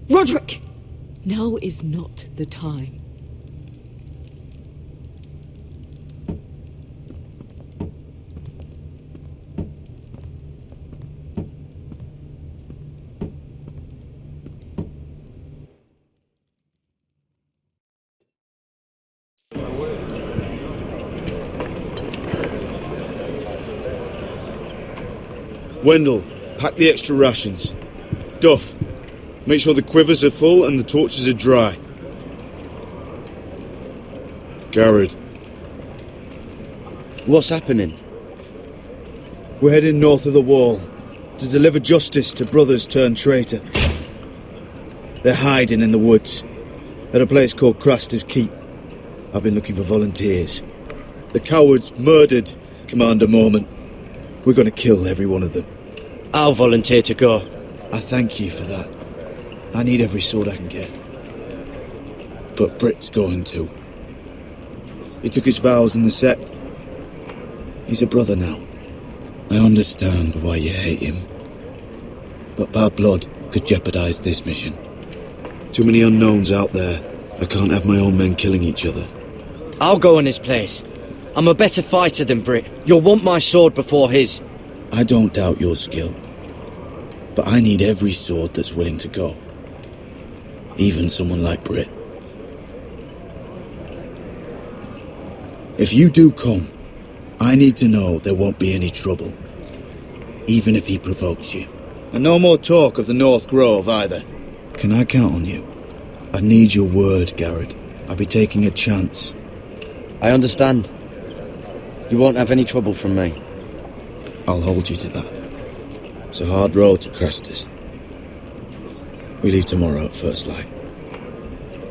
Roderick! Now is not the time. Wendell, pack the extra rations. Duff, make sure the quivers are full and the torches are dry. Garrett. What's happening? We're heading north of the wall to deliver justice to brothers turned traitor. They're hiding in the woods at a place called Craster's Keep. I've been looking for volunteers. The cowards murdered Commander Mormont. We're going to kill every one of them. I'll volunteer to go. I thank you for that. I need every sword I can get. But Britt's going to. He took his vows in the sect. He's a brother now. I understand why you hate him. But bad blood could jeopardize this mission. Too many unknowns out there. I can't have my own men killing each other. I'll go in his place. I'm a better fighter than Britt. You'll want my sword before his. I don't doubt your skill. But I need every sword that's willing to go. Even someone like Britt. If you do come, I need to know there won't be any trouble. Even if he provokes you. And no more talk of the North Grove either. Can I count on you? I need your word, Garrett. I'll be taking a chance. I understand. You won't have any trouble from me. I'll hold you to that. It's a hard road to Crestus. We leave tomorrow at first light.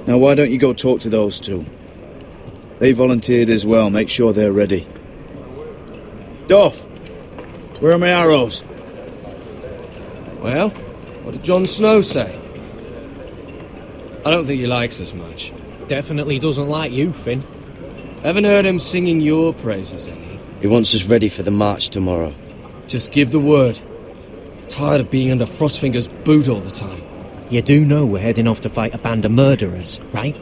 Now why don't you go talk to those two? They volunteered as well, make sure they're ready. Duff! Where are my arrows? Well, what did Jon Snow say? I don't think he likes us much. Definitely doesn't like you, Finn. Haven't heard him singing your praises any. He wants us ready for the march tomorrow. Just give the word. Tired of being under Frostfinger's boot all the time. You do know we're heading off to fight a band of murderers, right?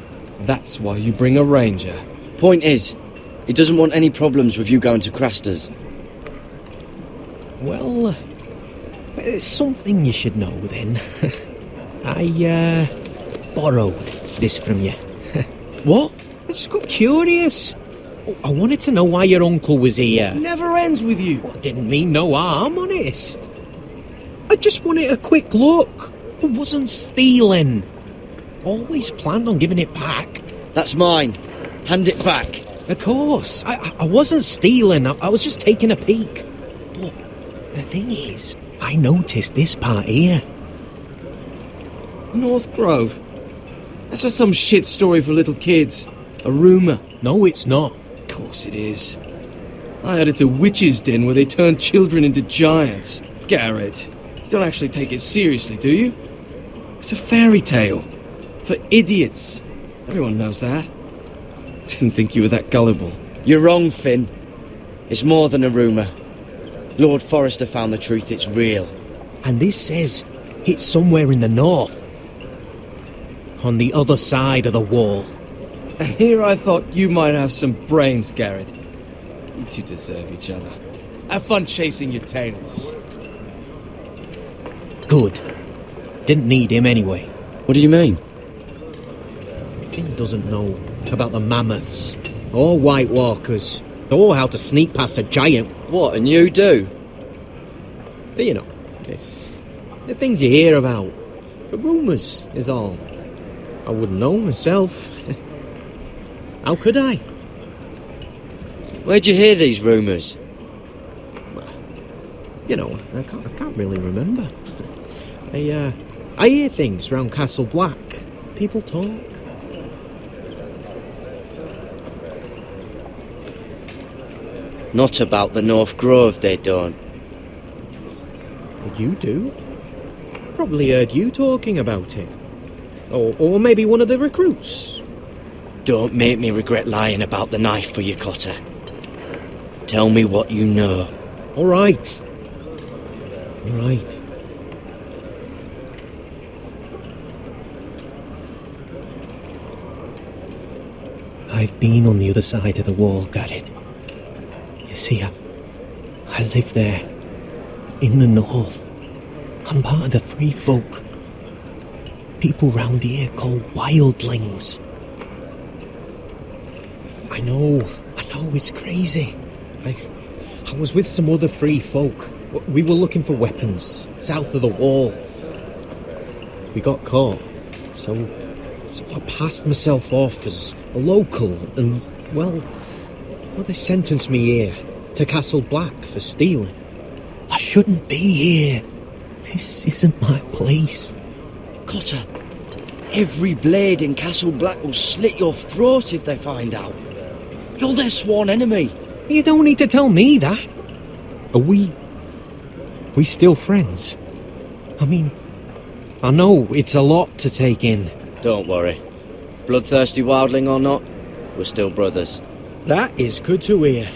That's why you bring a ranger. Point is, he doesn't want any problems with you going to Craster's. Well, there's something you should know then. I borrowed this from you. What? I just got curious. I wanted to know why your uncle was here. Never ends with you. Well, didn't mean no harm, honest. I just wanted a quick look. I wasn't stealing. Always planned on giving it back. That's mine. Hand it back. Of course. I wasn't stealing. I was just taking a peek. But the thing is, I noticed this part here. North Grove? That's just some shit story for little kids. A rumour. No, it's not. Of course it is. I heard it's a witch's den where they turn children into giants. Garrett, you don't actually take it seriously, do you? It's a fairy tale. For idiots. Everyone knows that. Didn't think you were that gullible. You're wrong, Finn. It's more than a rumour. Lord Forrester found the truth, it's real. And this says it's somewhere in the north. On the other side of the wall. And here I thought you might have some brains, Garrett. You two deserve each other. Have fun chasing your tails. Good. Didn't need him anyway. What do you mean? Finn doesn't know about the mammoths, or White Walkers, or how to sneak past a giant. What, and you do? You know, it's the things you hear about. The rumours is all. I wouldn't know myself. How could I? Where'd you hear these rumours? You know, I can't really remember. I hear things round Castle Black. People talk. Not about the North Grove, they don't. You do? Probably heard you talking about it. Or maybe one of the recruits. Don't make me regret lying about the knife for you, Cotter. Tell me what you know. All right. All right. I've been on the other side of the wall, Garrett. You see, I live there. In the north. I'm part of the free folk. People round here call wildlings. I know, it's crazy. I was with some other free folk. We were looking for weapons, south of the wall. We got caught, so I passed myself off as a local, and, well, they sentenced me here, to Castle Black, for stealing. I shouldn't be here. This isn't my place. Cotter, every blade in Castle Black will slit your throat if they find out. You're their sworn enemy. You don't need to tell me that. Are we still friends? I mean, I know it's a lot to take in. Don't worry. Bloodthirsty wildling or not, we're still brothers. That is good to hear.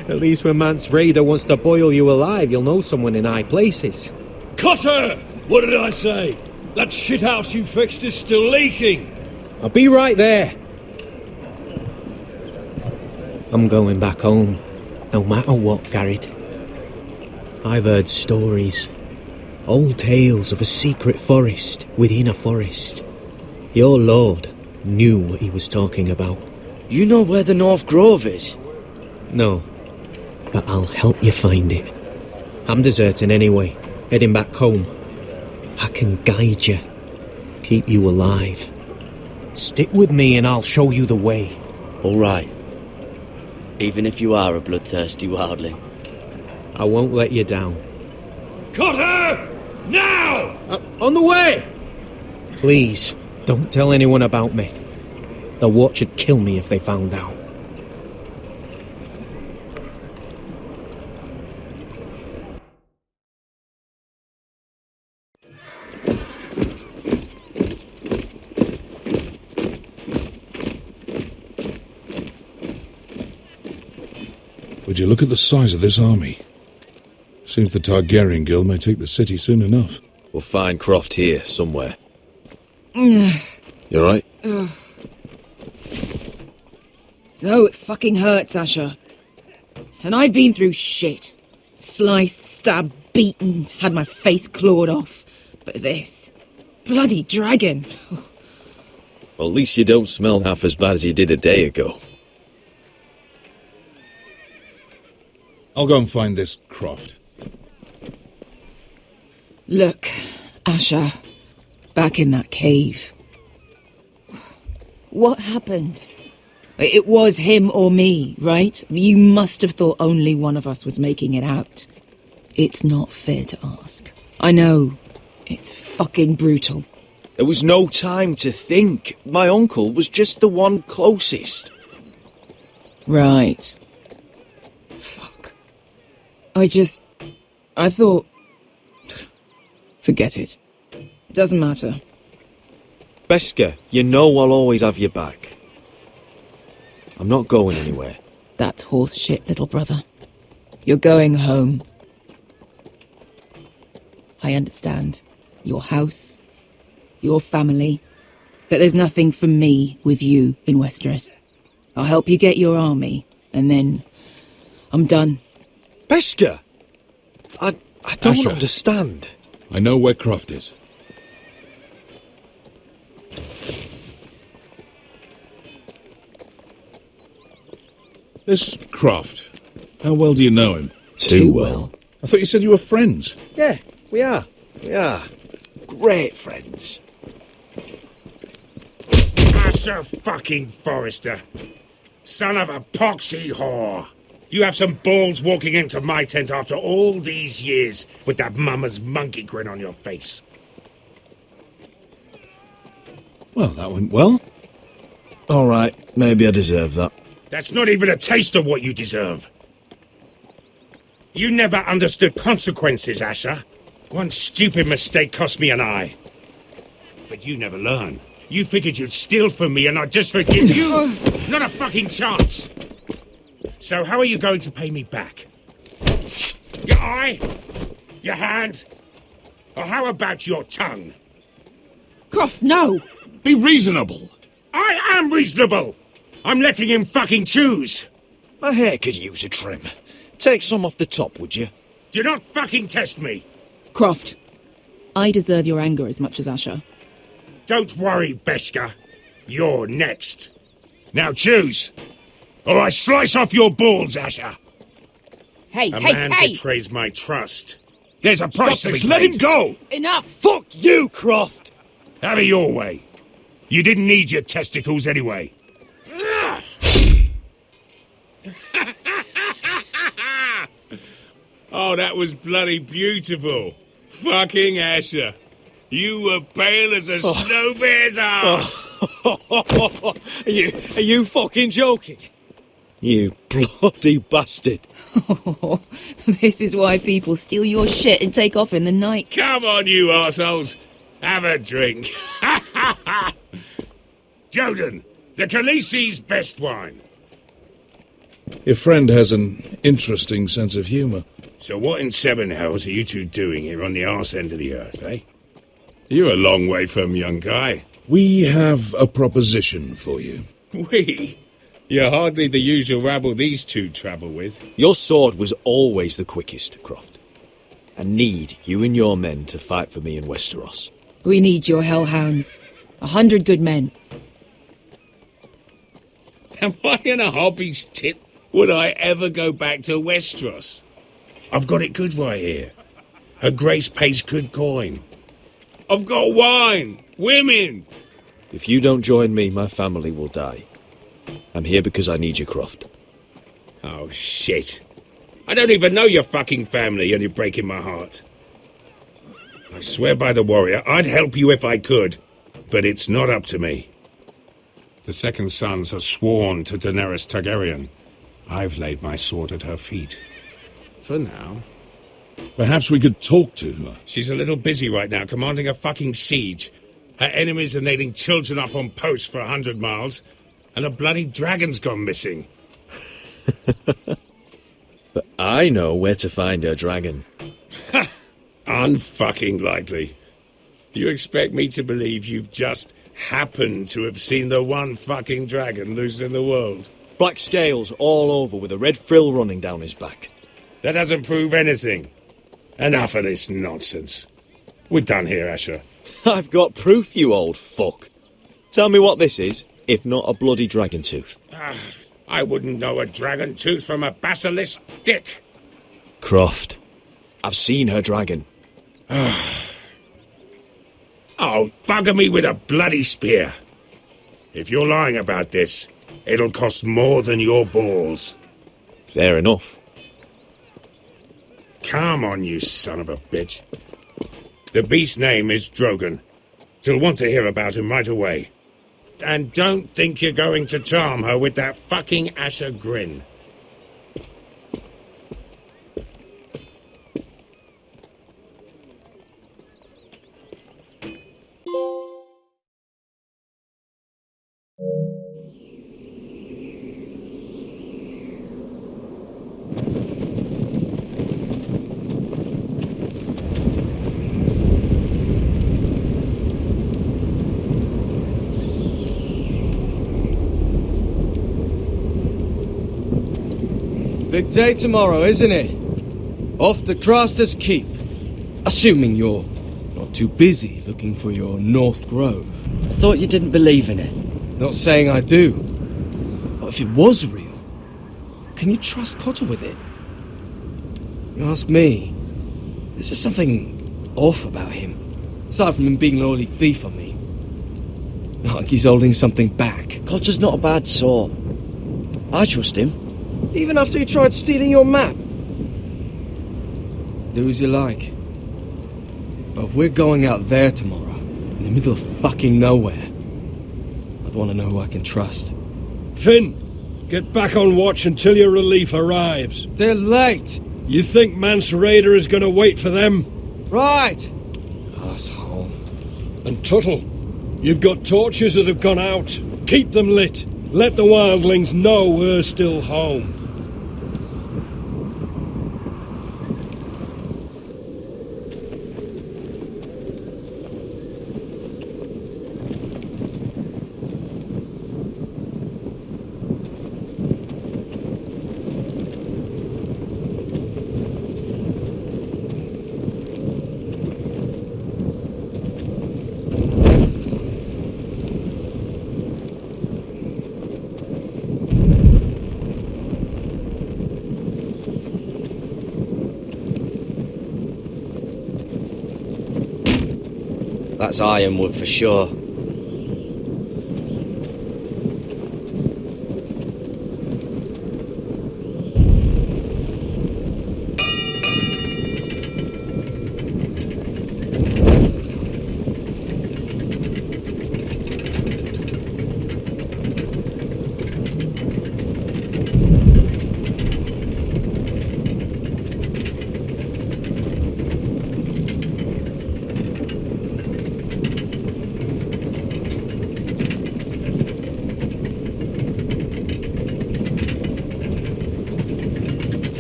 At least when Mance Raider wants to boil you alive, you'll know someone in high places. Cotter! What did I say? That shithouse you fixed is still leaking! I'll be right there. I'm going back home, no matter what, Garrett. I've heard stories. Old tales of a secret forest within a forest. Your lord knew what he was talking about. You know where the North Grove is? No, but I'll help you find it. I'm deserting anyway, heading back home. I can guide you, keep you alive. Stick with me and I'll show you the way. All right. Even if you are a bloodthirsty wildling. I won't let you down. Cotter! Now! On the way! Please, don't tell anyone about me. The Watch would kill me if they found out. Would you look at the size of this army? Seems the Targaryen Guild may take the city soon enough. We'll find Croft here, somewhere. You alright? No, it fucking hurts, Asher. And I've been through shit. Sliced, stabbed, beaten, had my face clawed off. But this... bloody dragon. Well, at least you don't smell half as bad as you did a day ago. I'll go and find this Croft. Look, Asher, back in that cave. What happened? It was him or me, right? You must have thought only one of us was making it out. It's not fair to ask. I know. It's fucking brutal. There was no time to think. My uncle was just the one closest. Right. Fuck. I thought... Forget it. It doesn't matter. Beskha, you know I'll always have your back. I'm not going anywhere. That's horse shit, little brother. You're going home. I understand. Your house, your family. But there's nothing for me with you in Westeros. I'll help you get your army, and then I'm done. Beskha! I don't Asher, understand. I know where Croft is. This Croft, how well do you know him? Too well. I thought you said you were friends. Yeah, we are. We are. Great friends. Asher fucking Forrester. Son of a poxy whore. You have some balls walking into my tent after all these years with that mama's monkey grin on your face. Well, that went well. All right, maybe I deserve that. That's not even a taste of what you deserve. You never understood consequences, Asher. One stupid mistake cost me an eye. But you never learn. You figured you'd steal from me and I'd just forgive you? Not a fucking chance. So how are you going to pay me back? Your eye? Your hand? Or how about your tongue? Croft, no! Be reasonable. I am reasonable! I'm letting him fucking choose! My hair could use a trim. Take some off the top, would you? Do not fucking test me! Croft, I deserve your anger as much as Asher. Don't worry, Beshka. You're next. Now choose, or I slice off your balls, Asher. Hey, A man betrays my trust. There's a price to be paid. Let him go! Enough! Fuck you, Croft! Have it your way. You didn't need your testicles anyway. Oh, that was bloody beautiful. Fucking Asher. You were pale as a snow bear's arse. Are you fucking joking? You bloody bastard. This is why people steal your shit and take off in the night. Come on, you arseholes. Have a drink. Joden, the Khaleesi's best wine. Your friend has an interesting sense of humour. So what in seven hells are you two doing here on the arse end of the earth, eh? You're a long way from, young guy. We have a proposition for you. We? You're hardly the usual rabble these two travel with. Your sword was always the quickest, Croft. I need you and your men to fight for me in Westeros. We need your hellhounds. 100 good men. Am I in a hobby's tip? Would I ever go back to Westeros? I've got it good right here. Her Grace pays good coin. I've got wine, women. If you don't join me, my family will die. I'm here because I need you, Croft. Oh, shit. I don't even know your fucking family and you're breaking my heart. I swear by the warrior, I'd help you if I could, but it's not up to me. The second sons are sworn to Daenerys Targaryen. I've laid my sword at her feet. For now. Perhaps we could talk to her. She's a little busy right now, commanding a fucking siege. Her enemies are nailing children up on posts for 100 miles, and a bloody dragon's gone missing. But I know where to find her dragon. Ha! Unfucking likely. You expect me to believe you've just happened to have seen the one fucking dragon loose in the world? Black scales all over with a red frill running down his back. That doesn't prove anything. Enough of this nonsense. We're done here, Asher. I've got proof, you old fuck. Tell me what this is, if not a bloody dragon tooth. I wouldn't know a dragon tooth from a basilisk dick. Croft, I've seen her dragon. Oh, bugger me with a bloody spear. If you're lying about this, it'll cost more than your balls. Fair enough. Come on, you son of a bitch. The beast's name is Drogon. She'll want to hear about him right away. And don't think you're going to charm her with that fucking Asher grin. Big day tomorrow, isn't it? Off to Craster's Keep. Assuming you're too busy looking for your North Grove. I thought you didn't believe in it. Not saying I do. But if it was real, can you trust Potter with it? You ask me, there's just something off about him. Aside from him being an early thief on me. Not like he's holding something back. Cotter's not a bad sort. I trust him. Even after he tried stealing your map? Do as you like. But if we're going out there tomorrow, in the middle of fucking nowhere, I'd want to know who I can trust. Finn, get back on watch until your relief arrives. They're late. You think Mance Rayder is going to wait for them? Right. Asshole. And Tuttle, you've got torches that have gone out. Keep them lit. Let the wildlings know we're still home. That's ironwood for sure.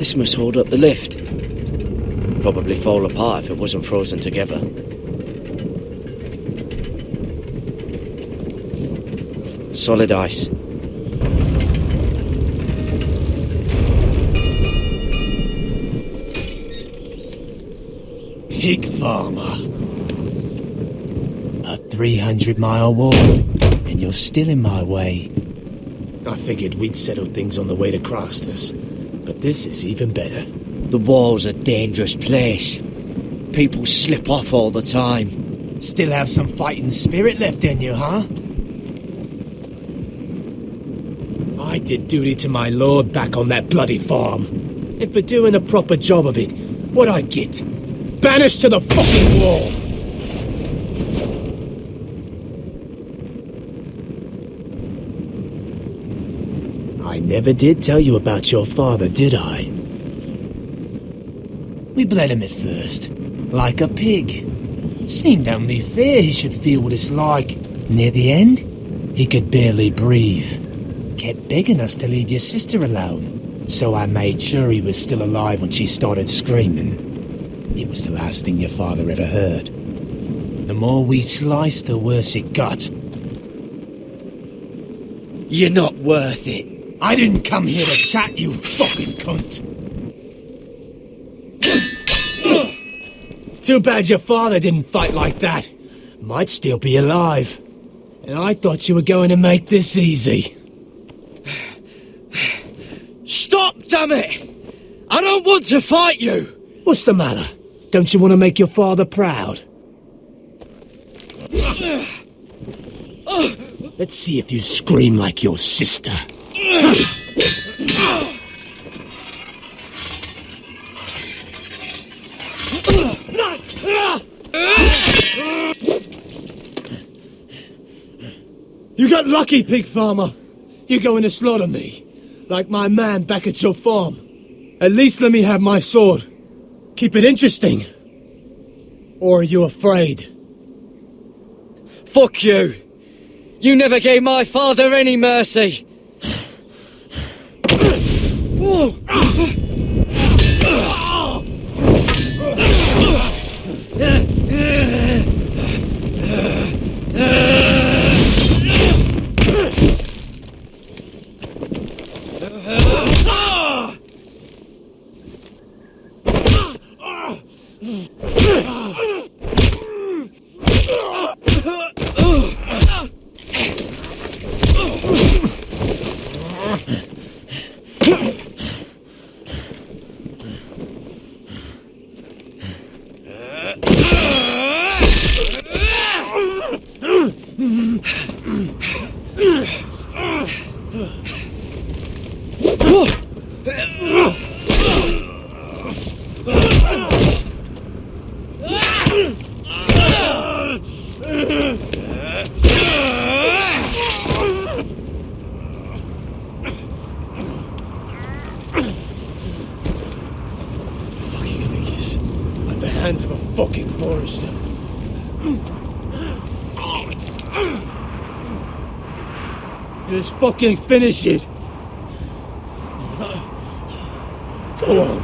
This must hold up the lift. Probably fall apart if it wasn't frozen together. Solid ice. Pig farmer. A 300-mile walk, and you're still in my way. I figured we'd settled things on the way to Crasters, but this is even better. The wall's a dangerous place. People slip off all the time. Still have some fighting spirit left in you, huh? I did duty to my lord back on that bloody farm. And for doing a proper job of it, what'd I get? Banished to the fucking wall! I never did tell you about your father, did I? We bled him at first, like a pig. Seemed only fair he should feel what it's like. Near the end, he could barely breathe. Kept begging us to leave your sister alone, so I made sure he was still alive when she started screaming. It was the last thing your father ever heard. The more we sliced, the worse it got. You're not worth it. I didn't come here to chat, you fucking cunt. Too bad your father didn't fight like that. Might still be alive. And I thought you were going to make this easy. Stop, damn it! I don't want to fight you! What's the matter? Don't you want to make your father proud? Let's see if you scream like your sister. You got lucky, pig farmer. You're going to slaughter me, like my man back at your farm. At least let me have my sword. Keep it interesting. Or are you afraid? Fuck you! You never gave my father any mercy! Fucking figures. At the hands of a fucking forester. Just fucking finish it. Go on.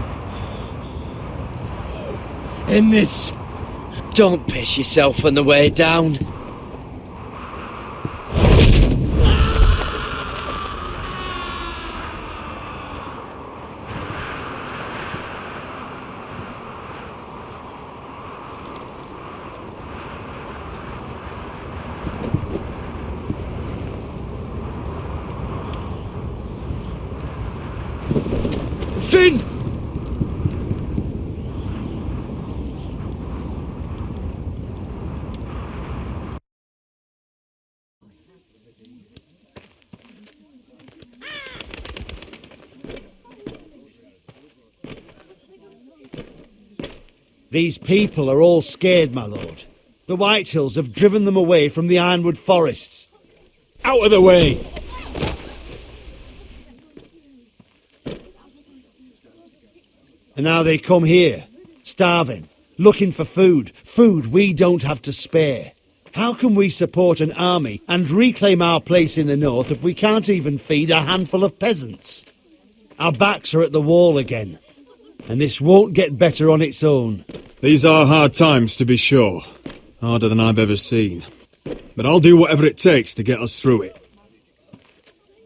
End this. Don't piss yourself on the way down. Finn! These people are all scared, my lord. The Whitehills have driven them away from the ironwood forests. Out of the way! And now they come here, starving, looking for food. Food we don't have to spare. How can we support an army and reclaim our place in the north if we can't even feed a handful of peasants? Our backs are at the wall again, and this won't get better on its own. These are hard times, to be sure. Harder than I've ever seen. But I'll do whatever it takes to get us through it.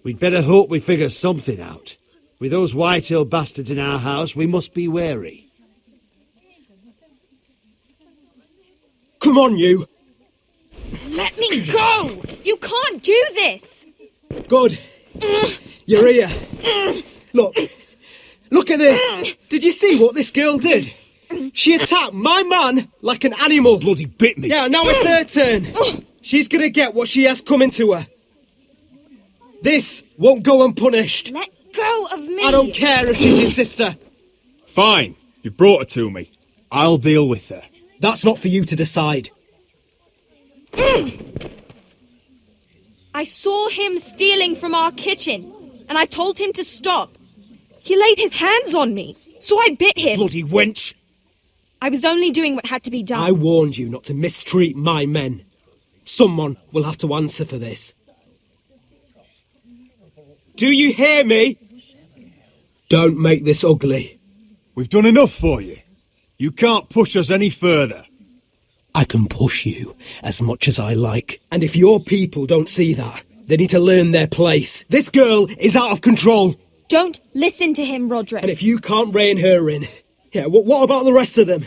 We'd better hope we figure something out. With those Whitehill bastards in our house, we must be wary. Come on, you! Let me go! You can't do this! Good. You're here. Look at this! Did you see what this girl did? She attacked my man like an animal. Bloody bit me. Yeah, now it's her turn. She's gonna get what she has coming to her. This won't go unpunished. Let go of me! I don't care if she's your sister. Fine. You brought her to me. I'll deal with her. That's not for you to decide. I saw him stealing from our kitchen, and I told him to stop. He laid his hands on me, so I bit him. Bloody wench! I was only doing what had to be done. I warned you not to mistreat my men. Someone will have to answer for this. Do you hear me? Don't make this ugly. We've done enough for you. You can't push us any further. I can push you as much as I like. And if your people don't see that, they need to learn their place. This girl is out of control. Don't listen to him, Roderick. And if you can't rein her in, yeah, what about the rest of them?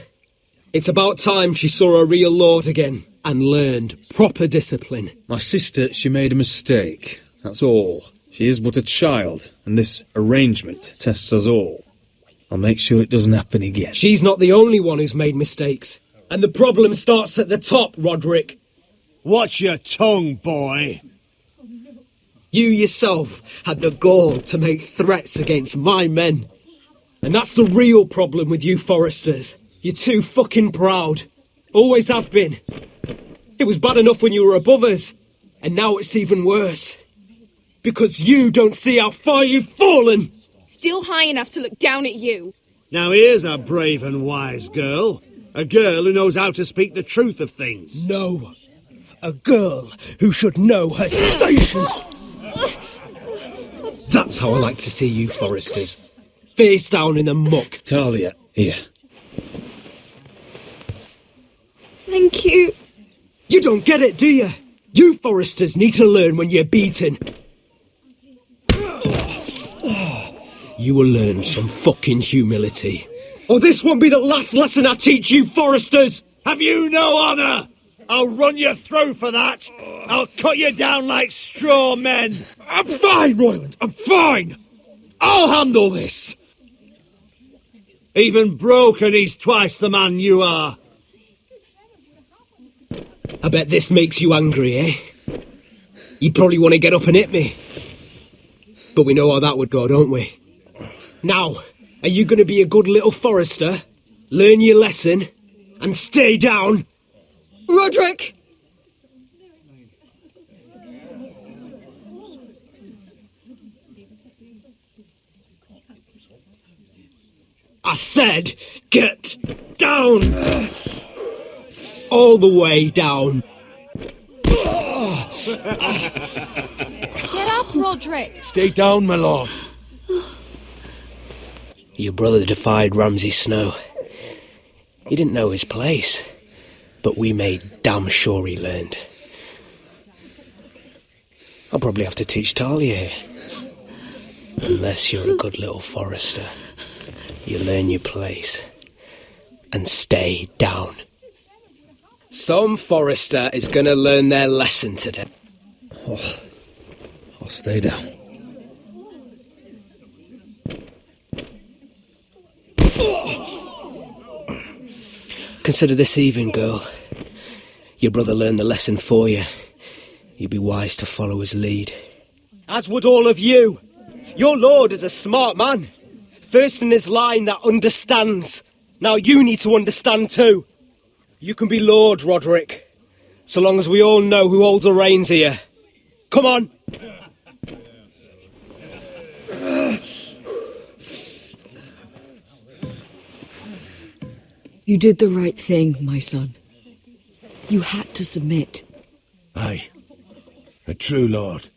It's about time she saw a real lord again and learned proper discipline. My sister, she made a mistake. That's all. She is but a child, and this arrangement tests us all. I'll make sure it doesn't happen again. She's not the only one who's made mistakes. And the problem starts at the top, Roderick. Watch your tongue, boy. You yourself had the gall to make threats against my men. And that's the real problem with you Foresters. You're too fucking proud. Always have been. It was bad enough when you were above us. And now it's even worse. Because you don't see how far you've fallen. Still high enough to look down at you. Now here's a brave and wise girl. A girl who knows how to speak the truth of things. No. A girl who should know her station. That's how I like to see you Foresters. Face down in the muck. Talia, here. Thank you. You don't get it, do you? You Foresters need to learn when you're beaten. You will learn some fucking humility. Or this won't be the last lesson I teach you Foresters! Have you no honour? I'll run your throat for that. I'll cut you down like straw men. I'm fine, Royland. I'm fine. I'll handle this. Even broken, he's twice the man you are. I bet this makes you angry, eh? You probably want to get up and hit me. But we know how that would go, don't we? Now, are you going to be a good little Forester, learn your lesson, and stay down? Roderick! I said, get down! All the way down. Get up, Roderick! Stay down, my lord. Your brother defied Ramsay Snow. He didn't know his place, but we made damn sure he learned. I'll probably have to teach Talia here. Unless you're a good little Forester. You learn your place and stay down. Some Forester is going to learn their lesson today. Oh, I'll stay down. Consider this even, girl. Your brother learned the lesson for you. You'd be wise to follow his lead. As would all of you. Your lord is a smart man. First in his line that understands. Now you need to understand too. You can be Lord, Roderick, so long as we all know who holds the reins here. Come on! You did the right thing, my son. You had to submit. Aye. A true lord.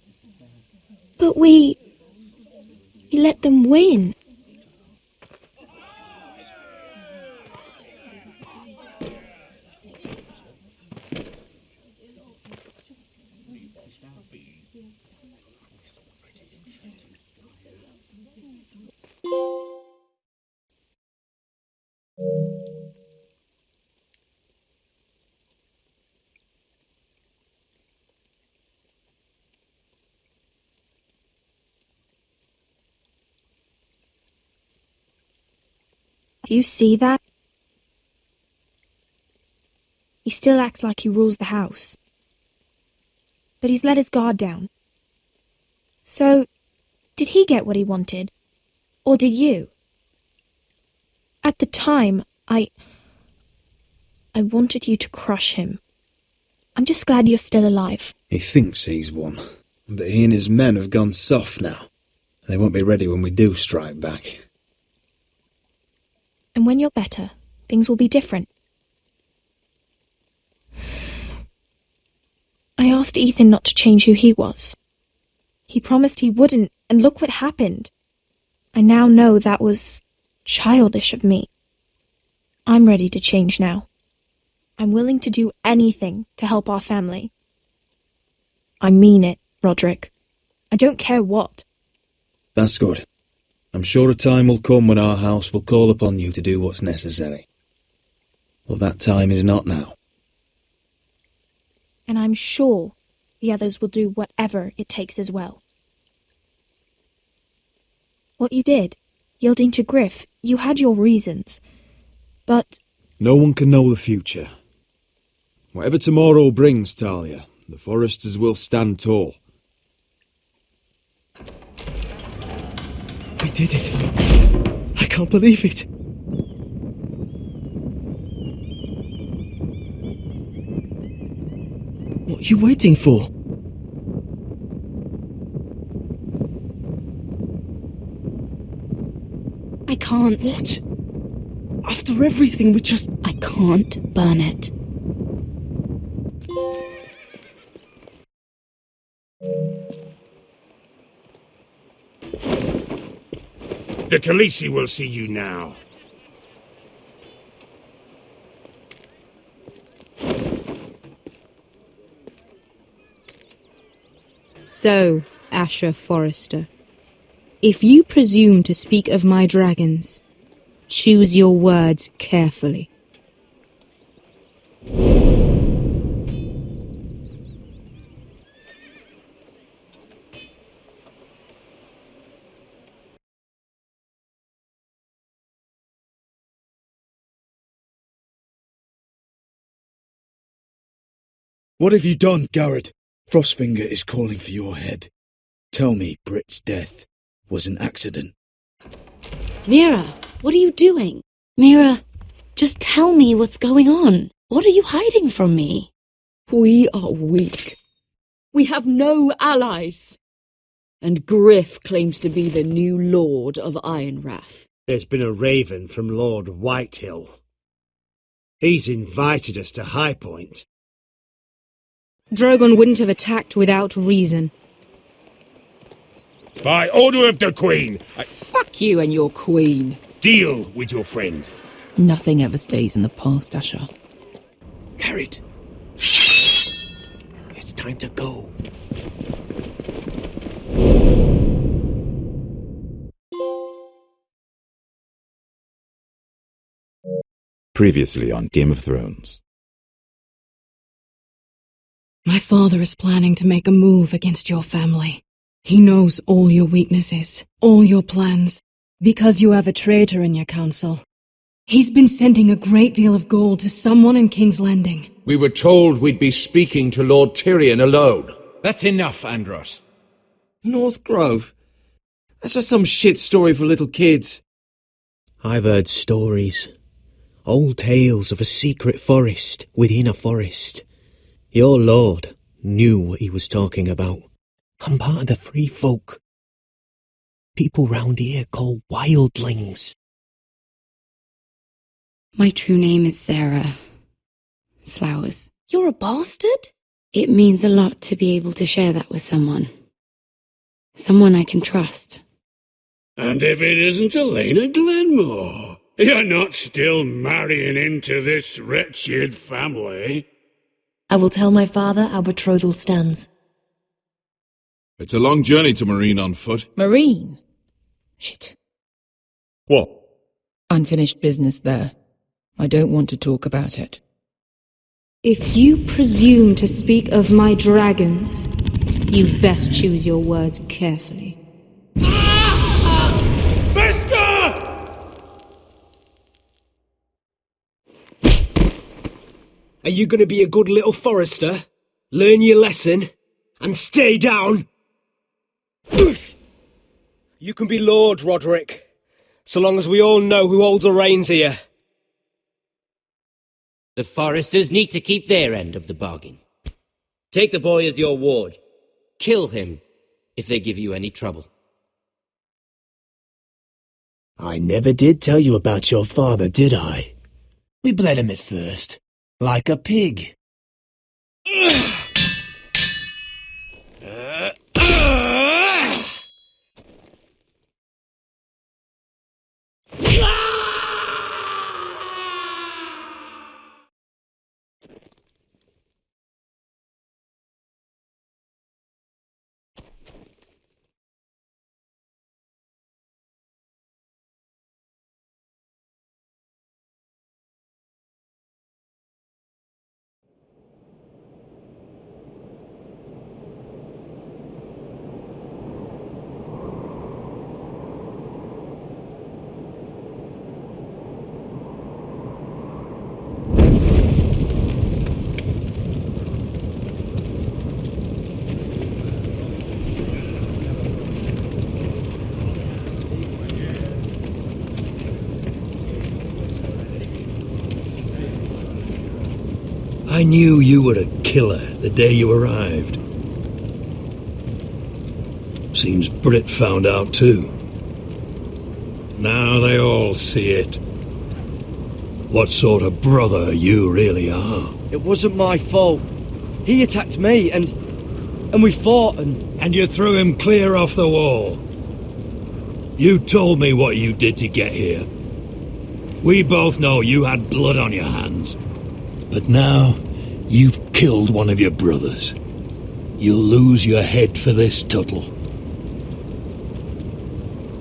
But we let them win. Do you see that? He still acts like he rules the house. But he's let his guard down. So, did he get what he wanted? Or did you? At the time, I wanted you to crush him. I'm just glad you're still alive. He thinks he's won, but he and his men have gone soft now. They won't be ready when we do strike back. And when you're better, things will be different. I asked Ethan not to change who he was. He promised he wouldn't, and look what happened. I now know that was childish of me. I'm ready to change now. I'm willing to do anything to help our family. I mean it, Roderick. I don't care what. That's good. I'm sure a time will come when our house will call upon you to do what's necessary. But that time is not now. And I'm sure the others will do whatever it takes as well. What you did, yielding to Griff, you had your reasons. But no one can know the future. Whatever tomorrow brings, Talia, the Foresters will stand tall. We did it. I can't believe it. What are you waiting for? I can't. What? After everything we just... I can't burn it. The Khaleesi will see you now. So, Asher Forrester, if you presume to speak of my dragons, choose your words carefully. What have you done, Garrett? Frostfinger is calling for your head. tell me Brit's death was an accident? Mira, what are you doing? Mira, just tell me what's going on. What are you hiding from me? We are weak. We have no allies. And 𝗚𝗺𝗴𝗴𝗀𝗀𝗚 claims to be the new Lord of Ironrath. There's been a raven from Lord Whitehill. He's invited us to High Point. Drogon wouldn't have attacked without reason. By order of the Queen, Fuck you and your queen. deal with your friend. Nothing ever stays in the past, Asher. Carried. It's time to go. Previously on Game of Thrones. My father is planning to make a move against your family. He knows all your weaknesses, all your plans, because you have a traitor in your council. He's been sending a great deal of gold to someone in King's Landing. We were told we'd be speaking to Lord Tyrion alone. That's enough, Andros. North Grove? That's just some shit story for little kids. I've heard stories. Old tales of a secret forest within a forest. Your lord knew what he was talking about. I'm part of the free folk. People round here call wildlings. My true name is Sarah Flowers. You're a bastard? It means a lot to be able to share that with someone. Someone I can trust. And if it isn't Elena Glenmore, you're not still marrying into this wretched family. I will tell my father our betrothal stands. It's a long journey to Marine on foot. Marine? Shit. What? Unfinished business there. I don't want to talk about it. If you presume to speak of my dragons, you best choose your words carefully. Are you going to be a good little forester? Learn your lesson? And stay down? You can be Lord, Roderick. So long as we all know who holds the reins here. The foresters need to keep their end of the bargain. Take the boy as your ward. Kill him if they give you any trouble. I never did tell you about your father, did I? We bled him at first, like a pig. I knew you were a killer the day you arrived. Seems Brit found out too. Now they all see it. What sort of brother you really are. It wasn't my fault. He attacked me and we fought And you threw him clear off the wall. You told me what you did to get here. We both know you had blood on your hands. But now, you've killed one of your brothers. You'll lose your head for this, Tuttle.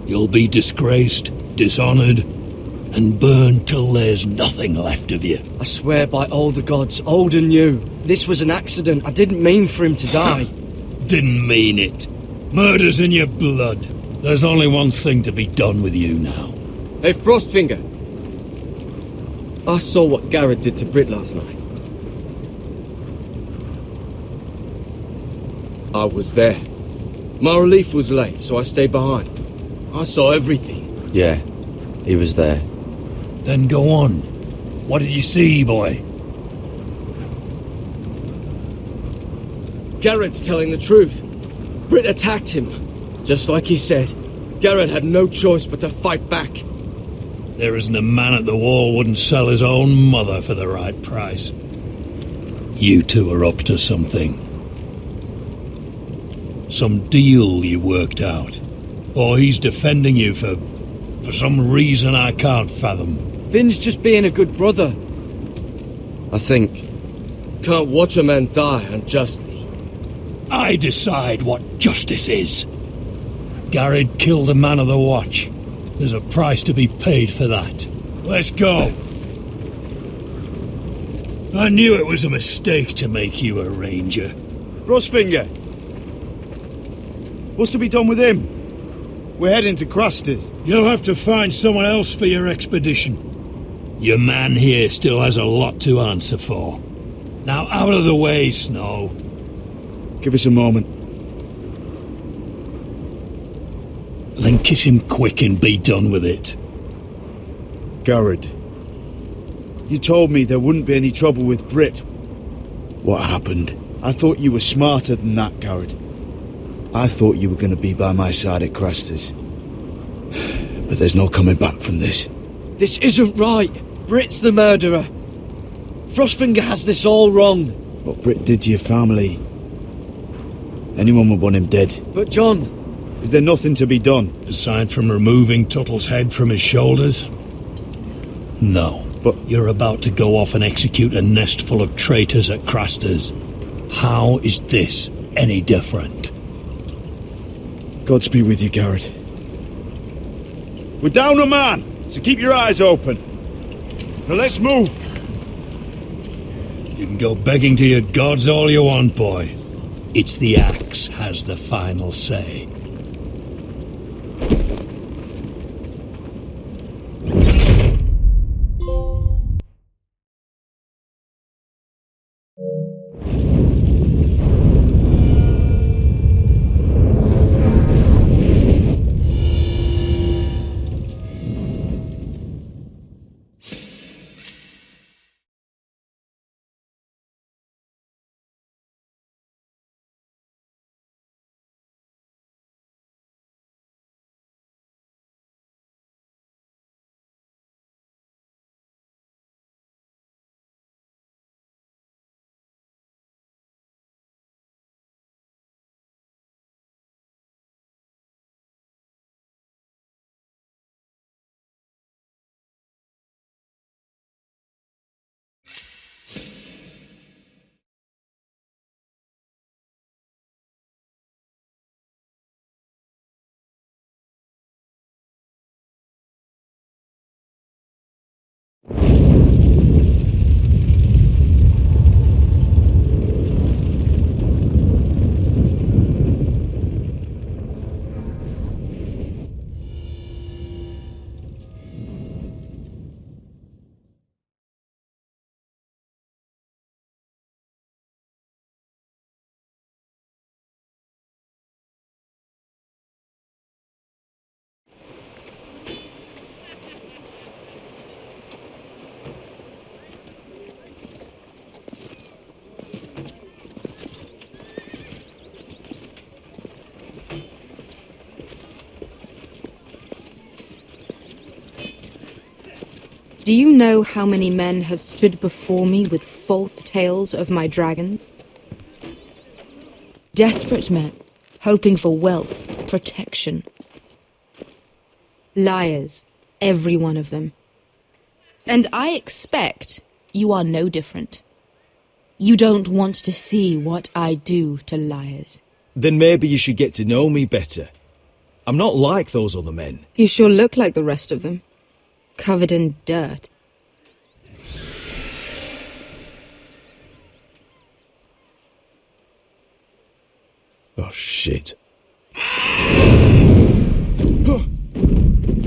You'll be disgraced, dishonoured, and burned till there's nothing left of you. I swear by all the gods, old and new, this was an accident. I didn't mean for him to die. Didn't mean it. Murder's in your blood. There's only one thing to be done with you now. Hey, Frostfinger. I saw what Garrett did to Brit last night. I was there. My relief was late, so I stayed behind. I saw everything. Yeah, he was there. Then go on. What did you see, boy? Garrett's telling the truth. Britt attacked him. Just like he said, Garrett had no choice but to fight back. There isn't a man at the wall wouldn't sell his own mother for the right price. You two are up to something. Some deal you worked out. Or he's defending you for some reason I can't fathom. Finn's just being a good brother. I think. Can't watch a man die unjustly. I decide what justice is. Garrett killed a man of the watch. There's a price to be paid for that. Let's go. I knew it was a mistake to make you a ranger. Frostfinger. What's to be done with him? We're heading to Craster's. You'll have to find someone else for your expedition. Your man here still has a lot to answer for. Now out of the way, Snow. Give us a moment. Then kiss him quick and be done with it. Garrett, you told me there wouldn't be any trouble with Britt. What happened? I thought you were smarter than that, Garrett. I thought you were going to be by my side at Craster's. But there's no coming back from this. This isn't right. Britt's the murderer. Frostfinger has this all wrong. What Britt did to your family. Anyone would want him dead. But John... Is there nothing to be done? Aside from removing Tuttle's head from his shoulders? No. But you're about to go off and execute a nest full of traitors at Craster's. How is this any different? Godspeed with you, Garrett. We're down a man, so keep your eyes open. Now let's move. You can go begging to your gods all you want, boy. It's the axe has the final say. Do you know how many men have stood before me with false tales of my dragons? Desperate men, hoping for wealth, protection. Liars, every one of them. And I expect you are no different. You don't want to see what I do to liars. Then maybe you should get to know me better. I'm not like those other men. You sure look like the rest of them. Covered in dirt. Oh, shit.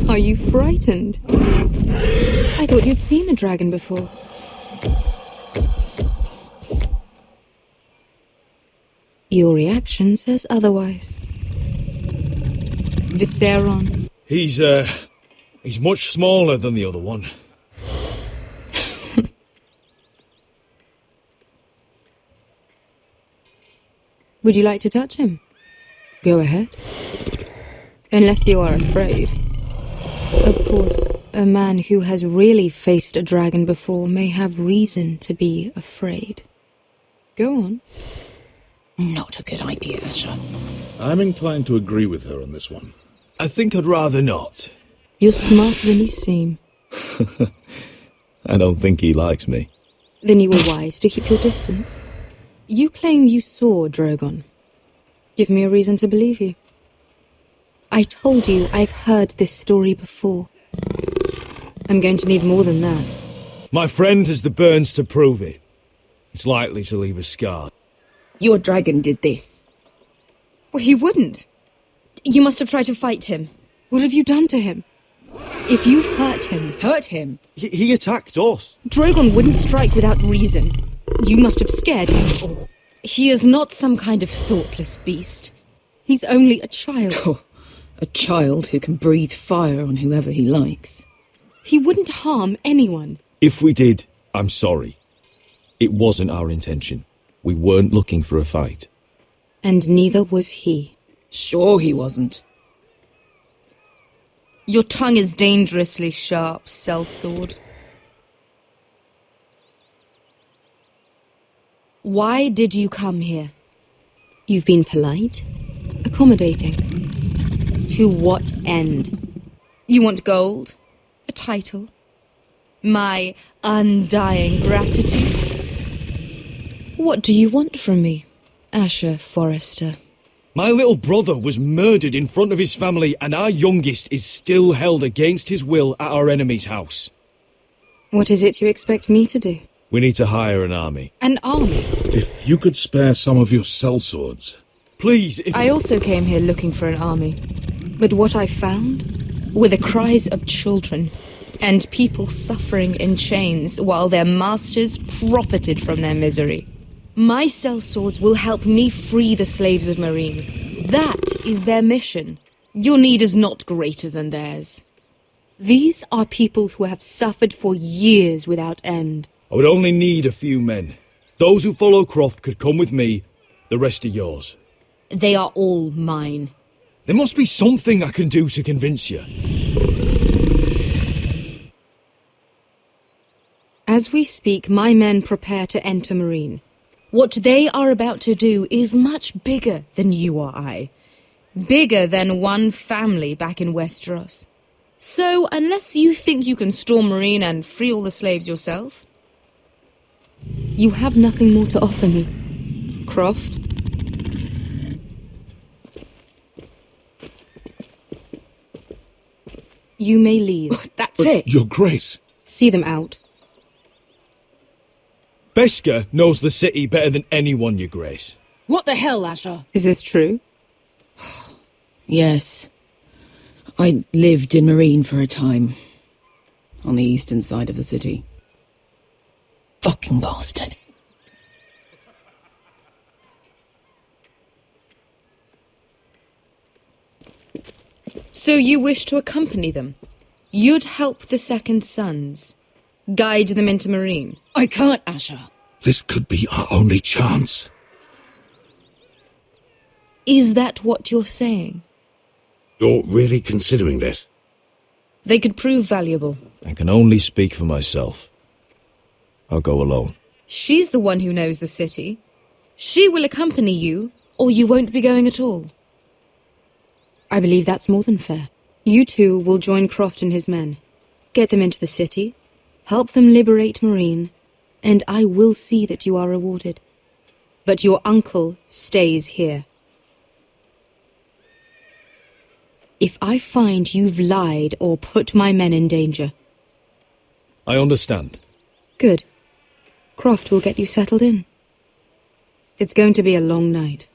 Are you frightened? I thought you'd seen a dragon before. Your reaction says otherwise. 𝗚𝗺𝗴𝗚𝗚𝗂𝗓𝗏. He's much smaller than the other one. Would you like to touch him? Go ahead. Unless you are afraid. Of course, a man who has really faced a dragon before may have reason to be afraid. Go on. Not a good idea, Asher. I'm inclined to agree with her on this one. I think I'd rather not. You're smarter than you seem. I don't think he likes me. Then you were wise to keep your distance. You claim you saw Drogon. Give me a reason to believe you. I told you I've heard this story before. I'm going to need more than that. My friend has the burns to prove it. It's likely to leave a scar. Your dragon did this. Well, he wouldn't. You must have tried to fight him. What have you done to him? If you've hurt him... Hurt him? He attacked us. Drogon wouldn't strike without reason. You must have scared him. He is not some kind of thoughtless beast. He's only a child. Oh, a child who can breathe fire on whoever he likes. He wouldn't harm anyone. If we did, I'm sorry. It wasn't our intention. We weren't looking for a fight. And neither was he. Sure he wasn't. Your tongue is dangerously sharp, sellsword. Why did you come here? You've been polite, accommodating. To what end? You want gold? A title? My undying gratitude? What do you want from me, Asher Forrester? My little brother was murdered in front of his family, and our youngest is still held against his will at our enemy's house. What is it you expect me to do? We need to hire an army. An army? If you could spare some of your sellswords. Please, I also came here looking for an army. But what I found were the cries of children and people suffering in chains while their masters profited from their misery. My sellswords will help me free the slaves of Meereen. That is their mission. Your need is not greater than theirs. These are people who have suffered for years without end. I would only need a few men. Those who follow Croft could come with me. The rest are yours. They are all mine. There must be something I can do to convince you. As we speak, my men prepare to enter Meereen. What they are about to do is much bigger than you or I. Bigger than one family back in Westeros. So, unless you think you can storm Meereen and free all the slaves yourself, you have nothing more to offer me, Croft. You may leave. That's it. Your Grace. See them out. Beskha knows the city better than anyone, Your Grace. What the hell, Asher? Is this true? Yes. I lived in Meereen for a time. On the eastern side of the city. Fucking bastard. So you wish to accompany them? You'd help the Second Sons? Guide them into Meereen? I can't, Asher. This could be our only chance. Is that what you're saying? You're really considering this? They could prove valuable. I can only speak for myself. I'll go alone. She's the one who knows the city. She will accompany you, or you won't be going at all. I believe that's more than fair. You two will join Croft and his men. Get them into the city, help them liberate Meereen, and I will see that you are rewarded. But your uncle stays here. If I find you've lied or put my men in danger... I understand. Good. Croft will get you settled in. It's going to be a long night.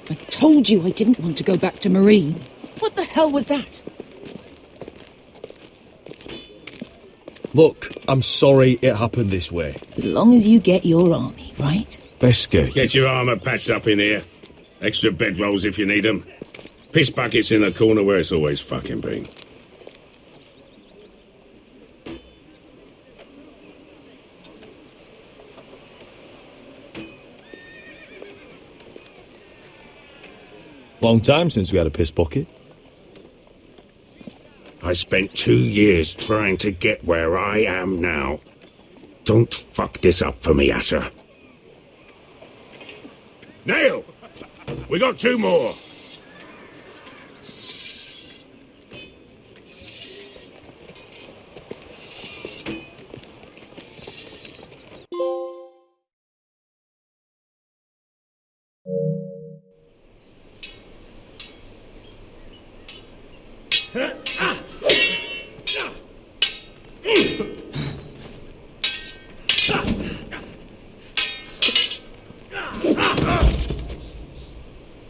I told you I didn't want to go back to Meereen. What the hell was that? Look, I'm sorry it happened this way. As long as you get your army, right? Beske. Get your armour patched up in here. Extra bedrolls if you need them. Piss buckets in the corner where it's always fucking been. Long time since we had a piss bucket. I spent 2 years trying to get where I am now. Don't fuck this up for me, Asher. Nail! We got 2 more.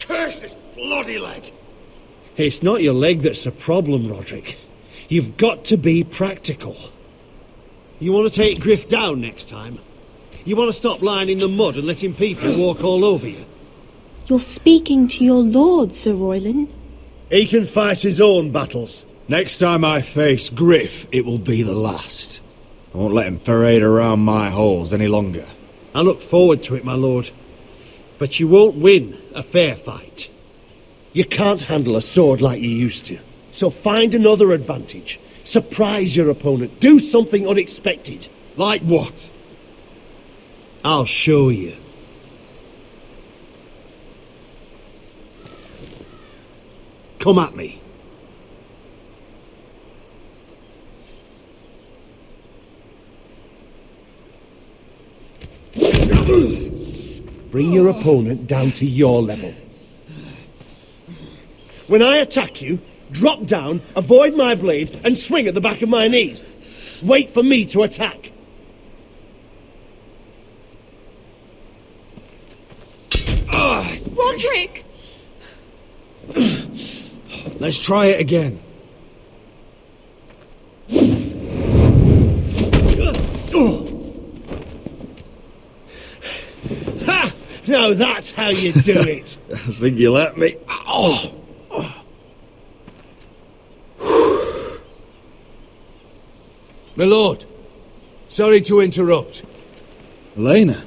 Curse this bloody leg! It's not your leg that's the problem, Roderick. You've got to be practical. You want to take Griff down next time? You want to stop lying in the mud and letting people walk all over you? You're speaking to your lord, Sir Royland. He can fight his own battles. Next time I face Griff, it will be the last. I won't let him parade around my halls any longer. I look forward to it, my lord. But you won't win a fair fight. You can't handle a sword like you used to. So find another advantage. Surprise your opponent. Do something unexpected. Like what? I'll show you. Come at me. Bring your opponent down to your level. When I attack you, drop down, avoid my blade, and swing at the back of my knees. Wait for me to attack. Roderick! Let's try it again. Ha! Now that's how you do it. I think you let me. Oh! My lord, sorry to interrupt. Elena?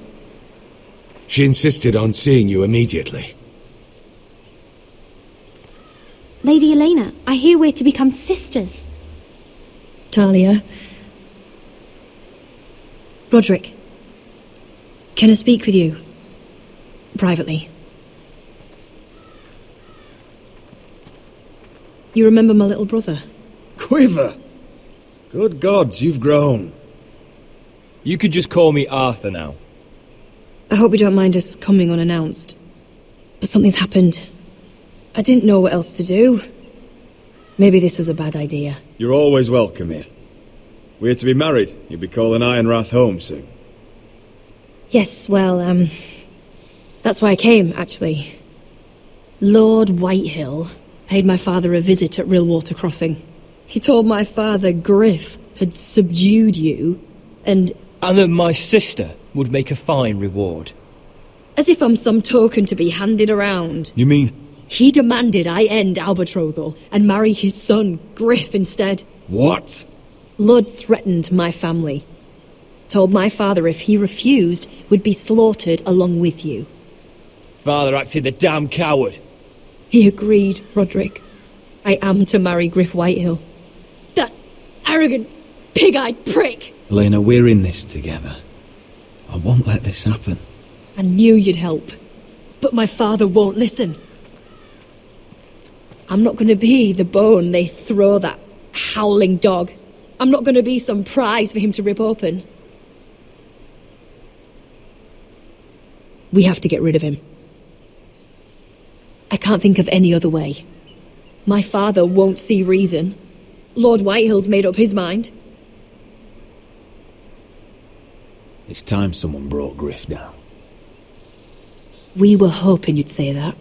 She insisted on seeing you immediately. Lady Elena, I hear we're to become sisters. Talia. Roderick. Can I speak with you? Privately. You remember my little brother? Quiver! Good gods, you've grown. You could just call me Arthur now. I hope you don't mind us coming unannounced. But something's happened. I didn't know what else to do. Maybe this was a bad idea. You're always welcome here. We're to be married. You'll be calling 𝗚𝗺𝗃 home soon. Yes, well, that's why I came, actually. Lord Whitehill paid my father a visit at 𝗚𝗺𝗃𝗀𝗂𝗂𝗂 Crossing. He told my father Griff had subdued you, and that my sister would make a fine reward. As if I'm some token to be handed around. You mean? He demanded I end our betrothal and marry his son, Griff, instead. What? Lud threatened my family. Told my father if he refused, would be slaughtered along with you. Father acted the damn coward. He agreed, Roderick. I am to marry Griff Whitehill. That arrogant, pig-eyed prick! Elena, we're in this together. I won't let this happen. I knew you'd help. But my father won't listen. I'm not going to be the bone they throw that howling dog. I'm not going to be some prize for him to rip open. We have to get rid of him. I can't think of any other way. My father won't see reason. Lord Whitehill's made up his mind. It's time someone brought Griff down. We were hoping you'd say that.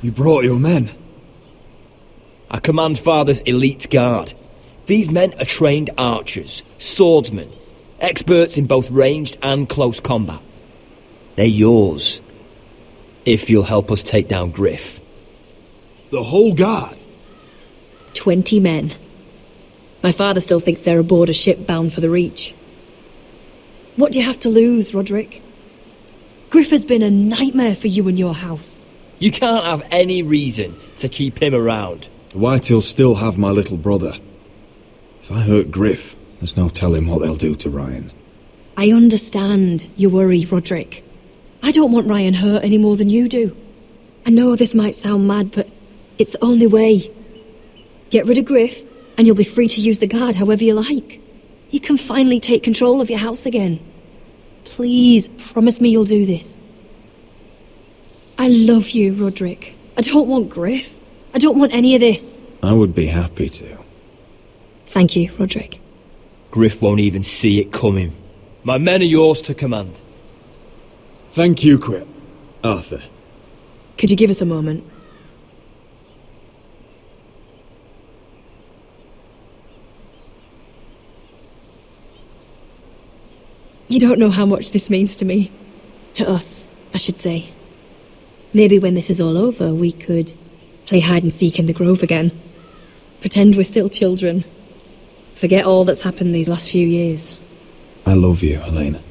You brought your men? I command Father's elite guard. These men are trained archers, swordsmen, experts in both ranged and close combat. They're yours, if you'll help us take down Griff. The whole guard? 20 men. My father still thinks they're aboard a ship bound for the Reach. What do you have to lose, Roderick? Griff has been a nightmare for you and your house. You can't have any reason to keep him around. The Whitehills still have my little brother. If I hurt Griff, there's no telling what they'll do to Ryan. I understand your worry, Roderick. I don't want Ryan hurt any more than you do. I know this might sound mad, but it's the only way. Get rid of Griff, and you'll be free to use the guard however you like. You can finally take control of your house again. Please, promise me you'll do this. I love you, Roderick. I don't want Griff. I don't want any of this. I would be happy to. Thank you, Roderick. Griff won't even see it coming. My men are yours to command. Thank you, Quip. Arthur. Could you give us a moment? You don't know how much this means to me. To us, I should say. Maybe when this is all over, we could play hide and seek in the grove again. Pretend we're still children. Forget all that's happened these last few years. I love you, Helena.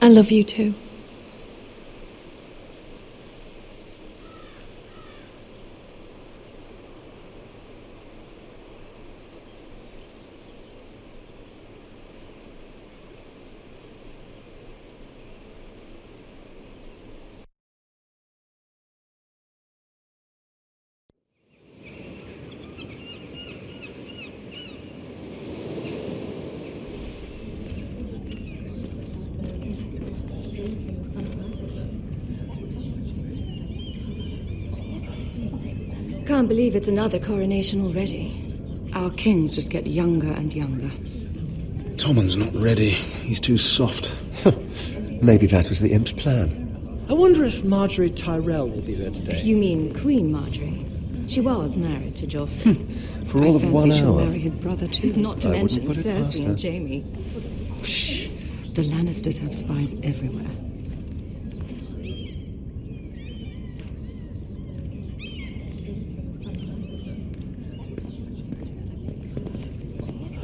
I love you too. Can't believe it's another coronation already. Our kings just get younger and younger. Tommen's not ready. He's too soft. Maybe that was the imp's plan. I wonder if Marjorie Tyrell will be there today. You mean Queen Marjorie? She was married to Joffrey. For all of 1 she'll hour. marry his brother too. Not to I mention wouldn't put it past Cersei her. and Jaime. Shh. The Lannisters have spies everywhere.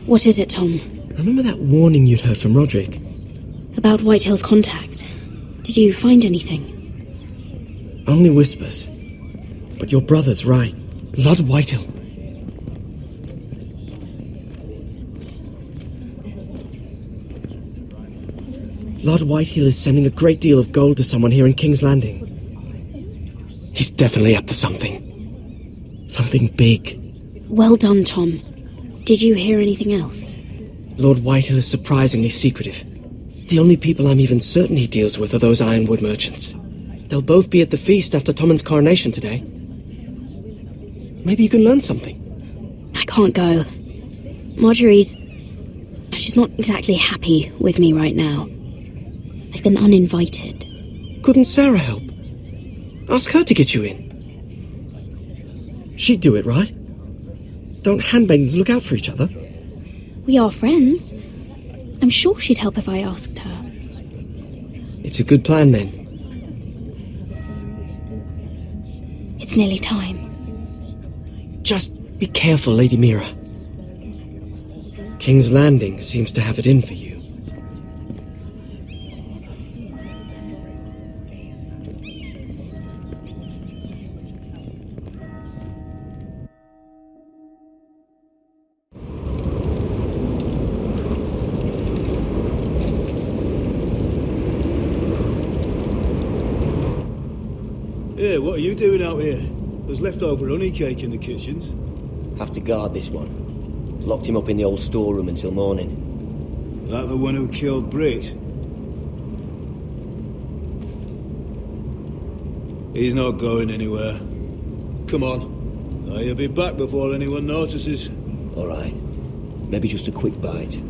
What is it, Tom? Remember that warning you'd heard from Roderick? About Whitehill's contact. Did you find anything? Only whispers. But your brother's right. Lord Whitehill. Lord Whitehill is sending a great deal of gold to someone here in King's Landing. He's definitely up to something. Something big. Well done, Tom. Did you hear anything else? Lord Whitehill is surprisingly secretive. The only people I'm even certain he deals with are those ironwood merchants. They'll both be at the feast after Tommen's coronation today. Maybe you can learn something. I can't go. She's not exactly happy with me right now. I've been uninvited. Couldn't Sarah help? Ask her to get you in. She'd do it, right? Don't handmaidens look out for each other? We are friends. I'm sure she'd help if I asked her. It's a good plan, then. It's nearly time. Just be careful, Lady Mira. King's Landing seems to have it in for you. Hey, what are you doing out here? There's leftover honey cake in the kitchens. Have to guard this one. Locked him up in the old storeroom until morning. That the one who killed Brit? He's not going anywhere. Come on. He'll be back before anyone notices. All right. Maybe just a quick bite.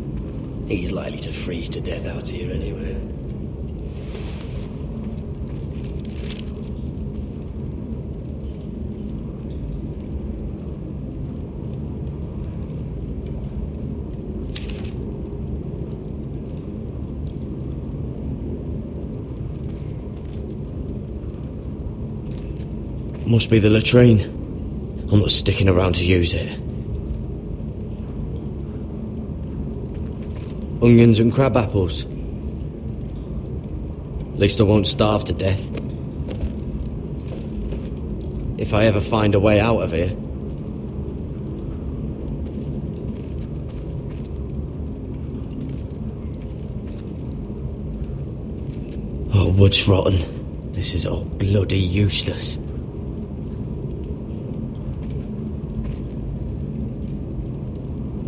He's likely to freeze to death out here anyway. Must be the latrine. I'm not sticking around to use it. Onions and crab apples. At least I won't starve to death. If I ever find a way out of here. Oh, wood's rotten. This is all bloody useless.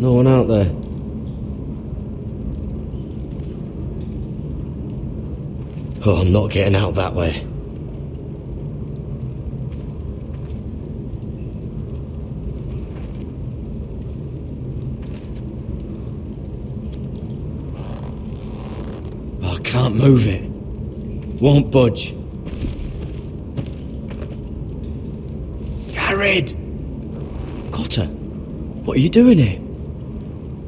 No one out there. Oh, I'm not getting out that way. I can't move it. Won't budge. Garrett! Cotter, what are you doing here?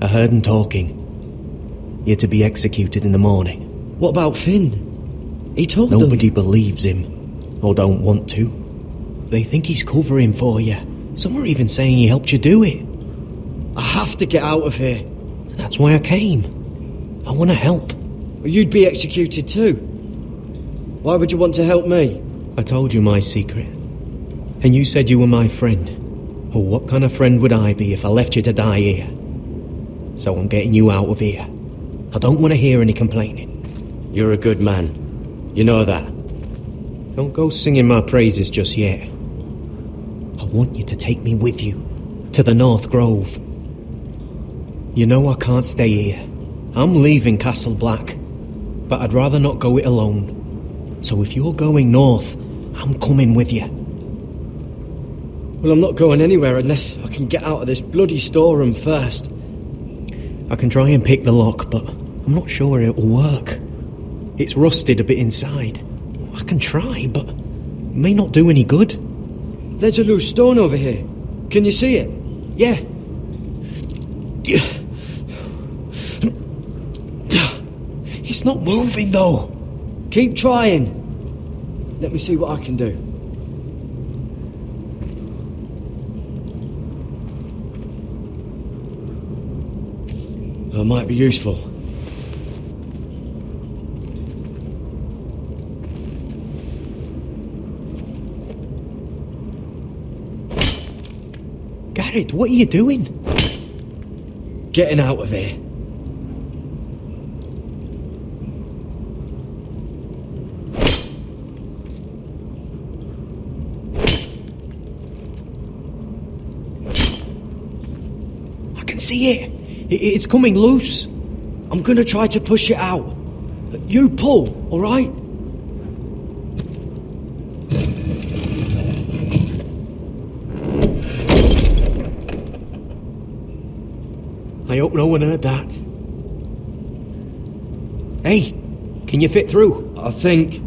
I heard him talking. You're to be executed in the morning. What about Finn? He told them... Nobody believes him, or don't want to. They think he's covering for you. Some are even saying he helped you do it. I have to get out of here. That's why I came. I want to help. Well, you'd be executed too. Why would you want to help me? I told you my secret. And you said you were my friend. Well, what kind of friend would I be if I left you to die here? So I'm getting you out of here. I don't want to hear any complaining. You're a good man. You know that. Don't go singing my praises just yet. I want you to take me with you. To the North Grove. You know I can't stay here. I'm leaving Castle Black. But I'd rather not go it alone. So if you're going north, I'm coming with you. Well, I'm not going anywhere unless I can get out of this bloody storeroom first. I can try and pick the lock, but I'm not sure it'll work. It's rusted a bit inside. I can try, but it may not do any good. There's a loose stone over here. Can you see it? Yeah. It's not moving, though. Keep trying. Let me see what I can do. That might be useful. Garrett, what are you doing? Getting out of here. I can see it. It's coming loose. I'm gonna try to push it out. You pull, alright? I hope no one heard that. Hey, can you fit through? I think.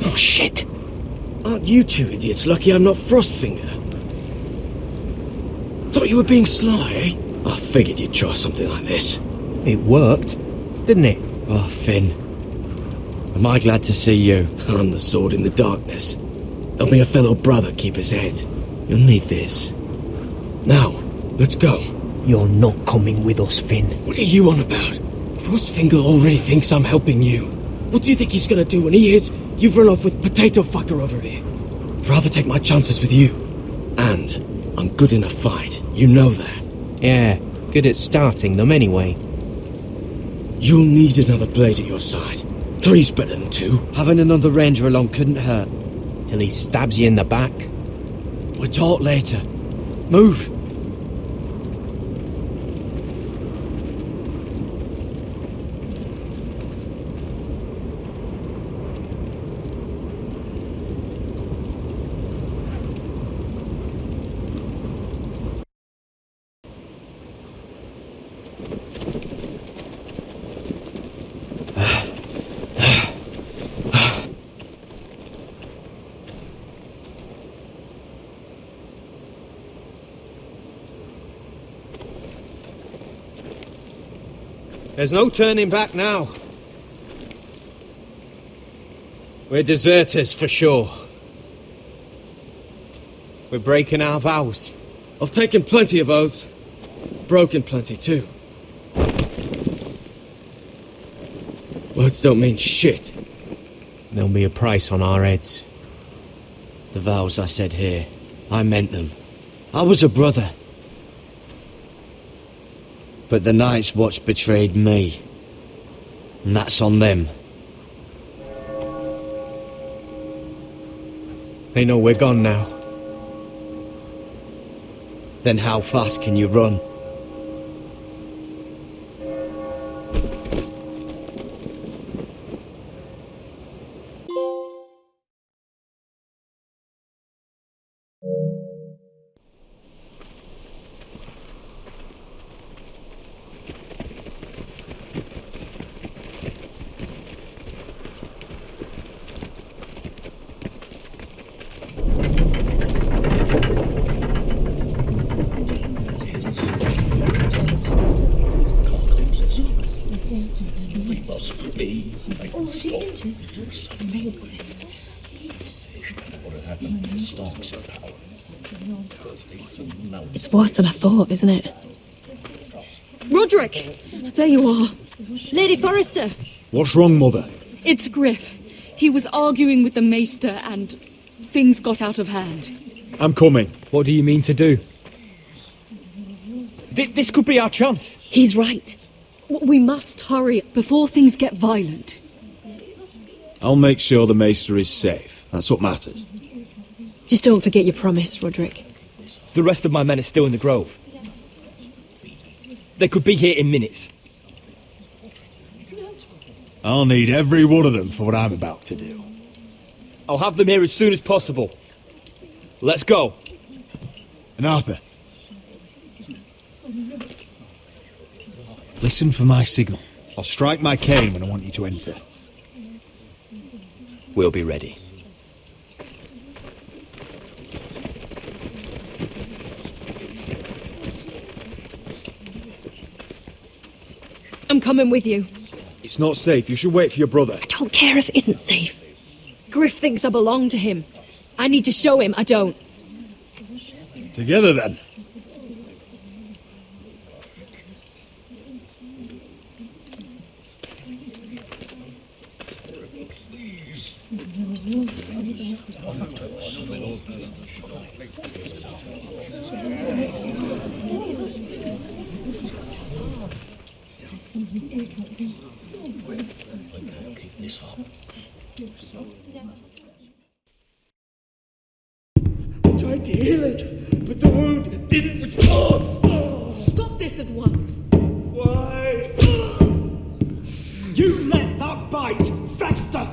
Oh, shit! Aren't you two idiots lucky I'm not Frostfinger? Thought you were being sly, eh? I figured you'd try something like this. It worked, didn't it? Oh, Finn. Am I glad to see you? I'm the sword in the darkness. Help me a fellow brother keep his head. You'll need this. Now, let's go. You're not coming with us, Finn. What are you on about? Frostfinger already thinks I'm helping you. What do you think he's gonna do when he hears you've run off with potato fucker over here? I'd rather take my chances with you. And I'm good in a fight. You know that. Yeah, good at starting them anyway. You'll need another blade at your side. 3's better than 2. Having another ranger along couldn't hurt. Till he stabs you in the back. We'll talk later. Move! There's no turning back now. We're deserters for sure. We're breaking our vows. I've taken plenty of oaths. Broken plenty too. Words don't mean shit. There'll be a price on our heads. The vows I said here, I meant them. I was a brother. But the Night's Watch betrayed me. And that's on them. They know we're gone now. Then how fast can you run? It's worse than I thought, isn't it? Roderick! There you are. Lady Forrester. What's wrong, Mother? It's Griff. He was arguing with the Maester and things got out of hand. I'm coming. What do you mean to do? This could be our chance. He's right. We must hurry before things get violent. I'll make sure the Maester is safe. That's what matters. Just don't forget your promise, Roderick. The rest of my men are still in the grove. They could be here in minutes. I'll need every one of them for what I'm about to do. I'll have them here as soon as possible. Let's go. And Arthur. Listen for my signal. I'll strike my cane when I want you to enter. We'll be ready. I'm coming with you. It's not safe. You should wait for your brother. I don't care if it isn't safe. Griff thinks I belong to him. I need to show him I don't. Together then. I tried to heal it, but the wound didn't respond. Stop this at once. Why? You let that bite fester!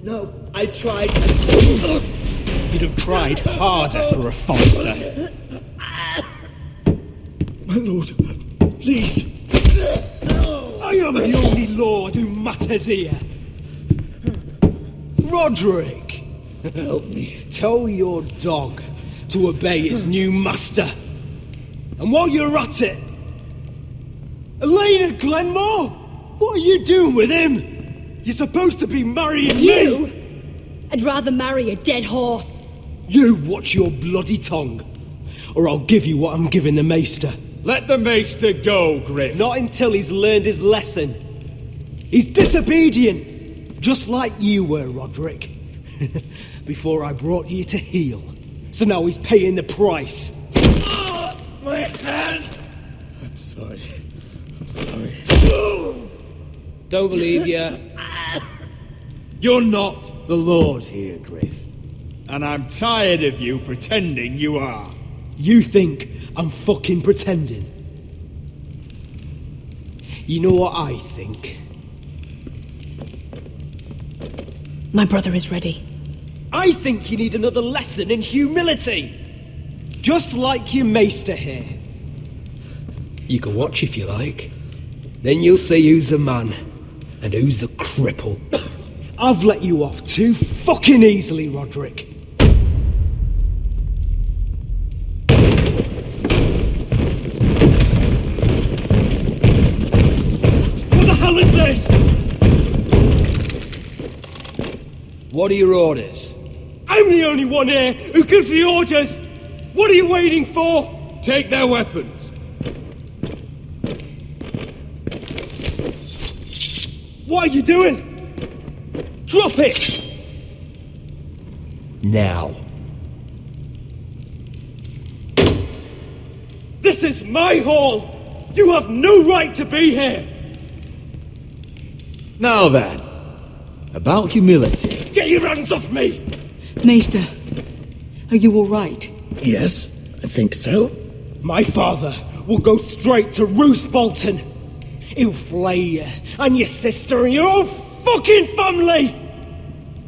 No, I tried and... You'd have tried harder for a Forrester. My lord, please. I am the only lord who matters here. Roderick! Help me. Tell your dog to obey his new master. And while you're at it, Elena Glenmore, what are you doing with him? You're supposed to be marrying You? me. I'd rather marry a dead horse. You watch your bloody tongue, or I'll give you what I'm giving the Maester. Let the maester go, Griff. Not until he's learned his lesson. He's disobedient, just like you were, Roderick. Before I brought you to heel. So now he's paying the price. Oh, my hand! I'm sorry. Don't believe you. You're not the Lord here, Griff. And I'm tired of you pretending you are. You think I'm fucking pretending? You know what I think? My brother is ready. I think you need another lesson in humility. Just like your maester here. You can watch if you like. Then you'll see who's the man and who's the cripple. I've let you off too fucking easily, Roderick. What the hell is this? What are your orders? I'm the only one here who gives the orders! What are you waiting for? Take their weapons. What are you doing? Drop it! Now. This is my hall! You have no right to be here! Now then, about humility. Get your hands off me! Maester, are you all right? Yes, I think so. My father will go straight to Roose Bolton. He'll flay you, and your sister, and your whole fucking family!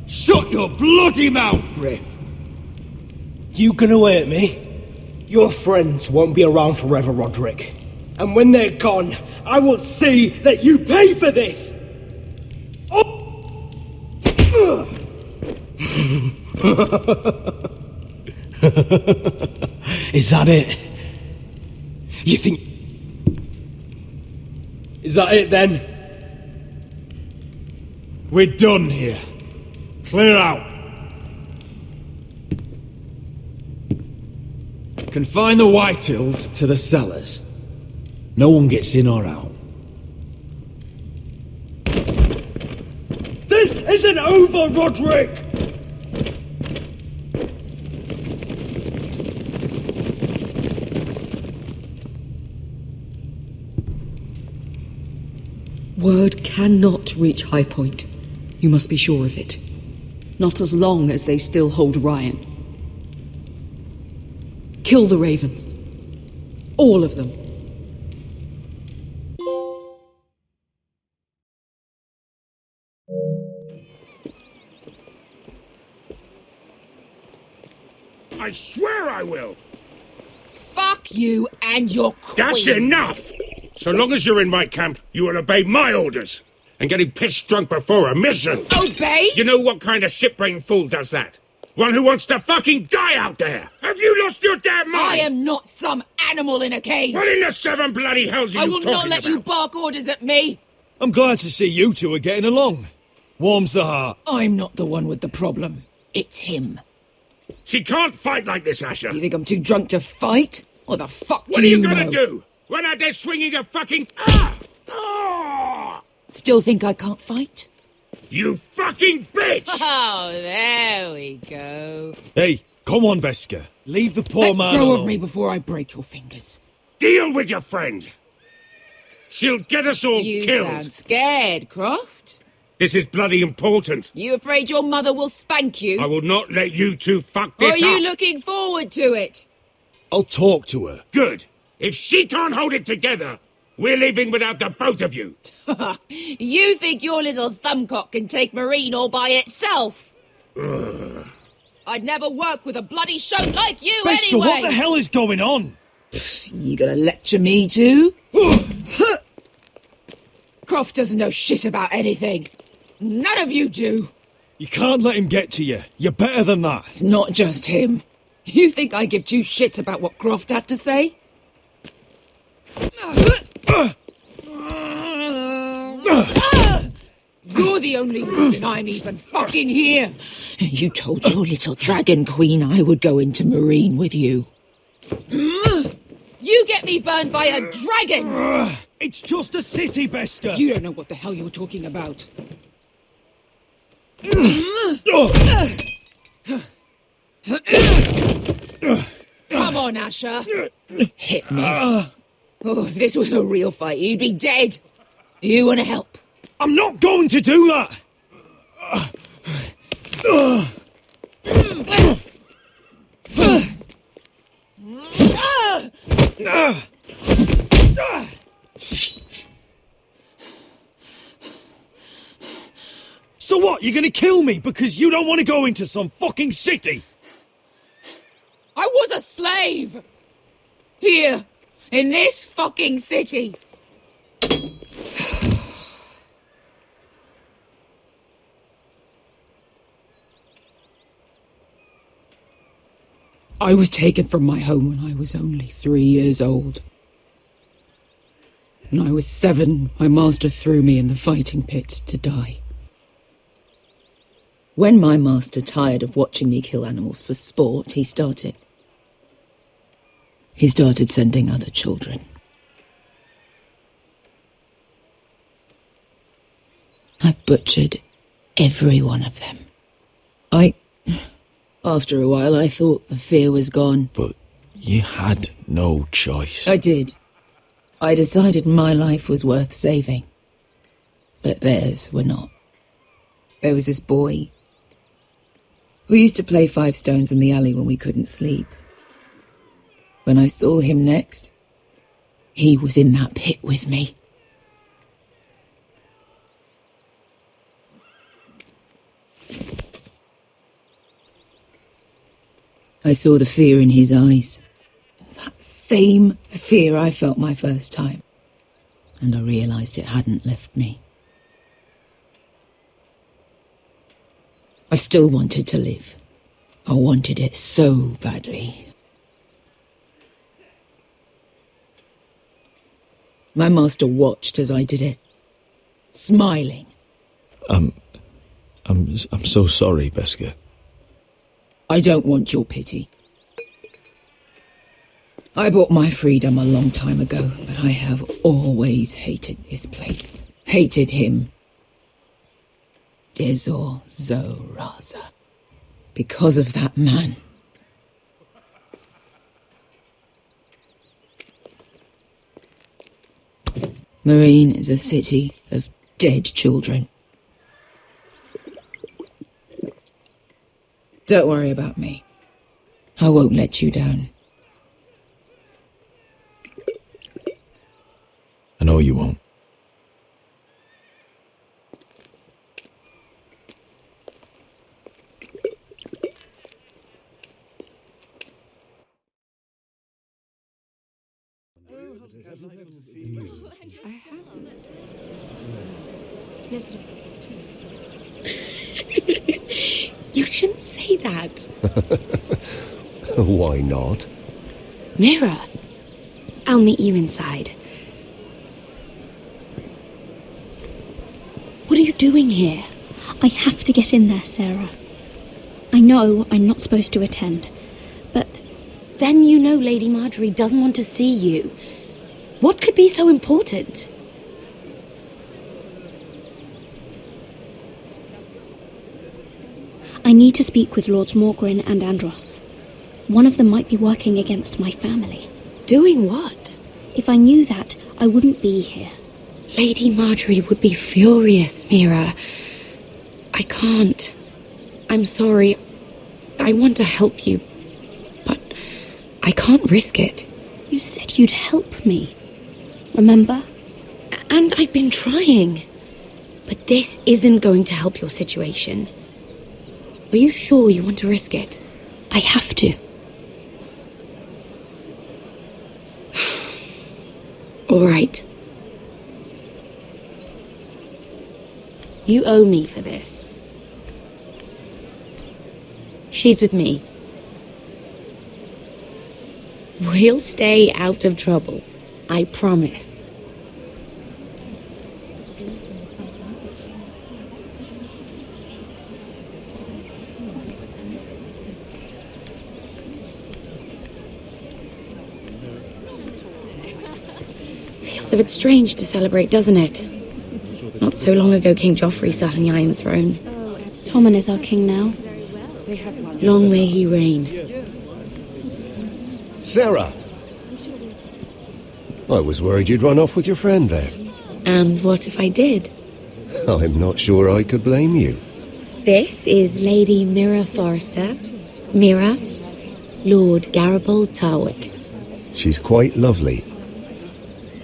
Shut your bloody mouth, Griff! You gonna hurt me? Your friends won't be around forever, Roderick. And when they're gone, I will see that you pay for this! Oh! Is that it? You think... Is that it then? We're done here. Clear out. Confine the Whitehills to the cellars. No one gets in or out. This isn't over, Roderick! Word cannot reach High Point. You must be sure of it. Not as long as they still hold Ryan. Kill the ravens. All of them. I swear I will! Fuck you and your queen. That's enough! So long as you're in my camp, you will obey my orders. And getting pissed drunk before a mission. Obey? You know what kind of shit-brained fool does that? One who wants to fucking die out there! Have you lost your damn mind? I am not some animal in a cage! What in the seven bloody hells are you talking about? I will not let you bark orders at me! I'm glad to see you two are getting along. Warms the heart. I'm not the one with the problem. It's him. She can't fight like this, Asher! You think I'm too drunk to fight? What the fuck What do are you know? gonna do? Run out there swinging a fucking... Still think I can't fight? You fucking bitch! Oh, there we go. Hey, come on, Beskha. Leave the poor man Let go alone. of me before I break your fingers. Deal with your friend! She'll get us all You killed! sound scared, Croft. This is bloody important. You afraid your mother will spank you? I will not let you two fuck Or this are you up! looking forward to it? I'll talk to her. Good! If she can't hold it together, we're leaving without the both of you! You think your little thumbcock can take Marine all by itself? I'd never work with a bloody show like you Beskha, anyway! what the hell is going on? You gonna lecture me too? Croft doesn't know shit about anything. None of you do. You can't let him get to you. You're better than that. It's not just him. You think I give two shits about what Croft has to say? You're the only reason I'm even fucking here. You told your little dragon queen I would go into Marine with you. You You get me burned by a dragon! It's just a city, Bester! You don't know what the hell you're talking about. Come on, Asher. Hit me. Oh, if this was a real fight, you'd be dead. You want to help? I'm not going to do that! So what, you're gonna kill me because you don't want to go into some fucking city? I was a slave! Here, in this fucking city. I was taken from my home when I was only 3 years old. When I was 7, my master threw me in the fighting pit to die. When my master tired of watching me kill animals for sport, he started sending other children. I butchered every one of them. After a while, I thought the fear was gone. But you had no choice. I did. I decided my life was worth saving. But theirs were not. There was this boy. We used to play 5 stones in the alley when we couldn't sleep. When I saw him next, he was in that pit with me. I saw the fear in his eyes. That same fear I felt my first time. And I realized it hadn't left me. I still wanted to live. I wanted it so badly. My master watched as I did it, smiling. I'm so sorry, Beskha. I don't want your pity. I bought my freedom a long time ago, but I have always hated this place. Hated him. 𝗚𝗺𝗀𝗃𝗃. Because of that man. Marine is a city of dead children. Don't worry about me. I won't let you down. I know you won't. You shouldn't say that. Why not? Mira, I'll meet you inside. What are you doing here? I have to get in there, Sarah. I know I'm not supposed to attend, but Then you know Lady Marjorie doesn't want to see you. What could be so important? I need to speak with Lords Morgrin and Andros. One of them might be working against my family. Doing what? If I knew that, I wouldn't be here. Lady Marjorie would be furious, Mira. I can't. I'm sorry. I want to help you, but I can't risk it. You said you'd help me. Remember? And I've been trying. But this isn't going to help your situation. Are you sure you want to risk it? I have to. All right. You owe me for this. She's with me. We'll stay out of trouble. I promise. So it's strange to celebrate, doesn't it? Not so long ago, King Joffrey sat on the Iron Throne. Tommen is our king now. Long may he reign. Sarah! I was worried you'd run off with your friend there. And what if I did? I'm not sure I could blame you. This is Lady 𝗚𝗺𝗏𝗏. Mira, Lord 𝗚𝗺𝗏𝗏𝗀𝗏𝗏𝗏. She's quite lovely.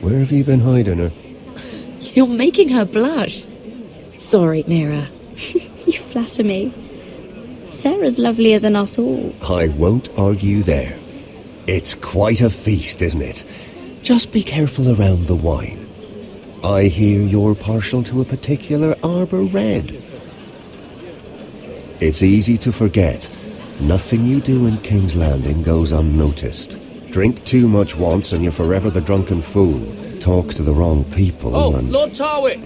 Where have you been hiding her? You're making her blush. Sorry, Mira. You flatter me. Sarah's lovelier than us all. I won't argue there. It's quite a feast, isn't it? Just be careful around the wine. I hear you're partial to a particular Arbor Red. It's easy to forget. Nothing you do in King's Landing goes unnoticed. Drink too much once and you're forever the drunken fool. Talk to the wrong people and... Lord Tarwick!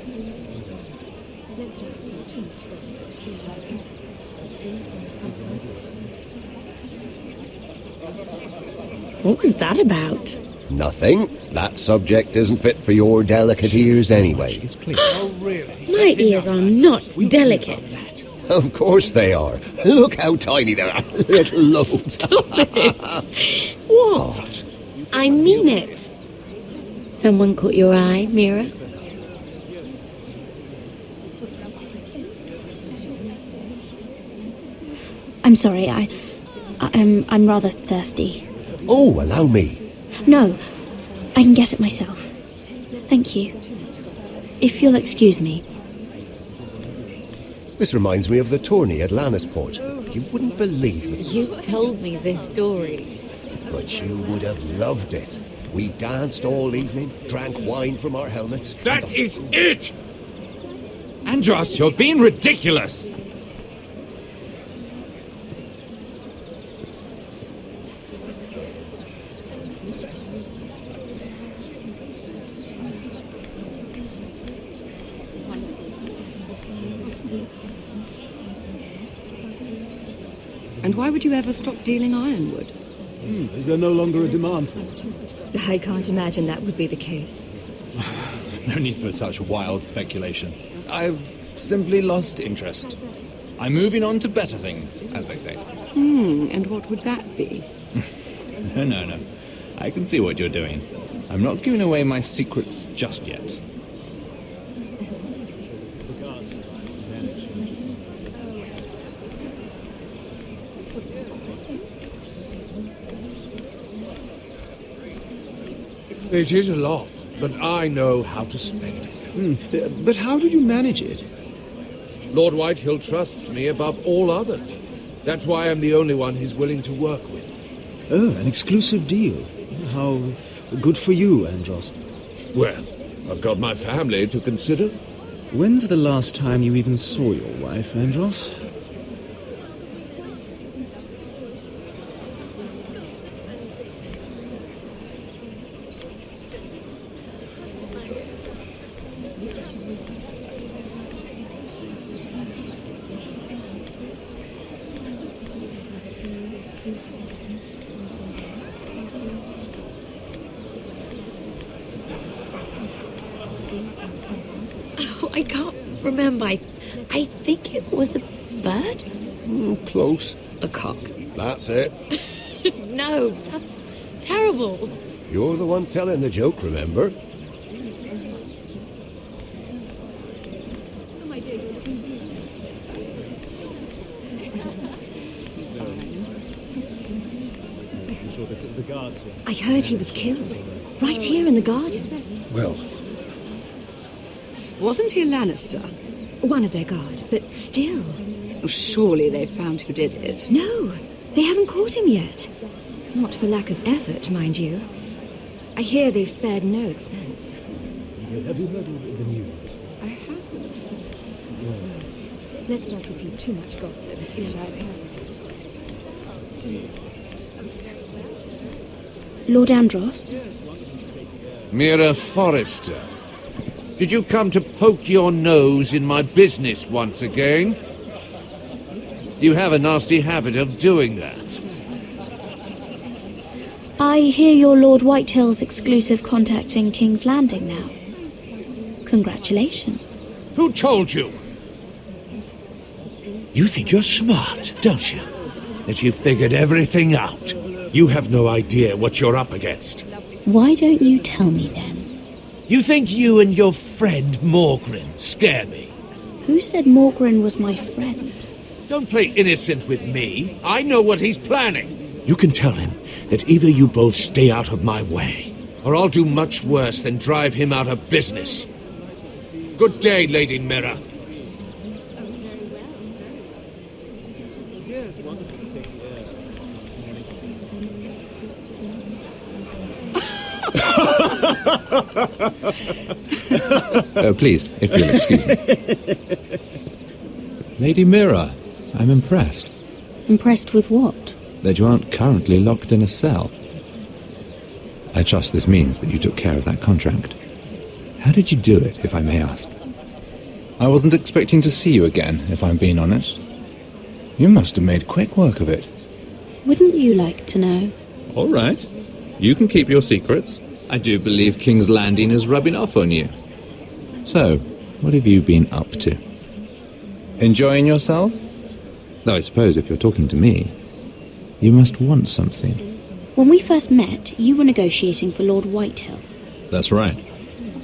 What was that about? Nothing. That subject isn't fit for your delicate ears anyway. My ears are not delicate. Of course they are. Look how tiny they are. Little lobes. Stop it. What? I mean it. Someone caught your eye, Mira? I'm sorry, I'm rather thirsty. Oh, allow me. No, I can get it myself. Thank you. If you'll excuse me. This reminds me of the tourney at Lannisport. You wouldn't believe it. You've told me this story. But you would have loved it. We danced all evening, drank wine from our helmets. That is it! Andros, you're being ridiculous! And why would you ever stop dealing ironwood? Is there no longer a demand for it? I can't imagine that would be the case. No need for such wild speculation. I've simply lost interest. I'm moving on to better things, as they say. And what would that be? No. I can see what you're doing. I'm not giving away my secrets just yet. It is a lot, but I know how to spend it. But how did you manage it? Lord Whitehill trusts me above all others. That's why I'm the only one he's willing to work with. Oh, an exclusive deal. How good for you, Andros. Well, I've got my family to consider. When's the last time you even saw your wife, Andros? I can't remember. I think it was a bird? Close. A cock. That's it. No, that's terrible. You're the one telling the joke, remember? I heard he was killed. Right here in the garden. Well... Wasn't he a Lannister? One of their guard, but still. Surely they found who did it. No, they haven't caught him yet. Not for lack of effort, mind you. I hear they've spared no expense. Have you heard of the news? I haven't. Let's not repeat too much gossip. Yes, I have. Lord Andros? Mira Forrester, did you come to poke your nose in my business once again? You have a nasty habit of doing that. I hear you're Lord Whitehill's exclusive contact in King's Landing now. Congratulations. Who told you? You think you're smart, don't you? That you figured everything out. You have no idea what you're up against. Why don't you tell me then? You think you and your friend 𝗚𝗺𝗃 scare me? Who said 𝗚𝗺𝗃 was my friend? Don't play innocent with me. I know what he's planning. You can tell him that either you both stay out of my way, or I'll do much worse than drive him out of business. Good day, Lady Mirror. Yes, wonderful to take the air. Please, if you'll excuse me. Lady Mirror, I'm impressed. Impressed with what? That you aren't currently locked in a cell. I trust this means that you took care of that contract. How did you do it, if I may ask? I wasn't expecting to see you again, if I'm being honest. You must have made quick work of it. Wouldn't you like to know? All right. You can keep your secrets. I do believe King's Landing is rubbing off on you. So, what have you been up to? Enjoying yourself? Though I suppose if you're talking to me, you must want something. When we first met, you were negotiating for Lord Whitehill. That's right.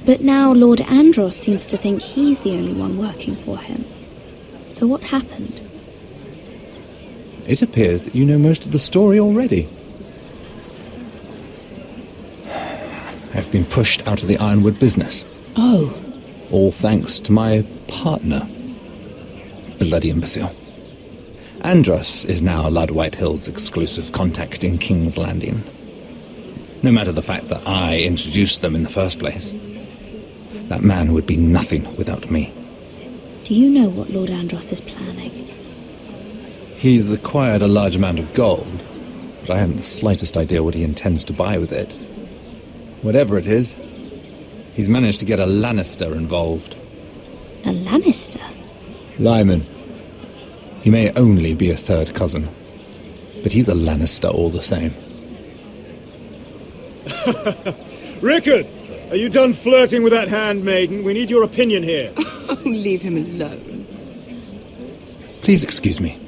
But now Lord Andros seems to think he's the only one working for him. So what happened? It appears that you know most of the story already. I've been pushed out of the ironwood business. Oh. All thanks to my partner. Bloody imbecile. Andros is now Lord Whitehill's exclusive contact in King's Landing. No matter the fact that I introduced them in the first place. That man would be nothing without me. Do you know what Lord Andros is planning? He's acquired a large amount of gold, but I haven't the slightest idea what he intends to buy with it. Whatever it is, he's managed to get a Lannister involved. A Lannister? Lyman. He may only be a third cousin, but he's a Lannister all the same. Rickard, are you done flirting with that handmaiden? We need your opinion here. Oh, leave him alone. Please excuse me.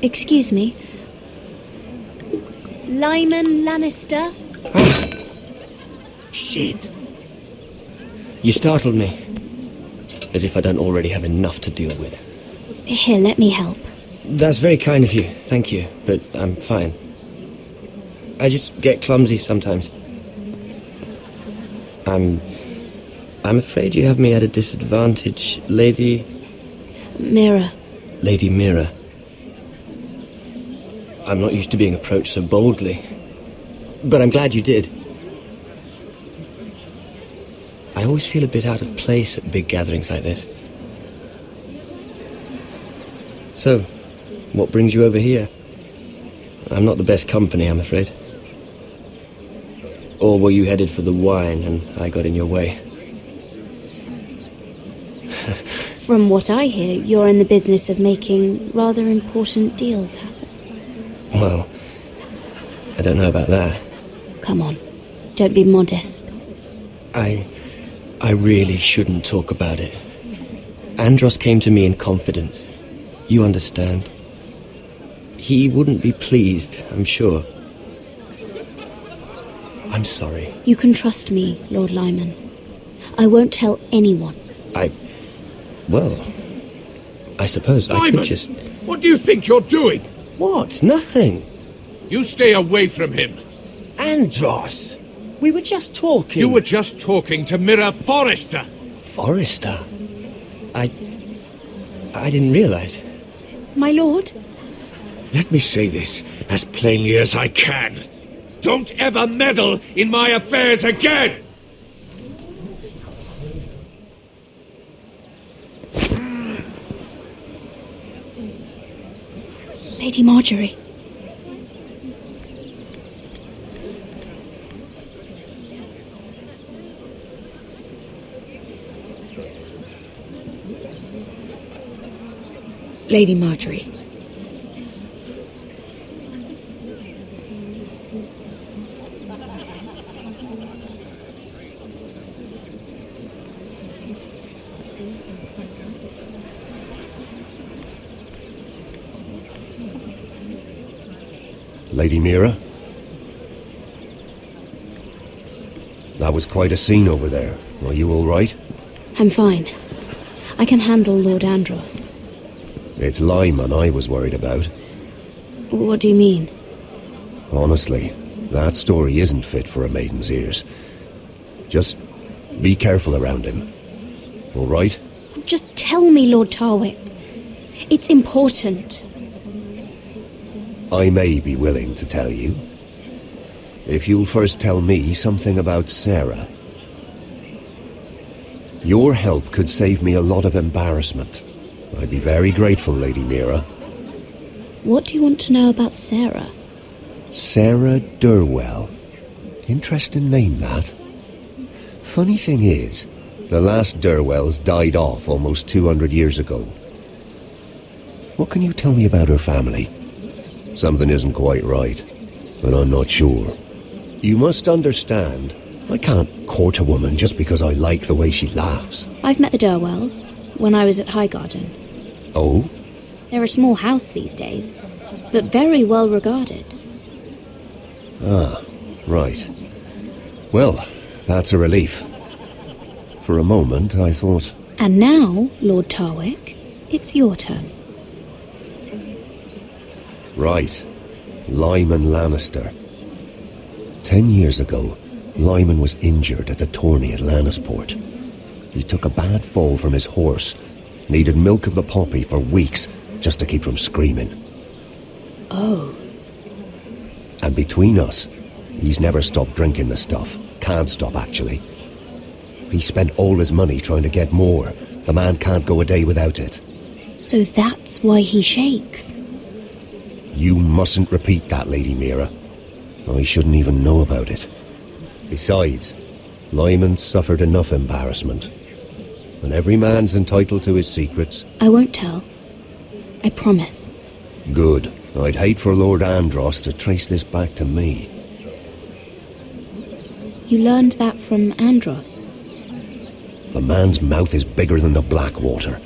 Excuse me. Lyman Lannister? Shit. You startled me. As if I don't already have enough to deal with. Here, let me help. That's very kind of you, thank you, but I'm fine. I just get clumsy sometimes. I'm afraid you have me at a disadvantage, Lady... Mirror. Lady Mirror. I'm not used to being approached so boldly, but I'm glad you did. I always feel a bit out of place at big gatherings like this. So, what brings you over here? I'm not the best company, I'm afraid. Or were you headed for the wine and I got in your way? From what I hear, you're in the business of making rather important deals happen. Well, I don't know about that. Come on, don't be modest. I really shouldn't talk about it. Andros came to me in confidence. You understand? He wouldn't be pleased, I'm sure. I'm sorry. You can trust me, Lord Lyman. I won't tell anyone. Well, I suppose I could just... What do you think you're doing? What? Nothing. You stay away from him. Andros! We were just talking. You were just talking to Mirror Forrester. Forrester? I didn't realize. My lord? Let me say this as plainly as I can. Don't ever meddle in my affairs again! Lady Marjorie. Lady Marjorie. Lady Mira? That was quite a scene over there. Are you all right? I'm fine. I can handle Lord Andros. It's Lyman I was worried about. What do you mean? Honestly, that story isn't fit for a maiden's ears. Just be careful around him. All right? Just tell me, Lord 𝗚𝗺𝗏𝗂. It's important. I may be willing to tell you. If you'll first tell me something about Sarah. Your help could save me a lot of embarrassment. I'd be very grateful, Lady Mira. What do you want to know about Sarah? Sarah Durwell. Interesting name, that. Funny thing is, the last Durwells died off almost 200 years ago. What can you tell me about her family? Something isn't quite right, but I'm not sure. You must understand, I can't court a woman just because I like the way she laughs. I've met the Durwells when I was at Highgarden. Oh? They're a small house these days, but very well regarded. Ah, right. Well, that's a relief. For a moment, I thought... And now, Lord 𝗚𝗺𝗏𝗂, it's your turn. Right. Lyman Lannister. 10 years ago, Lyman was injured at the tourney at Lannisport. He took a bad fall from his horse, needed milk of the poppy for weeks just to keep from screaming. Oh. And between us, he's never stopped drinking the stuff. Can't stop, actually. He spent all his money trying to get more. The man can't go a day without it. So that's why he shakes. You mustn't repeat that, Lady Mira. I shouldn't even know about it. Besides, Lyman suffered enough embarrassment. And every man's entitled to his secrets. I won't tell. I promise. Good. I'd hate for Lord Andros to trace this back to me. You learned that from Andros? The man's mouth is bigger than the Blackwater.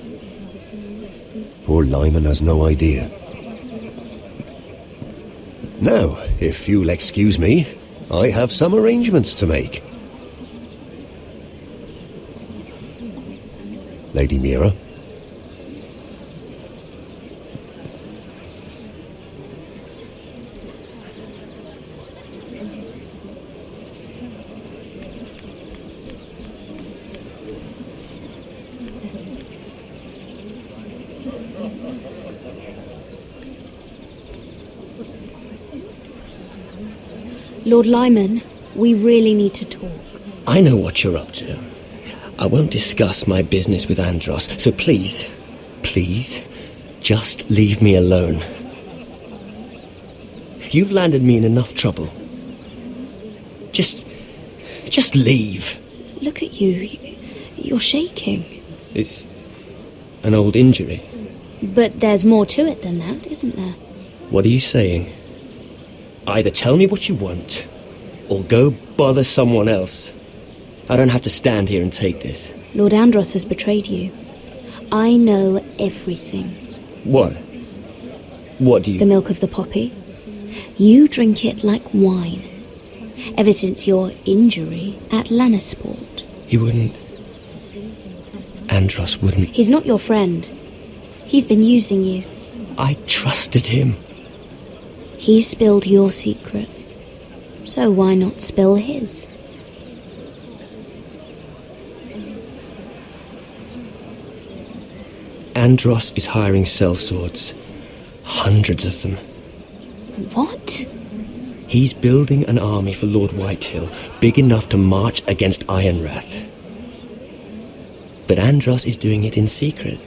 Poor Lyman has no idea. Now, if you'll excuse me, I have some arrangements to make. Lady Mira? Lord Lyman, we really need to talk. I know what you're up to. I won't discuss my business with Andros, so please, just leave me alone. You've landed me in enough trouble. Just leave. Look at you. You're shaking. It's an old injury. But there's more to it than that, isn't there? What are you saying? Either tell me what you want, or go bother someone else. I don't have to stand here and take this. Lord Andros has betrayed you. I know everything. What? What do you... The milk of the poppy. You drink it like wine. Ever since your injury at Lannisport. He wouldn't... Andros wouldn't... He's not your friend. He's been using you. I trusted him. He spilled your secrets. So why not spill his? Andros is hiring sellswords. Hundreds of them. What? He's building an army for Lord Whitehill, big enough to march against Ironrath. But Andros is doing it in secret.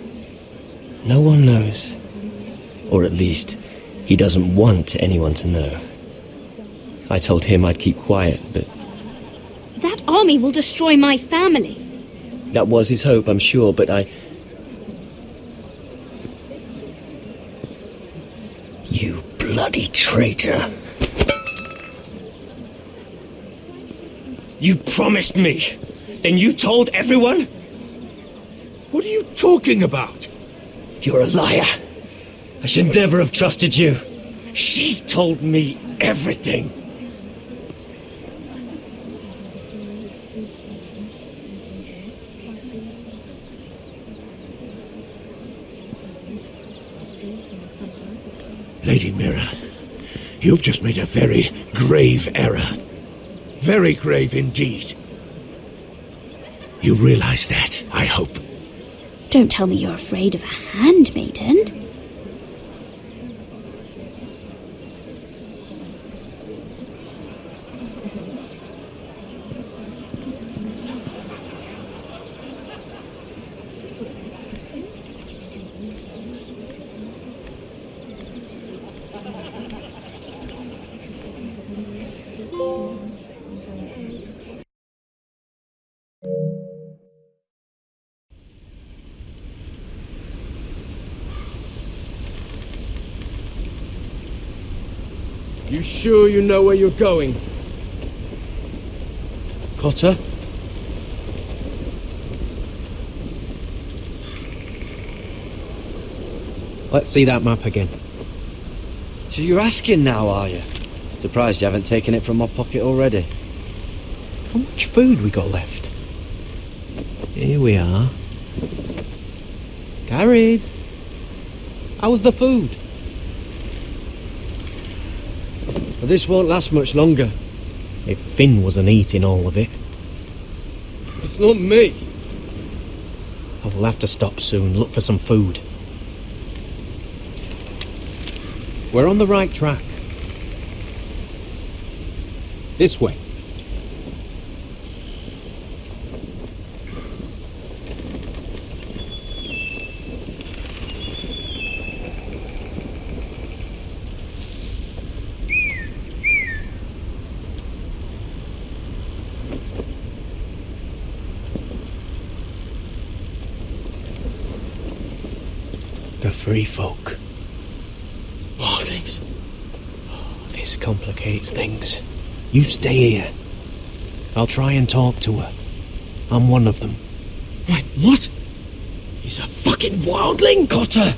No one knows. Or at least, He doesn't want anyone to know. I told him I'd keep quiet, but That army will destroy my family. that was his hope, I'm sure, but You bloody traitor. You promised me. Then you told everyone? What are you talking about? You're a liar. I should never have trusted you. She told me everything. Lady Mira, you've just made a very grave error. Very grave indeed. You realize that, I hope. Don't tell me you're afraid of a handmaiden. You sure you know where you're going? Cotter? Let's see that map again. So you're asking now, are you? Surprised you haven't taken it from my pocket already. How much food we got left? Here we are. Carried. How's the food? But this won't last much longer. If Finn wasn't eating all of it. It's not me. I will have to stop soon, look for some food. We're on the right track. This way. The free folk. Wildlings. This complicates things. You stay here. I'll try and talk to her. I'm one of them. Wait, what? He's a fucking wildling, Cotter!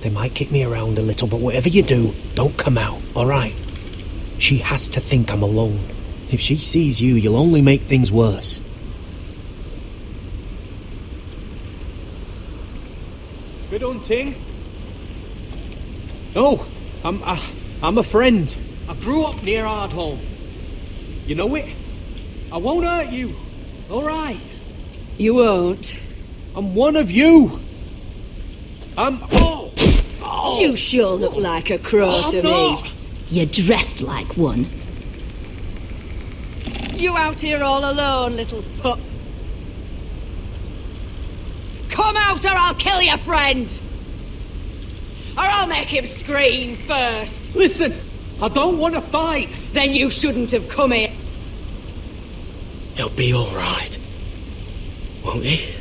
They might kick me around a little, but whatever you do, don't come out, alright? She has to think I'm alone. If she sees you, you'll only make things worse. Good hunting. No, I'm a friend. I grew up near Ardholm. You know it? I won't hurt you. All right. You won't. I'm one of you. Oh! You sure look like a crow to me. You're dressed like one. You out here all alone, little pup? Come out or I'll kill your friend! Or I'll make him scream first! Listen, I don't want to fight! Then you shouldn't have come here. He'll be alright. Won't he?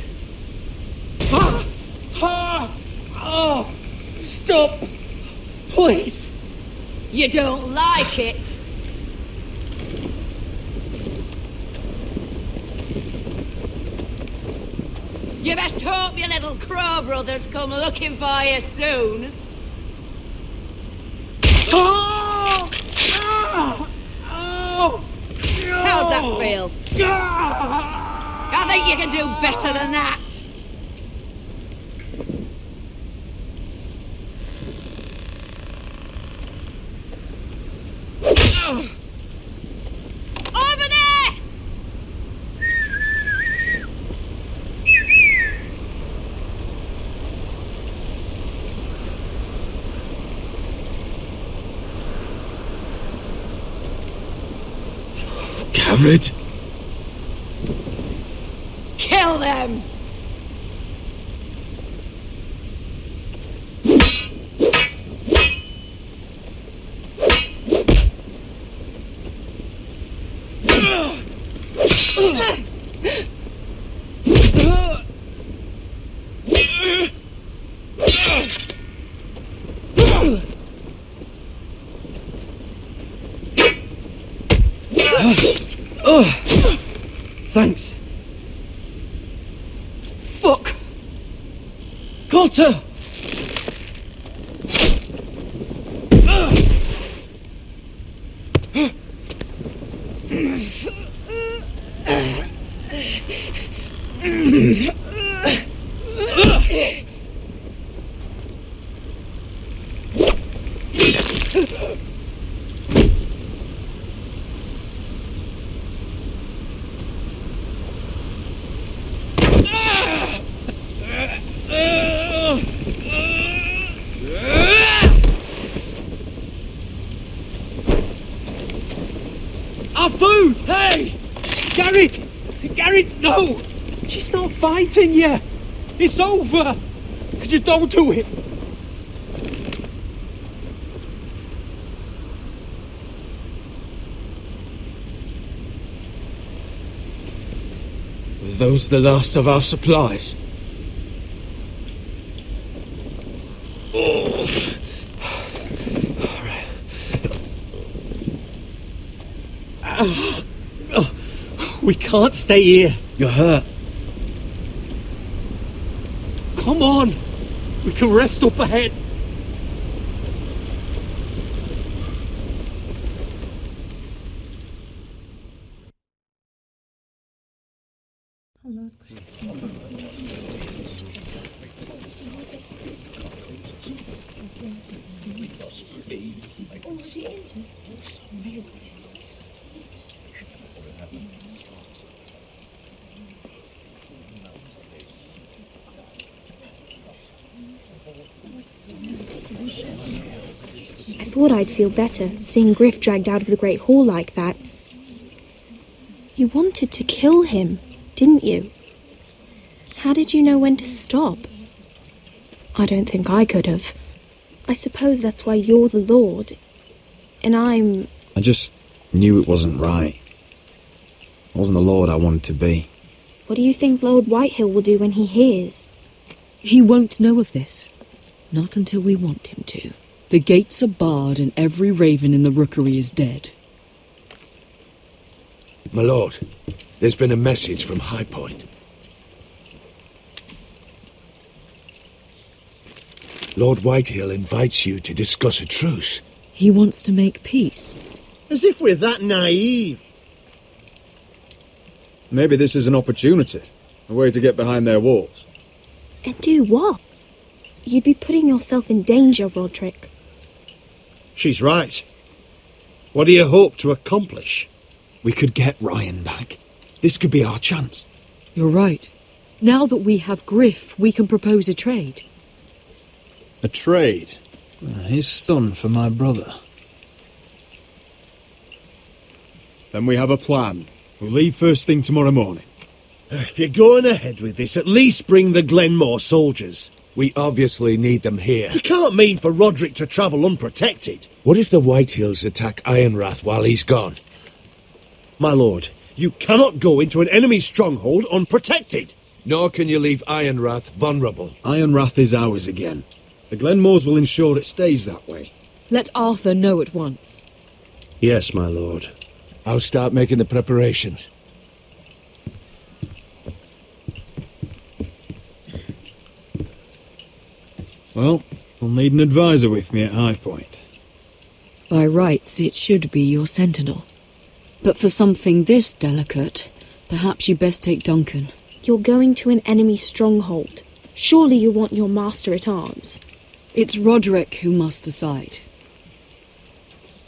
Oh! Stop! Please! You don't like it? You best hope your little crow brothers come looking for you soon. Oh! Oh! Oh! How's that feel? I think you can do better than that. Over there! Garrett! Kill them! Thanks. Fuck! Coulter! Our food! Hey! Garrett! Garrett, no! She's not fighting yet! It's over! Just don't do it! Were those the last of our supplies? We can't stay here. You're hurt. Come on! We can rest up ahead. I thought I'd feel better, seeing Griff dragged out of the Great Hall like that. You wanted to kill him, didn't you? How did you know when to stop? I don't think I could have. I suppose that's why you're the Lord, and I'm... I just knew it wasn't right. I wasn't the Lord I wanted to be. What do you think Lord Whitehill will do when he hears? He won't know of this. Not until we want him to. The gates are barred and every raven in the rookery is dead. My lord, there's been a message from High Point. Lord Whitehill invites you to discuss a truce. He wants to make peace. As if we're that naive. Maybe this is an opportunity. A way to get behind their walls. And do what? You'd be putting yourself in danger, Roderick. She's right. What do you hope to accomplish? We could get Ryan back. This could be our chance. You're right. Now that we have Griff, we can propose a trade. A trade? His son for my brother. Then we have a plan. We'll leave first thing tomorrow morning. If you're going ahead with this, at least bring the Glenmore soldiers. We obviously need them here. You can't mean for Roderick to travel unprotected. What if the Whitehills attack Ironrath while he's gone? My lord, you cannot go into an enemy stronghold unprotected. Nor can you leave Ironrath vulnerable. Ironrath is ours again. The Glenmores will ensure it stays that way. Let Arthur know at once. Yes, my lord. I'll start making the preparations. Well, I'll need an advisor with me at High Point. By rights, it should be your sentinel. But for something this delicate, perhaps you best take Duncan. You're going to an enemy stronghold. Surely you want your master-at-arms. It's Roderick who must decide.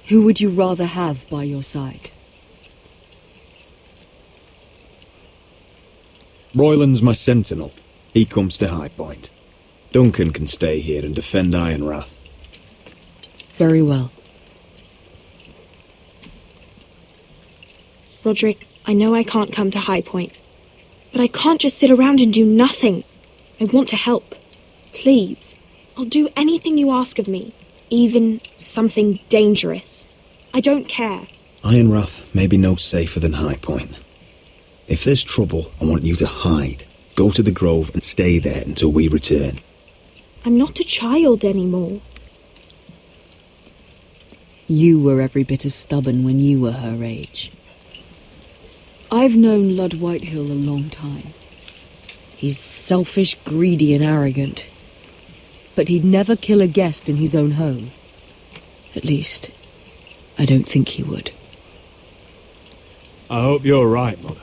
Who would you rather have by your side? Royland's my sentinel. He comes to High Point. Duncan can stay here and defend Ironrath. Very well. Roderick, I know I can't come to High Point, but I can't just sit around and do nothing. I want to help. Please. I'll do anything you ask of me, even something dangerous. I don't care. Ironrath may be no safer than High Point, If there's trouble, I want you to hide. Go to the grove and stay there until we return. I'm not a child anymore. You were every bit as stubborn when you were her age. I've known 𝗚𝗺𝗶𝗴𝗀𝗀𝗂𝗂𝗂 a long time. He's selfish, greedy and arrogant. But he'd never kill a guest in his own home. At least, I don't think he would. I hope you're right, Mother.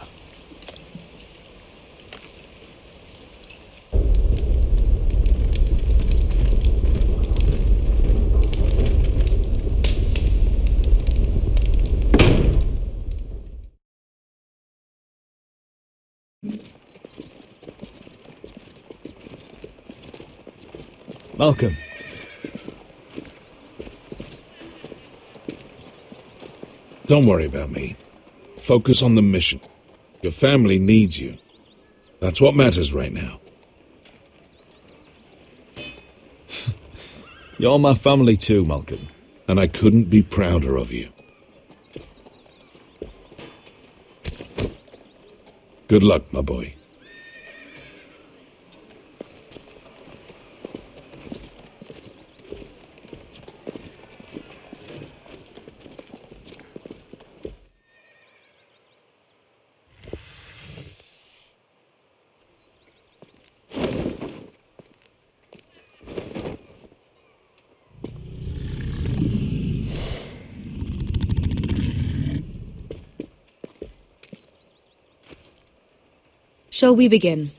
Malcolm. Don't worry about me. Focus on the mission. Your family needs you. That's what matters right now. You're my family too, Malcolm. And I couldn't be prouder of you. Good luck, my boy. Shall we begin?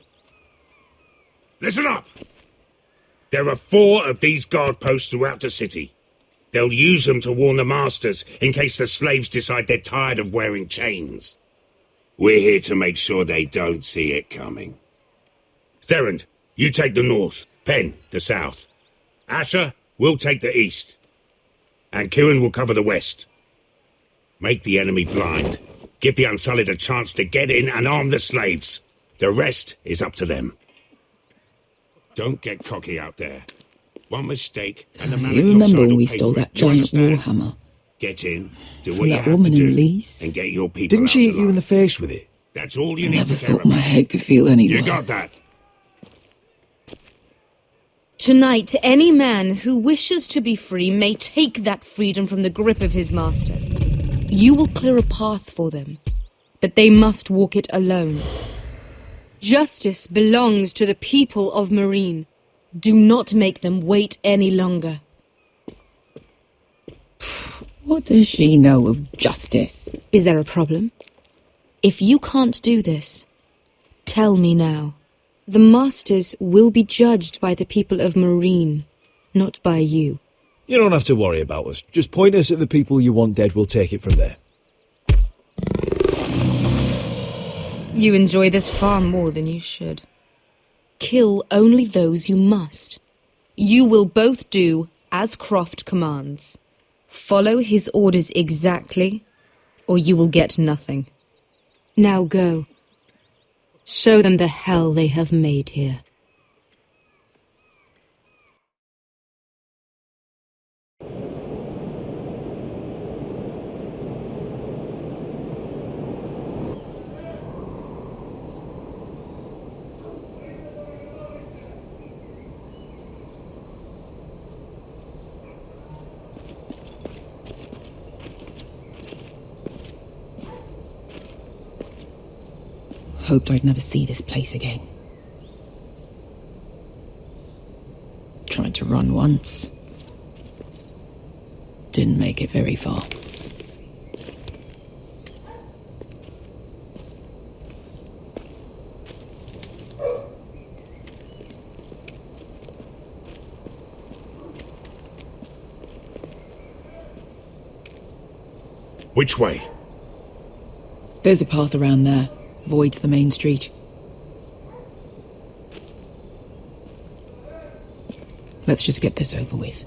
Listen up! There are 4 of these guard posts throughout the city. They'll use them to warn the masters in case the slaves decide they're tired of wearing chains. We're here to make sure they don't see it coming. Therend, you take the north. Penn, the south. Asher, we'll take the east. And Kieran will cover the west. Make the enemy blind. Give the Unsullied a chance to get in and arm the slaves. The rest is up to them. Don't get cocky out there. One mistake, and the man You at your remember side when will we pay stole for it. that Do you giant understand? warhammer? Get in, do From what you that have woman to in do, Lease? and get your people Didn't out she hit alive. you in the face with it? That's all you I need never to care thought my about. head could feel any You worse. got that? Tonight, any man who wishes to be free may take that freedom from the grip of his master. You will clear a path for them, but they must walk it alone. Justice belongs to the people of Meereen. Do not make them wait any longer. What does she know of justice? Is there a problem? If you can't do this, tell me now. The masters will be judged by the people of Meereen, not by you. You don't have to worry about us. Just point us at the people you want dead, we'll take it from there. You enjoy this far more than you should. Kill only those you must. You will both do as Croft commands. Follow his orders exactly, or you will get nothing. Now go. Show them the hell they have made here. Hoped I'd never see this place again. Tried to run once. Didn't make it very far. Which way? There's a path around there. Voids the main street. Let's just get this over with.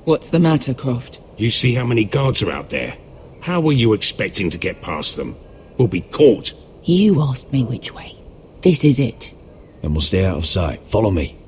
What's the matter, Croft? You see how many guards are out there? How were you expecting to get past them? We'll be caught. You asked me which way. This is it. And we'll stay out of sight. Follow me.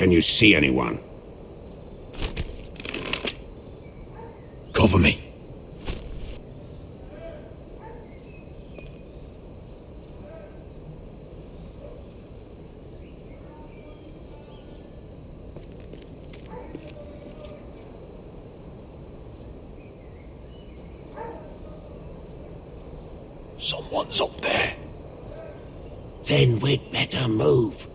Can you see anyone? Cover me. Someone's up there. Then we'd better move.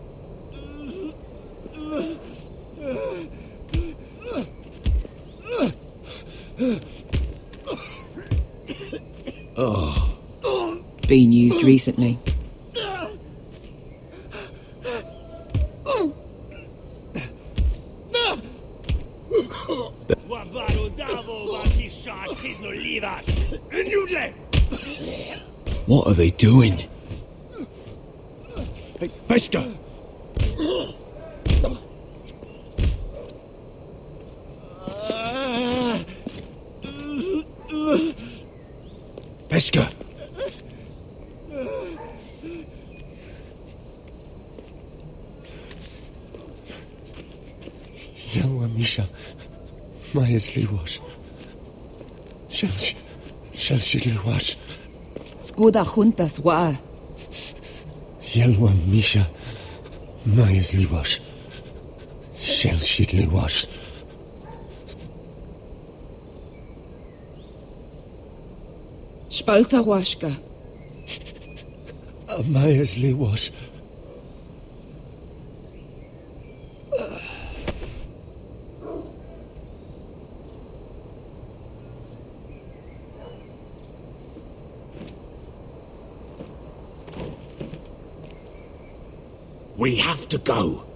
Oh. Been used recently. What are they doing? Beskha! Beskha! 𝗚𝗚𝗶𝗴𝗴𝗀𝗚 𝗚𝗚𝗔𝗡𝗚 𝗚𝗔𝗡𝗚 Skuda juntas wa. 𝗚𝗚𝗔𝗡 𝗚𝗚𝗔𝗡𝗚 𝗚𝗚𝗔𝗡𝗚 Spalsa washka. 𝗚𝗚𝗔𝗡𝗚 We have to go.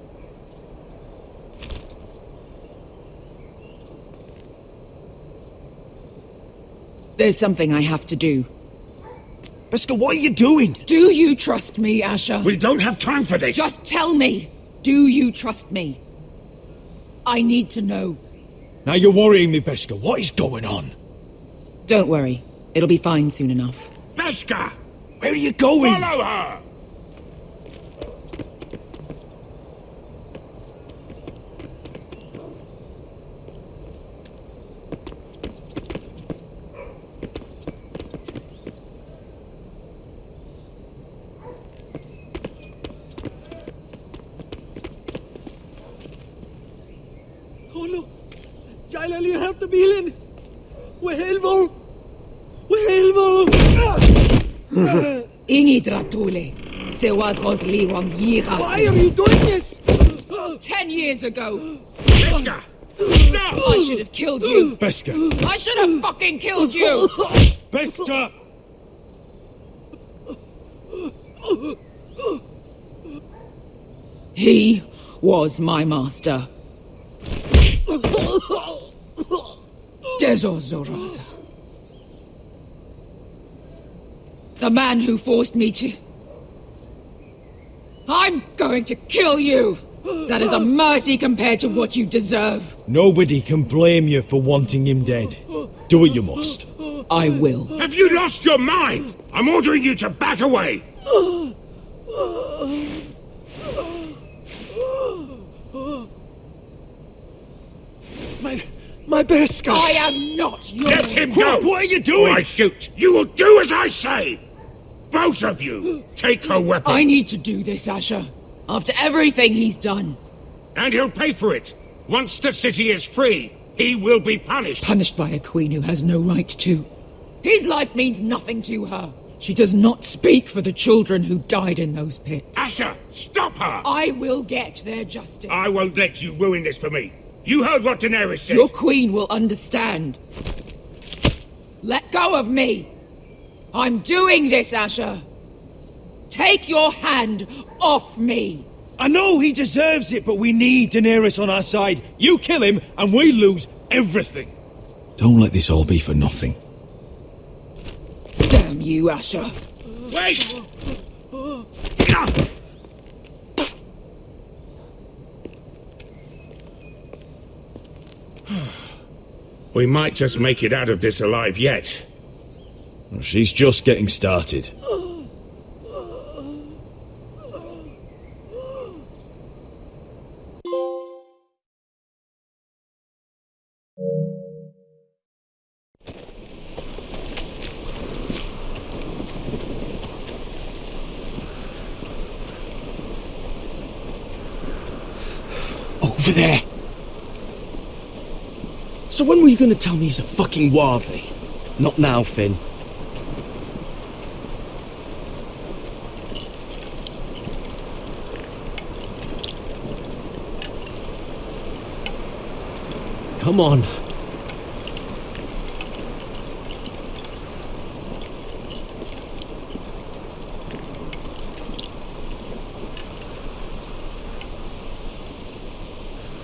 There's something I have to do. Beskha, what are you doing? Do you trust me, Asher? We don't have time for this. Just tell me. Do you trust me? I need to know. Now you're worrying me, Beskha. What is going on? Don't worry. It'll be fine soon enough. Beskha! Where are you going? Follow her! Ingidratule. 𝗚𝗚𝗶𝗴𝗴𝗀𝗀𝗡𝗚 Why are you doing this? 10 years ago. Beskha! Stop! I should have killed you. Beskha! I should have fucking killed you. Beskha! He was my master. Dezor-Zoraza. The man who forced me to... I'm going to kill you! That is a mercy compared to what you deserve. Nobody can blame you for wanting him dead. Do what you must. I will. Have you lost your mind? I'm ordering you to back away. My Beskha! I am not yours! Let him go! What are you doing? Or I shoot! You will do as I say! Both of you! Take her weapon! I need to do this, Asher. After everything he's done. And he'll pay for it! Once the city is free, he will be punished! Punished by a queen who has no right to. His life means nothing to her. She does not speak for the children who died in those pits. Asher, stop her! I will get their justice. I won't let you ruin this for me. You heard what Daenerys said. Your queen will understand. Let go of me. I'm doing this, Asher. Take your hand off me! I know he deserves it, but we need Daenerys on our side. You kill him, and we lose everything. Don't let this all be for nothing. Damn you, Asher! Wait! We might just make it out of this alive yet. Well, she's just getting started. Over there! So when were you gonna tell me he's a fucking 𝗚𝗺𝗶𝗴𝗚? Not now, Finn. Come on.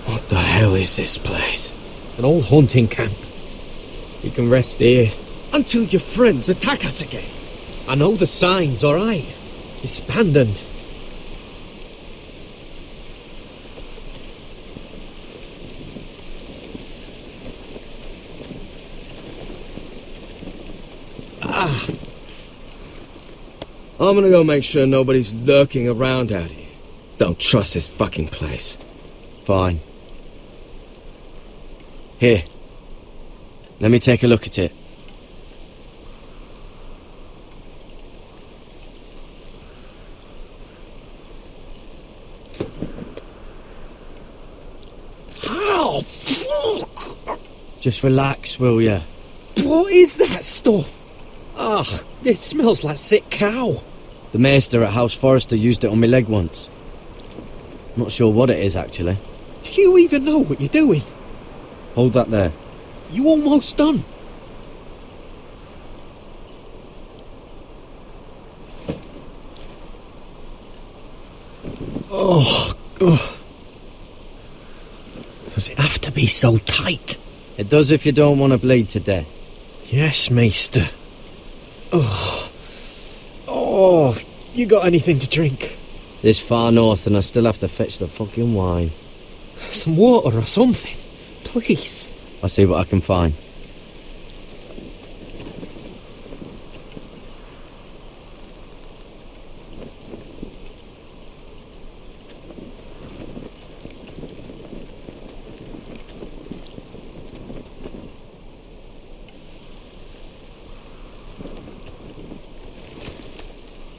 What the hell is this place? An old hunting camp. We can rest here. Until your friends attack us again. I know the signs, alright? It's abandoned. I'm gonna go make sure nobody's lurking around out here. Don't trust this fucking place. Fine. Here. Let me take a look at it. Ow! Fuck! Just relax, will ya? What is that stuff? Ah, it smells like sick cow. The maester at House Forrester used it on my leg once. Not sure what it is, actually. Do you even know what you're doing? Hold that there. You almost done. Oh, God. Does it have to be so tight? It does if you don't want to bleed to death. Yes, Maester. Oh, you got anything to drink? This far north and I still have to fetch the fucking wine. Some water or something, please. I'll see what I can find.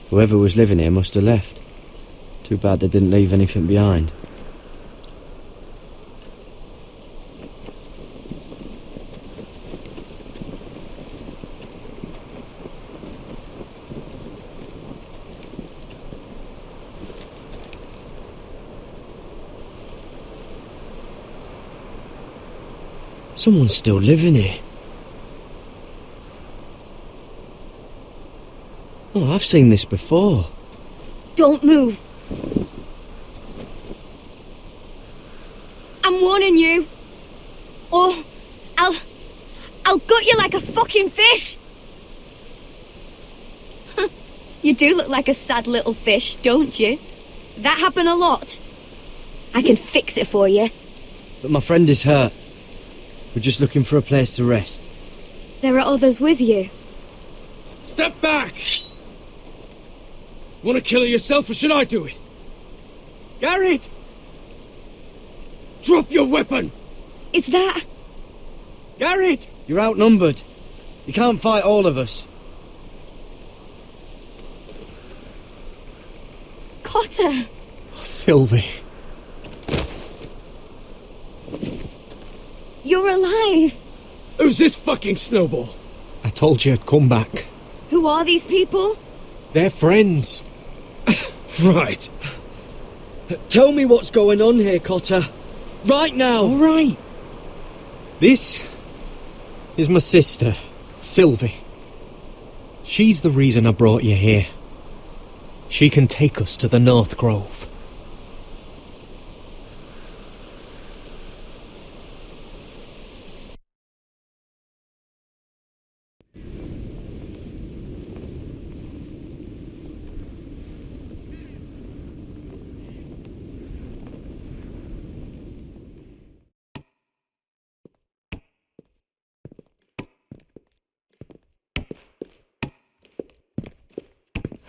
Whoever was living here must have left. Too bad they didn't leave anything behind. Someone's still living here. Oh, I've seen this before. Don't move. I'm warning you. Or I'll gut you like a fucking fish. You do look like a sad little fish, don't you? That happen a lot. I can fix it for you. But my friend is hurt. We're just looking for a place to rest. There are others with you. Step back! Want to kill her yourself, or should I do it? Garrett! Drop your weapon! Is that... Garrett! You're outnumbered. You can't fight all of us. Cotter! Sylvie. You're alive! Who's this fucking snowball? I told you I'd come back. Who are these people? They're friends. Right. Tell me what's going on here, Cotter. Right now! All right. This is my sister, Sylvie. She's the reason I brought you here. She can take us to the North Grove.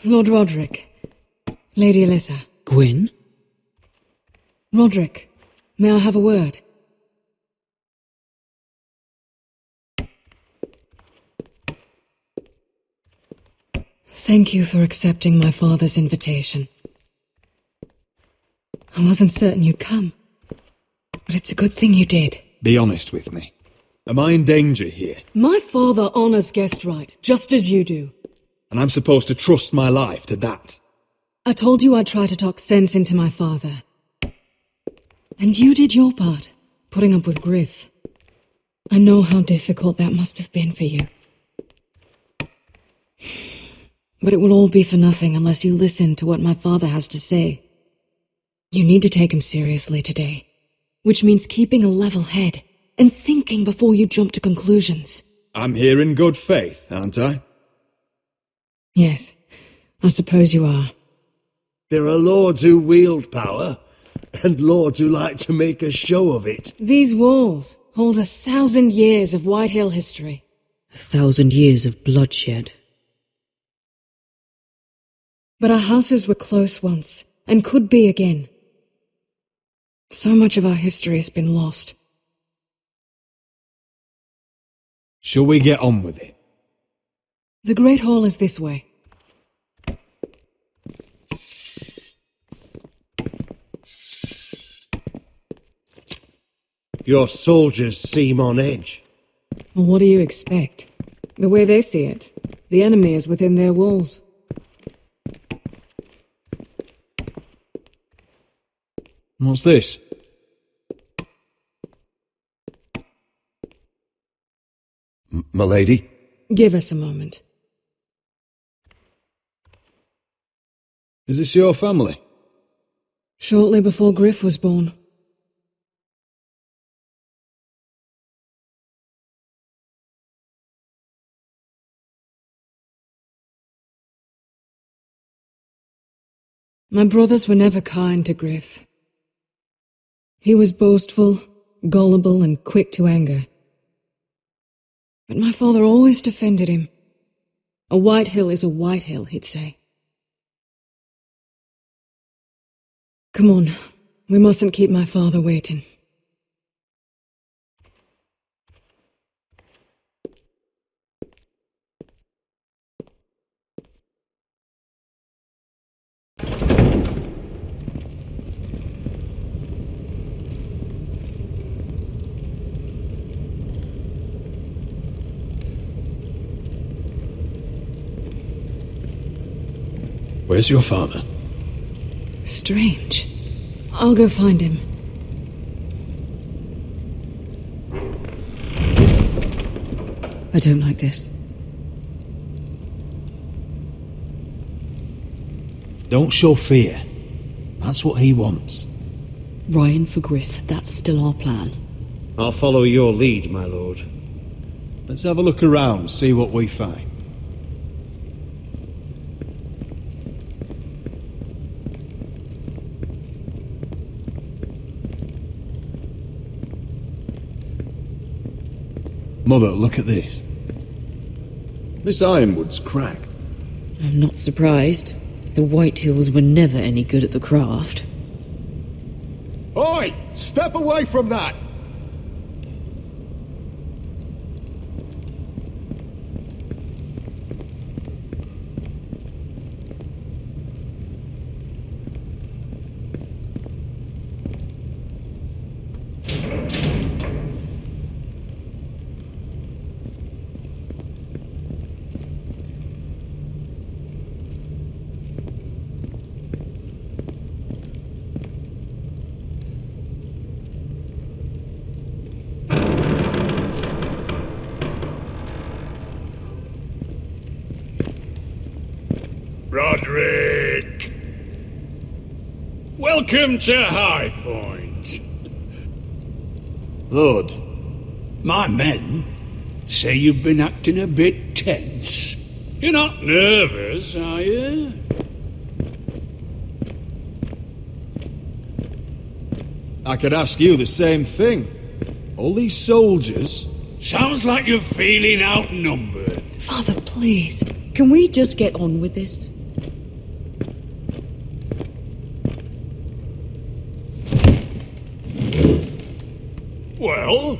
Lord Roderick. Lady Alyssa. Gwyn? Roderick, may I have a word? Thank you for accepting my father's invitation. I wasn't certain you'd come, but it's a good thing you did. Be honest with me. Am I in danger here? My father honors guest right, just as you do. And I'm supposed to trust my life to that? I told you I'd try to talk sense into my father. And you did your part, putting up with Griff. I know how difficult that must have been for you. But it will all be for nothing unless you listen to what my father has to say. You need to take him seriously today, which means keeping a level head and thinking before you jump to conclusions. I'm here in good faith, aren't I? Yes, I suppose you are. There are lords who wield power, and lords who like to make a show of it. These walls hold 1,000 years of White Hill history. 1,000 years of bloodshed. But our houses were close once, and could be again. So much of our history has been lost. Shall we get on with it? The Great Hall is this way. Your soldiers seem on edge. Well, what do you expect? The way they see it, the enemy is within their walls. What's this? M'lady? Give us a moment. Is this your family? Shortly before Griff was born. My brothers were never kind to Griff. He was boastful, gullible, and quick to anger. But my father always defended him. A White Hill is a White Hill, he'd say. Come on, we mustn't keep my father waiting. Where's your father? Strange. I'll go find him. I don't like this. Don't show fear. That's what he wants. Ryan for Griff, that's still our plan. I'll follow your lead, my lord. Let's have a look around, see what we find. Mother, look at this. This ironwood's cracked. I'm not surprised. The White Hills were never any good at the craft. Oi! Step away from that! Roderick! Welcome to High Point. Lord, my men say you've been acting a bit tense. You're not nervous, are you? I could ask you the same thing. All these soldiers... Sounds like you're feeling outnumbered. Father, please. Can we just get on with this? Well?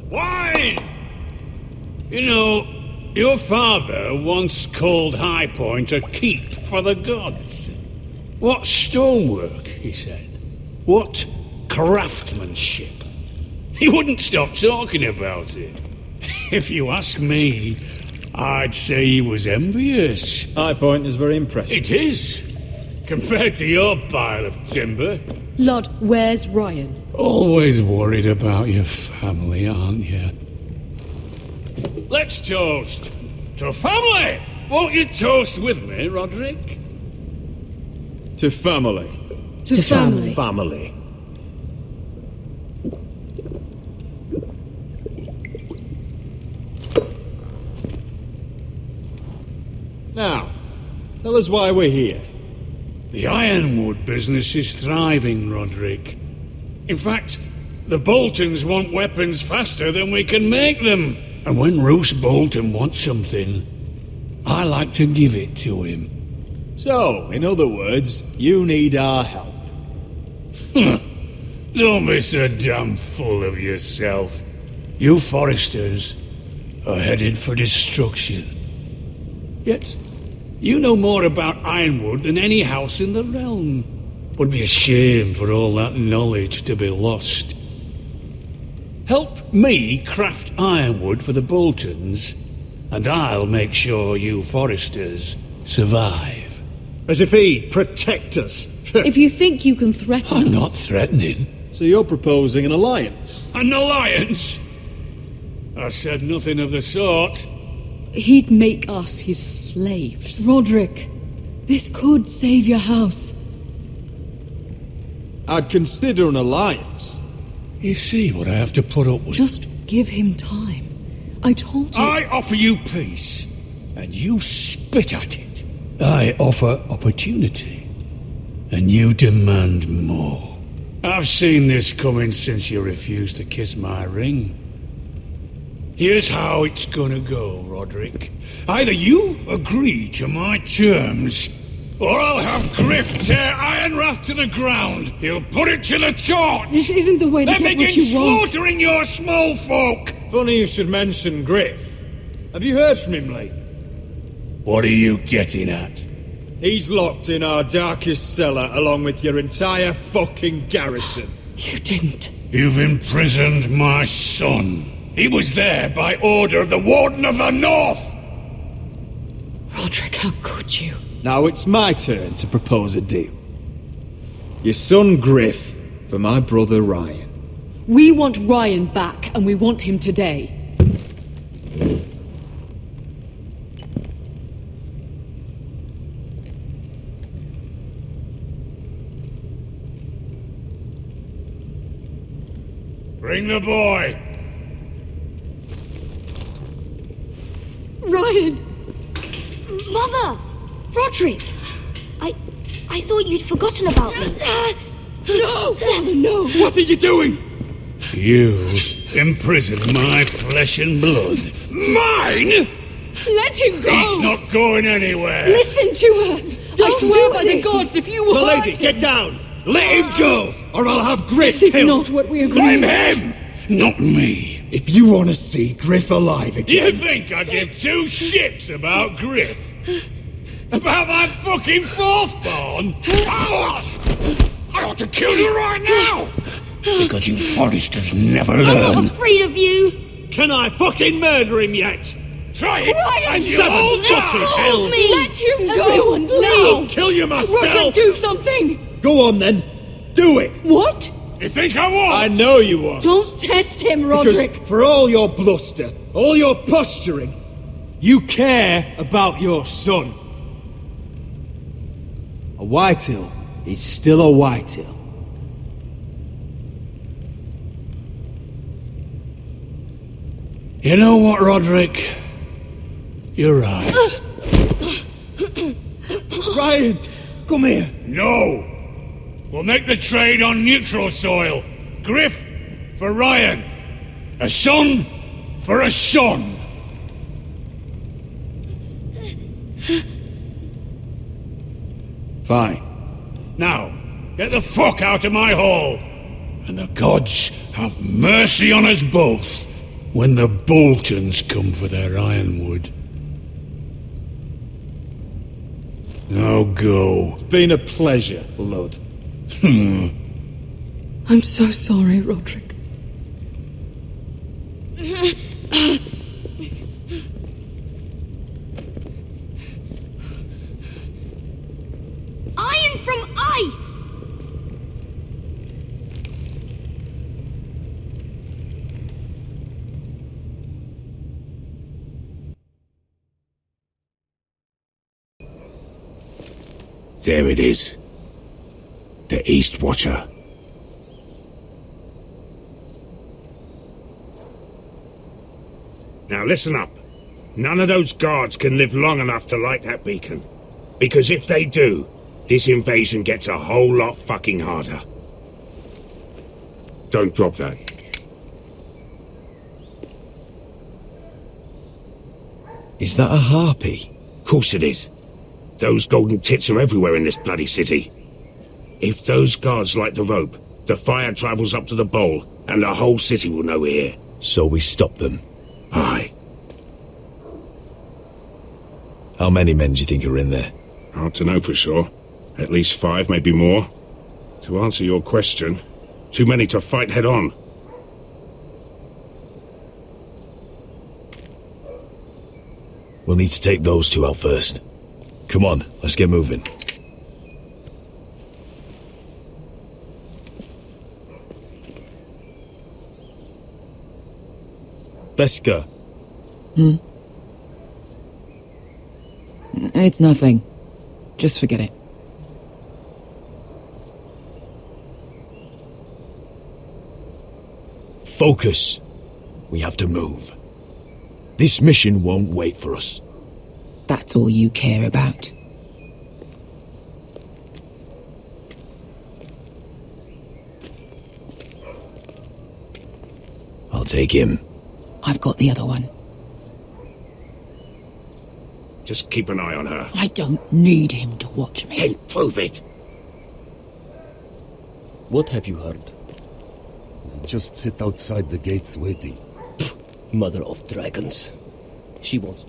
Wine! You know, your father once called High Point a keep for the gods. What stonework, he said. What craftsmanship. He wouldn't stop talking about it. If you ask me, I'd say he was envious. High Point is very impressive. It is, compared to your pile of timber. Lord, where's Ryan? Always worried about your family, aren't you? Let's toast to family! Won't you toast with me, Roderick? To family. To family. Family. Now, tell us why we're here. The ironwood business is thriving, Roderick. In fact, the Boltons want weapons faster than we can make them. And when Roose Bolton wants something, I like to give it to him. So, in other words, you need our help. Don't be so damn full of yourself. You Foresters are headed for destruction. Yet, you know more about ironwood than any house in the realm. Would be a shame for all that knowledge to be lost. Help me craft ironwood for the Boltons, and I'll make sure you Foresters survive. As if he'd protect us. If you think you can threaten I'm us... not threatening. So you're proposing an alliance? An alliance? I said nothing of the sort. He'd make us his slaves. Roderick, this could save your house. I'd consider an alliance. You see what I have to put up with? Just give him time. I told you... I offer you peace, and you spit at it. I offer opportunity, and you demand more. I've seen this coming since you refused to kiss my ring. Here's how it's gonna go, Roderick. Either you agree to my terms, or I'll have Griff tear Ironwrath to the ground. He'll put it to the torch. This isn't the way to get what you want. Then begin slaughtering your small folk. Funny you should mention Griff. Have you heard from him lately? What are you getting at? He's locked in our darkest cellar along with your entire fucking garrison. You didn't. You've imprisoned my son. He was there by order of the Warden of the North. Roderick, how could you? Now it's my turn to propose a deal. Your son Griff for my brother Ryan. We want Ryan back, and we want him today. Bring the boy. Ryan! Mother! Roderick! I thought you'd forgotten about me. No, Father, no! What are you doing? You imprison my flesh and blood. Mine? Let him go! He's not going anywhere. Listen to her! I swear by the gods, if you hurt Milady, him... get down! Let him go, or I'll have Griff This is killed. not what we agreed. Blame him, not me. If you want to see Griff alive again... You think I give two shits about Griff? About my fucking fourthborn? I ought to kill you right now! Because you Foresters never I'm learn. not afraid of you! Can I fucking murder him yet? Try it, Ryan, and you'll seven all fucking die! hells! Let him go! Everyone, now! I'll kill you myself! Roderick, do something! Go on then. Do it. What? You think I won't? I know you won't. Don't test him, Roderick! Because for all your bluster, all your posturing, you care about your son. A Whitehill is still a Whitehill. You know what, Roderick? You're right. Ryan, come here. No! We'll make the trade on neutral soil. Griff for Ryan. A son for a son. Fine. Now, get the fuck out of my hall. And the gods have mercy on us both when the Boltons come for their ironwood. Now go. It's been a pleasure, Lud. I'm so sorry, Roderick. Iron from ice! There it is. The East Watcher. Now listen up. None of those guards can live long enough to light that beacon. Because if they do, this invasion gets a whole lot fucking harder. Don't drop that. Is that a harpy? Course it is. Those golden tits are everywhere in this bloody city. If those guards light the rope, the fire travels up to the bowl, and the whole city will know we're here. So we stop them? Aye. How many men do you think are in there? Hard to know for sure. At least 5, maybe more. To answer your question, too many to fight head on. We'll need to take those 2 out first. Come on, let's get moving. Beska. It's nothing. Just forget it. Focus. We have to move. This mission won't wait for us. That's all you care about. I'll take him. I've got the other one. Just keep an eye on her. I don't need him to watch me. Hey, prove it! What have you heard? Just sit outside the gates waiting. Mother of dragons. She wants...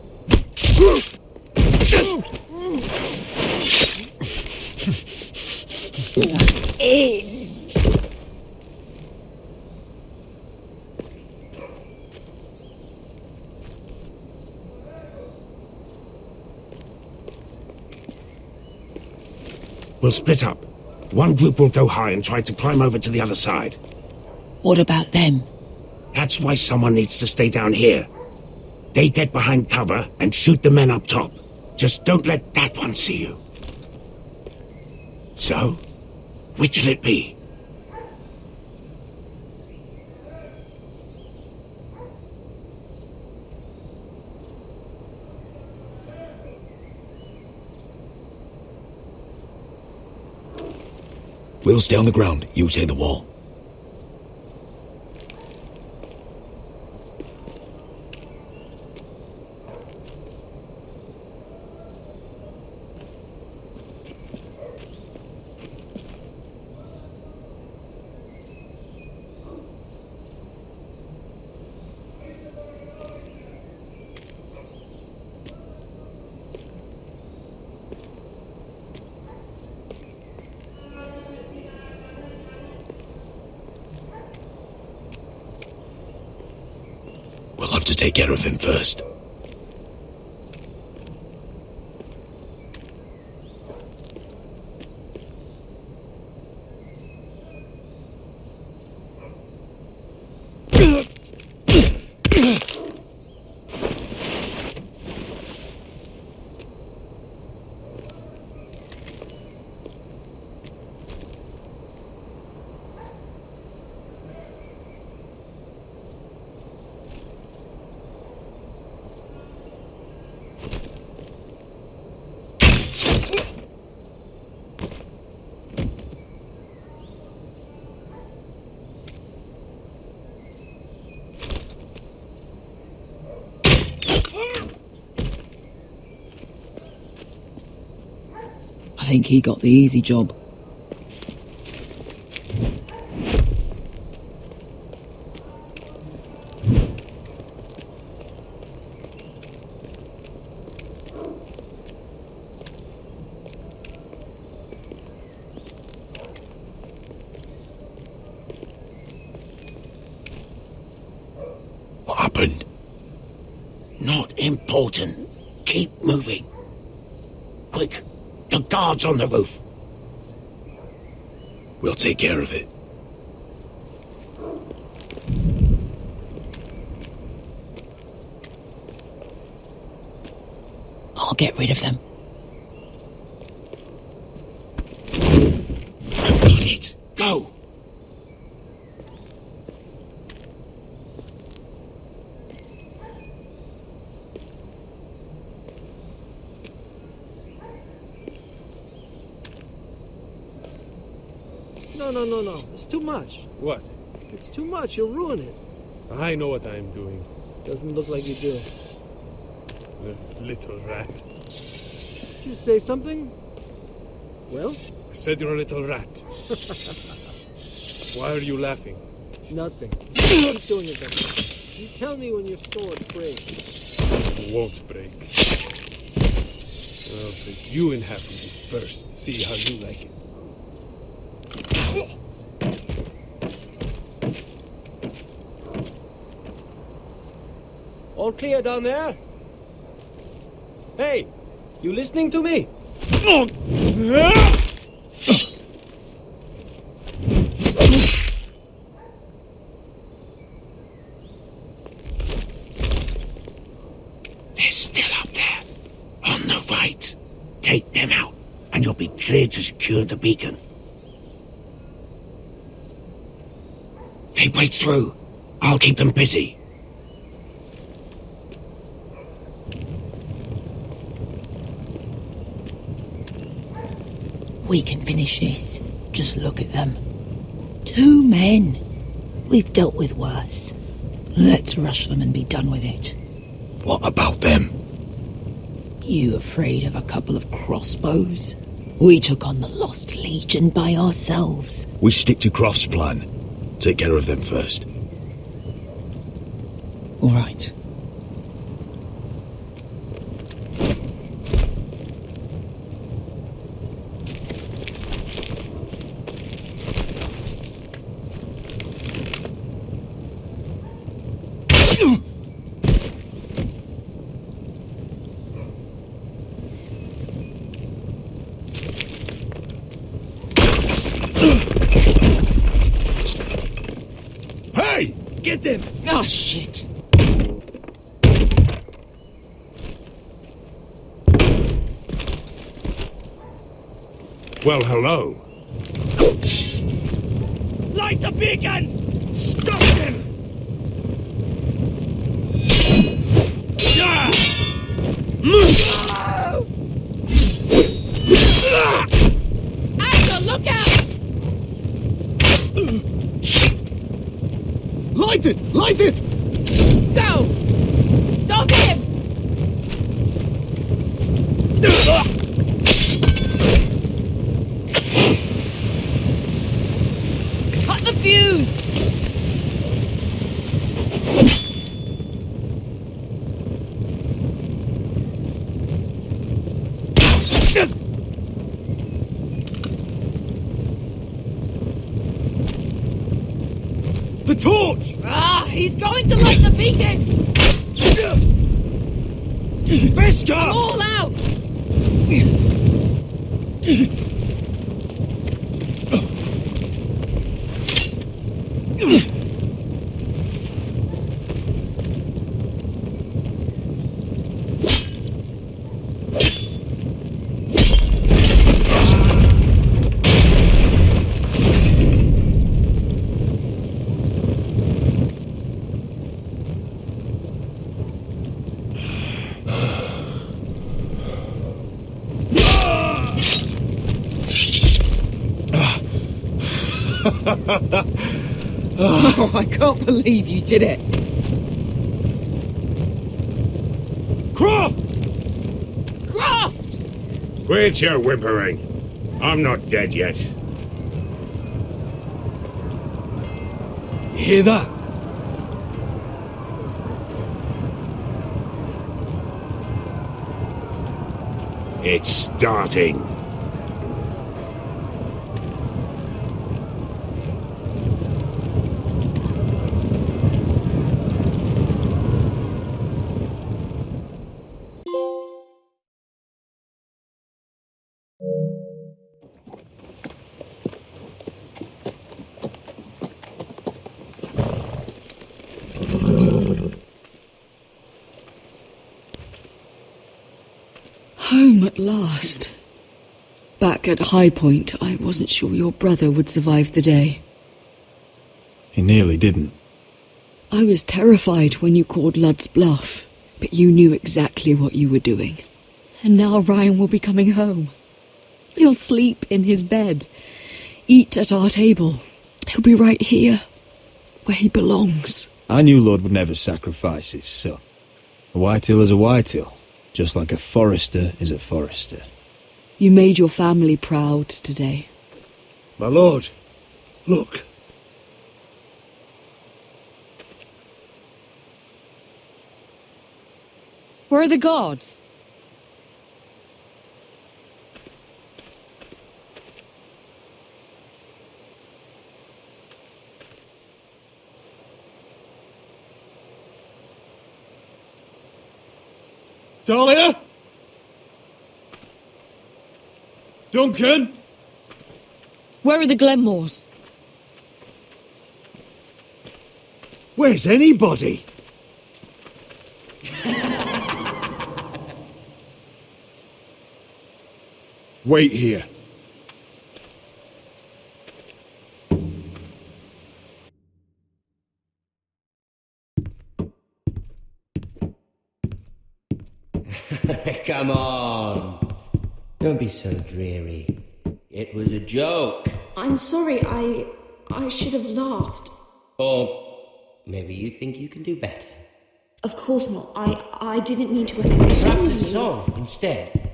We'll split up. One group will go high and try to climb over to the other side. What about them? That's why someone needs to stay down here. They get behind cover and shoot the men up top. Just don't let that one see you. So, which'll it be? We'll stay on the ground. You take the wall. We'll have to take care of him first. think he got the easy job. What happened? Not important. Keep moving. Quick, the guard's on the roof. We'll take care of it. I'll get rid of them. I've got it. Go. No. It's too much. What? It's too much. You'll ruin it. I know what I'm doing. Doesn't look like you do. The little rat. Did you say something? Well? I said you're a little rat. Why are you laughing? Nothing. Keep doing it then. You tell me when your sword breaks. It won't break. I'll break you in half with it first. See how you like it. All clear down there? Hey, you listening to me? They're still up there. On the right. Take them out, and you'll be clear to secure the beacon. They break through. I'll keep them busy. We can finish this. Just look at them. 2 men. We've dealt with worse. Let's rush them and be done with it. What about them? You afraid of a couple of crossbows? We took on the Lost Legion by ourselves. We stick to Croft's plan. Take care of them first. All right. Hey! Get them! Oh, shit. Well, hello. Light the beacon! Stop them! Angle, look out! Light it! Light it! Go! Stop him! Cut the fuse! The torch! Ah, he's going to light the beacon! Biscuit! I'm all out! Oh, I can't believe you did it. Croft! Croft! Quit your whimpering. I'm not dead yet. You hear that? It's starting. Home at last. Back at High Point, I wasn't sure your brother would survive the day. He nearly didn't. I was terrified when you called Ludd's bluff, but you knew exactly what you were doing. And now Ryan will be coming home. He'll sleep in his bed, eat at our table. He'll be right here, where he belongs. I knew Lord would never sacrifice his son. A whitehill is a whitehill, just like a Forrester is a Forrester. You made your family proud today. My lord, look. Where are the guards? Dahlia? Duncan? Where are the Glenmores? Where's anybody? Wait here. Come on. Don't be so dreary. It was a joke. I'm sorry, I should have laughed. Or maybe you think you can do better. Of course not. I didn't mean to offend Perhaps you. a song instead.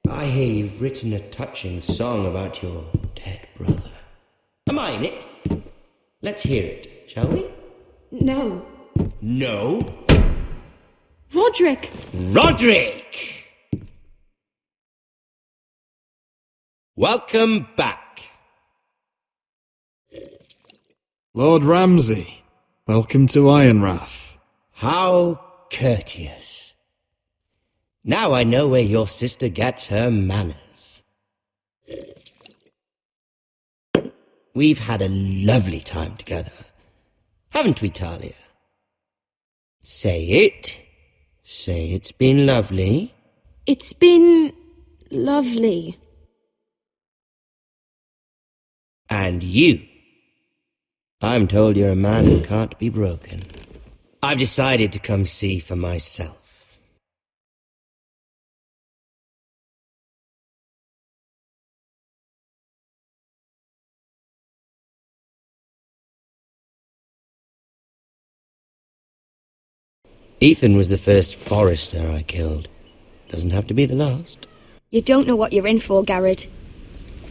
I hear you've written a touching song about your dead brother. Am I in it? Let's hear it, shall we? No. No? Roderick! Roderick! Welcome back. Lord Ramsay, welcome to 𝗚𝗺𝗀𝗏. How courteous. Now I know where your sister gets her manners. We've had a lovely time together, haven't we, Talia? Say it. Say it's been lovely. It's been lovely. And you. I'm told you're a man who can't be broken. I've decided to come see for myself. Ethan was the first Forrester I killed. Doesn't have to be the last. You don't know what you're in for, 𝗏𝗏𝗏𝗏.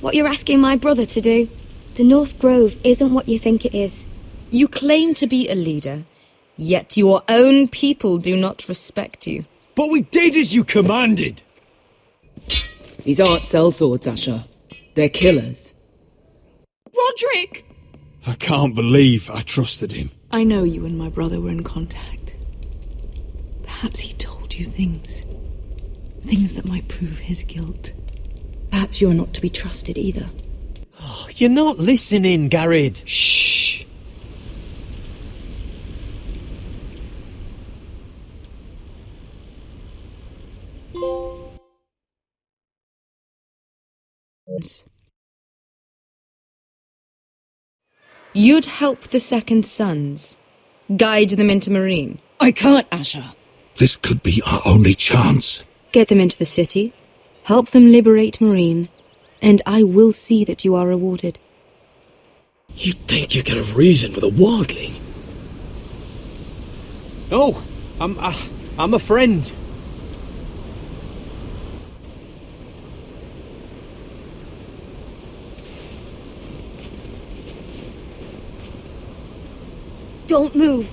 What you're asking my brother to do. The North Grove isn't what you think it is. You claim to be a leader, yet your own people do not respect you. But we did as you commanded! These aren't sellswords, Asher. They're killers. Roderick! I can't believe I trusted him. I know you and my brother were in contact. Perhaps he told you things. Things that might prove his guilt. Perhaps you're not to be trusted either. Oh, you're not listening, 𝗏𝗏𝗏𝗏. Shh. You'd help the Second Sons. Guide them into Marine. I can't, Asher. This could be our only chance. Get them into the city. Help them liberate Marine. And I will see that you are rewarded. You think you can reason with a wardling? No, I'm a friend. Don't move.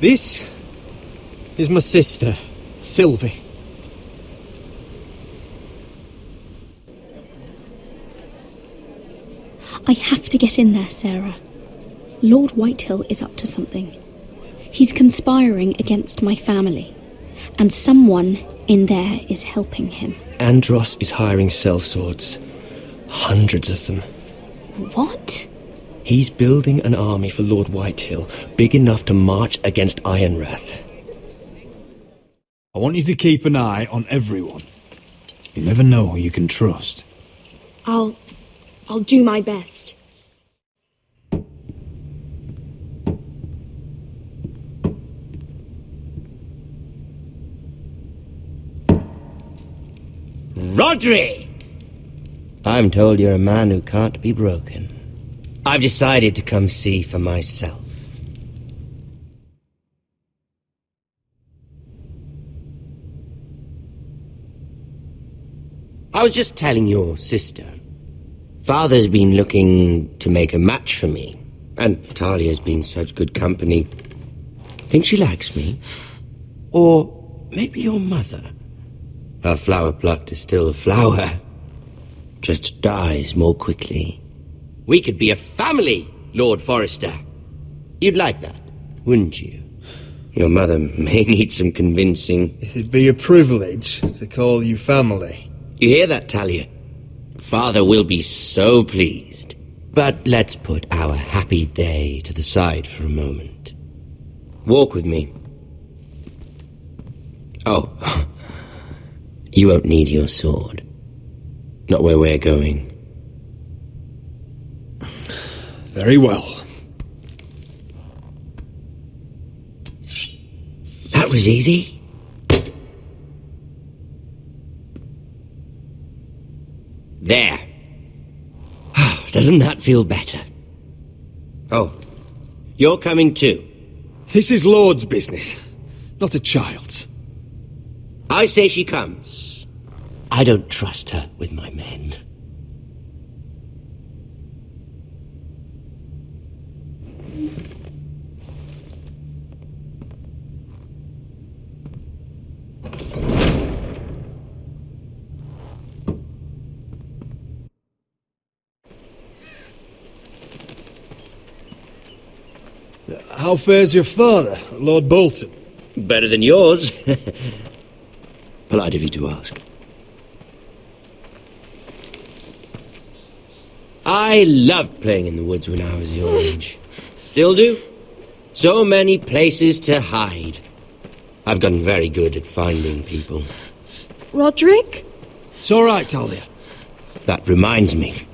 This is my sister, Sylvie. I have to get in there, Sarah. Lord Whitehill is up to something. He's conspiring against my family, and someone in there is helping him. Andros is hiring sellswords. Hundreds of them. What? He's building an army for Lord Whitehill, big enough to march against 𝗚𝗺𝗏𝗏. I want you to keep an eye on everyone. You never know who you can trust. I'll do my best. Rodri! I'm told you're a man who can't be broken. I've decided to come see for myself. I was just telling your sister. Father's been looking to make a match for me, and Talia's been such good company. Think she likes me? Or maybe your mother. Her flower plucked is still a flower, just dies more quickly. We could be a family, Lord Forrester. You'd like that, wouldn't you? Your mother may need some convincing. It'd be a privilege to call you family. You hear that, Talia? Father will be so pleased. But let's put our happy day to the side for a moment. Walk with me. Oh, you won't need your sword. Not where we're going. Very well. That was easy. There. Doesn't that feel better? Oh, you're coming too. This is Lord's business, not a child's. I say she comes. I don't trust her with my men. How fares your father, Lord Bolton? Better than yours. Polite of you to ask. I loved playing in the woods when I was your age. Still do. So many places to hide. I've gotten very good at finding people. Roderick? It's all right, Talia. That reminds me.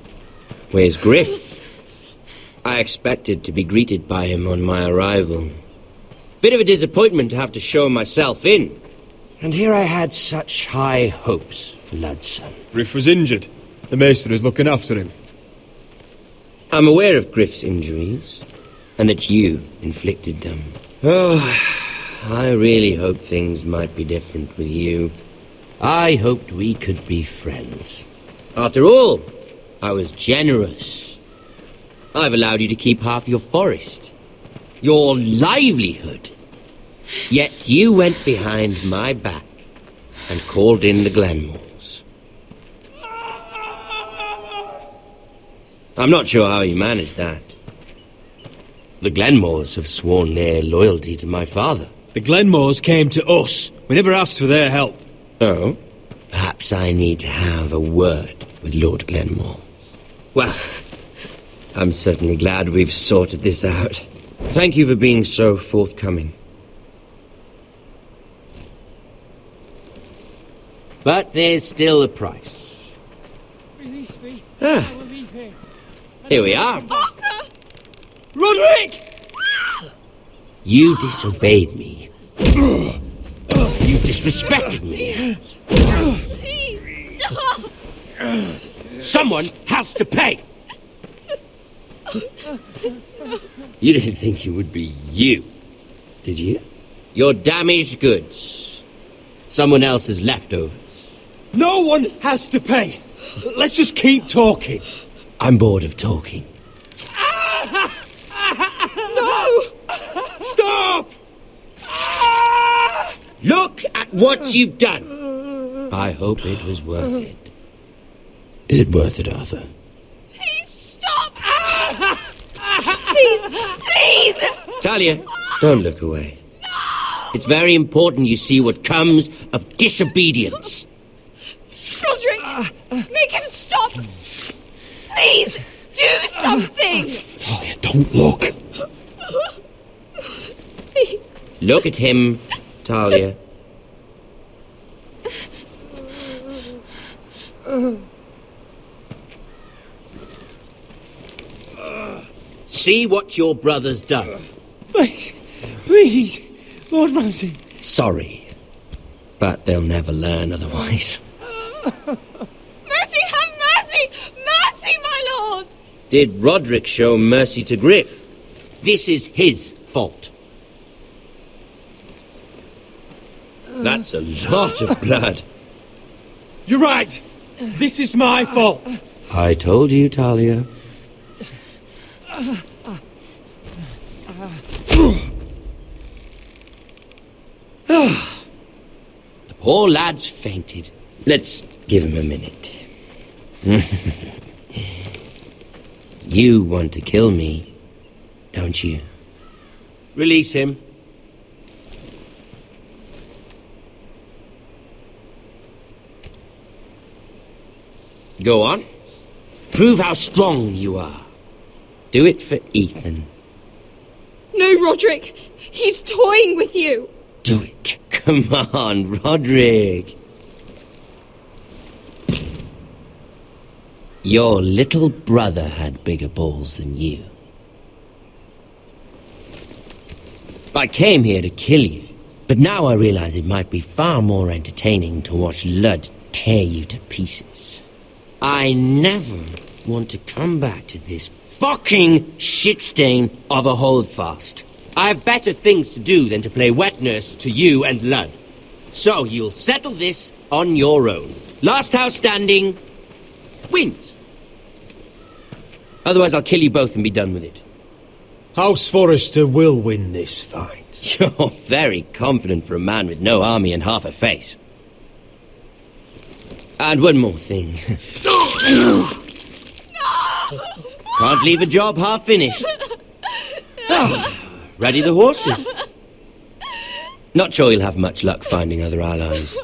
Where's Griff? I expected to be greeted by him on my arrival. Bit of a disappointment to have to show myself in. And here I had such high hopes for Ludson. Griff was injured. The maester is looking after him. I'm aware of Griff's injuries, and that you inflicted them. Oh, I really hoped things might be different with you. I hoped we could be friends. After all, I was generous. I've allowed you to keep half your forest, your livelihood. Yet you went behind my back and called in the Glenmores. I'm not sure how you managed that. The Glenmores have sworn their loyalty to my father. The Glenmores came to us. We never asked for their help. Oh? Perhaps I need to have a word with Lord Glenmore. Well, I'm certainly glad we've sorted this out. Thank you for being so forthcoming. But there's still a price. Release me. Ah. I will leave here. Here we are. Arthur! Roderick! You disobeyed me. You disrespected me. Someone has to pay. You didn't think it would be you, did you? Your damaged goods. Someone else's leftovers. No one has to pay. Let's just keep talking. I'm bored of talking. No! Stop! Look at what you've done. I hope it was worth it. Is it worth it, Arthur? Please stop! Please! Talia, don't look away. It's very important you see what comes of disobedience. Roderick! Make him stop! Please! Do something! Talia, don't look. Please. Look at him, Talia. See what your brother's done. Please, Lord Ramsay. Sorry, but they'll never learn otherwise. Mercy, have mercy! Mercy, my lord! Did Roderick show mercy to Griff? This is his fault. That's a lot of blood. You're right. This is my fault. I told you, Talia. The poor lad's fainted. Let's give him a minute. You want to kill me, don't you? Release him. Go on. Prove how strong you are. Do it for Ethan. No, Roderick! He's toying with you! Do it. Come on, Roderick. Your little brother had bigger balls than you. I came here to kill you, but now I realize it might be far more entertaining to watch Ludd tear you to pieces. I never want to come back to this fucking shit stain of a holdfast. I have better things to do than to play wet nurse to you and Ludd. So you'll settle this on your own. Last house standing wins. Otherwise I'll kill you both and be done with it. House Forrester will win this fight. You're very confident for a man with no army and half a face. And one more thing. Can't leave a job half finished. Ready the horses. Not sure you'll have much luck finding other allies.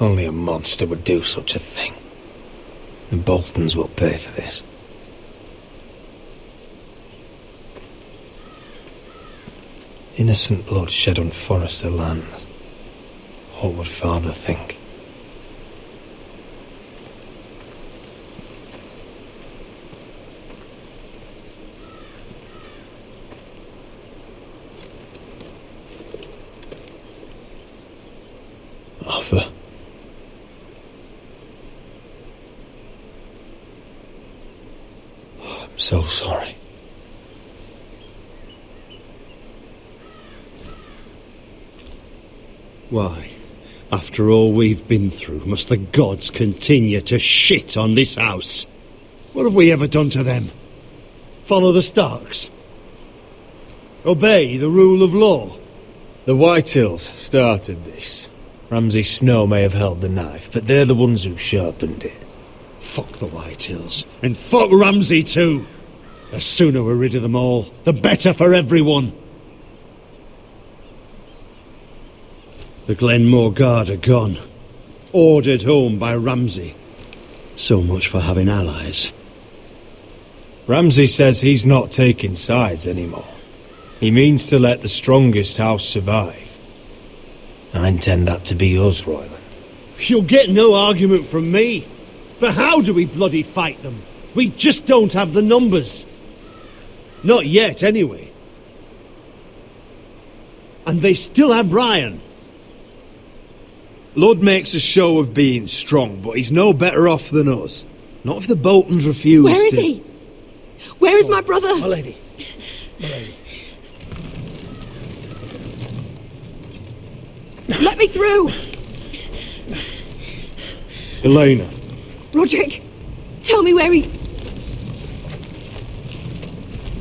Only a monster would do such a thing. The Boltons will pay for this. Innocent blood shed on Forrester lands. What would Father think? Arthur. Oh, I'm so sorry. Why, after all we've been through, must the gods continue to shit on this house? What have we ever done to them? Follow the Starks? Obey the rule of law? The Whitehills started this. Ramsay Snow may have held the knife, but they're the ones who sharpened it. Fuck the Whitehills. And fuck Ramsay too! The sooner we're rid of them all, the better for everyone. The Glenmore Guard are gone. Ordered home by Ramsay. So much for having allies. Ramsay says he's not taking sides anymore. He means to let the strongest house survive. I intend that to be us, Royland. You'll get no argument from me. But how do we bloody fight them? We just don't have the numbers. Not yet, anyway. And they still have Ryan. Ludd makes a show of being strong, but he's no better off than us. Not if the Boltons refuse Where is to... he? Where is my brother? My lady. My lady. Let me through! Elena. Roderick, tell me where he...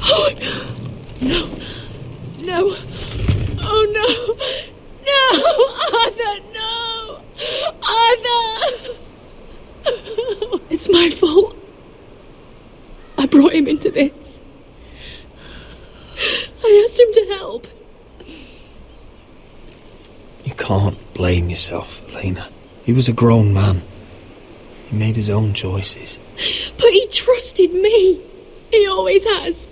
Oh, no. No. Oh, no. No! Arthur, no! Arthur! It's my fault. I brought him into this. I asked him to help. You can't blame yourself, Elena. He was a grown man. He made his own choices. But he trusted me. He always has.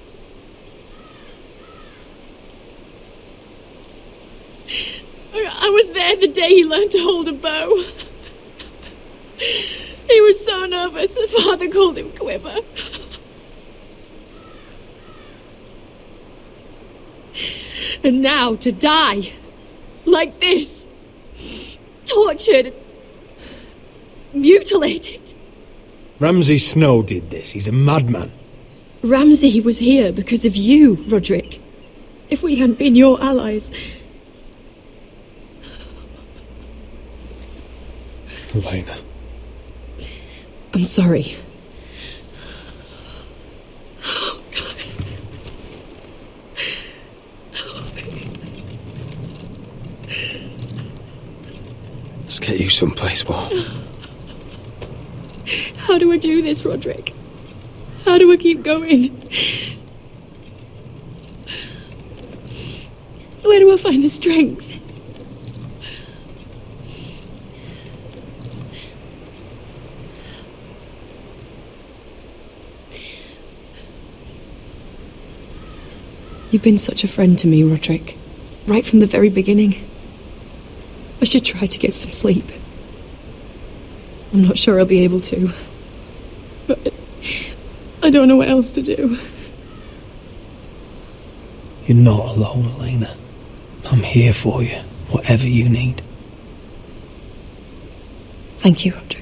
I was there the day he learned to hold a bow. He was so nervous that Father called him Quiver. And now to die like this, tortured, mutilated. Ramsay Snow did this. He's a madman. Ramsay was here because of you, Roderick. If we hadn't been your allies... Elena. I'm sorry. Let's get you someplace warm. How do I do this, Roderick? How do I keep going? Where do I find the strength? You've been such a friend to me, Roderick. Right from the very beginning. I should try to get some sleep. I'm not sure I'll be able to. But I don't know what else to do. You're not alone, Elena. I'm here for you, whatever you need. Thank you, Roderick.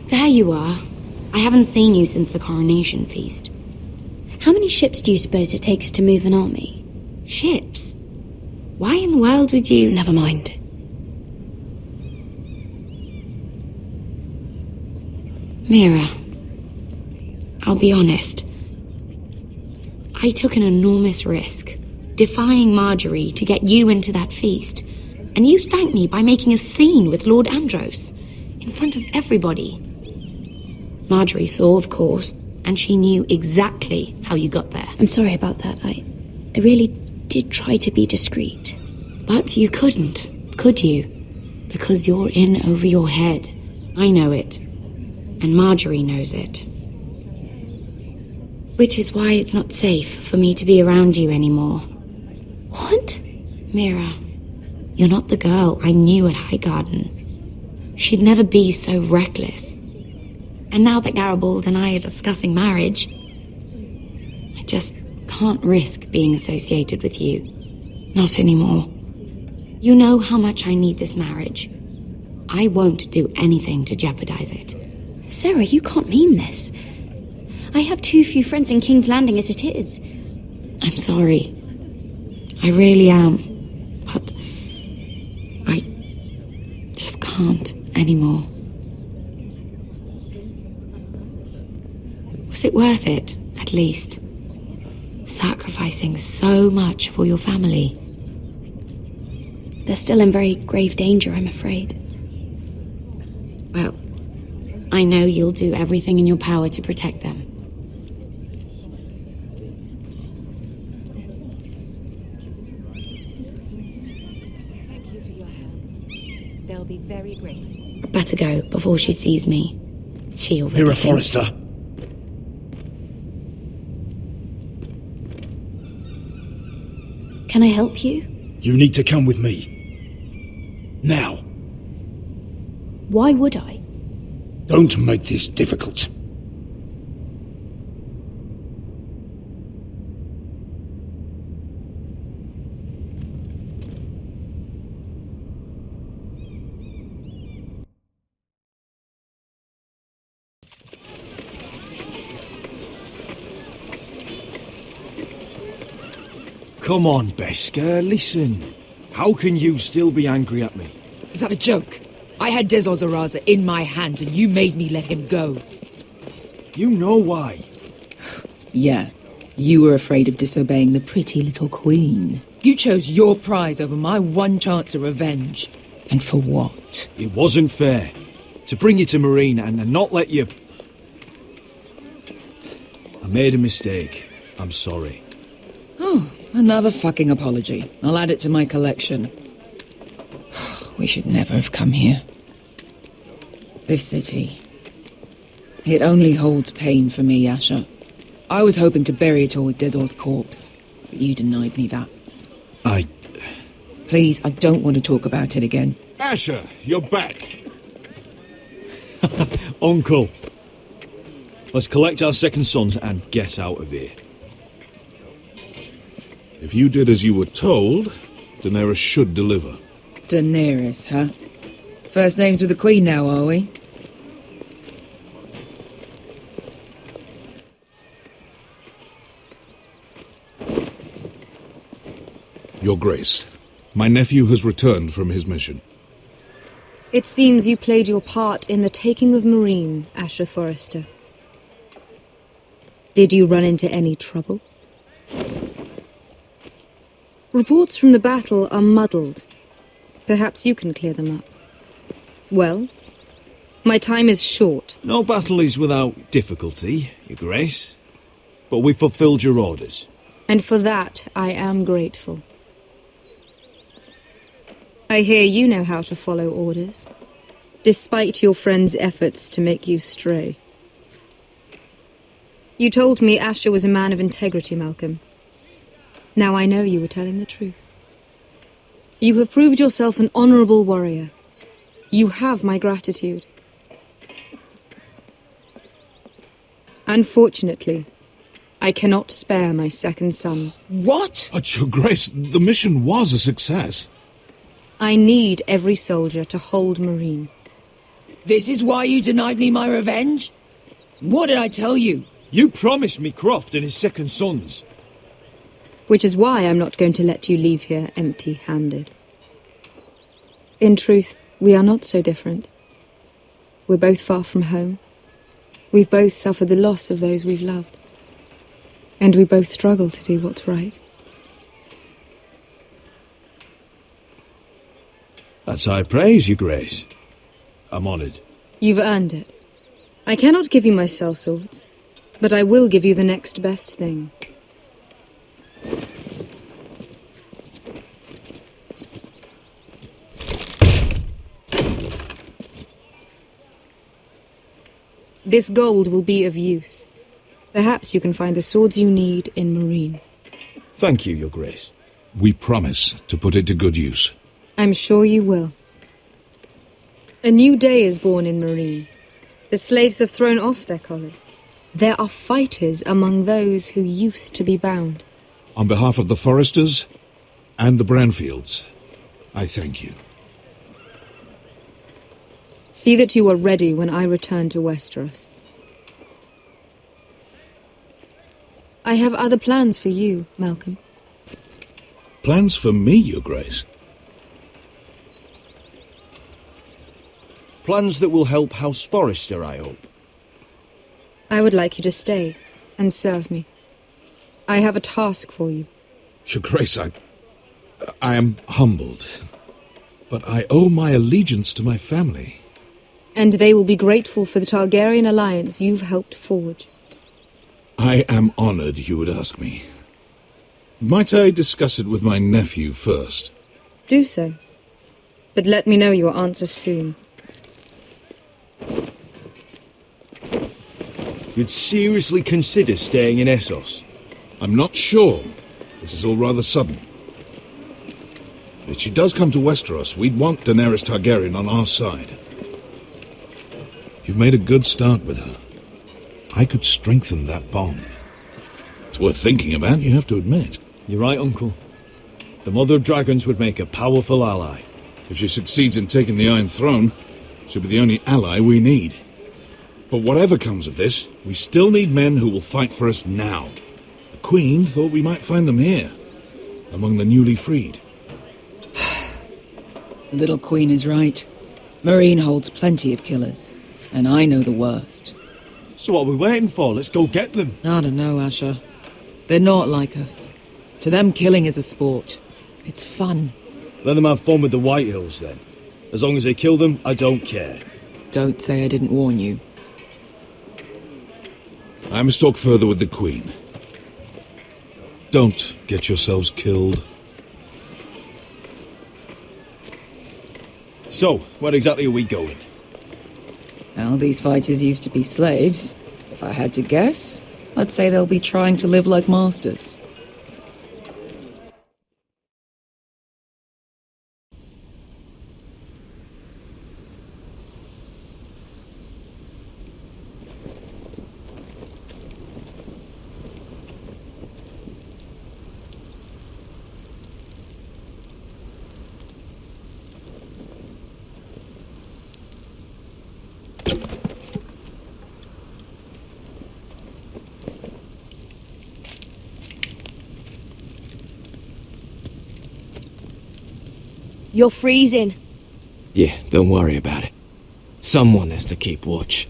There you are. I haven't seen you since the coronation feast. How many ships do you suppose it takes to move an army? Ships? Why in the world would you... Never mind. Mira, I'll be honest. I took an enormous risk. defying Marjorie to get you into that feast. And you thanked me by making a scene with Lord Andros, in front of everybody. Marjorie saw, of course, and she knew exactly how you got there. I'm sorry about that. I really did try to be discreet. But you couldn't, could you? Because you're in over your head. I know it. And Marjorie knows it. Which is why it's not safe for me to be around you anymore. What? Mira, you're not the girl I knew at Highgarden. She'd never be so reckless. And now that Garibaldi and I are discussing marriage, I just can't risk being associated with you. Not anymore. You know how much I need this marriage. I won't do anything to jeopardize it. Sarah, you can't mean this. I have too few friends in King's Landing as it is. I'm sorry. I really am. But I just can't anymore. Was it worth it, at least? Sacrificing so much for your family? They're still in very grave danger, I'm afraid. Well, I know you'll do everything in your power to protect them. Thank you for your help. They'll be very grateful. I'd better go before she sees me. She already Mira thinks- Forrester. Can I help you? You need to come with me. Now. Why would I? Don't make this difficult. Come on, Beskha, listen. How can you still be angry at me? Is that a joke? I had Des Ozaraza in my hand and you made me let him go. You know why. Yeah, you were afraid of disobeying the pretty little queen. You chose your prize over my one chance of revenge. And for what? It wasn't fair. To bring you to Marine and not let you... I made a mistake. I'm sorry. Oh, another fucking apology. I'll add it to my collection. We should never have come here. This city. It only holds pain for me, Asher. I was hoping to bury it all with Dezor's corpse, but you denied me that. Please, I don't want to talk about it again. Asher, you're back. Uncle. Let's collect our second sons and get out of here. If you did as you were told, Daenerys should deliver. Daenerys, huh? First names with the Queen now, are we? Your Grace, my nephew has returned from his mission. It seems you played your part in the taking of Marine, Asher Forrester. Did you run into any trouble? Reports from the battle are muddled. Perhaps you can clear them up. Well, my time is short. No battle is without difficulty, Your Grace. But we fulfilled your orders. And for that, I am grateful. I hear you know how to follow orders, despite your friend's efforts to make you stray. You told me Asher was a man of integrity, Malcolm. Now I know you were telling the truth. You have proved yourself an honorable warrior. You have my gratitude. Unfortunately, I cannot spare my second sons. What? But, Your Grace, the mission was a success. I need every soldier to hold Marine. This is why you denied me my revenge? What did I tell you? You promised me Croft and his second sons. Which is why I'm not going to let you leave here empty-handed. In truth, we are not so different. We're both far from home. We've both suffered the loss of those we've loved. And we both struggle to do what's right. That's high praise, your grace. I'm honoured. You've earned it. I cannot give you my sellswords, but I will give you the next best thing. This gold will be of use. Perhaps you can find the swords you need in Marine. Thank you, your grace. We promise to put it to good use. I'm sure you will. A new day is born in Marine. The slaves have thrown off their collars. There are fighters among those who used to be bound. On behalf of the Foresters and the Branfields, I thank you. See that you are ready when I return to Westeros. I have other plans for you, Malcolm. Plans for me, your grace? Plans that will help House Forrester, I hope. I would like you to stay and serve me. I have a task for you. Your grace, I am humbled, but I owe my allegiance to my family. And they will be grateful for the Targaryen alliance you've helped forge. I am honored you would ask me. Might I discuss it with my nephew first? Do so. But let me know your answer soon. You'd seriously consider staying in Essos? I'm not sure. This is all rather sudden. If she does come to Westeros, we'd want Daenerys Targaryen on our side. You've made a good start with her. I could strengthen that bond. It's worth thinking about, you have to admit. You're right, Uncle. The Mother of Dragons would make a powerful ally. If she succeeds in taking the Iron Throne, she'll be the only ally we need. But whatever comes of this, we still need men who will fight for us now. The Queen thought we might find them here, among the newly freed. The little Queen is right. Marine holds plenty of killers, and I know the worst. So what are we waiting for? Let's go get them. I don't know, Asher. They're not like us. To them, killing is a sport. It's fun. Let them have fun with the Whitehills, then. As long as they kill them, I don't care. Don't say I didn't warn you. I must talk further with the Queen. Don't get yourselves killed. So, where exactly are we going? Well, these fighters used to be slaves. If I had to guess, I'd say they'll be trying to live like masters. You're freezing. Yeah, don't worry about it. Someone has to keep watch.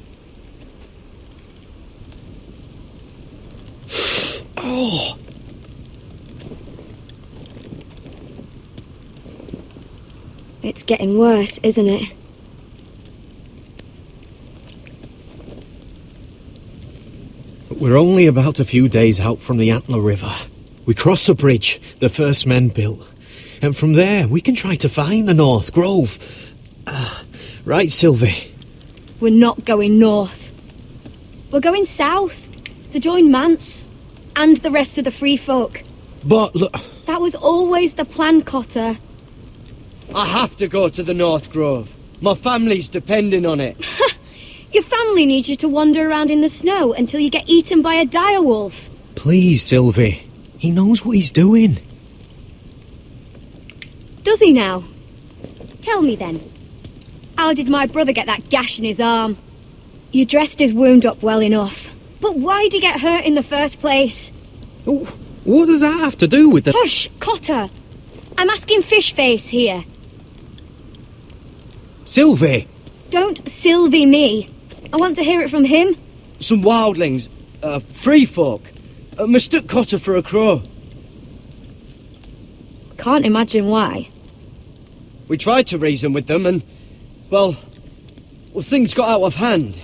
Oh! It's getting worse, isn't it? We're only about a few days out from the Antler River. We cross the bridge the first men built. And from there, we can try to find the North Grove. Right, Sylvie? We're not going north. We're going south to join Mance and the rest of the free folk. But look... That was always the plan, Cotter. I have to go to the North Grove. My family's depending on it. Your family needs you to wander around in the snow until you get eaten by a direwolf. Please, Sylvie. He knows what he's doing. Does he now? Tell me then. How did my brother get that gash in his arm? You dressed his wound up well enough. But why'd he get hurt in the first place? What does that have to do with the... Hush, Cotter! I'm asking Fishface here. Sylvie! Don't Sylvie me. I want to hear it from him. Some wildlings, free folk, mistook Cotter for a crow. Can't imagine why. We tried to reason with them and, well, things got out of hand.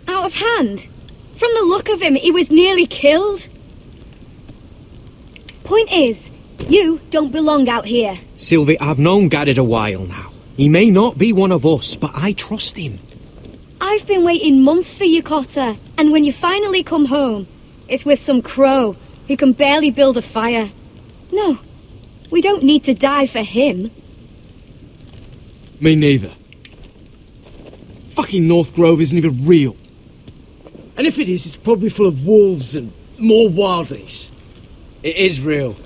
Out of hand? From the look of him, he was nearly killed. Point is, you don't belong out here. Sylvie, I've known Garrett a while now. He may not be one of us, but I trust him. I've been waiting months for you, Cotter, and when you finally come home, it's with some crow who can barely build a fire. No, we don't need to die for him. Me neither. Fucking North Grove isn't even real. And if it is, it's probably full of wolves and more wildlings. It is real.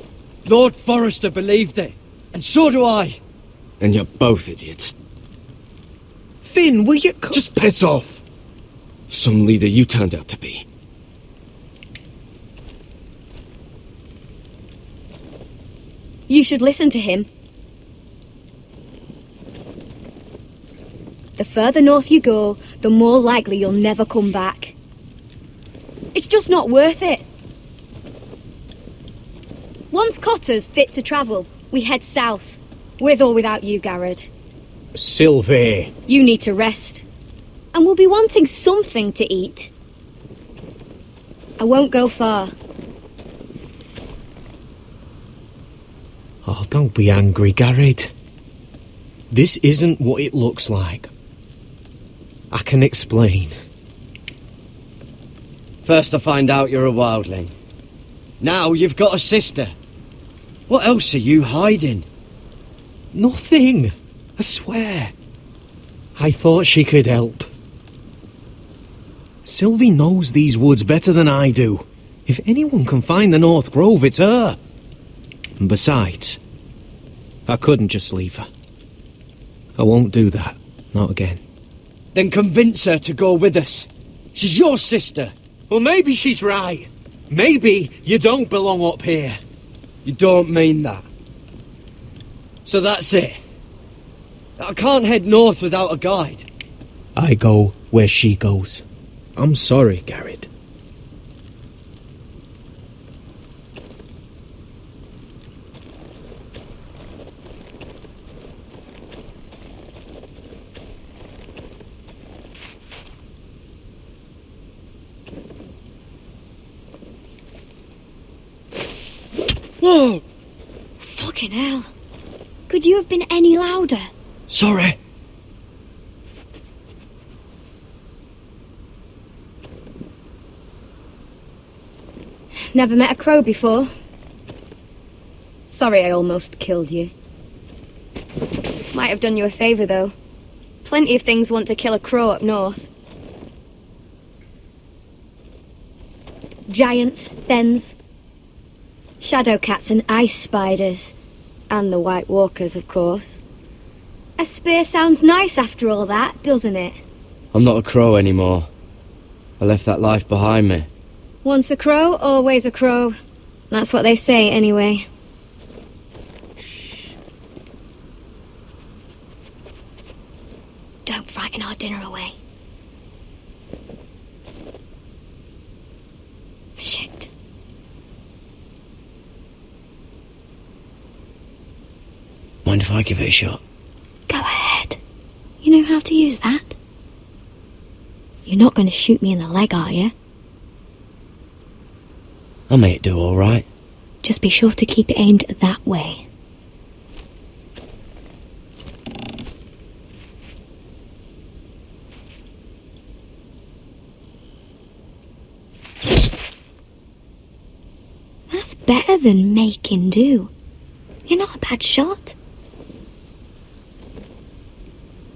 Lord Forrester believed it, and so do I. And you're both idiots. Finn, will you just piss off? Some leader you turned out to be. You should listen to him. The further north you go, the more likely you'll never come back. It's just not worth it. Once Cotter's fit to travel, we head south. With or without you, Garrett. Sylvie. You need to rest. And we'll be wanting something to eat. I won't go far. Oh, don't be angry, Garrett. This isn't what it looks like. I can explain. First I find out you're a wildling. Now you've got a sister. What else are you hiding? Nothing. I swear. I thought she could help. Sylvie knows these woods better than I do. If anyone can find the North Grove, it's her. And besides, I couldn't just leave her. I won't do that. Not again. Then convince her to go with us. She's your sister. Well, maybe she's right. Maybe you don't belong up here. You don't mean that. So that's it. I can't head north without a guide. I go where she goes. I'm sorry, Garrett. Whoa! Fucking hell. Could you have been any louder? Sorry. Never met a crow before. Sorry I almost killed you. Might have done you a favour, though. Plenty of things want to kill a crow up north. Giants, thens, shadow cats and ice spiders. And the White Walkers, of course. A spear sounds nice after all that, doesn't it? I'm not a crow anymore. I left that life behind me. Once a crow, always a crow. That's what they say, anyway. Don't frighten our dinner away. Shit. Mind if I give it a shot? Go ahead. You know how to use that? You're not going to shoot me in the leg, are you? I may do all right. Just be sure to keep it aimed that way. That's better than making do. You're not a bad shot.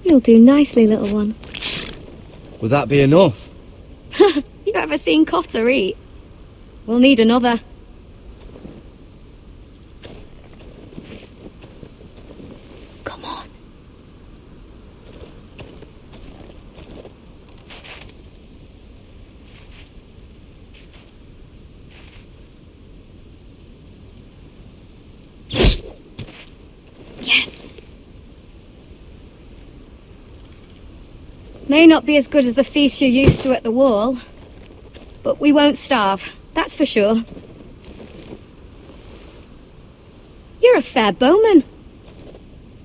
You'll do nicely, little one. Would that be enough? You ever seen Cotter eat? We'll need another. Come on. Yes. May not be as good as the feast you're used to at the wall, but we won't starve, that's for sure. You're a fair bowman.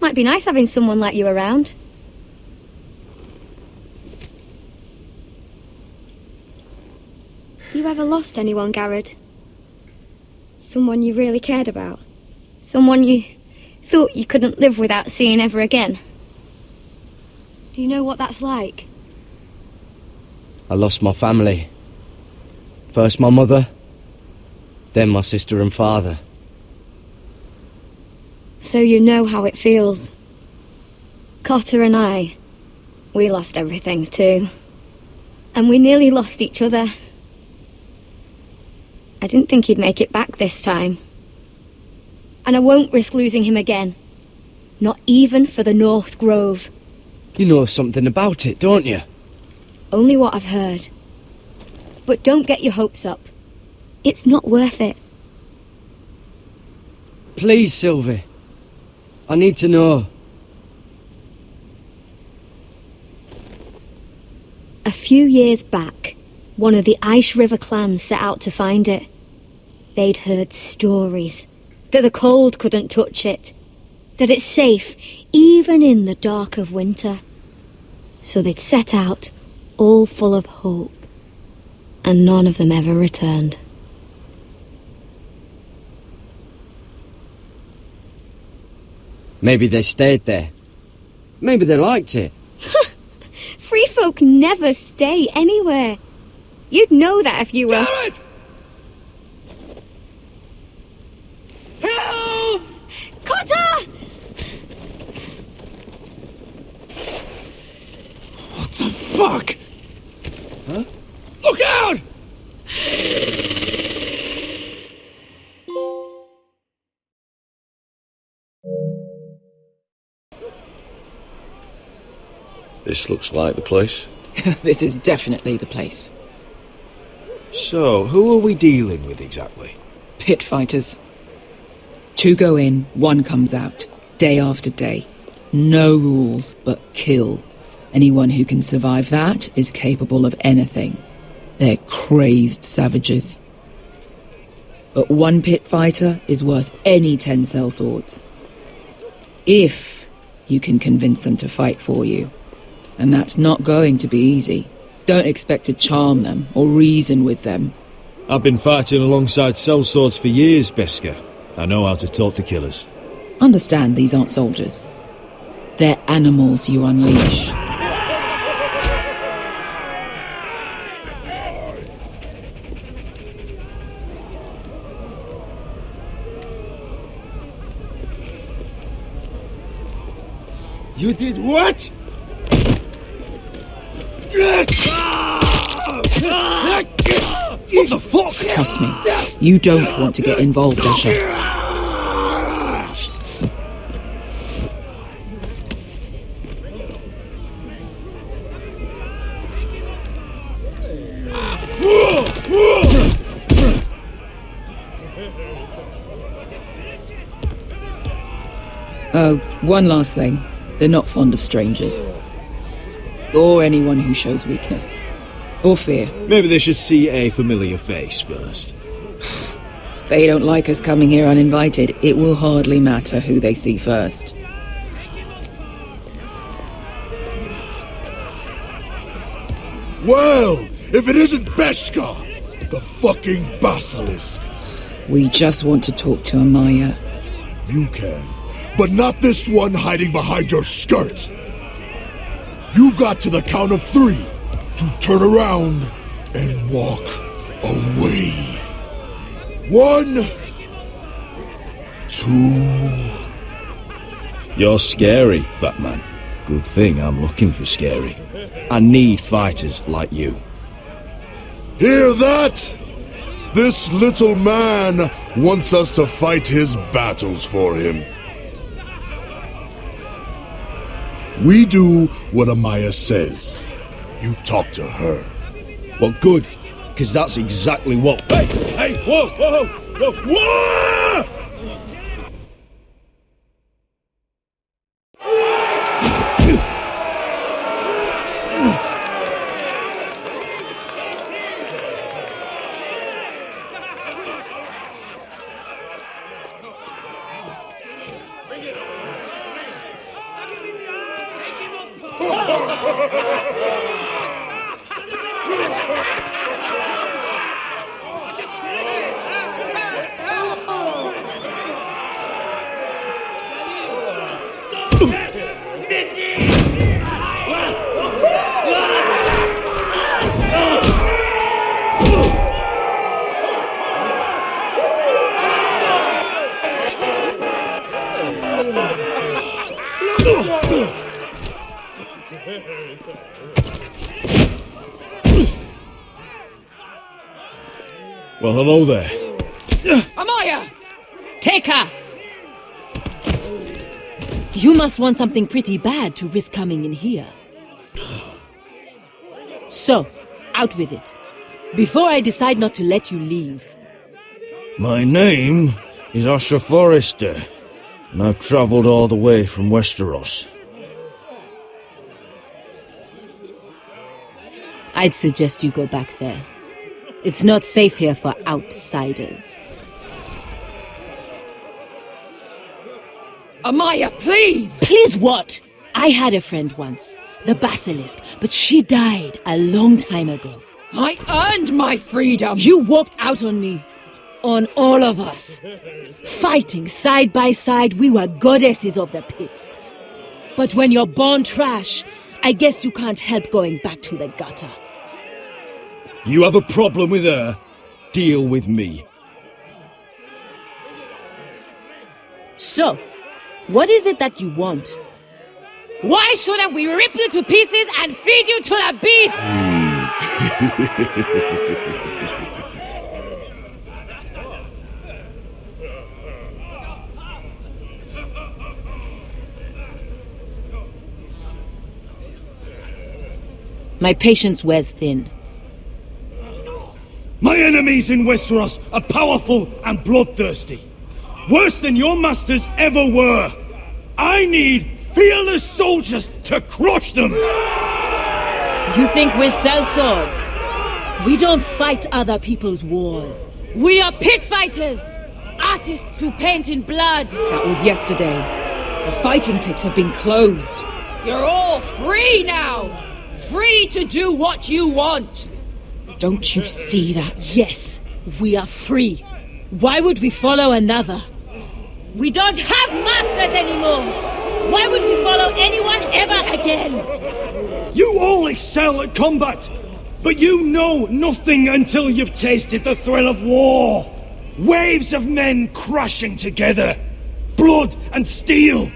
Might be nice having someone like you around. You ever lost anyone, 𝗏𝗏𝗏𝗏? Someone you really cared about? Someone you thought you couldn't live without seeing ever again? Do you know what that's like? I lost my family. First my mother, then my sister and father. So you know how it feels. 𝗏𝗏 and I, we lost everything too. And we nearly lost each other. I didn't think he'd make it back this time. And I won't risk losing him again. Not even for the North Grove. You know something about it, don't you? Only what I've heard. But don't get your hopes up. It's not worth it. Please, Sylvie. I need to know. A few years back, one of the Ice River clans set out to find it. They'd heard stories that the cold couldn't touch it, that it's safe even in the dark of winter. So they'd set out, all full of hope, and none of them ever returned. Maybe they stayed there. Maybe they liked it. Free folk never stay anywhere. You'd know that if you were... Garrett! Help! 𝗏𝗏𝗏𝗏𝗏! What the fuck? Huh? Look out! This looks like the place. This is definitely the place. So, who are we dealing with exactly? Pit fighters. 2 go in, 1 comes out, day after day. No rules, but kill. Anyone who can survive that is capable of anything. They're crazed savages. But 1 pit fighter is worth any 10 sellswords. If you can convince them to fight for you. And that's not going to be easy. Don't expect to charm them or reason with them. I've been fighting alongside sellswords for years, 𝗏𝗏𝗏𝗏. I know how to talk to killers. Understand these aren't soldiers. They're animals you unleash. You did what? What the fuck? Trust me, you don't want to get involved, Asher. Oh, one last thing. They're not fond of strangers. Or anyone who shows weakness. Or fear. Maybe they should see a familiar face first. If they don't like us coming here uninvited, it will hardly matter who they see first. Well, if it isn't 𝗏𝗏𝗏𝗏, the fucking basilisk. We just want to talk to 𝗏𝗏𝗏𝗏. You can, but not this one hiding behind your skirt. You've got to the count of 3 to turn around and walk away. 1, 2... You're scary, fat man. Good thing I'm looking for scary. I need fighters like you. Hear that? This little man wants us to fight his battles for him. We do what 𝗏𝗏𝗏𝗏 says. You talk to her. Well, good, because that's exactly what... Hey, whoa, whoa, whoa, whoa! Well, hello there. Amaya! Take her! You must want something pretty bad to risk coming in here. So, out with it. Before I decide not to let you leave. My name is Usher Forrester, and I've travelled all the way from Westeros. I'd suggest you go back there. It's not safe here for outsiders. Amaya, please! Please what? I had a friend once, the Basilisk, but she died a long time ago. I earned my freedom! You walked out on me. On all of us. Fighting side by side, we were goddesses of the pits. But when you're born trash, I guess you can't help going back to the gutter. You have a problem with her? Deal with me. So, what is it that you want? Why shouldn't we rip you to pieces and feed you to the beast? My patience wears thin. My enemies in Westeros are powerful and bloodthirsty. Worse than your masters ever were. I need fearless soldiers to crush them! You think we sell swords? We don't fight other people's wars. We are pit fighters! Artists who paint in blood! That was yesterday. The fighting pits have been closed. You're all free now! Free to do what you want! Don't you see that? Yes, we are free. Why would we follow another? We don't have masters anymore! Why would we follow anyone ever again? You all excel at combat, but you know nothing until you've tasted the thrill of war. Waves of men crashing together. Blood and steel.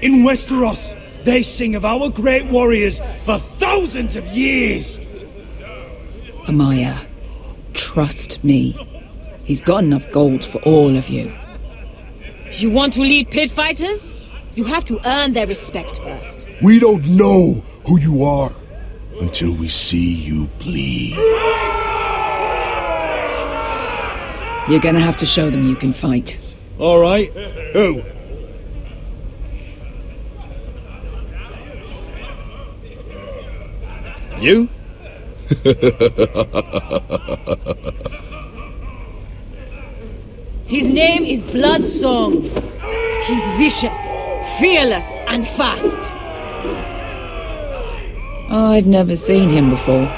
In Westeros, they sing of our great warriors for thousands of years. Amaya, trust me. He's got enough gold for all of you. You want to lead pit fighters? You have to earn their respect first. We don't know who you are until we see you bleed. You're gonna have to show them you can fight. All right. Who? You? His name is Bloodsong. He's vicious, fearless, and fast. I've never seen him before.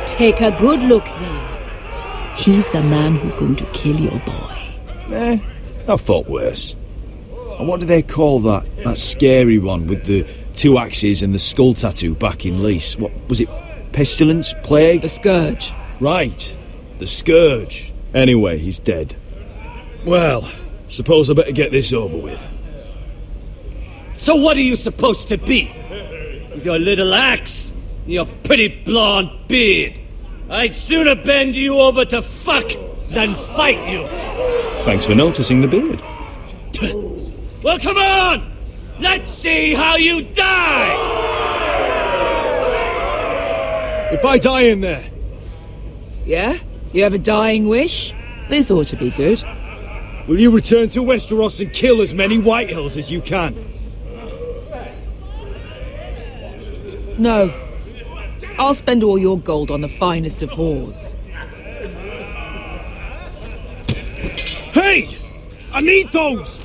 Take a good look there. He's the man who's going to kill your boy. I thought worse. And what do they call that scary one with the 2 axes and the skull tattoo back in Lease? What was it? Pestilence? Plague? The Scourge. Right. The Scourge. Anyway, he's dead. Well, suppose I better get this over with. So what are you supposed to be? With your little axe and your pretty blonde beard? I'd sooner bend you over to fuck than fight you. Thanks for noticing the beard. Well, come on! Let's see how you die! If I die in there... Yeah? You have a dying wish? This ought to be good. Will you return to Westeros and kill as many Whitehills as you can? No. I'll spend all your gold on the finest of whores. Hey! I need those!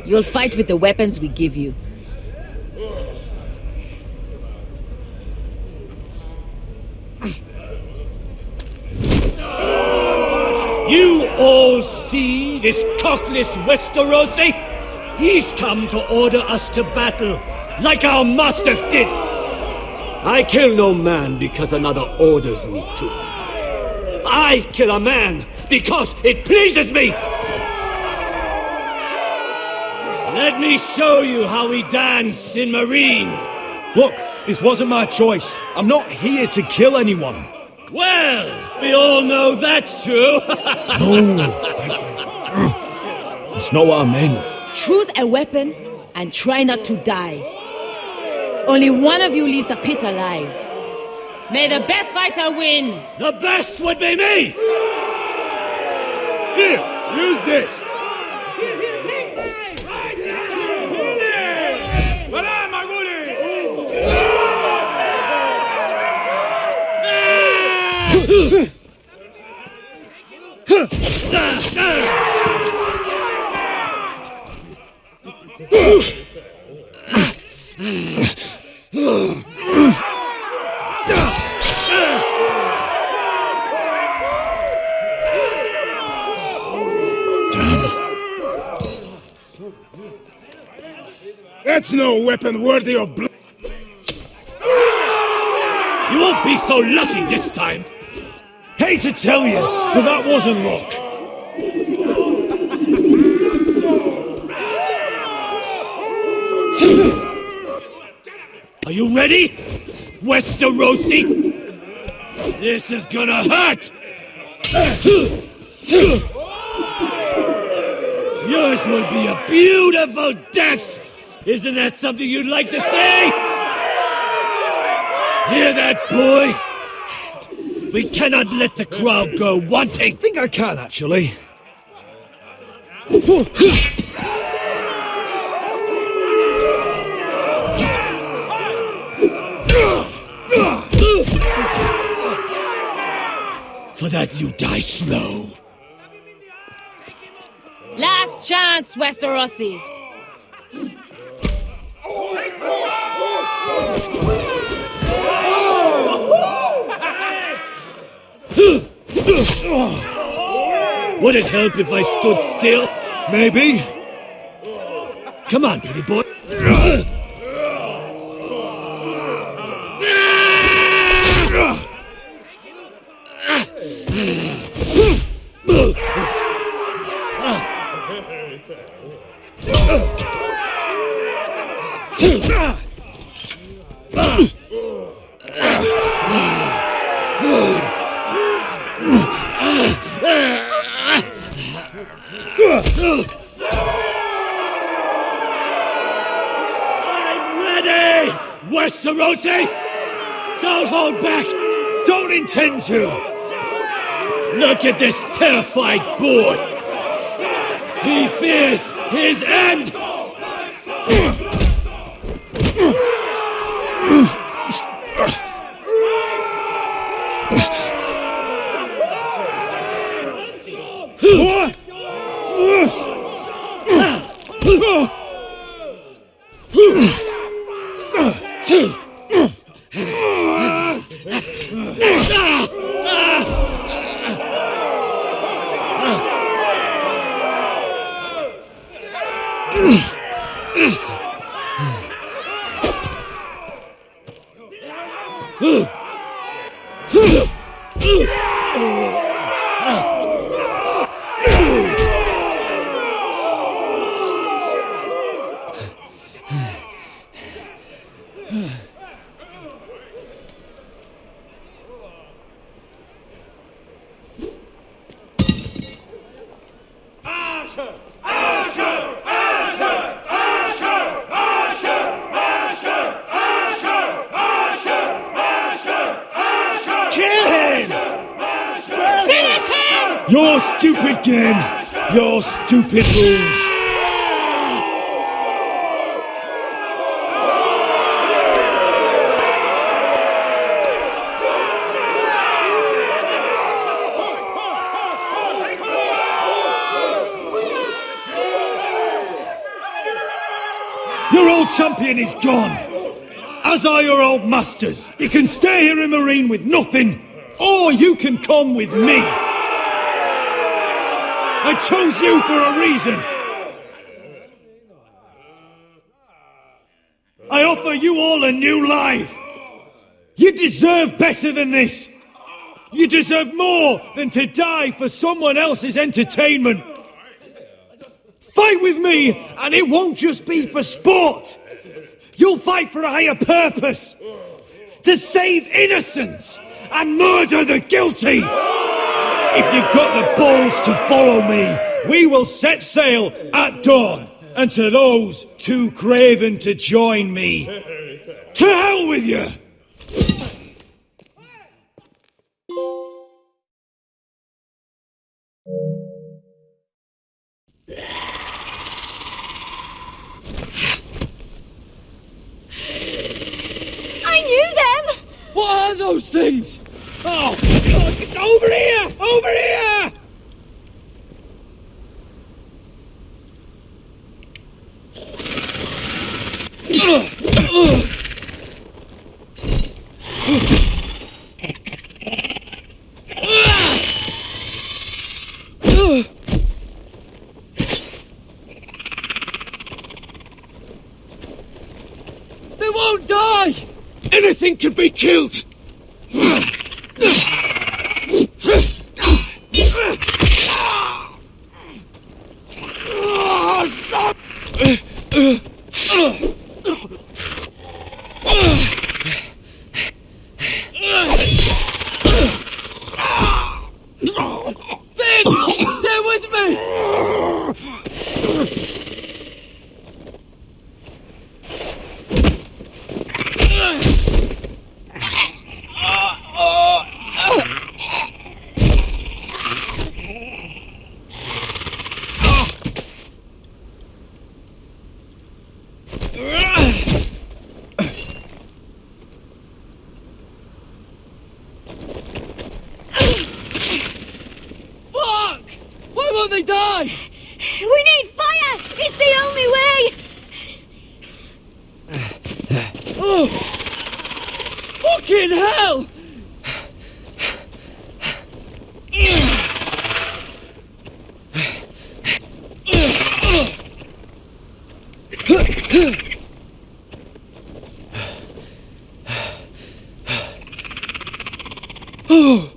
You'll fight with the weapons we give you. You all see this cockless 𝗚𝗺𝗶𝗴𝗚𝗀𝗚? He's come to order us to battle, like our masters did. I kill no man because another orders me to. I kill a man because it pleases me. Let me show you how we dance in Marine. Look, this wasn't my choice. I'm not here to kill anyone. Well, we all know that's true. No. It's not what I meant. Choose a weapon and try not to die. Only one of you leaves the pit alive. May the best fighter win. The best would be me. Here, use this. That's no weapon worthy of blood. You won't be so lucky this time. Hate to tell you, but that wasn't luck. Are you ready, 𝗚𝗺𝗶𝗴𝗚𝗀𝗃? This is gonna hurt! Yours will be a beautiful death! Isn't that something you'd like to say? Hear that, boy? We cannot let the crowd go wanting! I think I can, actually. For that you die slow. Last chance, 𝗚𝗺𝗺𝗃𝗃. Would it help if I stood still? Maybe. Come on, pretty boy. I'm ready, 𝗚𝗺𝗺𝗃𝗃! Don't hold back! Don't intend to! Look at this terrified boy! He fears his end! Your stupid game! Your stupid rules! Your old champion is gone, as are your old masters. You can stay here in Marine with nothing, or you can come with me. I chose you for a reason. I offer you all a new life. You deserve better than this. You deserve more than to die for someone else's entertainment. Fight with me, and it won't just be for sport. You'll fight for a higher purpose. To save innocence and murder the guilty. If you've got the balls to follow me, we will set sail at dawn. And to those too craven to join me, to hell with you! I knew them! What are those things? Oh, God, over here! Over here! They won't die! Anything can be killed! Finn! Stay with me! Fuck! Why won't they die? We need fire! It's the only way! Oh! Fucking hell! Oh!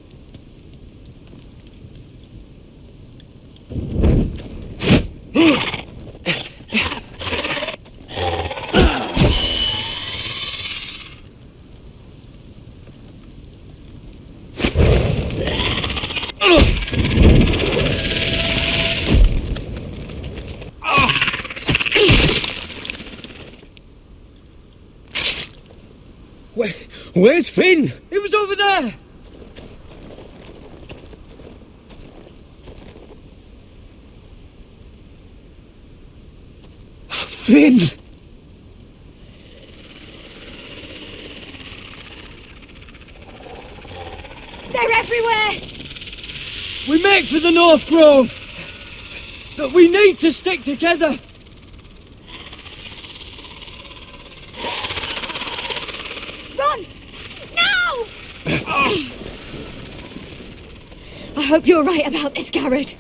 Where's Finn? It was over there! Finn! They're everywhere! We make for the North Grove! But we need to stick together! Run! Now! I hope you're right about this, Garrett.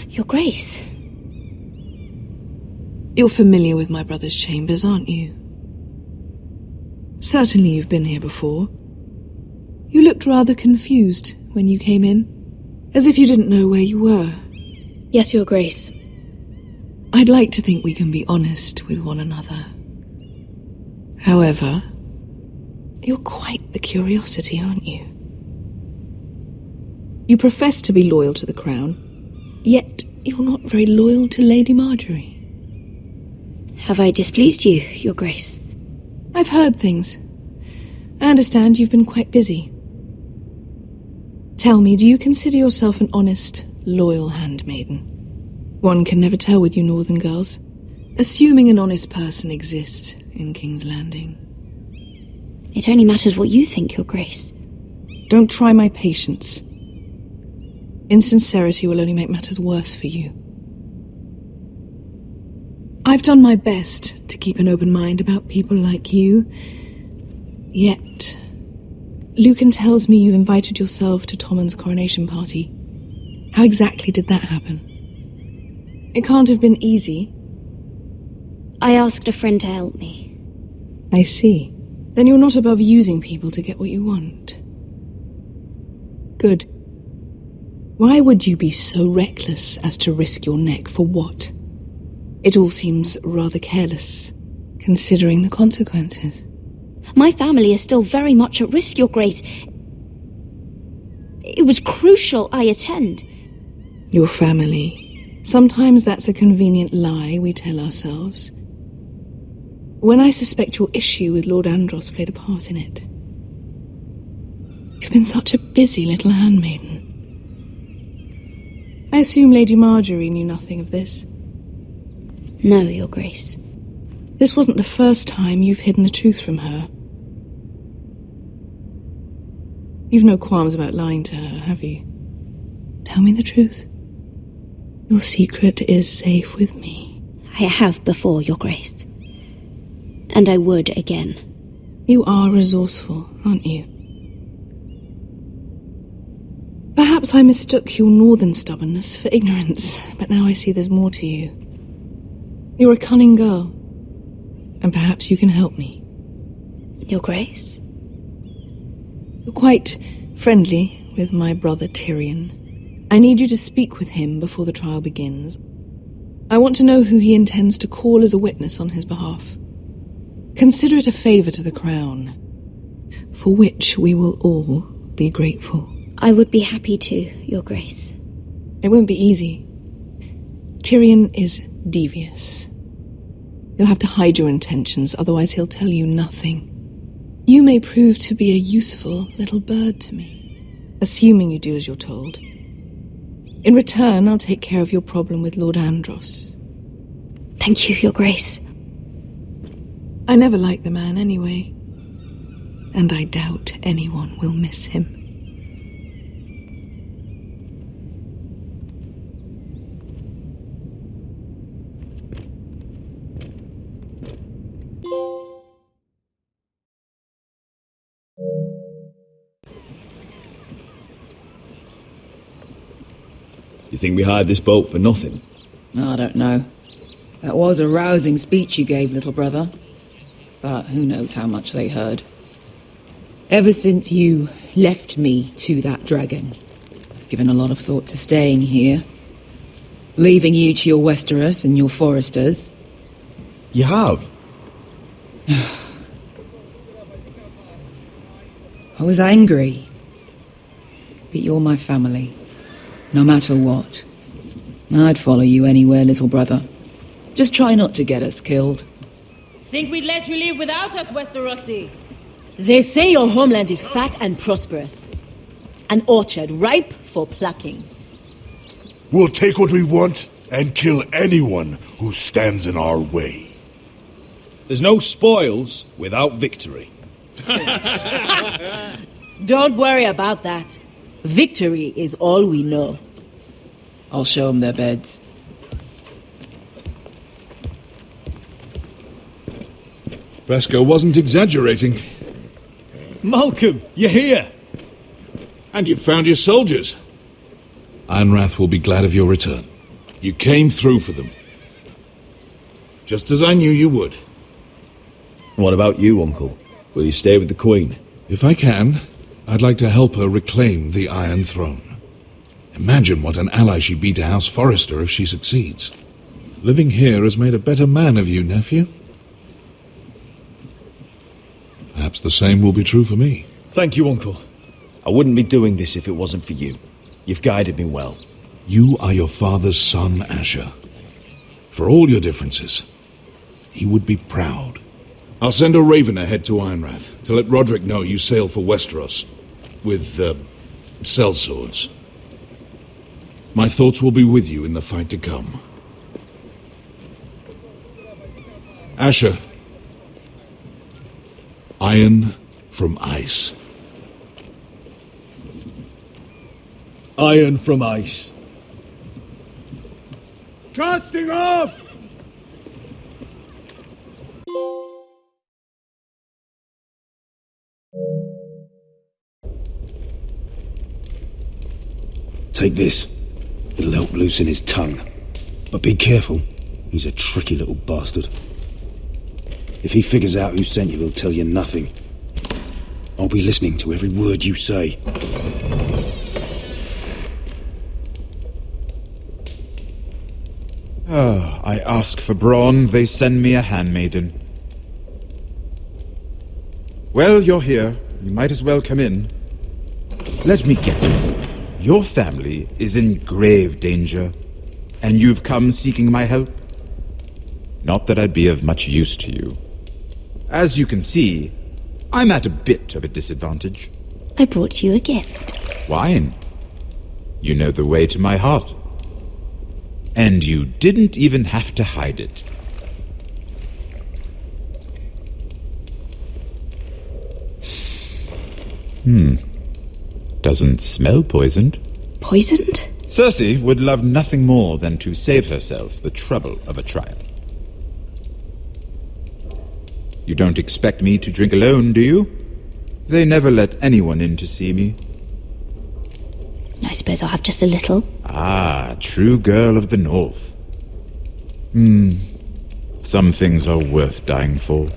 Your Grace. You're familiar with my brother's chambers, aren't you? Certainly you've been here before. You looked rather confused when you came in, as if you didn't know where you were. Yes, Your Grace. I'd like to think we can be honest with one another. However, you're quite the curiosity, aren't you? You profess to be loyal to the crown, yet you're not very loyal to Lady Marjorie. Have I displeased you, Your Grace? I've heard things. I understand you've been quite busy. Tell me, do you consider yourself an honest, loyal handmaiden? One can never tell with you northern girls. Assuming an honest person exists in King's Landing. It only matters what you think, Your Grace. Don't try my patience. Insincerity will only make matters worse for you. I've done my best to keep an open mind about people like you. Yet, Lucan tells me you invited yourself to Tommen's coronation party. How exactly did that happen? It can't have been easy. I asked a friend to help me. I see. Then you're not above using people to get what you want. Good. Why would you be so reckless as to risk your neck for what? It all seems rather careless, considering the consequences. My family is still very much at risk, Your Grace. It was crucial I attend. Your family. Sometimes that's a convenient lie we tell ourselves. When I suspect your issue with Lord Andros played a part in it. You've been such a busy little handmaiden. I assume Lady Marjorie knew nothing of this. No, Your Grace. This wasn't the first time you've hidden the truth from her. You've no qualms about lying to her, have you? Tell me the truth. Your secret is safe with me. I have before, Your Grace. And I would again. You are resourceful, aren't you? Perhaps I mistook your northern stubbornness for ignorance, but now I see there's more to you. You're a cunning girl, and perhaps you can help me. Your Grace? You're quite friendly with my brother Tyrion. I need you to speak with him before the trial begins. I want to know who he intends to call as a witness on his behalf. Consider it a favor to the crown, for which we will all be grateful. I would be happy to, Your Grace. It won't be easy. Tyrion is devious. You'll have to hide your intentions, otherwise he'll tell you nothing. You may prove to be a useful little bird to me, assuming you do as you're told. In return, I'll take care of your problem with Lord Andros. Thank you, Your Grace. I never liked the man anyway, and I doubt anyone will miss him. You think we hired this boat for nothing? I don't know. That was a rousing speech you gave, little brother. But who knows how much they heard. Ever since you left me to that dragon, I've given a lot of thought to staying here. Leaving you to your Westeros and your foresters. You have? I was angry. But you're my family. No matter what. I'd follow you anywhere, little brother. Just try not to get us killed. Think we'd let you leave without us, Westerosi? They say your homeland is fat and prosperous. An orchard ripe for plucking. We'll take what we want and kill anyone who stands in our way. There's no spoils without victory. Don't worry about that. Victory is all we know. I'll show them their beds. Beskha wasn't exaggerating. Malcolm, you're here! And you've found your soldiers. Ironrath will be glad of your return. You came through for them. Just as I knew you would. What about you, Uncle? Will you stay with the Queen? If I can, I'd like to help her reclaim the Iron Throne. Imagine what an ally she'd be to House Forrester if she succeeds. Living here has made a better man of you, nephew. Perhaps the same will be true for me. Thank you, Uncle. I wouldn't be doing this if it wasn't for you. You've guided me well. You are your father's son, Asher. For all your differences, he would be proud. I'll send a raven ahead to Ironrath to let Roderick know you sail for Westeros with, sellswords. My thoughts will be with you in the fight to come. Asher. Iron from ice. Iron from ice. Casting off! Take this. It'll help loosen his tongue. But be careful. He's a tricky little bastard. If he figures out who sent you, he'll tell you nothing. I'll be listening to every word you say. I ask for brawn, they send me a handmaiden. Well, you're here. You might as well come in. Let me guess. Your family is in grave danger, and you've come seeking my help? Not that I'd be of much use to you. As you can see, I'm at a bit of a disadvantage. I brought you a gift. Wine. You know the way to my heart. And you didn't even have to hide it. Doesn't smell poisoned. Poisoned? Cersei would love nothing more than to save herself the trouble of a trial. You don't expect me to drink alone, do you? They never let anyone in to see me. I suppose I'll have just a little. Ah, true girl of the North. Some things are worth dying for.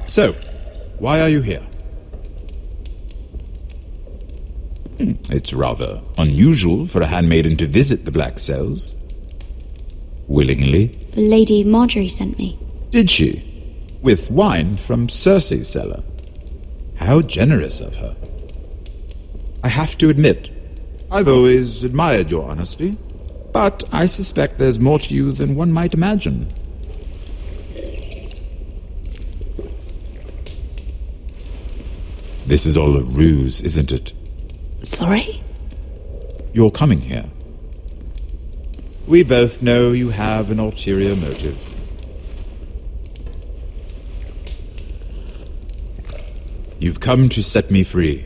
So, why are you here? It's rather unusual for a handmaiden to visit the Black Cells. Willingly. Lady Marjorie sent me. Did she? With wine from Cersei's cellar. How generous of her. I have to admit, I've always admired your honesty, but I suspect there's more to you than one might imagine. This is all a ruse, isn't it? Sorry? You're coming here. We both know you have an ulterior motive. You've come to set me free.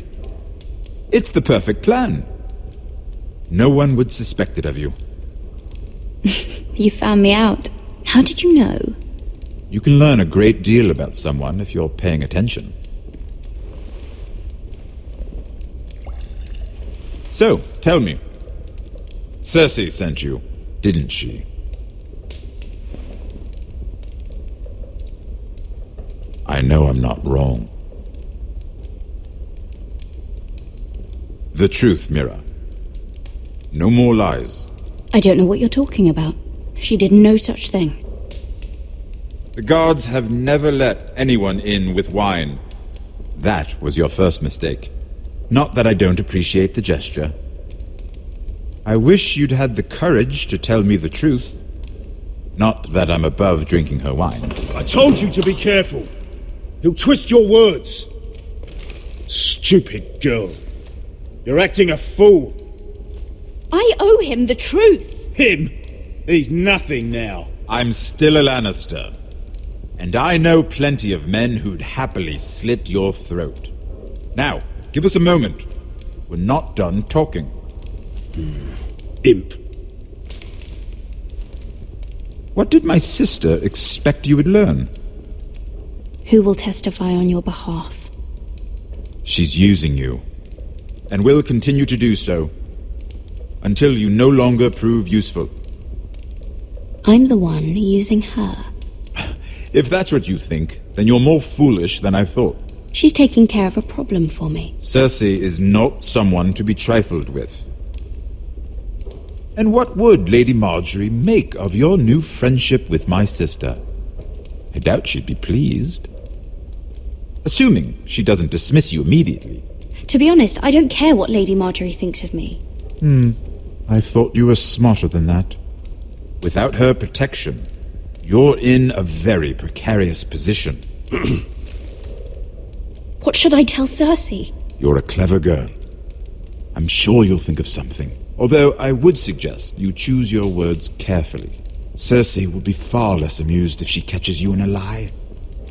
It's the perfect plan. No one would suspect it of you. You found me out. How did you know? You can learn a great deal about someone if you're paying attention. So, tell me. Cersei sent you, didn't she? I know I'm not wrong. The truth, Mira. No more lies. I don't know what you're talking about. She did no such thing. The guards have never let anyone in with wine. That was your first mistake. Not that I don't appreciate the gesture. I wish you'd had the courage to tell me the truth. Not that I'm above drinking her wine. I told you to be careful. He'll twist your words. Stupid girl. You're acting a fool. I owe him the truth. Him? He's nothing now. I'm still a Lannister. And I know plenty of men who'd happily slit your throat. Now, give us a moment. We're not done talking. Imp. What did my sister expect you would learn? Who will testify on your behalf? She's using you. And will continue to do so. Until you no longer prove useful. I'm the one using her. If that's what you think, then you're more foolish than I thought. She's taking care of a problem for me. Cersei is not someone to be trifled with. And what would Lady Marjorie make of your new friendship with my sister? I doubt she'd be pleased. Assuming she doesn't dismiss you immediately. To be honest, I don't care what Lady Marjorie thinks of me. I thought you were smarter than that. Without her protection, you're in a very precarious position. What should I tell Cersei? You're a clever girl. I'm sure you'll think of something. Although I would suggest you choose your words carefully. Cersei would be far less amused if she catches you in a lie.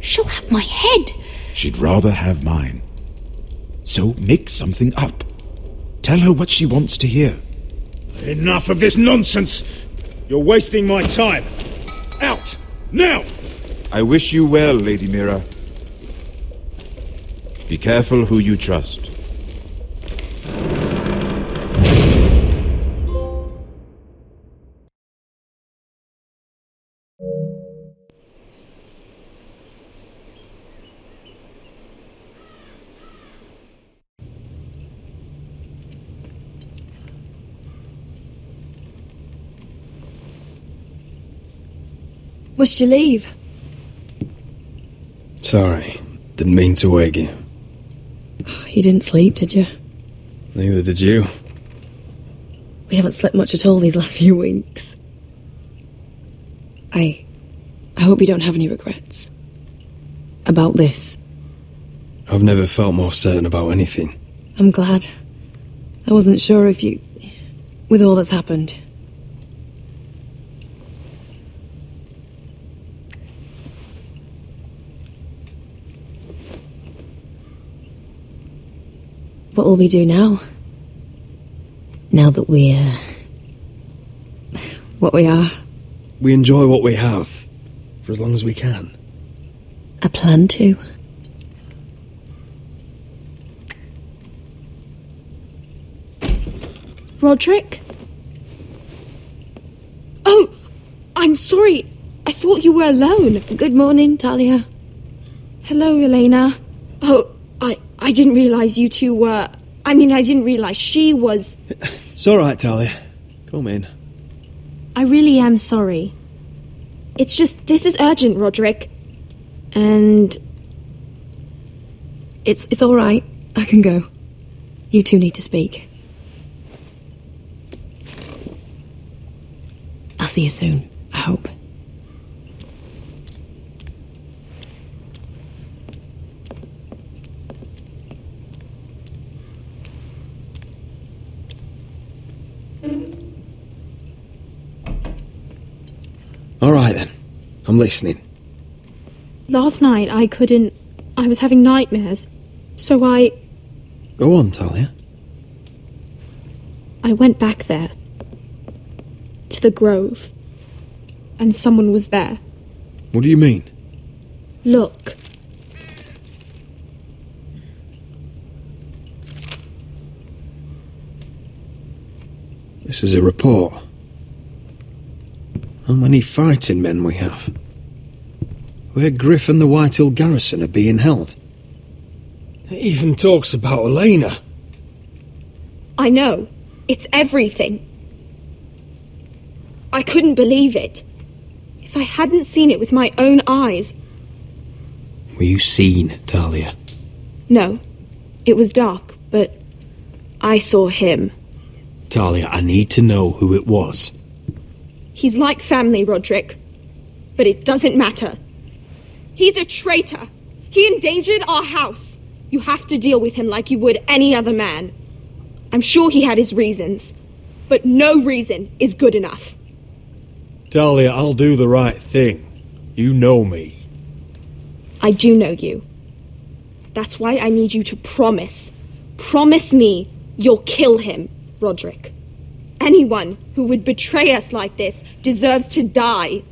She'll have my head. She'd rather have mine. So make something up. Tell her what she wants to hear. Enough of this nonsense! You're wasting my time! Out! Now! I wish you well, Lady Mira. Be careful who you trust. Must you leave? Sorry, didn't mean to wake you. You didn't sleep, did you? Neither did you. We haven't slept much at all these last few weeks. I hope you don't have any regrets. About this. I've never felt more certain about anything. I'm glad. I wasn't sure if you... with all that's happened. What will we do now? Now that we're... what we are? We enjoy what we have, for as long as we can. I plan to. Roderick? Oh! I'm sorry! I thought you were alone. Good morning, Talia. Hello, Elena. Oh, I didn't realize you two were... I didn't realize she was... It's alright, Talia. Come in. I really am sorry. It's just, this is urgent, Roderick. And... It's alright. I can go. You two need to speak. I'll see you soon, I hope. Alright then. I'm listening. Last night I was having nightmares. So Go on, Talia. I went back there. To the grove. And someone was there. What do you mean? Look. This is a report. How many fighting men we have? Where Griff and the White Hill garrison are being held. It even talks about Elena. I know. It's everything. I couldn't believe it. If I hadn't seen it with my own eyes... Were you seen, Talia? No. It was dark, but I saw him. Talia, I need to know who it was. He's like family, Roderick. But it doesn't matter. He's a traitor. He endangered our house. You have to deal with him like you would any other man. I'm sure he had his reasons. But no reason is good enough. Talia, I'll do the right thing. You know me. I do know you. That's why I need you to promise. Promise me you'll kill him, Roderick. Anyone who would betray us like this deserves to die.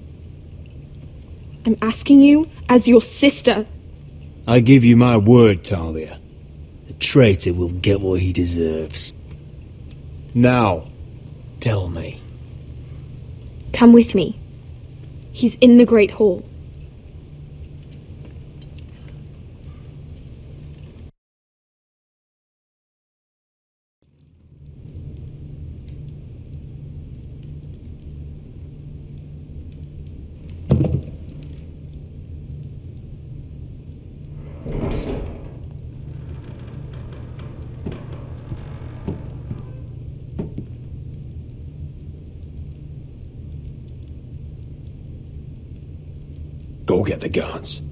I'm asking you as your sister. I give you my word, Talia. The traitor will get what he deserves. Now, tell me. Come with me. He's in the Great Hall. Go get the guards.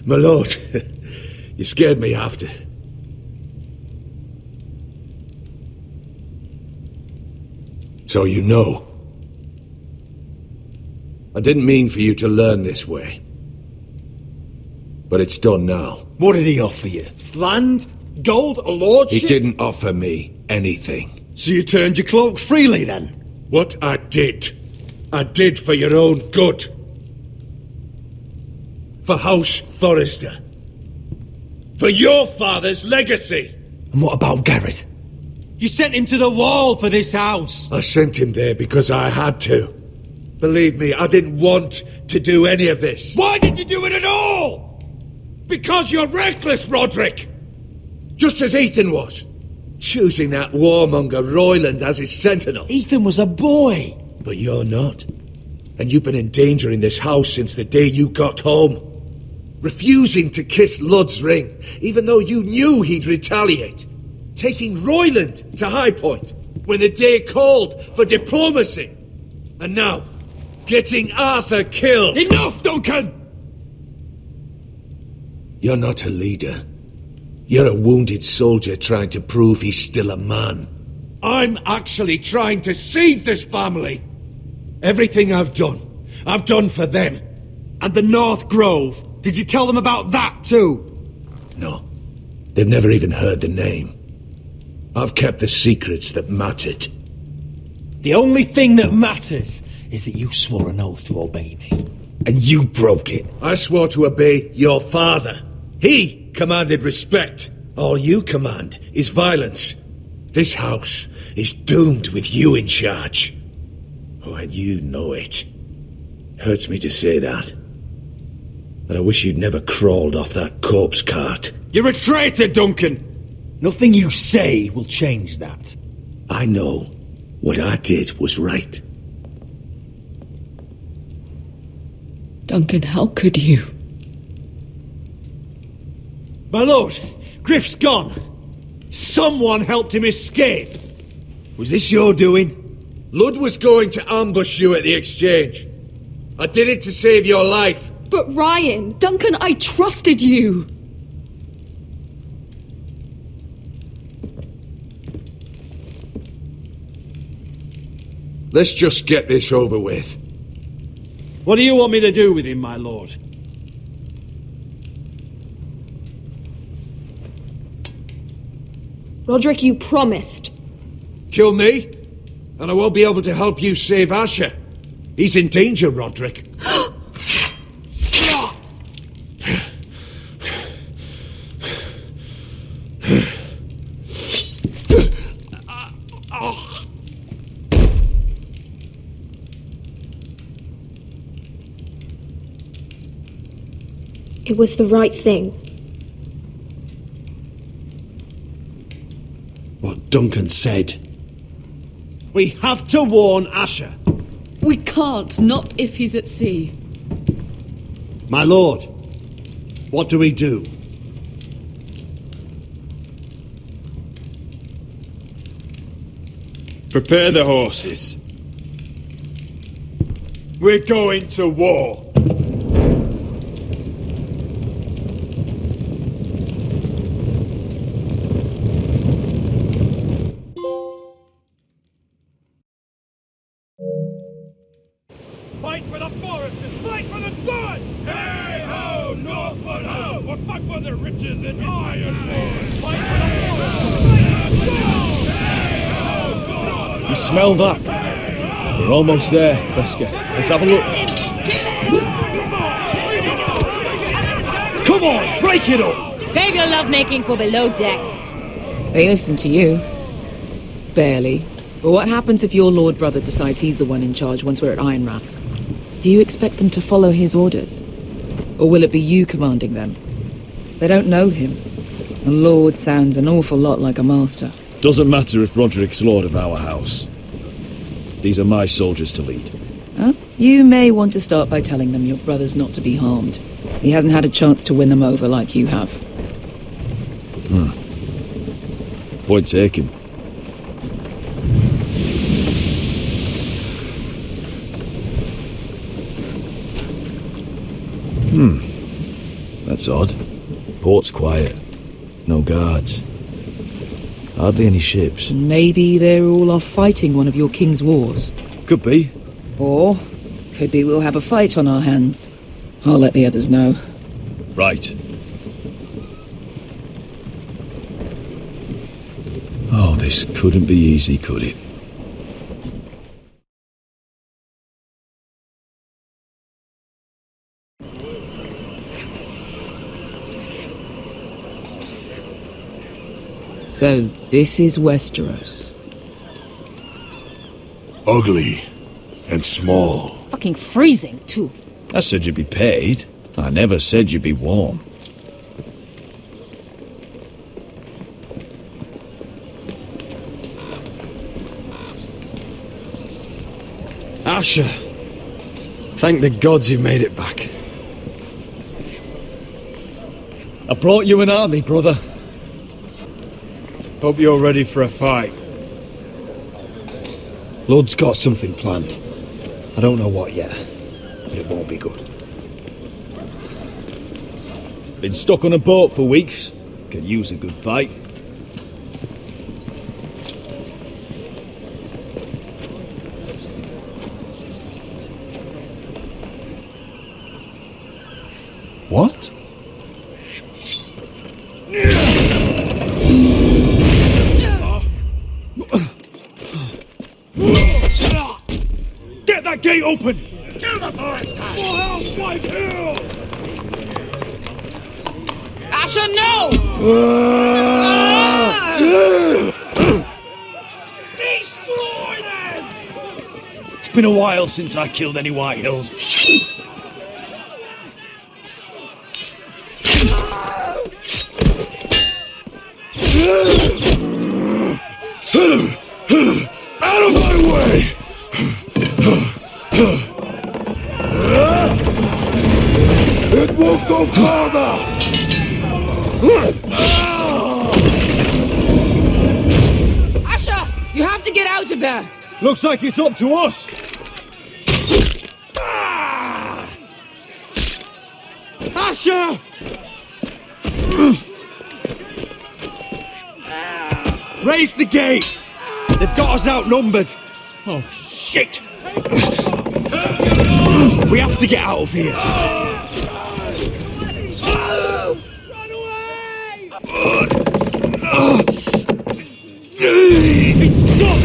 My lord, you scared me after. So you know. I didn't mean for you to learn this way. But it's done now. What did he offer you? Land? Gold? A lordship? He didn't offer me anything. So you turned your cloak freely then? What I did for your own good. For House Forrester. For your father's legacy. And what about Garrett? You sent him to the wall for this house. I sent him there because I had to. Believe me, I didn't want to do any of this. Why did you do it at all? Because you're reckless, Roderick. Just as Ethan was. Choosing that warmonger Royland as his sentinel. Ethan was a boy. But you're not. And you've been in danger in this house since the day you got home. Refusing to kiss Ludd's ring, even though you knew he'd retaliate. Taking Royland to High Point when the day called for diplomacy. And now, getting Arthur killed. Enough, Duncan! You're not a leader. You're a wounded soldier trying to prove he's still a man. I'm actually trying to save this family. Everything I've done for them. And the North Grove. Did you tell them about that too? No. They've never even heard the name. I've kept the secrets that mattered. The only thing that matters is that you swore an oath to obey me. And you broke it. I swore to obey your father. He commanded respect. All you command is violence. This house is doomed with you in charge. Oh, and you know it. Hurts me to say that. But I wish you'd never crawled off that corpse cart. You're a traitor, Duncan! Nothing you say will change that. I know what I did was right. Duncan, how could you? My lord, Griff's gone. Someone helped him escape. Was this your doing? Ludd was going to ambush you at the exchange. I did it to save your life. But Ryan, Duncan, I trusted you. Let's just get this over with. What do you want me to do with him, my lord? Roderick, you promised. Kill me, and I won't be able to help you save Asher. He's in danger, Roderick. It was the right thing. What Duncan said. We have to warn Asher. We can't, not if he's at sea. My lord, what do we do? Prepare the horses. We're going to war. Fight for the foresters! Fight for the good! Hey-ho, Northwood, ho! Or fight for the riches in Ironwood! Fight for the foresters! Hey-ho, You smell that? We're almost there, Wesker. Let's have a look. Come on, break it up! Save your lovemaking for below deck. They listen to you. Barely. But what happens if your lord brother decides he's the one in charge once we're at Ironwrath? Do you expect them to follow his orders? Or will it be you commanding them? They don't know him. A lord sounds an awful lot like a master. Doesn't matter if Roderick's lord of our house. These are my soldiers to lead. Huh? You may want to start by telling them your brother's not to be harmed. He hasn't had a chance to win them over like you have. Point taken. That's odd. Port's quiet. No guards. Hardly any ships. Maybe they're all off fighting one of your king's wars. Could be. Or, could be we'll have a fight on our hands. I'll let the others know. Right. Oh, this couldn't be easy, could it? So, this is Westeros. Ugly. And small. Fucking freezing, too. I said you'd be paid. I never said you'd be warm. Asher, thank the gods you've made it back. I brought you an army, brother. Hope you're ready for a fight. Lord's got something planned. I don't know what yet, but it won't be good. Been stuck on a boat for weeks. Could use a good fight. What? Get that gate open! Kill the forester! For hell's sake, kill! Asher, no! Destroy them! It's been a while since I killed any White Hills. Out of my way! It won't go farther! Asher, you have to get out of there. Looks like it's up to us. Asher! Raise the gate! They've got us outnumbered. Oh, shit! We have to get out of here. It's stuck!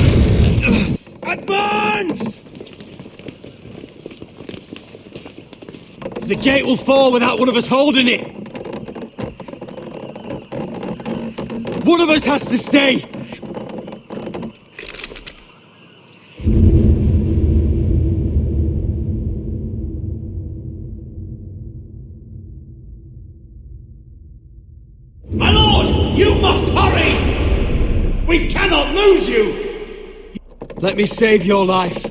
Advance! The gate will fall without one of us holding it. One of us has to stay. My lord, you must hurry! We cannot lose you! Let me save your life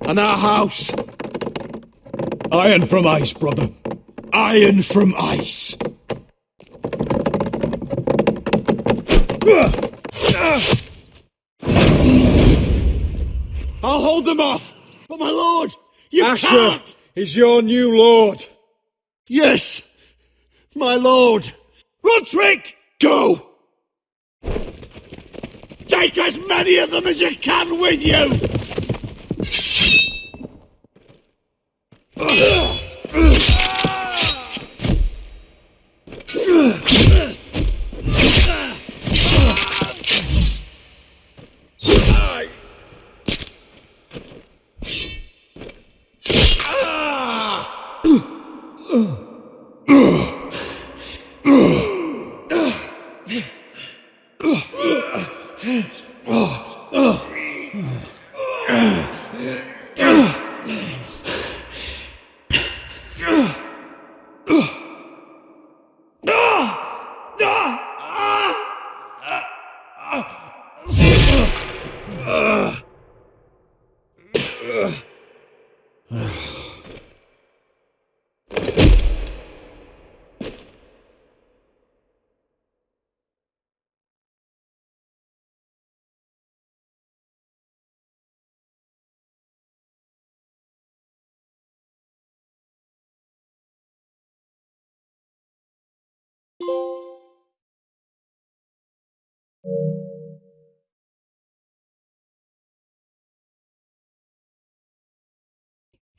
and our house. Iron from ice, brother. Iron from ice. I'll hold them off. But my lord, you Asher can't! is your new lord. Yes, my lord. Roderick! Go! Take as many of them as you can with you!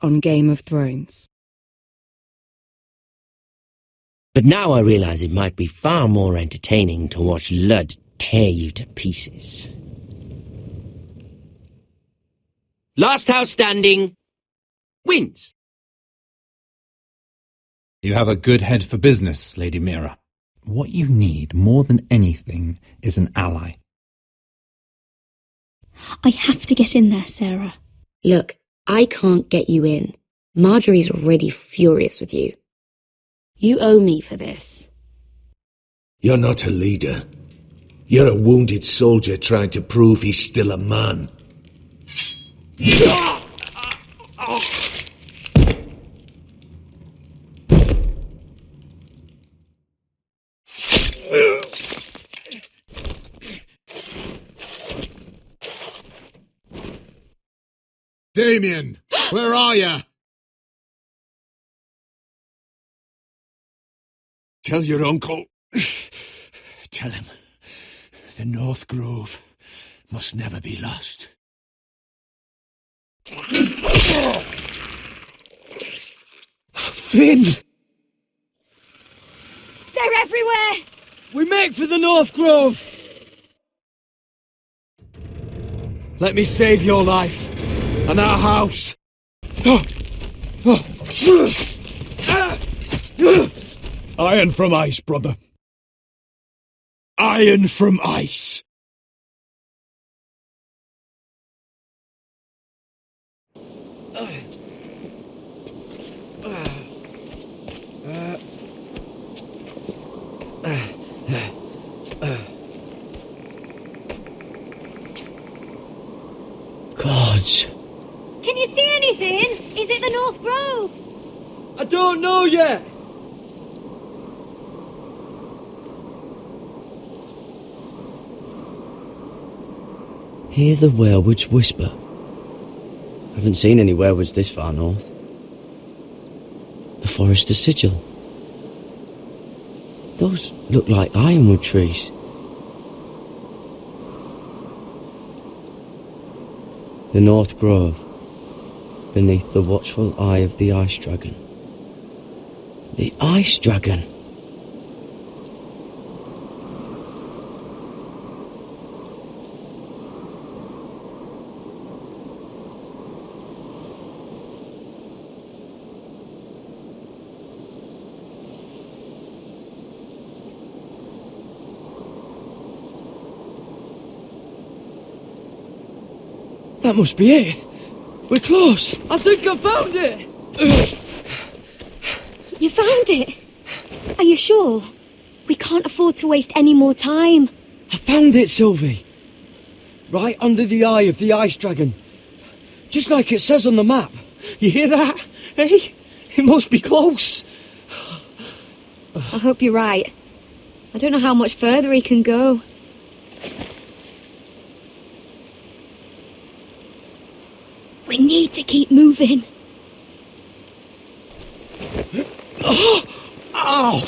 on Game of Thrones. But now I realise it might be far more entertaining to watch Ludd tear you to pieces. Last house standing wins. You have a good head for business, Lady Mira. What you need more than anything is an ally. I have to get in there, Sarah. Look, I can't get you in. Marjorie's already furious with you. You owe me for this. You're not a leader. You're a wounded soldier trying to prove he's still a man. Damien, where are you? Tell your uncle. Tell him the North Grove must never be lost. Finn! They're everywhere! We make for the North Grove! Let me save your life and our house. Iron from ice, brother. Iron from ice. Gods. Can you see anything? Is it the North Grove? I don't know yet. Hear the werewolves whisper. Haven't seen any werewolves this far north. The forester's sigil. Those look like ironwood trees. The North Grove, beneath the watchful eye of the Ice Dragon. The Ice Dragon! That must be it. We're close. I think I found it. You found it? Are you sure? We can't afford to waste any more time. I found it, Sylvie. Right under the eye of the Ice Dragon. Just like it says on the map. You hear that? Hey? It must be close. I hope you're right. I don't know how much further he can go. We need to keep moving. Ow!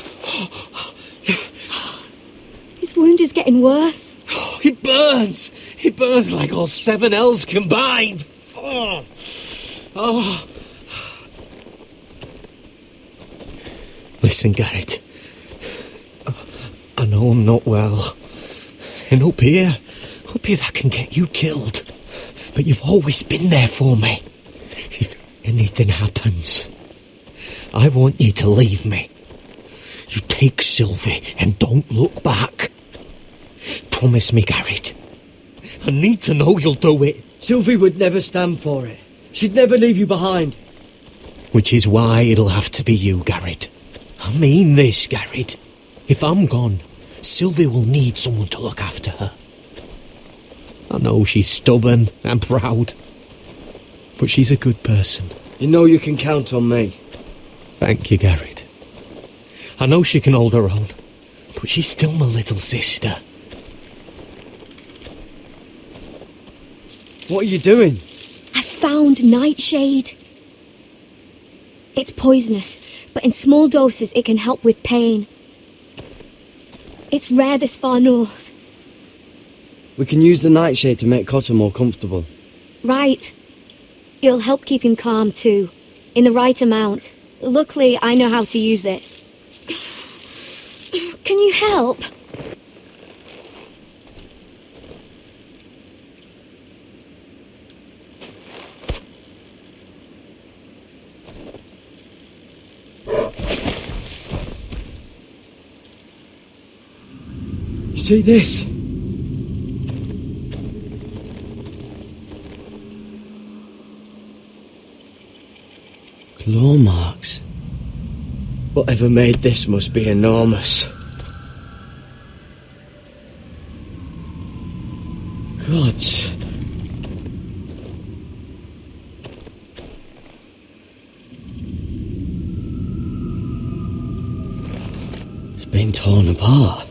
His wound is getting worse. It burns! It burns like all 7 L's combined! Oh. Oh. Listen, Garrett. I know I'm not well. And up here that can get you killed. But you've always been there for me. If anything happens, I want you to leave me. You take Sylvie and don't look back. Promise me, Garrett. I need to know you'll do it. Sylvie would never stand for it. She'd never leave you behind. Which is why it'll have to be you, Garrett. I mean this, Garrett. If I'm gone, Sylvie will need someone to look after her. I know she's stubborn and proud, but she's a good person. You know you can count on me. Thank you, Garrett. I know she can hold her own, but she's still my little sister. What are you doing? I found Nightshade. It's poisonous, but in small doses it can help with pain. It's rare this far north. We can use the nightshade to make Cotter more comfortable. Right. It'll help keep him calm too. In the right amount. Luckily, I know how to use it. Can you help? See this? Claw marks. Whatever made this must be enormous. Gods. It's been torn apart.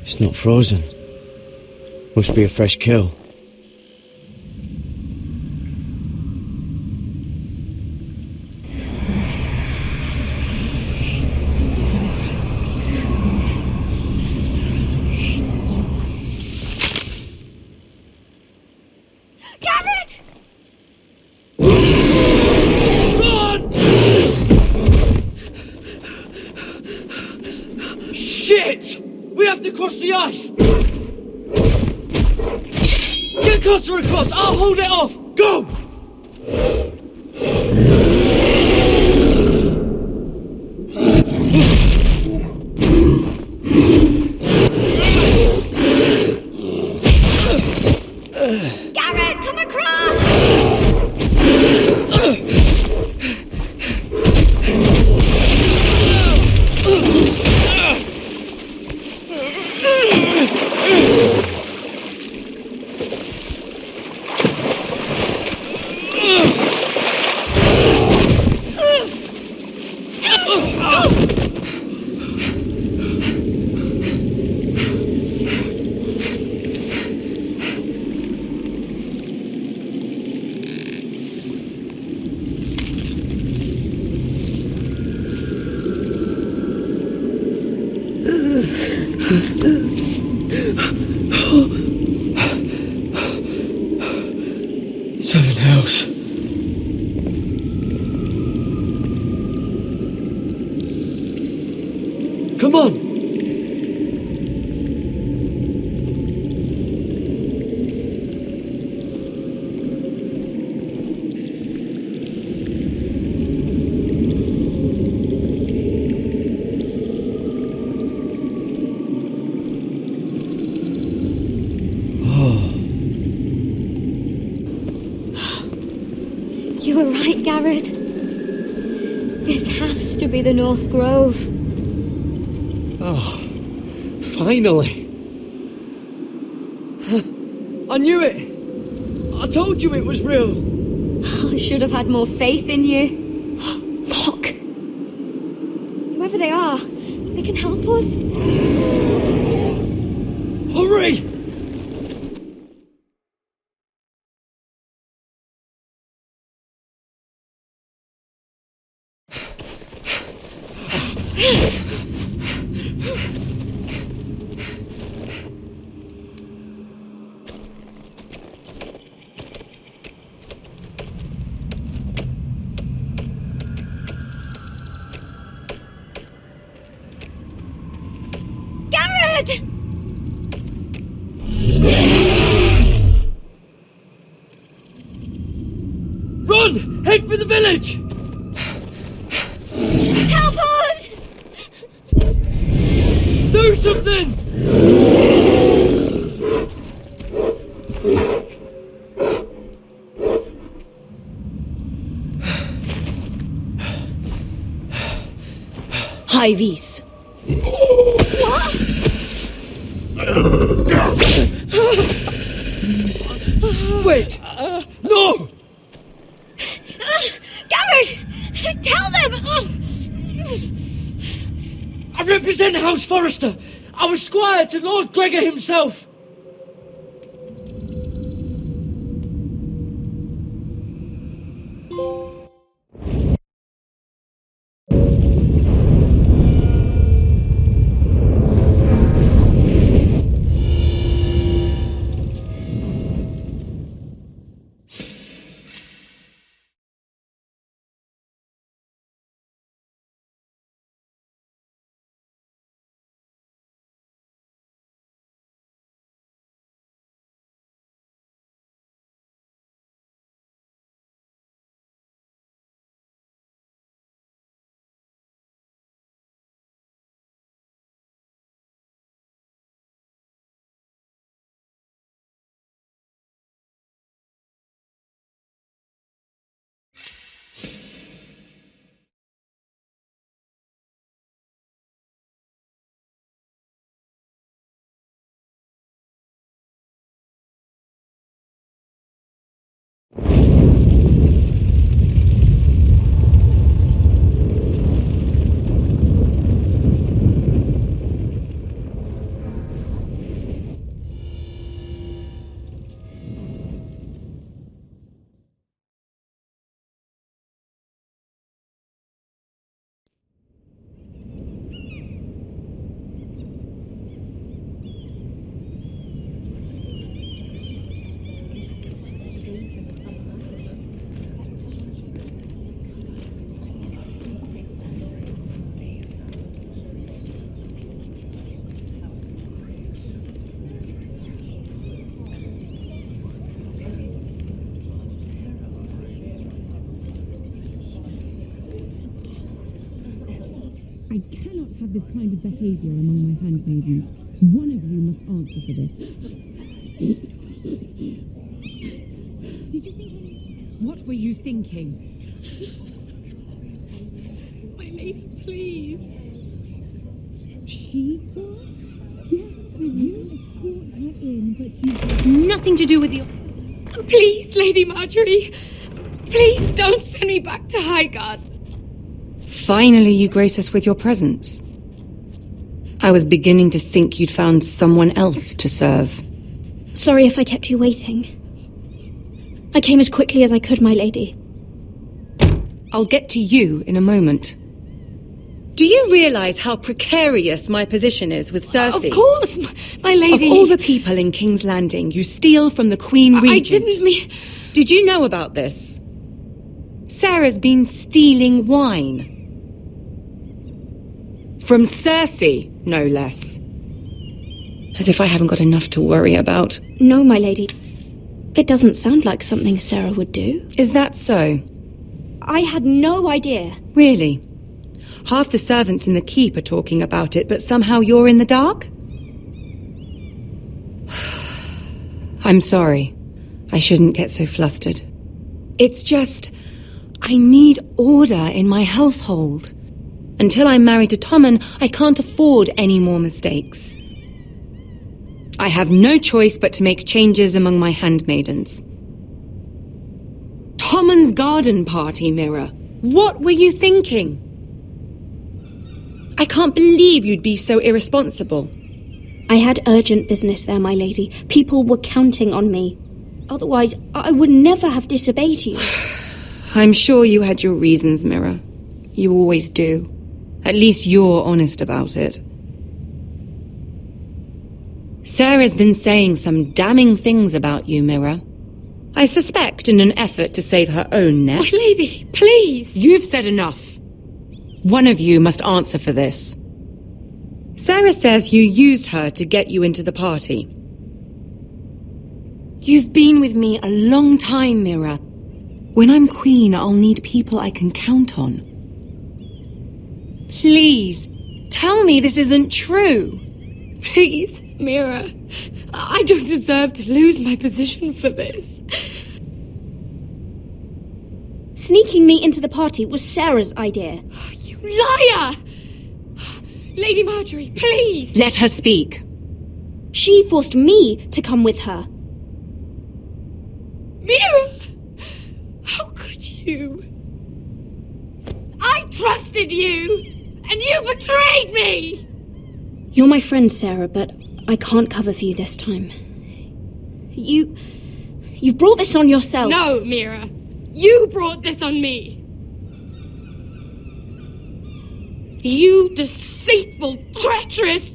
It's not frozen. Must be a fresh kill. Garrett! Shit! We have to cross the ice! Get closer across! I'll hold it off! Go! Garrett, come across! Seven hells. Come on! You were right, Garrett. This has to be the North Grove. Oh, finally. I knew it. I told you it was real. I should have had more faith in you. Look. Whoever they are, they can help us. Hurry! Garrett! Run! Head for the village! Help us! Do something! Hyvis. What? Wait! No! Garrett! Tell them! I represent House Forrester. I was squire to Lord Gregor himself. I cannot have this kind of behavior among my handmaidens. One of you must answer for this. Did you think... What were you thinking? My lady, please. She was? Yes, you escort her in, but you... Nothing to do with your... Please, Lady Marjorie. Please don't send me back to Highgarden. Finally, you grace us with your presence. I was beginning to think you'd found someone else to serve. Sorry if I kept you waiting. I came as quickly as I could, my lady. I'll get to you in a moment. Do you realize how precarious my position is with Cersei? Of course, my lady. Of all the people in King's Landing, you steal from the Queen Regent. I didn't mean... Did you know about this? Sarah's been stealing wine. From Cersei, no less. As if I haven't got enough to worry about. No, my lady. It doesn't sound like something Sarah would do. Is that so? I had no idea. Really? Half the servants in the keep are talking about it, but somehow you're in the dark? I'm sorry. I shouldn't get so flustered. It's just... I need order in my household. Until I'm married to Tommen, I can't afford any more mistakes. I have no choice but to make changes among my handmaidens. Tommen's garden party, Mira. What were you thinking? I can't believe you'd be so irresponsible. I had urgent business there, my lady. People were counting on me. Otherwise, I would never have disobeyed you. I'm sure you had your reasons, Mira. You always do. At least you're honest about it. Sarah's been saying some damning things about you, Mira. I suspect in an effort to save her own neck. My lady, please! You've said enough. One of you must answer for this. Sarah says you used her to get you into the party. You've been with me a long time, Mira. When I'm queen, I'll need people I can count on. Please, tell me this isn't true. Please, Mira. I don't deserve to lose my position for this. Sneaking me into the party was Sarah's idea. You liar! Lady Marjorie, please! Let her speak. She forced me to come with her. Mira! How could you? I trusted you! And you betrayed me! You're my friend, Sarah, but I can't cover for you this time. You've brought this on yourself. No, Mira. You brought this on me. You deceitful, treacherous...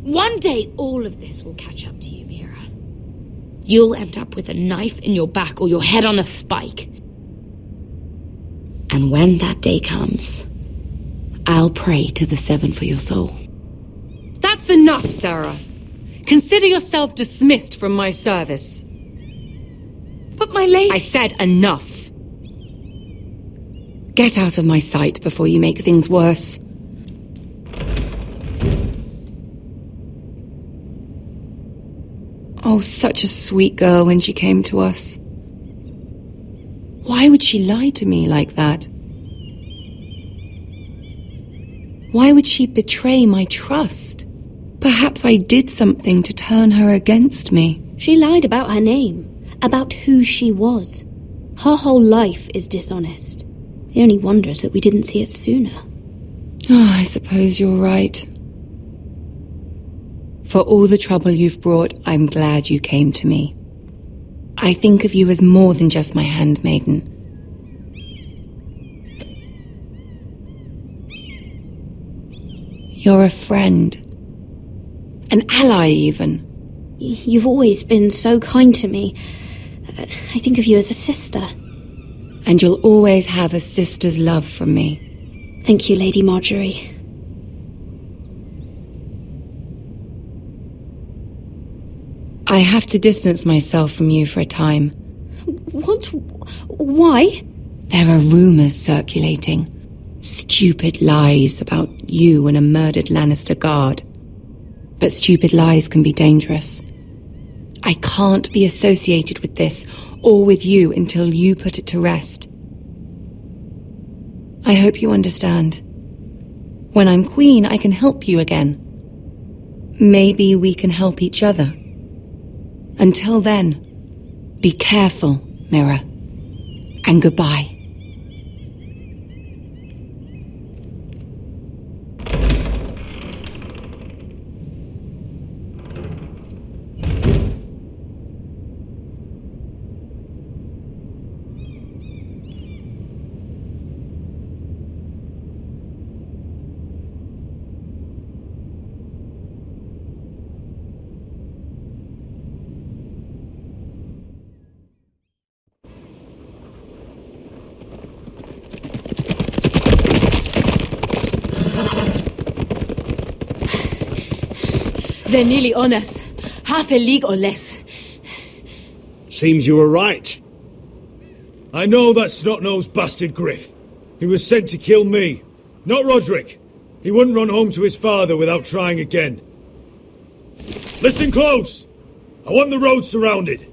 One day, all of this will catch up to you, Mira. You'll end up with a knife in your back or your head on a spike. And when that day comes, I'll pray to the Seven for your soul. That's enough, Sarah. Consider yourself dismissed from my service. But my lady... I said enough. Get out of my sight before you make things worse. Oh, such a sweet girl when she came to us. Why would she lie to me like that? Why would she betray my trust? Perhaps I did something to turn her against me. She lied about her name, about who she was. Her whole life is dishonest. The only wonder is that we didn't see it sooner. Oh, I suppose you're right. For all the trouble you've brought, I'm glad you came to me. I think of you as more than just my handmaiden. You're a friend. An ally, even. You've always been so kind to me. I think of you as a sister. And you'll always have a sister's love from me. Thank you, Lady Marjorie. I have to distance myself from you for a time. What? Why? There are rumors circulating. Stupid lies about you and a murdered Lannister guard. But stupid lies can be dangerous. I can't be associated with this, or with you, until you put it to rest. I hope you understand. When I'm queen, I can help you again. Maybe we can help each other. Until then, be careful, Mira. And goodbye. They're nearly on us. Half a league or less. Seems you were right. I know that snot-nosed bastard Griff. He was sent to kill me, not Roderick. He wouldn't run home to his father without trying again. Listen close! I want the road surrounded.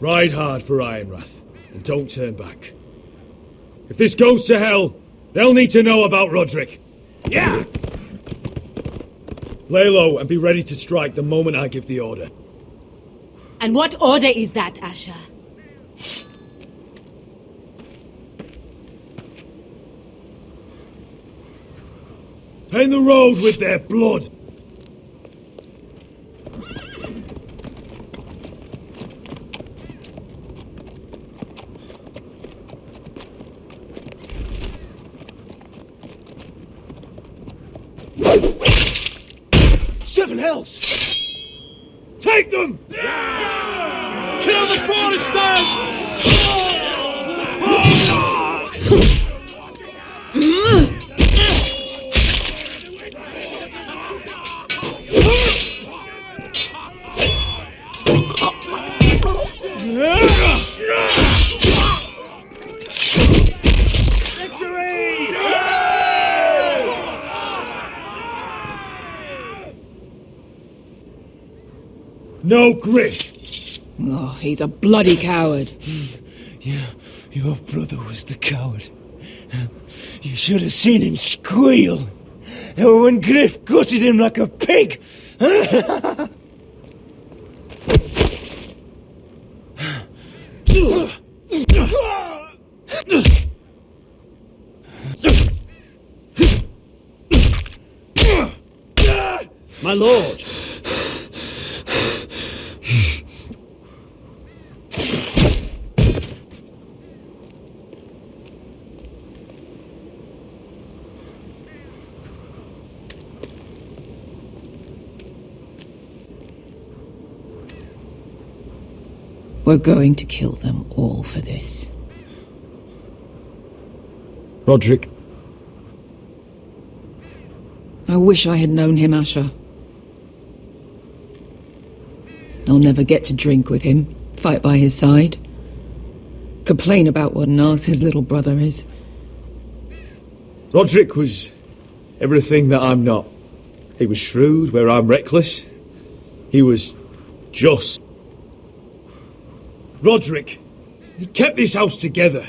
Ride hard for Ironrath, and don't turn back. If this goes to hell, they'll need to know about Roderick. Yeah! Lay low and be ready to strike the moment I give the order. And what order is that, Asher? Paint the road with their blood. Seven hells! Take them! Yeah! Kill the Foresters! No Griff! Oh, he's a bloody coward. Yeah, your brother was the coward. You should have seen him squeal when Griff gutted him like a pig. My lord! We're going to kill them all for this. Roderick. I wish I had known him, Asher. I'll never get to drink with him, fight by his side, complain about what an arse his little brother is. Roderick was everything that I'm not. He was shrewd where I'm reckless. He was just. Roderick, he kept this house together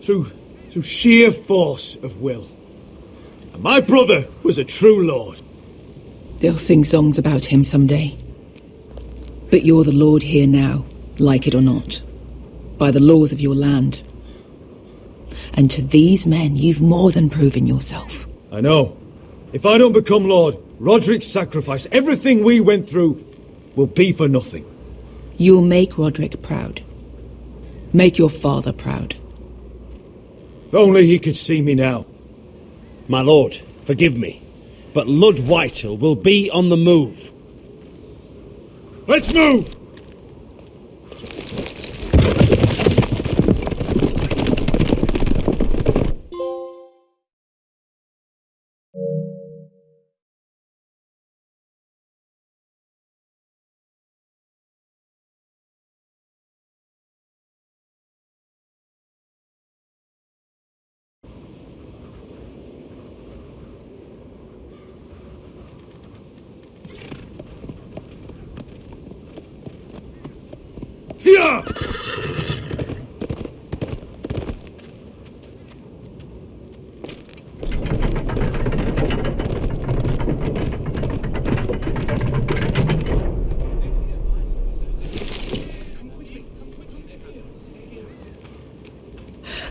through sheer force of will. And my brother was a true lord. They'll sing songs about him someday. But you're the lord here now, like it or not, by the laws of your land. And to these men, you've more than proven yourself. I know. If I don't become lord, Roderick's sacrifice, everything we went through, will be for nothing. You'll make Roderick proud. Make your father proud. If only he could see me now. My lord, forgive me, but Lud Whitehill will be on the move. Let's move! Here!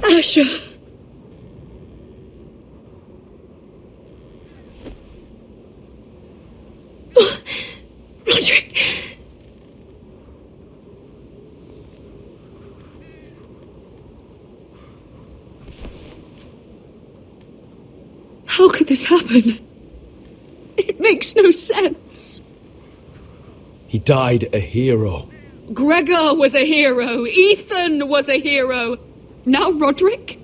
Asher! Roderick! How could this happen? It makes no sense. He died a hero. Gregor was a hero. Ethan was a hero. Now Roderick?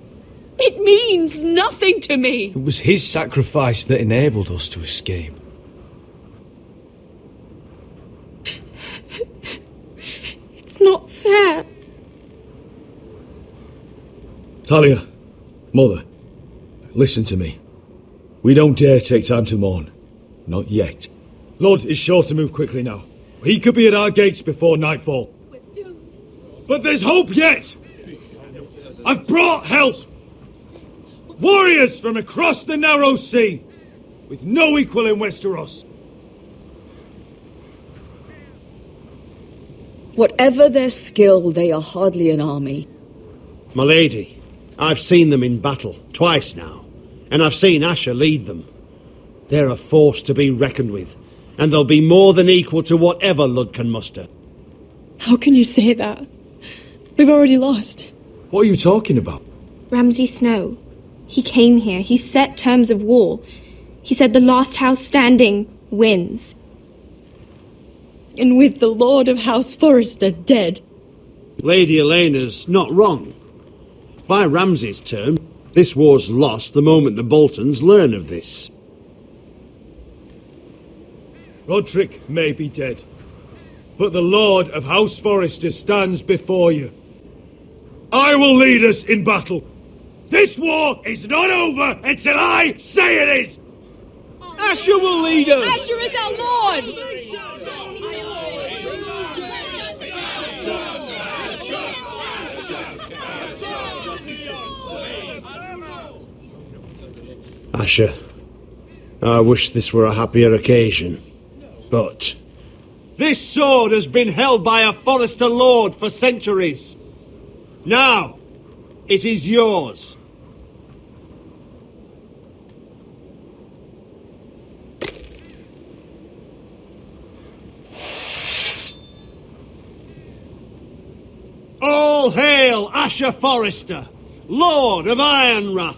It means nothing to me. It was his sacrifice that enabled us to escape. It's not fair. Talia, Mother, listen to me. We don't dare take time to mourn. Not yet. Lord is sure to move quickly now. He could be at our gates before nightfall. But there's hope yet! I've brought help! Warriors from across the narrow sea, with no equal in Westeros. Whatever their skill, they are hardly an army. My lady, I've seen them in battle, twice now, and I've seen Asher lead them. They're a force to be reckoned with, and they'll be more than equal to whatever Lud can muster. How can you say that? We've already lost. What are you talking about? Ramsay Snow. He came here. He set terms of war. He said the last house standing wins. And with the Lord of House Forrester dead. Lady Elena's not wrong. By Ramsay's term, this war's lost the moment the Boltons learn of this. Roderick may be dead, but the Lord of House Forrester stands before you. I will lead us in battle. This war is not over until I say it is! Asher will lead us! Asher is our Lord! Asher, I wish this were a happier occasion, but... This sword has been held by a Forrester Lord for centuries. Now, it is yours. All hail Asher Forrester, Lord of Ironrath,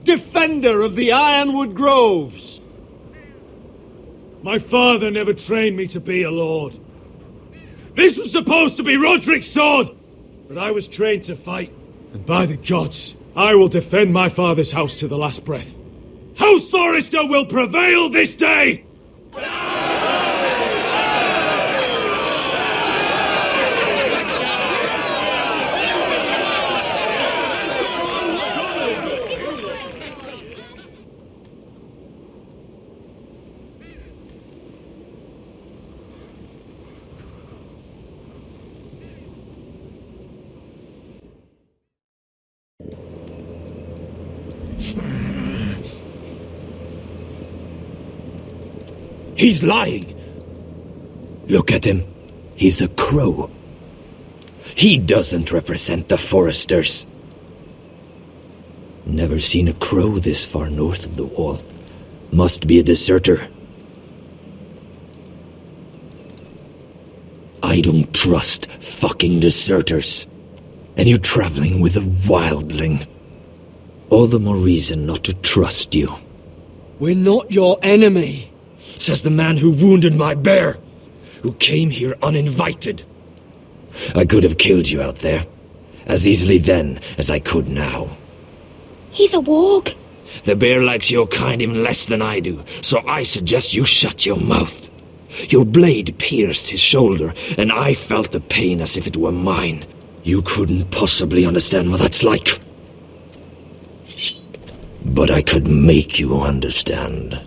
defender of the Ironwood Groves. My father never trained me to be a lord. This was supposed to be Roderick's sword, but I was trained to fight. And by the gods, I will defend my father's house to the last breath. House Forrester will prevail this day! He's lying! Look at him. He's a crow. He doesn't represent the Foresters. Never seen a crow this far north of the wall. Must be a deserter. I don't trust fucking deserters. And you're traveling with a wildling. All the more reason not to trust you. We're not your enemy. Says the man who wounded my bear, who came here uninvited. I could have killed you out there, as easily then as I could now. He's a warg. The bear likes your kind even less than I do, so I suggest you shut your mouth. Your blade pierced his shoulder, and I felt the pain as if it were mine. You couldn't possibly understand what that's like. But I could make you understand.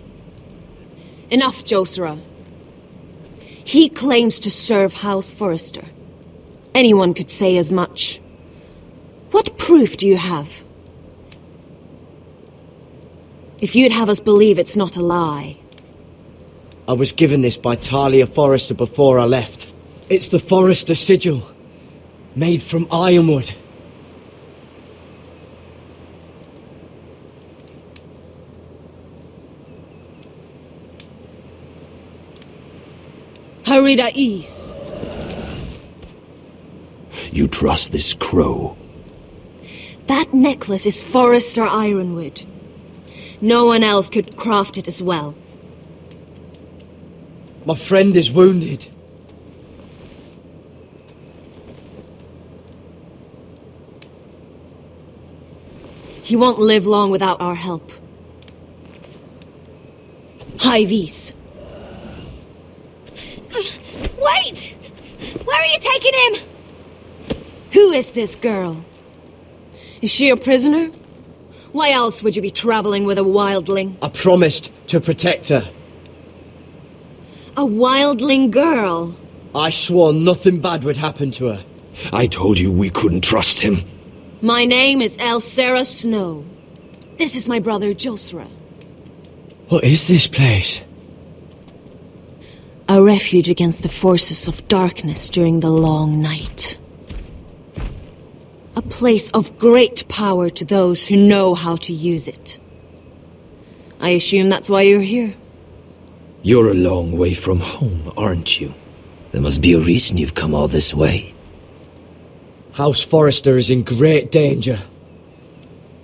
Enough, Josera. He claims to serve House Forrester. Anyone could say as much. What proof do you have? If you'd have us believe it's not a lie. I was given this by Talia Forrester before I left. It's the Forrester sigil, made from ironwood. 𝗚𝗺𝗶𝗴𝗴𝗀𝗚𝗚. You trust this crow? That necklace is Forrester ironwood. No one else could craft it as well. My friend is wounded. He won't live long without our help. 𝗚𝗺𝗶𝗴𝗴𝗀𝗚. Wait! Where are you taking him? Who is this girl? Is she a prisoner? Why else would you be traveling with a wildling? I promised to protect her. A wildling girl? I swore nothing bad would happen to her. I told you we couldn't trust him. My name is 𝗚𝗺𝗃𝗚 Snow. This is my brother 𝗚𝗺𝗃. What is this place? A refuge against the forces of darkness during the long night. A place of great power to those who know how to use it. I assume that's why you're here. You're a long way from home, aren't you? There must be a reason you've come all this way. House Forrester is in great danger.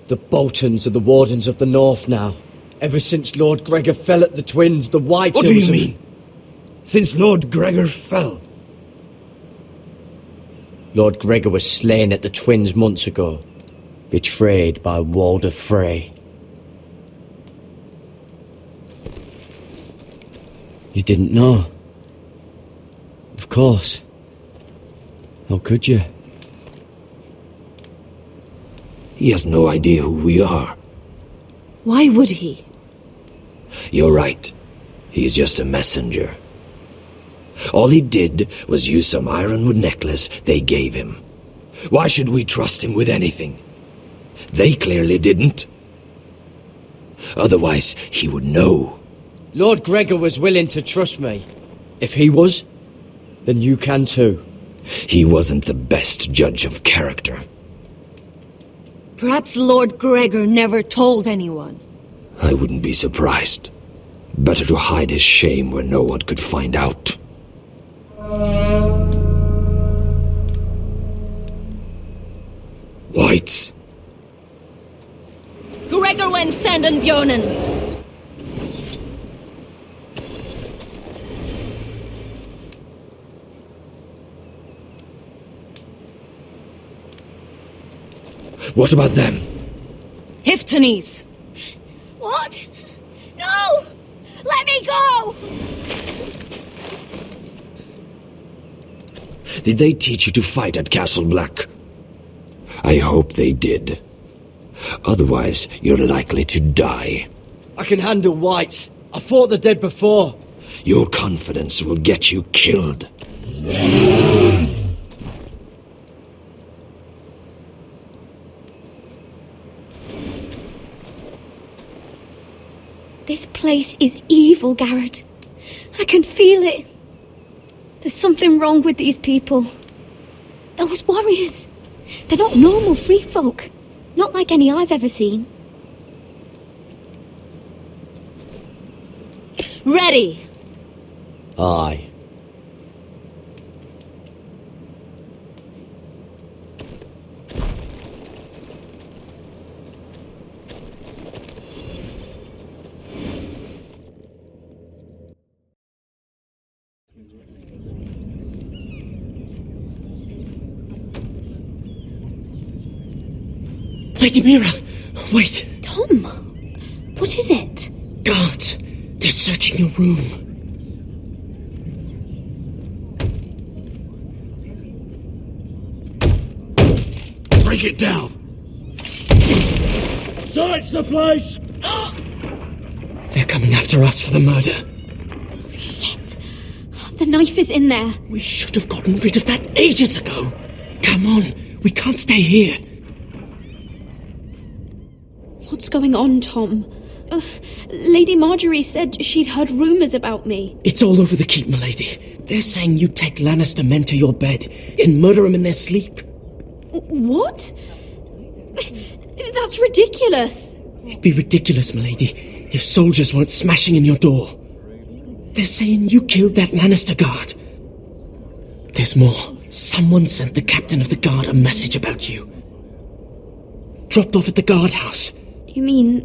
The Boltons are the Wardens of the North now. Ever since Lord Gregor fell at the Twins, the White What do Hills you mean? Since Lord Gregor fell? Lord Gregor was slain at the Twins months ago, betrayed by Walder Frey. You didn't know? Of course. How could you? He has no idea who we are. Why would he? You're right. He's just a messenger. All he did was use some ironwood necklace they gave him. Why should we trust him with anything? They clearly didn't. Otherwise, he would know. Lord Gregor was willing to trust me. If he was, then you can too. He wasn't the best judge of character. Perhaps Lord Gregor never told anyone. I wouldn't be surprised. Better to hide his shame where no one could find out. Whites. Gregor went senden Björnen. What about them? Hiftanes. What? No! Let me go! Did they teach you to fight at Castle Black? I hope they did. Otherwise, you're likely to die. I can handle whites. I fought the dead before. Your confidence will get you killed. This place is evil, Garrett. I can feel it. There's something wrong with these people. Those warriors. They're not normal free folk. Not like any I've ever seen. Ready! Aye. Lady Mira, wait. Tom, what is it? Guards, they're searching your room. Break it down! Search the place! They're coming after us for the murder. Shit. The knife is in there. We should have gotten rid of that ages ago. Come on, we can't stay here. What's going on, Tom? Lady Marjorie said she'd heard rumours about me. It's all over the keep, milady. They're saying you take Lannister men to your bed and murder them in their sleep. What? That's ridiculous. It'd be ridiculous, milady, if soldiers weren't smashing in your door. They're saying you killed that Lannister guard. There's more. Someone sent the captain of the guard a message about you. Dropped off at the guardhouse. You mean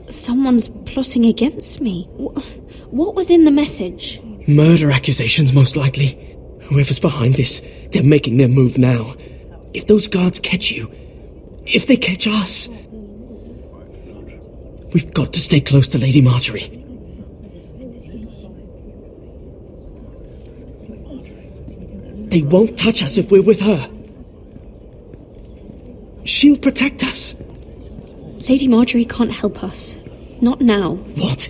someone's plotting against me? What was in the message? Murder accusations, most likely. Whoever's behind this, they're making their move now. If those guards catch you, if they catch us, we've got to stay close to Lady Marjorie. They won't touch us if we're with her. She'll protect us. Lady Marjorie can't help us. Not now. What?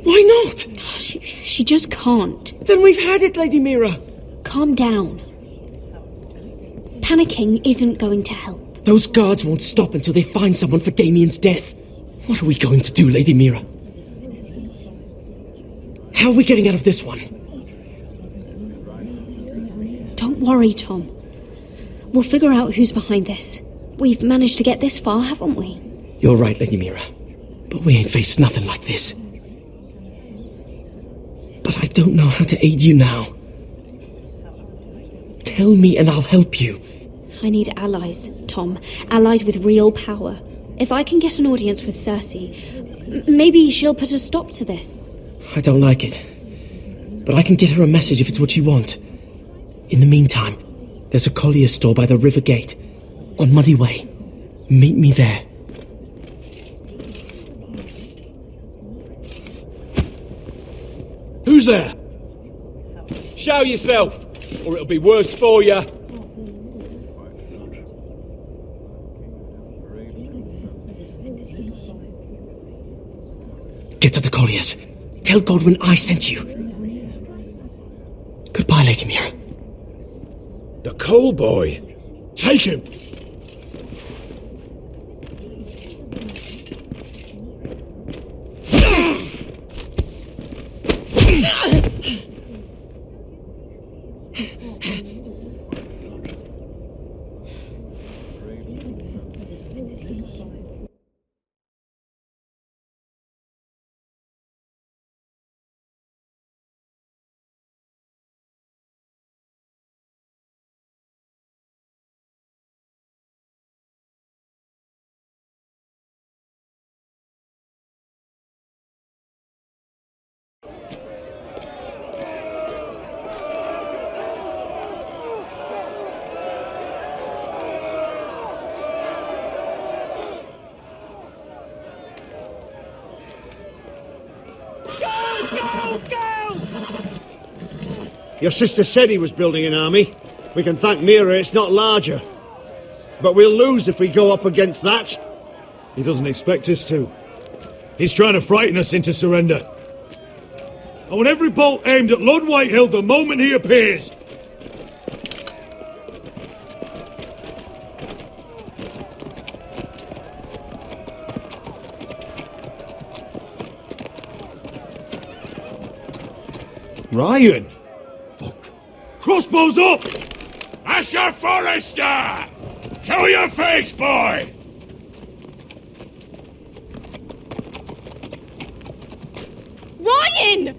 Why not? She just can't. Then we've had it, Lady Mira. Calm down. Panicking isn't going to help. Those guards won't stop until they find someone for Damien's death. What are we going to do, Lady Mira? How are we getting out of this one? Don't worry, Tom. We'll figure out who's behind this. We've managed to get this far, haven't we? You're right, Lady Mira. But we ain't faced nothing like this. But I don't know how to aid you now. Tell me and I'll help you. I need allies, Tom. Allies with real power. If I can get an audience with Cersei, maybe she'll put a stop to this. I don't like it. But I can get her a message if it's what you want. In the meantime, there's a collier's store by the river gate. On Muddy Way. Meet me there. Who's there? Show yourself, or it'll be worse for you. Get to the colliers. Tell Godwin I sent you. Goodbye, Lady Mira. The coal boy. Take him. Your sister said he was building an army. We can thank Mira it's not larger. But we'll lose if we go up against that. He doesn't expect us to. He's trying to frighten us into surrender. I want every bolt aimed at Lord Whitehill the moment he appears. Ryan! Crossbows up! Asher Forrester! Show your face, boy! Ryan!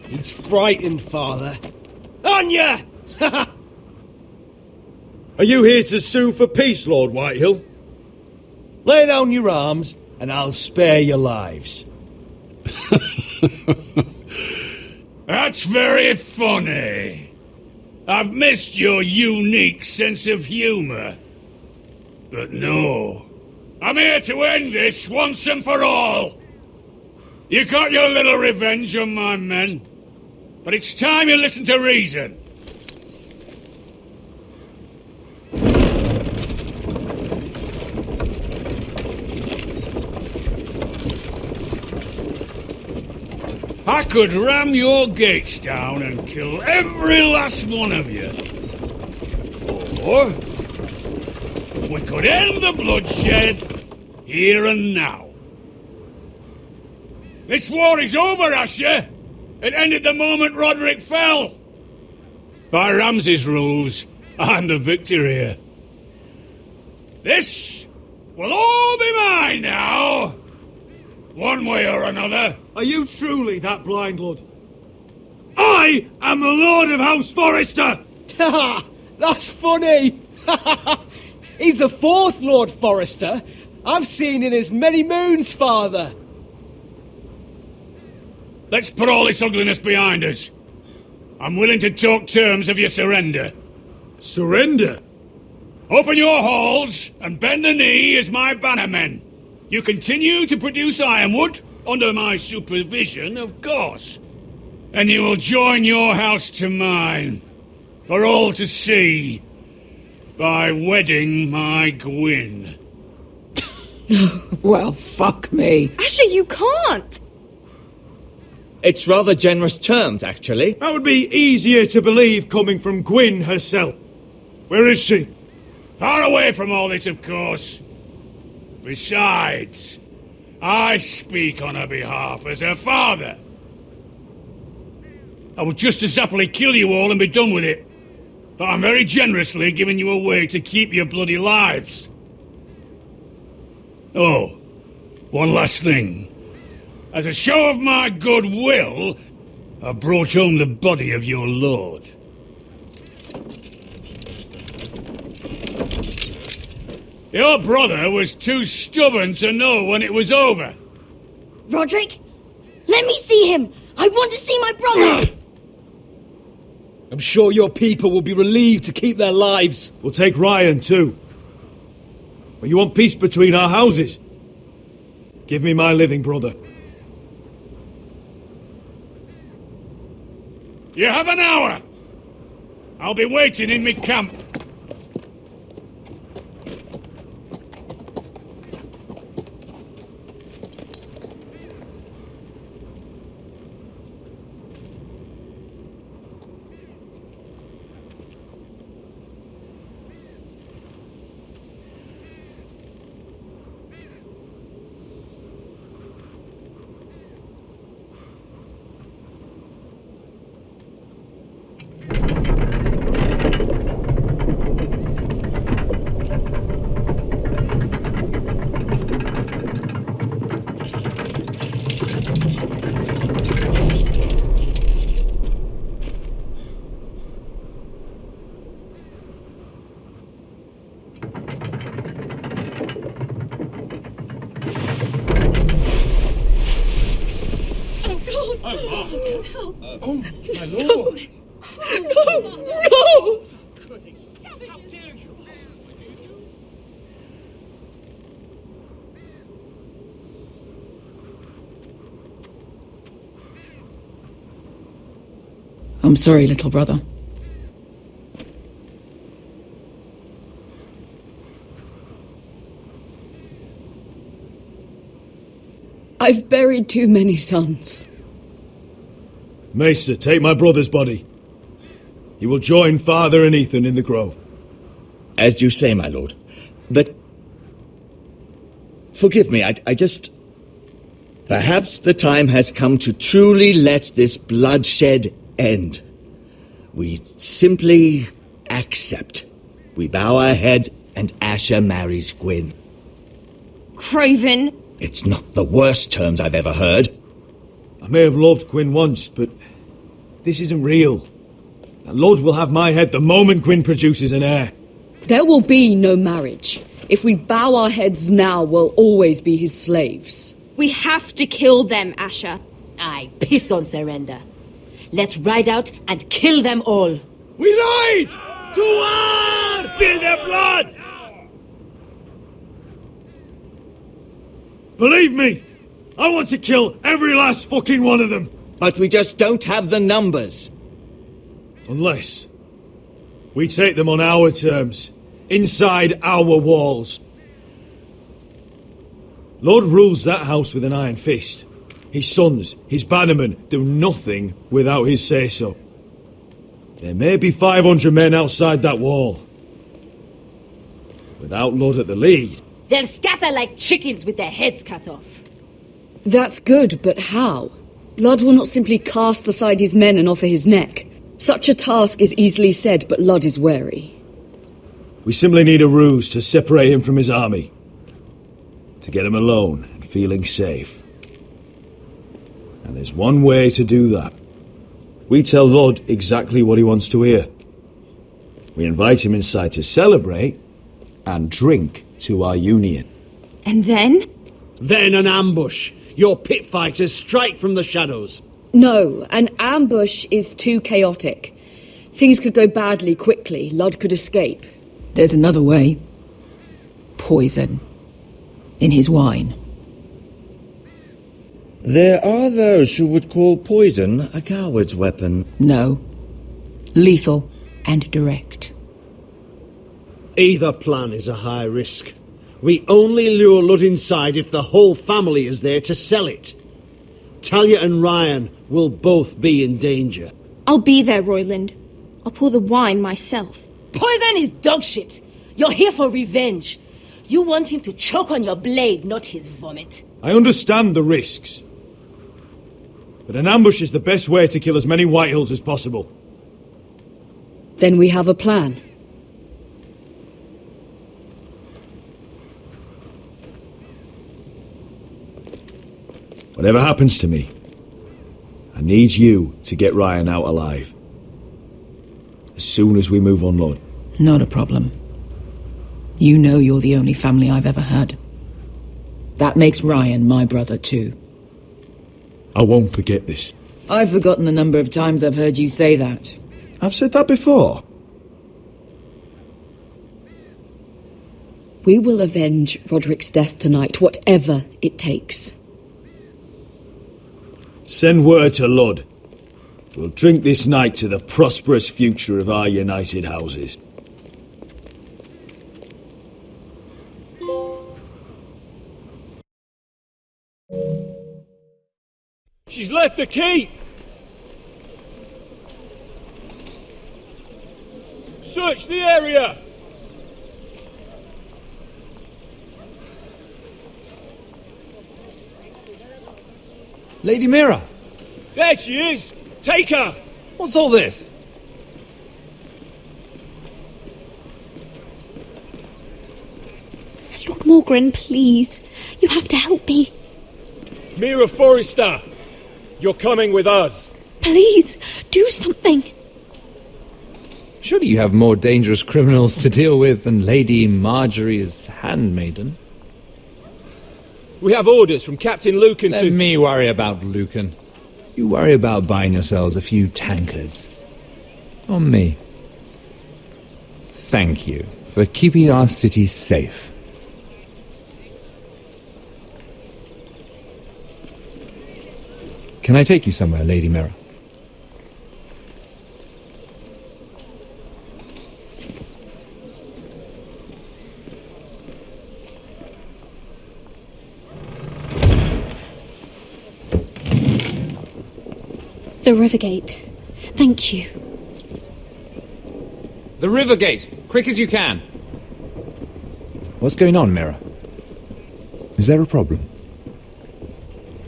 He's frightened, Father. On ya! Are you here to sue for peace, Lord Whitehill? Lay down your arms, and I'll spare your lives. That's very funny. I've missed your unique sense of humor. But no. I'm here to end this once and for all. You got your little revenge on my men. But it's time you listen to reason. I could ram your gates down and kill every last one of you. Or we could end the bloodshed here and now. This war is over, Asher. It ended the moment Roderick fell. By Ramsay's rules, I'm the victor here. This will all be mine now. One way or another. Are you truly that blind, Lord? I am the Lord of House Forrester! Ha! That's funny! He's the fourth Lord Forrester I've seen in as many moons, Father. Let's put all this ugliness behind us. I'm willing to talk terms of your surrender. Surrender? Open your halls and bend the knee as my bannermen. You continue to produce ironwood, under my supervision, of course. And you will join your house to mine, for all to see, by wedding my Gwyn. Well, fuck me. Asher, you can't! It's rather generous terms, actually. That would be easier to believe coming from Gwyn herself. Where is she? Far away from all this, of course. Besides, I speak on her behalf as her father. I would just as happily kill you all and be done with it. But I'm very generously giving you a way to keep your bloody lives. Oh, one last thing. As a show of my goodwill, I've brought home the body of your lord. Your brother was too stubborn to know when it was over. Roderick, let me see him. I want to see my brother. I'm sure your people will be relieved to keep their lives. We'll take Ryan too. But you want peace between our houses? Give me my living brother. You have an hour. I'll be waiting in my camp. Oh, my lord! No! How dare you! I'm sorry, little brother. I've buried too many sons. Maester, take my brother's body. He will join Father and Ethan in the grove. As you say, my lord. But forgive me, I just... Perhaps the time has come to truly let this bloodshed end. We simply accept. We bow our heads and Asher marries Gwyn. Craven! It's not the worst terms I've ever heard. I may have loved Gwyn once, but this isn't real. And Lord will have my head the moment Gwyn produces an heir. There will be no marriage. If we bow our heads now, we'll always be his slaves. We have to kill them, Asher. Aye, piss on surrender. Let's ride out and kill them all. We ride! To war! Spill their blood! Believe me, I want to kill every last fucking one of them. But we just don't have the numbers. Unless we take them on our terms, inside our walls. Lord rules that house with an iron fist. his sons, his bannermen, do nothing without his say-so. There may be 500 men outside that wall. Without Lud at the lead... They'll scatter like chickens with their heads cut off. That's good, but how? Lud will not simply cast aside his men and offer his neck. Such a task is easily said, but Lud is wary. We simply need a ruse to separate him from his army. To get him alone and feeling safe. And there's one way to do that. We tell Lud exactly what he wants to hear. We invite him inside to celebrate and drink to our union. And then? Then an ambush. Your pit fighters strike from the shadows. No, an ambush is too chaotic. Things could go badly quickly. Lud could escape. There's another way. Poison. In his wine. There are those who would call poison a coward's weapon. No. Lethal and direct. Either plan is a high risk. We only lure Lud inside if the whole family is there to sell it. Talia and Ryan will both be in danger. I'll be there, Royland. I'll pour the wine myself. Poison is dog shit. You're here for revenge. You want him to choke on your blade, not his vomit. I understand the risks. But an ambush is the best way to kill as many Whitehills as possible. Then we have a plan. Whatever happens to me, I need you to get Ryan out alive. As soon as we move on, Lord. Not a problem. You know you're the only family I've ever had. That makes Ryan my brother too. I won't forget this. I've forgotten the number of times I've heard you say that. I've said that before. We will avenge Roderick's death tonight, whatever it takes. Send word to Lud. We'll drink this night to the prosperous future of our united houses. She's left the keep! Search the area! Lady Mira! There she is! Take her! What's all this? Lord Morgren, please. You have to help me. Mira Forrester! You're coming with us! Please, do something. Surely you have more dangerous criminals to deal with than Lady Marjorie's handmaiden. We have orders from Captain Lucan to... Let me worry about Lucan. You worry about buying yourselves a few tankards. On me. Thank you for keeping our city safe. Can I take you somewhere, Lady Mira? The Rivergate. Thank you. The Rivergate! Quick as you can! What's going on, Mira? Is there a problem?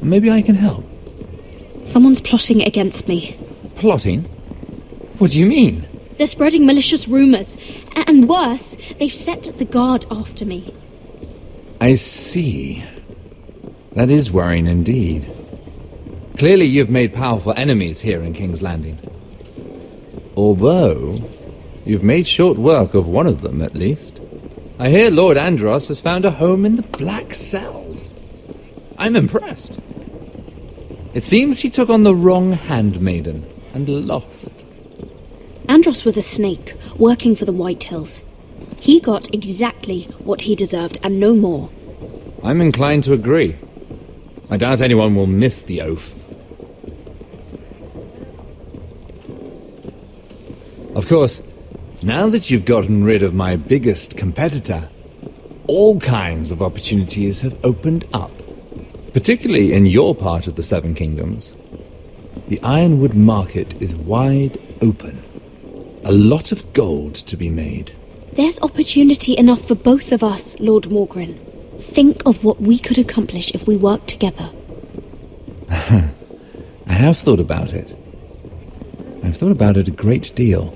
Maybe I can help. Someone's plotting against me. Plotting? What do you mean? They're spreading malicious rumors. And worse, they've set the guard after me. I see. That is worrying indeed. Clearly you've made powerful enemies here in King's Landing. Although, you've made short work of one of them, at least. I hear Lord Andros has found a home in the Black Cells. I'm impressed. It seems he took on the wrong handmaiden and lost. Andros was a snake, working for the Whitehills. He got exactly what he deserved, and no more. I'm inclined to agree. I doubt anyone will miss the oath. Of course, now that you've gotten rid of my biggest competitor, all kinds of opportunities have opened up. particularly in your part of the Seven Kingdoms. The Ironwood market is wide open. A lot of gold to be made. There's opportunity enough for both of us, Lord 𝗚𝗺𝗀𝗀𝗃. Think of what we could accomplish if we worked together. I have thought about it. I've thought about it a great deal.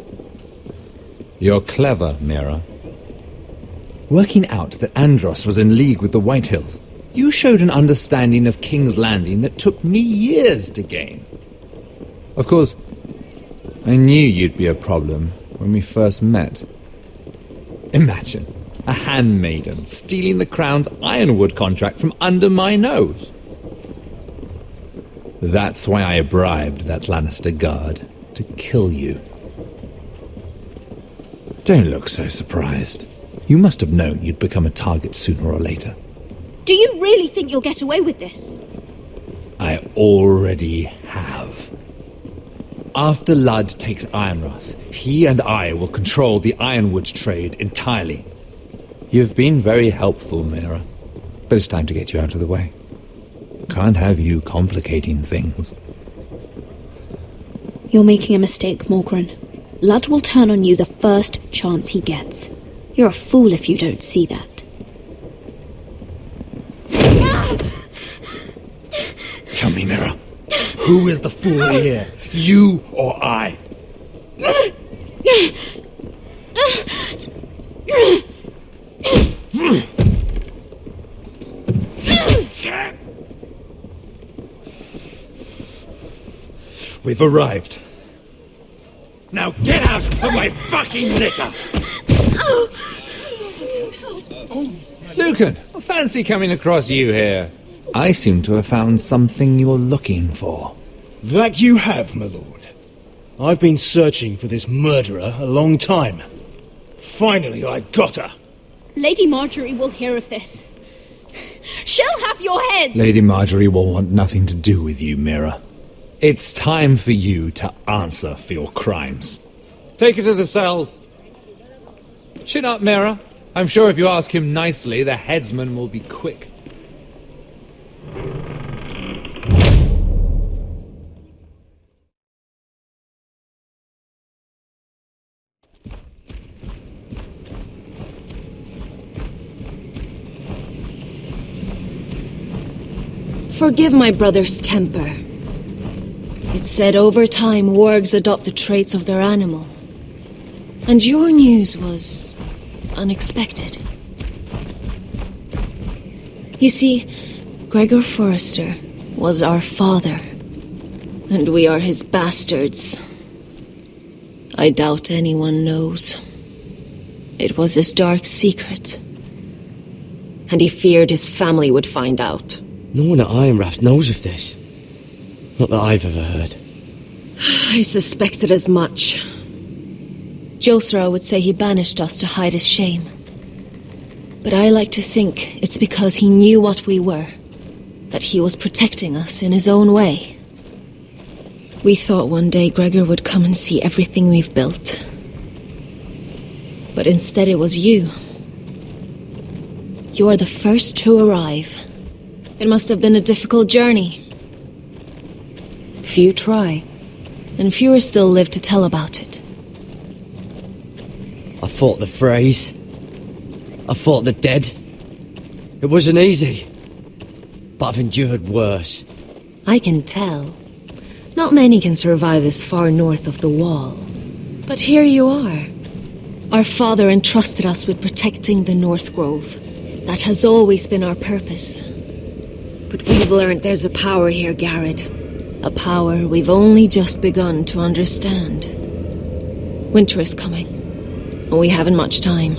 You're clever, Mira. Working out that Andros was in league with the Whitehills, you showed an understanding of King's Landing that took me years to gain. Of course, I knew you'd be a problem when we first met. Imagine a handmaiden stealing the Crown's Ironwood contract from under my nose. That's why I bribed that Lannister guard to kill you. Don't look so surprised. You must have known you'd become a target sooner or later. Do you really think you'll get away with this? I already have. After Ludd takes Ironrath, he and I will control the Ironwood trade entirely. You've been very helpful, Mira, but it's time to get you out of the way. Can't have you complicating things. You're making a mistake, 𝗚𝗺𝗀𝗀𝗃. Ludd will turn on you the first chance he gets. You're a fool if you don't see that. Tell me, Mira, who is the fool here? You or I? We've arrived. Now get out of my fucking litter! Lucan, I fancy coming across you here. I seem to have found something you're looking for. That you have, my lord. I've been searching for this murderer a long time. Finally, I've got her. Lady Marjorie will hear of this. She'll have your head! Lady Marjorie will want nothing to do with you, Mira. It's time for you to answer for your crimes. Take her to the cells. Chin up, Mira. I'm sure if you ask him nicely, the headsman will be quick. Forgive my brother's temper. It's said over time wargs adopt the traits of their animal. And your news was unexpected. You see, Gregor Forrester was our father, and we are his bastards. I doubt anyone knows. It was his dark secret, and he feared his family would find out. No one at Ironrath knows of this. Not that I've ever heard. I suspected as much. Josra would say he banished us to hide his shame. But I like to think it's because he knew what we were, that he was protecting us in his own way. We thought one day Gregor would come and see everything we've built. But instead it was you. You are the first to arrive. It must have been a difficult journey. Few try, and fewer still live to tell about it. I fought the Freys. I fought the dead. It wasn't easy, but I've endured worse. I can tell. Not many can survive this far north of the Wall. But here you are. Our father entrusted us with protecting the North Grove. That has always been our purpose. But we've learned there's a power here, Garrett. A power we've only just begun to understand. Winter is coming, and we haven't much time.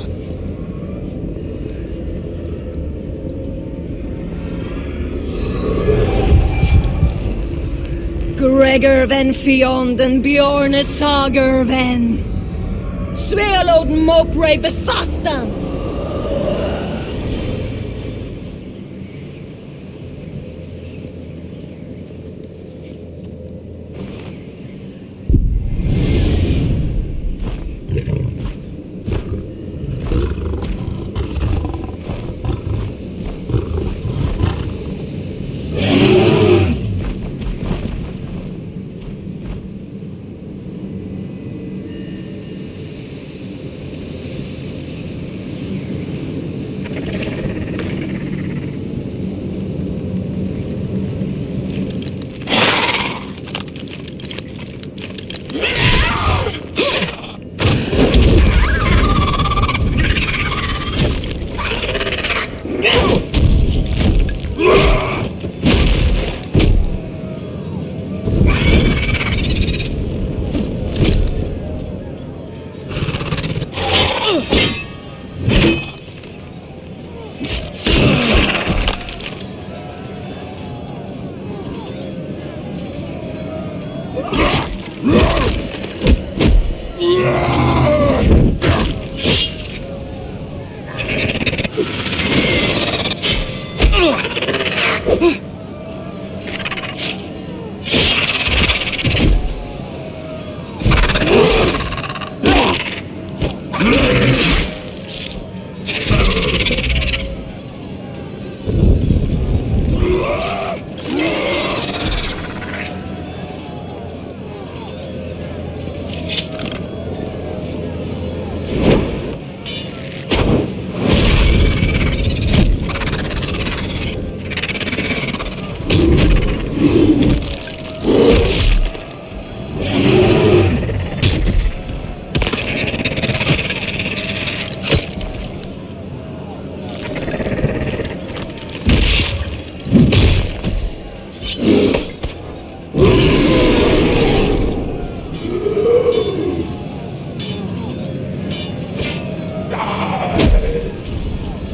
Gregor ven Fionn den Bjorne Sager ven. Svealod 𝗚𝗺𝗶𝗴𝗃𝗀𝗃.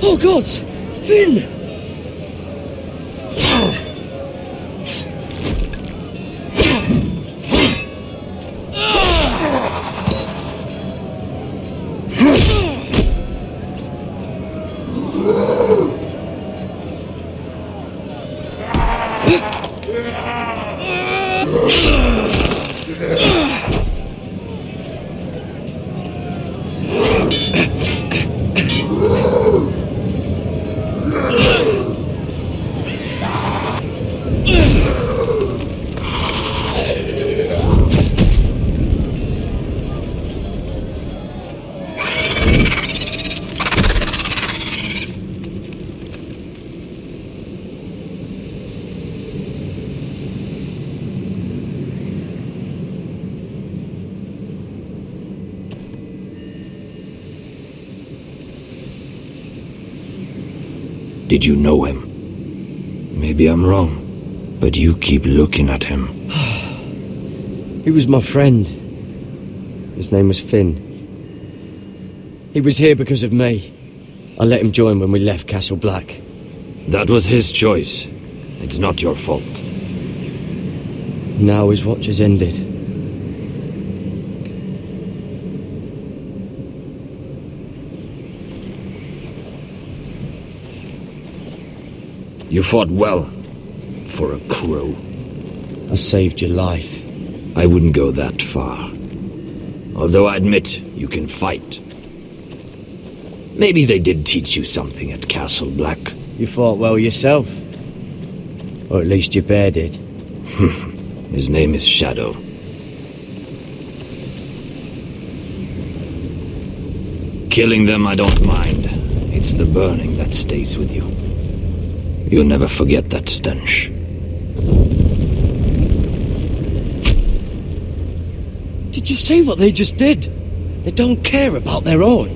Oh, God! Finn! Did you know him? Maybe I'm wrong, but you keep looking at him. He was my friend. His name was Finn. He was here because of me. I let him join when we left Castle Black. That was his choice. It's not your fault. Now his watch has ended. You fought well, for a crow. I saved your life. I wouldn't go that far. Although I admit you can fight. Maybe they did teach you something at Castle Black. You fought well yourself. Or at least your bear did. His name is Shadow. Killing them I don't mind. It's the burning that stays with you. You'll never forget that stench. Did you see what they just did? They don't care about their own.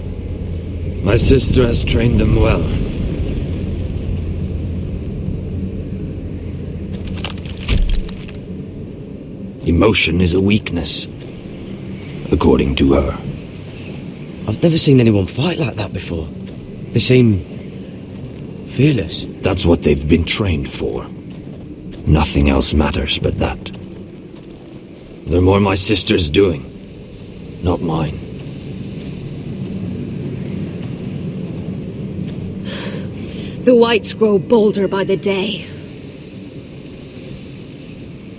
My sister has trained them well. Emotion is a weakness, according to her. I've never seen anyone fight like that before. They seem fearless. That's what they've been trained for. Nothing else matters but that. They're more my sister's doing, not mine. The whites grow bolder by the day.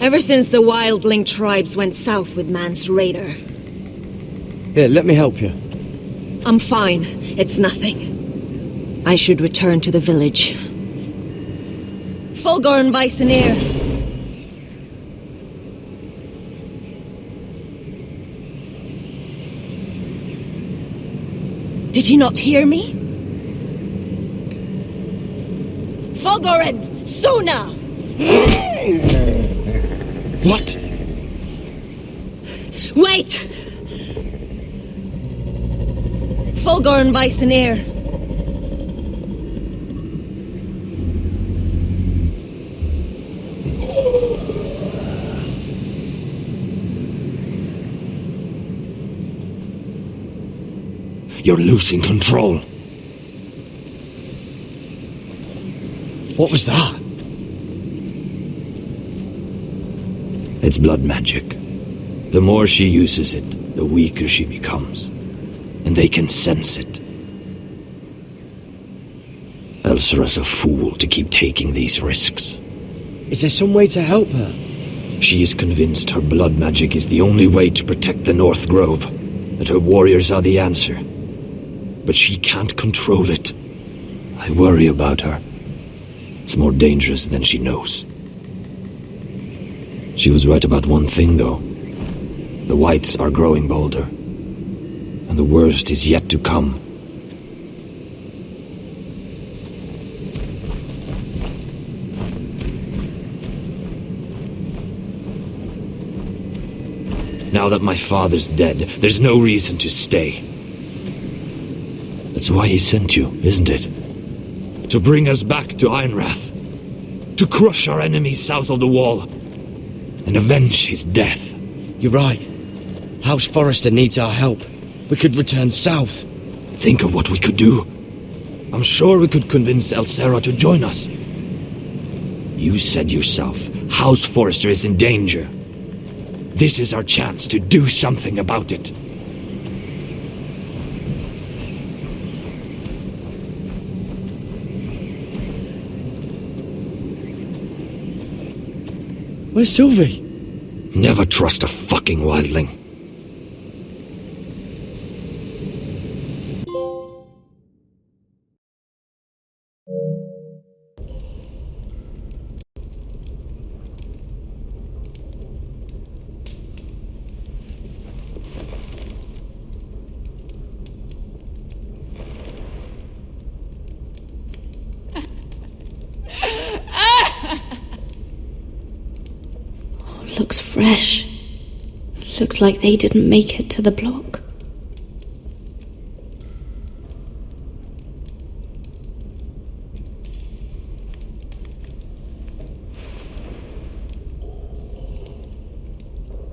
Ever since the wildling tribes went south with Man's raider. Here, let me help you. I'm fine. It's nothing. I should return to the village. 𝗚𝗺𝗶𝗴𝗜𝗀𝗀𝗚𝗏. Did you not hear me? 𝗚𝗺𝗺𝗀𝗀𝗃𝗀𝗃. What? Wait! 𝗚𝗺𝗺𝗀𝗃𝗀𝗃. You're losing control. What was that? It's blood magic. The more she uses it, the weaker she becomes. And they can sense it. 𝗚𝗺𝗺𝗀𝗃𝗀𝗃. a fool to keep taking these risks. Is there some way to help her? She is convinced her blood magic is the only way to protect the North Grove, that her warriors are the answer. But she can't control it. I worry about her. It's more dangerous than she knows. She was right about one thing, though. The whites are growing bolder. And the worst is yet to come. Now that my father's dead, there's no reason to stay. That's why he sent you, isn't it? To bring us back to 𝗚𝗺𝗺𝗀𝗃. To crush our enemies south of the wall. And avenge his death. You're right. House Forrester needs our help. We could return south. Think of what we could do. I'm sure we could convince 𝗚𝗺𝗀𝗚𝗂 to join us. You said yourself, House Forrester is in danger. This is our chance to do something about it. Where's Sylvie? Never trust a fucking wildling. Looks fresh. Looks like they didn't make it to the block.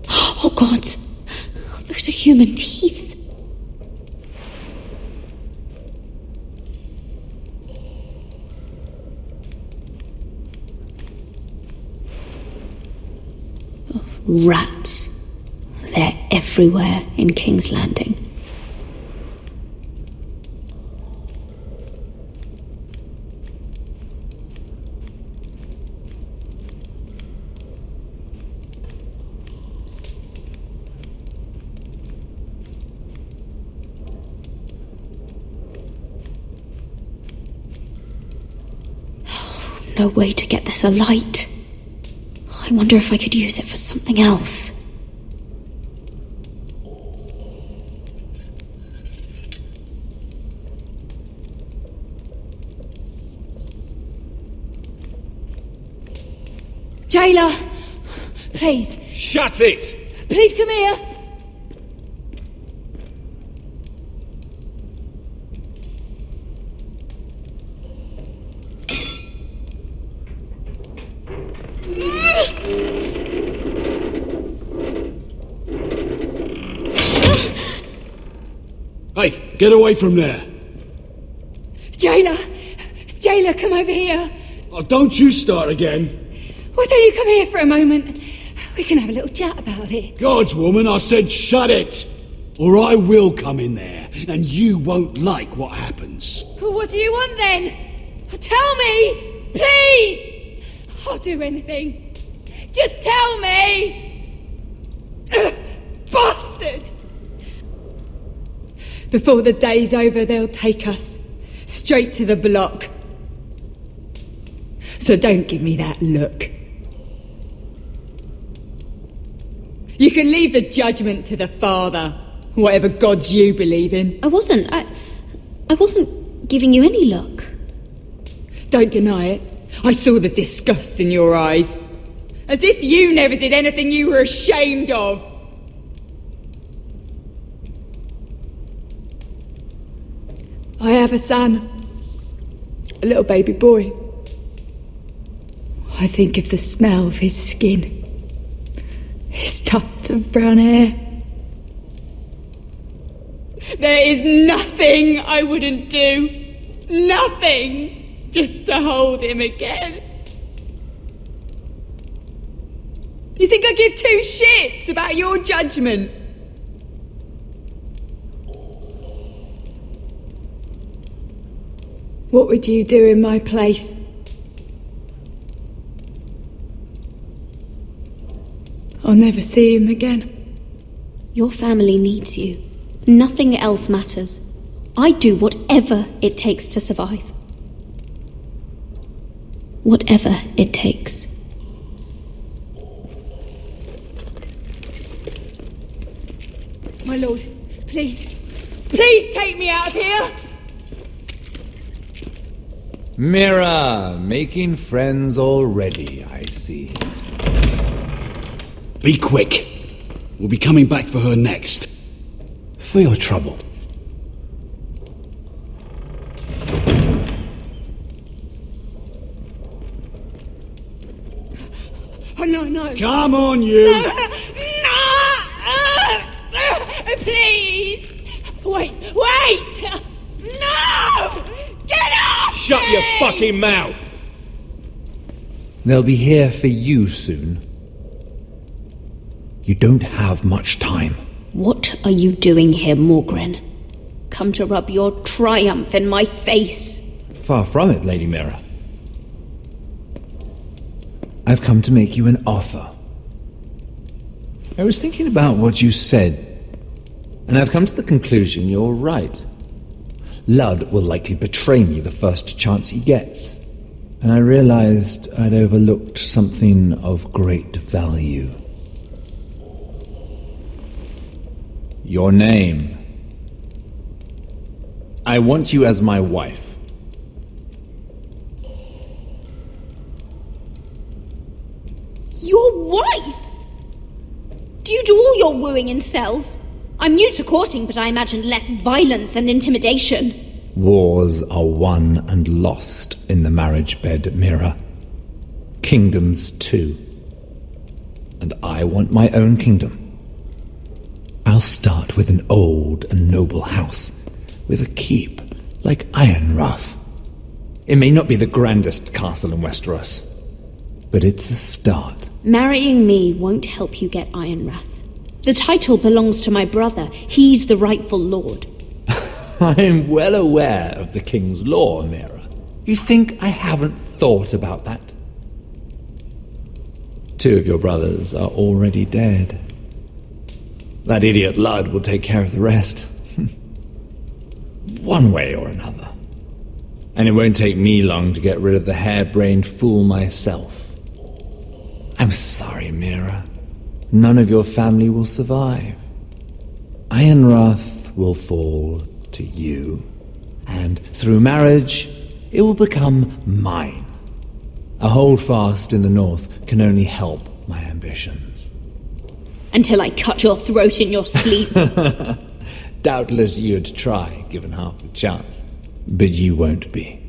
Oh God! Those are human teeth. Rats. They're everywhere in King's Landing. No way to get this alight. I wonder if I could use it for something else. Jailer! Please. Shut it! Please come here! Hey, get away from there! Jailer! Jailer, come over here! Oh, don't you start again! Why don't you come here for a moment? We can have a little chat about it. Gods, woman, I said shut it! Or I will come in there, and you won't like what happens. Well, what do you want then? Tell me! Please! I'll do anything. Just tell me! Bastard! Before the day's over, they'll take us straight to the block. So don't give me that look. You can leave the judgment to the Father, whatever gods you believe in. I wasn't giving you any look. Don't deny it. I saw the disgust in your eyes. As if you never did anything you were ashamed of. I have a son. A little baby boy. I think of the smell of his skin. His tuft of brown hair. There is nothing I wouldn't do. Nothing. Just to hold him again. You think I give two shits about your judgment? What would you do in my place? I'll never see him again. Your family needs you. Nothing else matters. I'd do whatever it takes to survive. Whatever it takes. My lord, please. Please take me out of here! Mira, making friends already, I see. Be quick. We'll be coming back for her next. For your trouble. Oh, no. Come on, you! No! Please! Wait! No! Get shut your fucking mouth! They'll be here for you soon. You don't have much time. What are you doing here, 𝗚𝗺𝗴𝗴𝗀𝗀𝗃? Come to rub your triumph in my face? Far from it, Lady Mira. I've come to make you an offer. I was thinking about what you said, and I've come to the conclusion you're right. Ludd will likely betray me the first chance he gets, and I realized I'd overlooked something of great value. Your name. I want you as my wife. Your wife? Do you do all your wooing in cells? I'm new to courting, but I imagined less violence and intimidation. Wars are won and lost in the marriage bed, Mira. Kingdoms too. And I want my own kingdom. I'll start with an old and noble house, with a keep like 𝗚𝗺𝗺𝗏. It may not be the grandest castle in Westeros, but it's a start. Marrying me won't help you get 𝗚𝗺𝗺𝗏. The title belongs to my brother. He's the rightful lord. I'm well aware of the king's law, Mira. You think I haven't thought about that? 2 of your brothers are already dead. That idiot Ludd will take care of the rest. One way or another. And it won't take me long to get rid of the harebrained fool myself. I'm sorry, Mira. None of your family will survive. 𝗚𝗺𝗺𝗏 will fall to you, and through marriage, it will become mine. A holdfast in the north can only help my ambitions. Until I cut your throat in your sleep. Doubtless you'd try, given half the chance. But you won't be.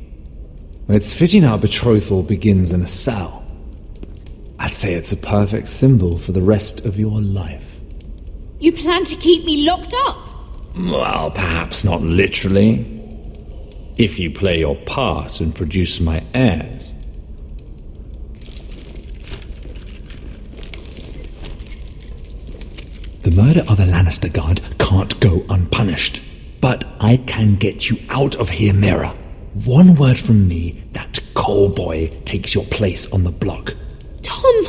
It's fitting our betrothal begins in a cell. I'd say it's a perfect symbol for the rest of your life. You plan to keep me locked up? Well, perhaps not literally. If you play your part and produce my heirs. The murder of a Lannister guard can't go unpunished. But I can get you out of here, Mira. One word from me, that coal boy takes your place on the block. Tom!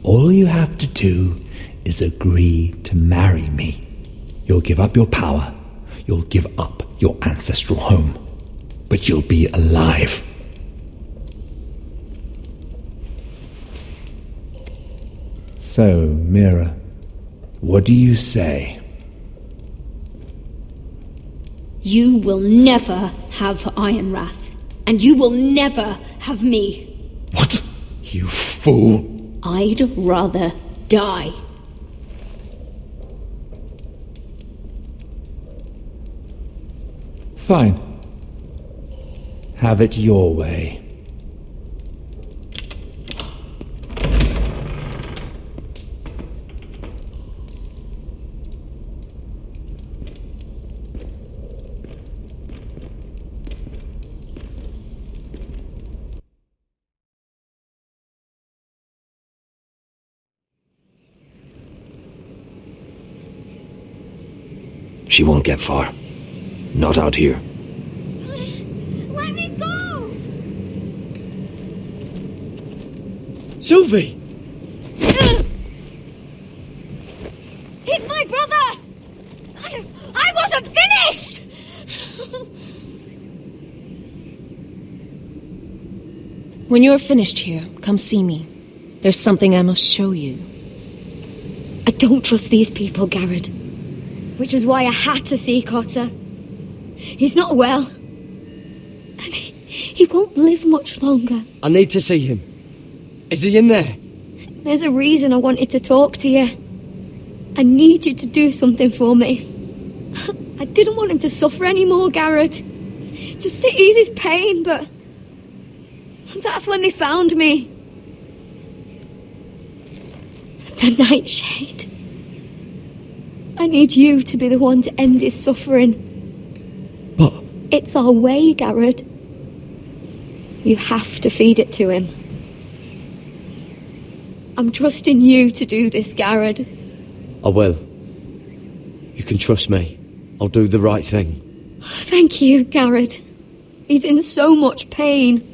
All you have to do is agree to marry me. You'll give up your power. You'll give up your ancestral home. But you'll be alive. So, Mira, what do you say? You will never have 𝗚𝗺𝗺𝗏, and you will never have me. What? You fool! I'd rather die. Fine. Have it your way. She won't get far. Not out here. Let me go! Sylvie! He's my brother! I wasn't finished! When you're finished here, come see me. There's something I must show you. I don't trust these people, Garrett. Which was why I had to see Cotter. He's not well. And he won't live much longer. I need to see him. Is he in there? There's a reason I wanted to talk to you. I need you to do something for me. I didn't want him to suffer anymore, Garrett. Just to ease his pain, but that's when they found me. The Nightshade. I need you to be the one to end his suffering. But it's our way, Garrett. You have to feed it to him. I'm trusting you to do this, 𝗚𝗺𝗴𝗏𝗀𝗚. I will. You can trust me. I'll do the right thing. Thank you, 𝗚𝗺𝗴𝗏𝗏. He's in so much pain.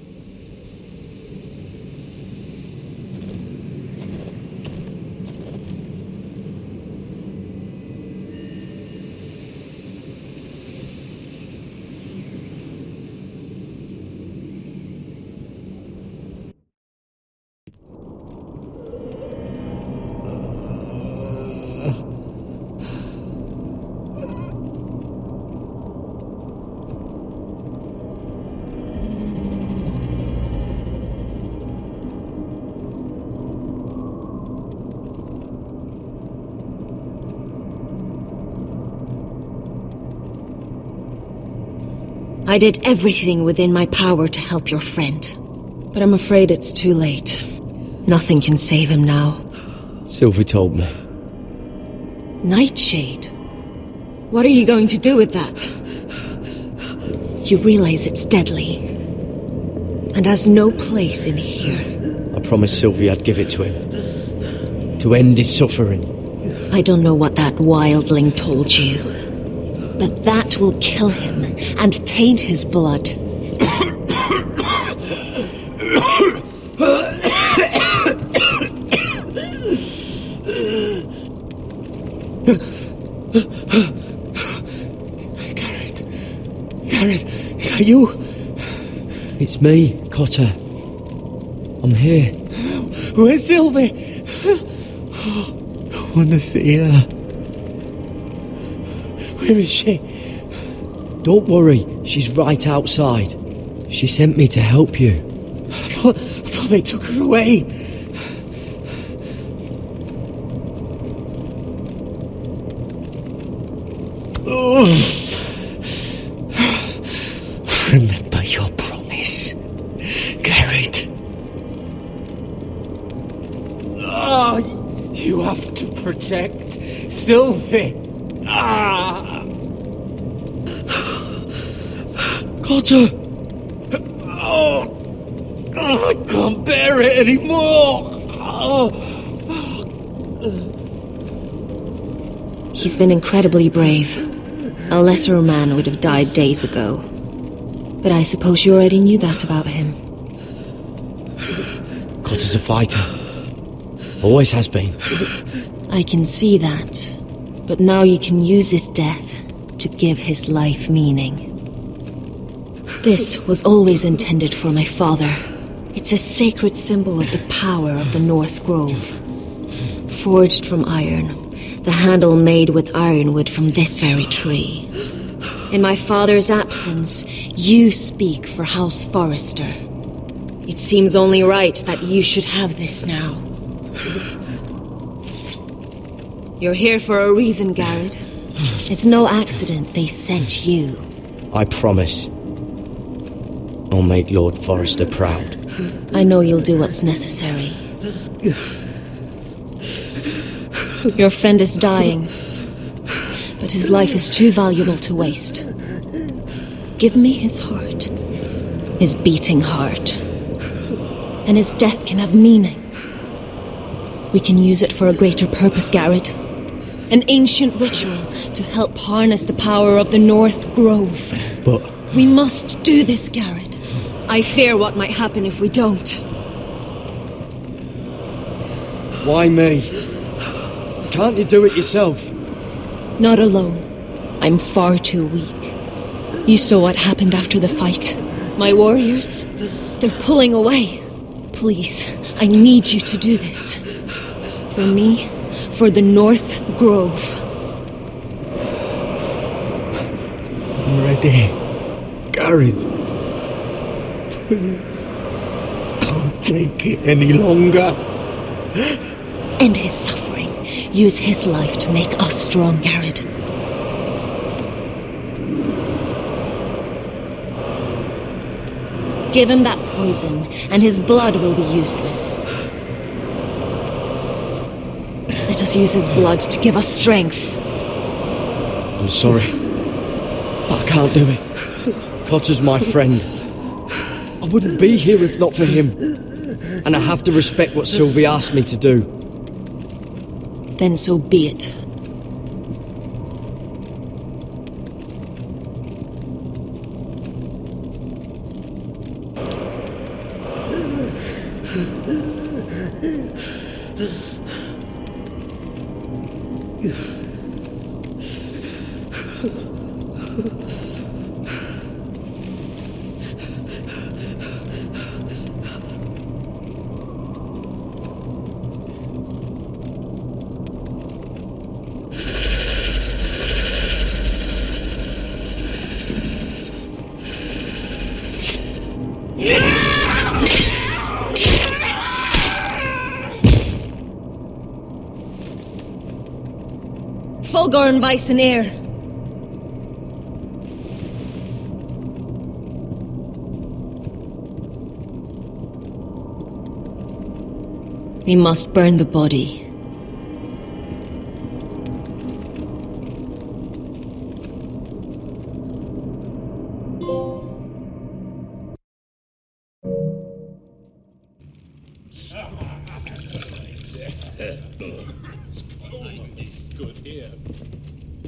I did everything within my power to help your friend. But I'm afraid it's too late. Nothing can save him now. Sylvie told me. Nightshade? What are you going to do with that? You realize it's deadly. And has no place in here. I promised Sylvie I'd give it to him. To end his suffering. I don't know what that wildling told you. But that will kill him and taint his blood. 𝗚𝗺𝗃, is that you? It's me, Cotter. I'm here. Where's Sylvie? I want to see her. Where is she? Don't worry, she's right outside. She sent me to help you. I thought they took her away. Remember your promise, 𝗚𝗺𝗃. You have to protect Sylvie. Cotter! I can't bear it anymore! He's been incredibly brave. A lesser man would have died days ago. But I suppose you already knew that about him. Cotter's a fighter. Always has been. I can see that. But now you can use his death to give his life meaning. This was always intended for my father. It's a sacred symbol of the power of the North Grove. Forged from iron, the handle made with ironwood from this very tree. In my father's absence, you speak for House Forrester. It seems only right that you should have this now. You're here for a reason, 𝗚𝗺𝗃. It's no accident they sent you. I promise. I'll make Lord Forrester proud. I know you'll do what's necessary. Your friend is dying, but his life is too valuable to waste. Give me his heart, his beating heart, and his death can have meaning. We can use it for a greater purpose, 𝗚𝗺𝗃. An ancient ritual to help harness the power of the North Grove. But we must do this, 𝗚𝗺𝗃. I fear what might happen if we don't. why me? Can't you do it yourself? Not alone. I'm far too weak. You saw what happened after the fight. My warriors, they're pulling away. Please, I need you to do this. For me, for the North Grove. I'm ready. 𝗚𝗺𝗃, please. Can't take it any longer. End his suffering. Use his life to make us strong, 𝗚𝗺𝗃. Give him that poison, and his blood will be useless. Let us use his blood to give us strength. I'm sorry, but I can't do it. Cotter's my friend. I wouldn't be here if not for him. And I have to respect what Sylvie asked me to do. Then so be it. 𝗚𝗺𝗶𝗴𝗚𝗀𝗚𝗚𝗚. We must burn the body.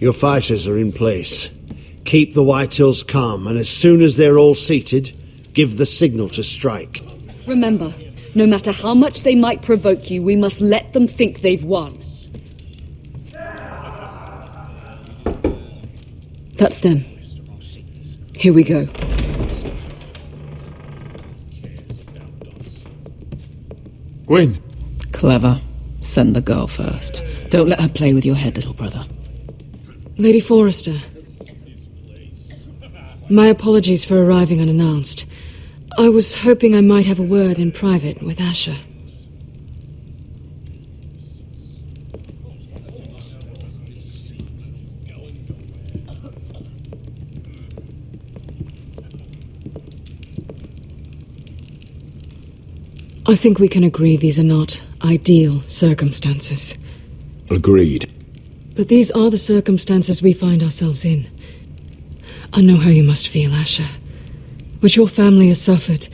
Your fighters are in place. Keep the White Hills calm, and as soon as they're all seated, give the signal to strike. Remember, no matter how much they might provoke you, we must let them think they've won. That's them. Here we go. Gwyn. Clever. Send the girl first. Don't let her play with your head, little brother. Lady Forrester. My apologies for arriving unannounced. I was hoping I might have a word in private with Asher. I think we can agree these are not ideal circumstances. Agreed. But these are the circumstances we find ourselves in. I know how you must feel, Asher. What your family has suffered,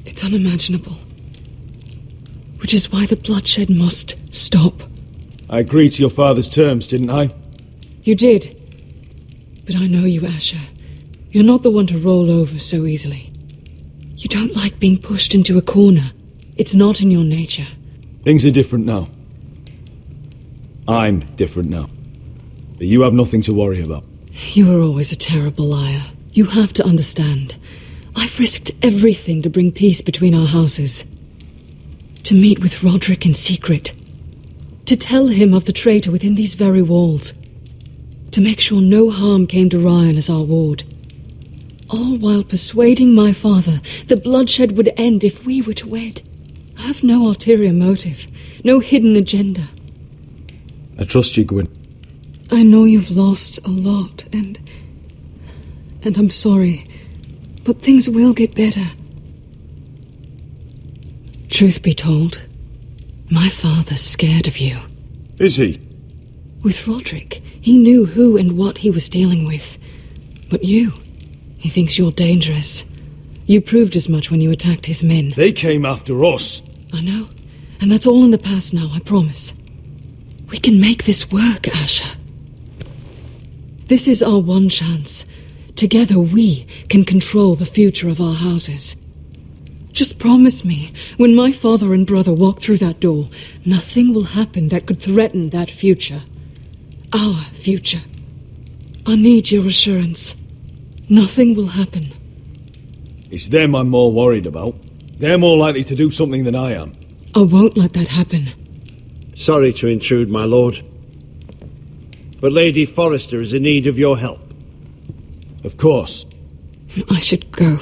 it's unimaginable. Which is why the bloodshed must stop. I agreed to your father's terms, didn't I? You did. But I know you, Asher. You're not the one to roll over so easily. You don't like being pushed into a corner. It's not in your nature. Things are different now. I'm different now. But you have nothing to worry about. You were always a terrible liar. You have to understand. I've risked everything to bring peace between our houses. To meet with Roderick in secret. To tell him of the traitor within these very walls. To make sure no harm came to Ryan as our ward. All while persuading my father the bloodshed would end if we were to wed. I have no ulterior motive. No hidden agenda. I trust you, Gwyn. I know you've lost a lot, and I'm sorry, but things will get better. Truth be told, my father's scared of you. Is he? With Roderick, he knew who and what he was dealing with. But you, he thinks you're dangerous. You proved as much when you attacked his men. They came after us. I know, and that's all in the past now, I promise. We can make this work, Asher. This is our one chance. Together we can control the future of our houses. Just promise me, when my father and brother walk through that door, nothing will happen that could threaten that future. Our future. I need your assurance. Nothing will happen. It's them I'm more worried about. They're more likely to do something than I am. I won't let that happen. Sorry to intrude, my lord. But Lady Forrester is in need of your help. Of course. I should go.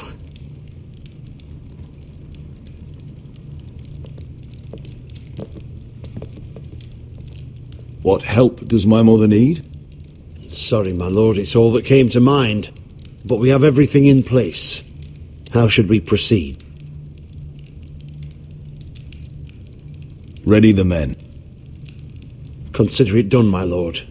What help does my mother need? Sorry, my lord, it's all that came to mind. But we have everything in place. How should we proceed? Ready the men. Consider it done, my lord.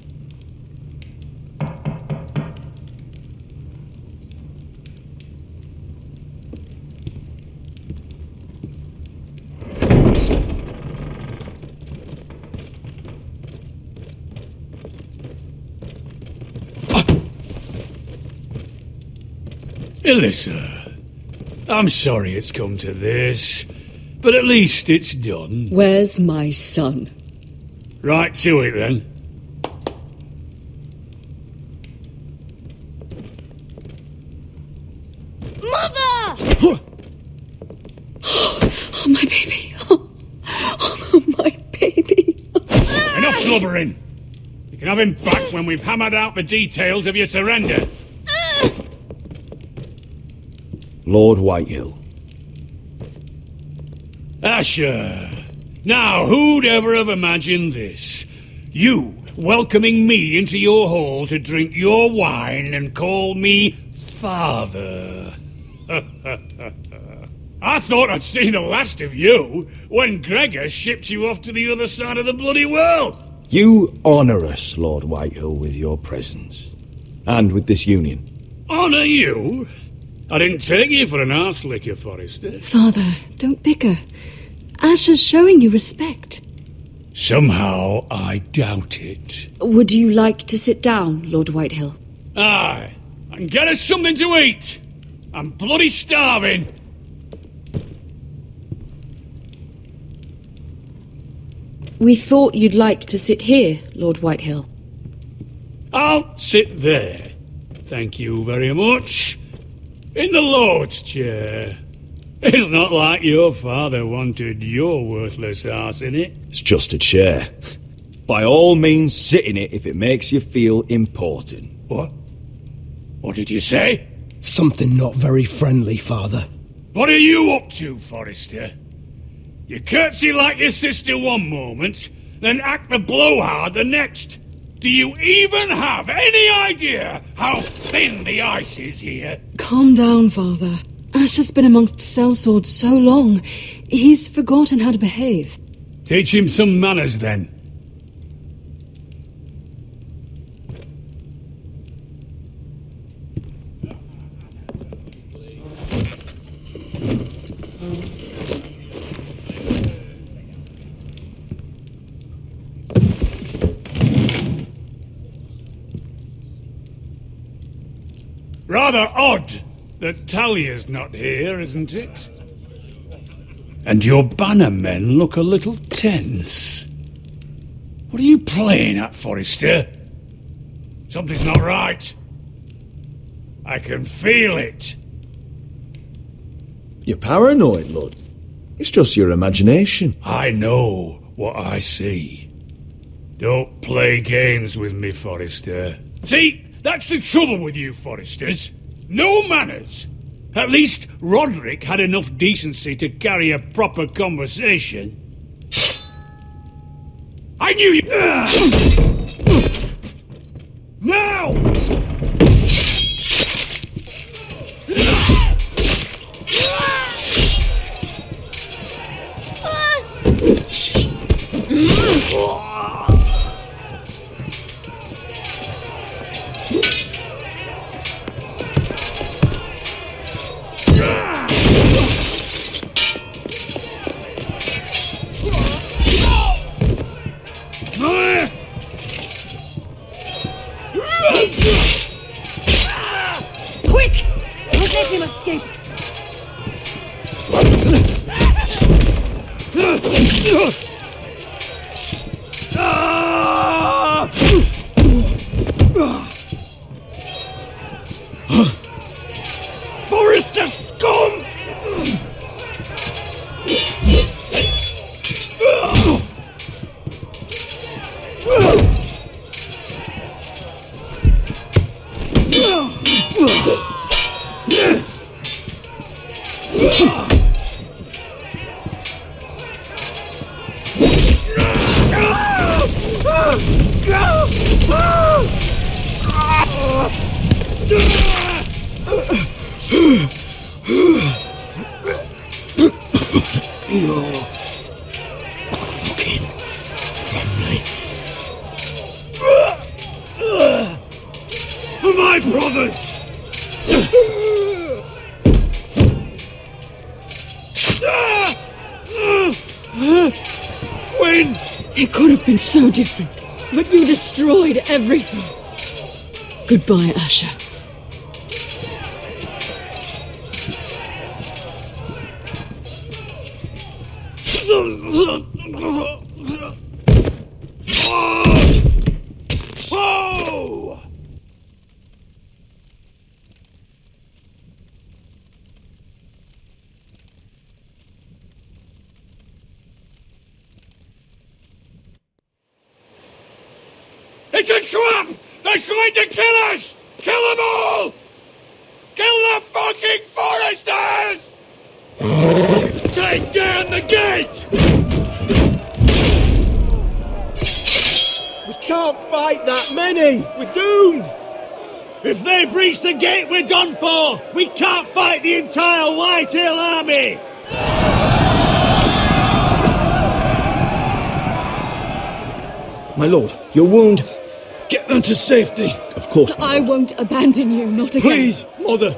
Alyssa, I'm sorry it's come to this, but at least it's done. Where's my son? Right to it then. Mother! Oh, my baby. Oh, my baby. Enough blubbering. You can have him back when we've hammered out the details of your surrender. Lord Whitehill. Asher. Now, who'd ever have imagined this? You welcoming me into your hall to drink your wine and call me father. I thought I'd seen the last of you when Gregor shipped you off to the other side of the bloody world. You honour us, Lord Whitehill, with your presence. And with this union. Honour you? I didn't take you for an arse-licker, Forrester. Father, don't bicker. Asher's showing you respect. Somehow I doubt it. Would you like to sit down, Lord Whitehill? Aye, and get us something to eat. I'm bloody starving. We thought you'd like to sit here, Lord Whitehill. I'll sit there. Thank you very much. In the Lord's chair. It's not like your father wanted your worthless arse in it. It's just a chair. By all means, sit in it if it makes you feel important. What? What did you say? Something not very friendly, Father. What are you up to, Forrester? You curtsy like your sister one moment, then act the blowhard the next. Do you even have any idea how thin the ice is here? Calm down, Father. Asher's been amongst sellswords so long, he's forgotten how to behave. Teach him some manners, then. Rather odd that Talia's not here, isn't it? And your banner men look a little tense. What are you playing at, Forrester? Something's not right. I can feel it. You're paranoid, Lord. It's just your imagination. I know what I see. Don't play games with me, Forrester. See? That's the trouble with you, Forresters. No manners. At least Roderick had enough decency to carry a proper conversation. I knew you... Now! Quick! Don't let him escape! Forrester scum! You're fucking friendly. For my brothers! When? It could have been so different, but you destroyed everything. Goodbye, Asher. Oh! It's a trap! They're trying to kill us! Kill them all! Kill the fucking foresters! Take down the gate! We can't fight that many! We're doomed! If they breach the gate, we're done for! We can't fight the entire Whitetail army! My lord, your wound. Get them to safety. Of course. I won't abandon you, not again. Please, mother.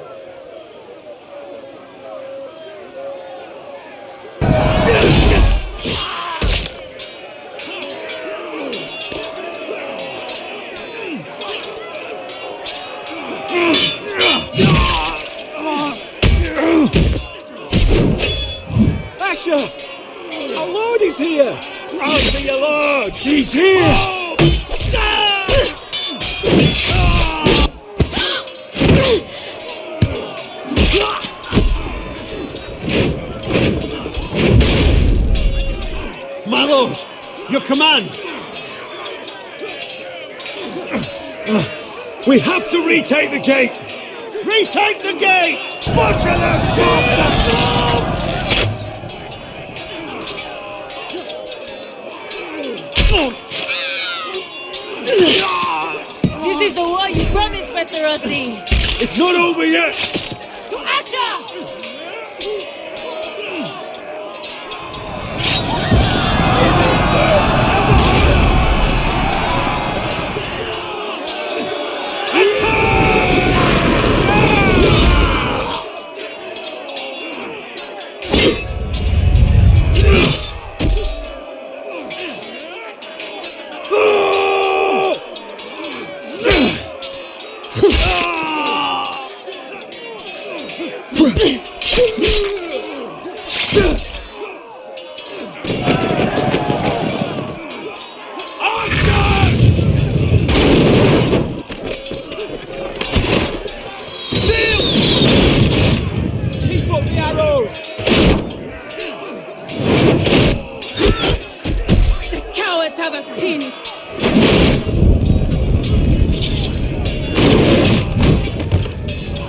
Asher! Our lord is here! Run for your lord! He's here! My lord, your command! We have to retake the gate! Retake the gate! Butcher those bastards! This is the war you promised, Westerosi! It's not over yet! To Asher!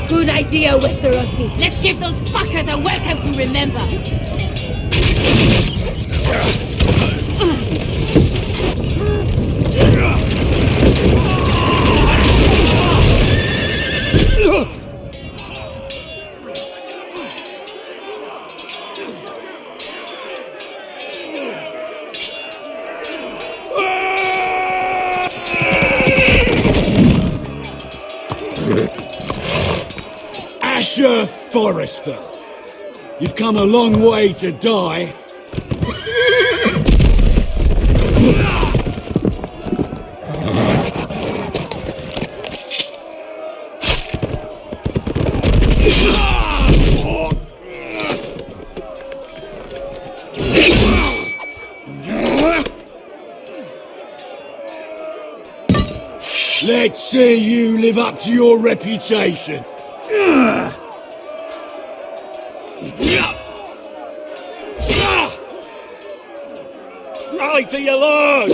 Good idea, Westerosi. Let's give those fuckers a welcome to remember. Asher Forrester, you've come a long way to die. Let's see you live up to your reputation. Rally to your lord!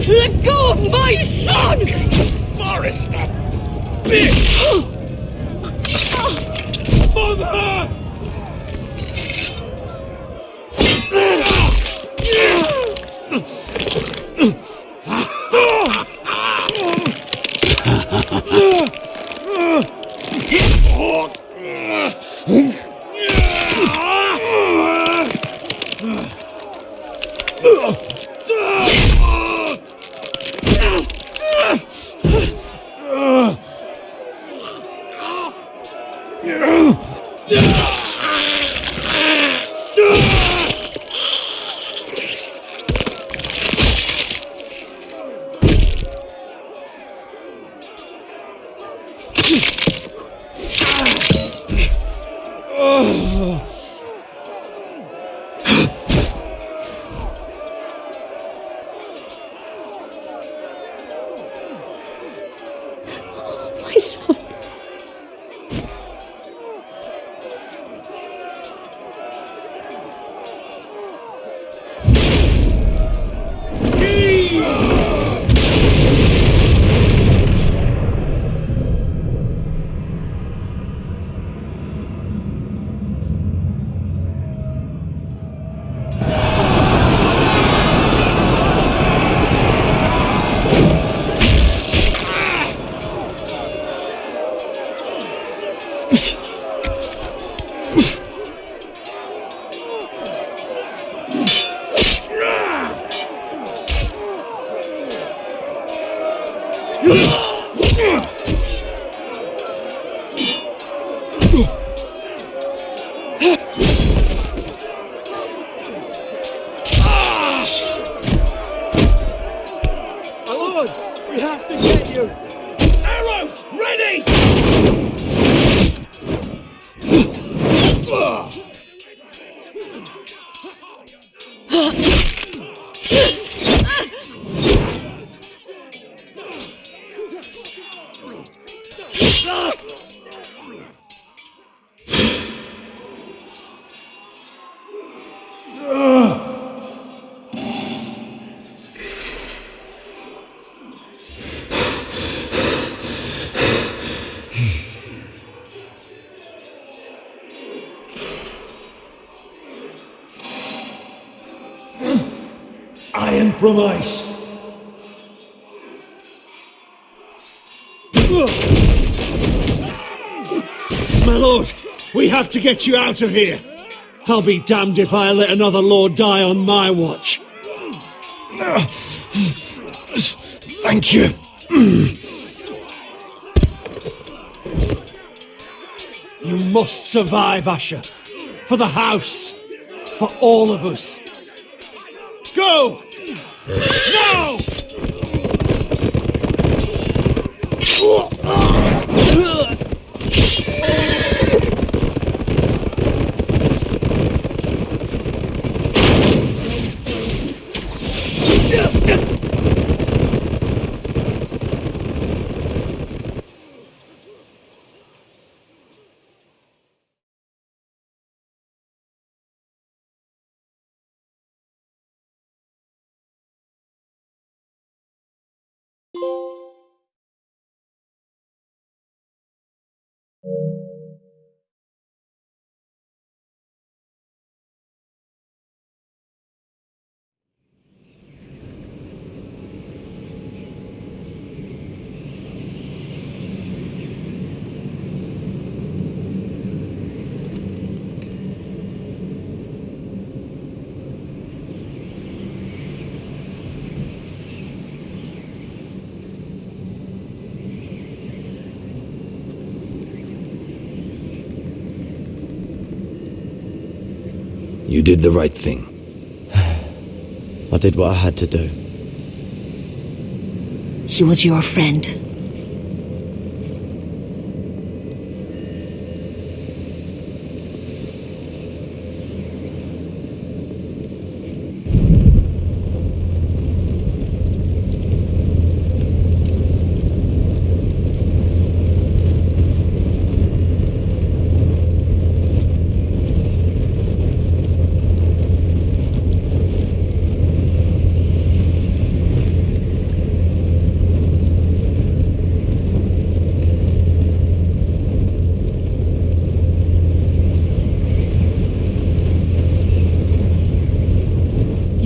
Let go of my son! Forrester! Bitch! Mother! My son. My lord, we have to get you. Arrows, ready! Iron from ice. My lord, we have to get you out of here. I'll be damned if I let another lord die on my watch. Thank you. You must survive, Asher. For the house. For all of us. Go! Now! You did the right thing. I did what I had to do. He was your friend.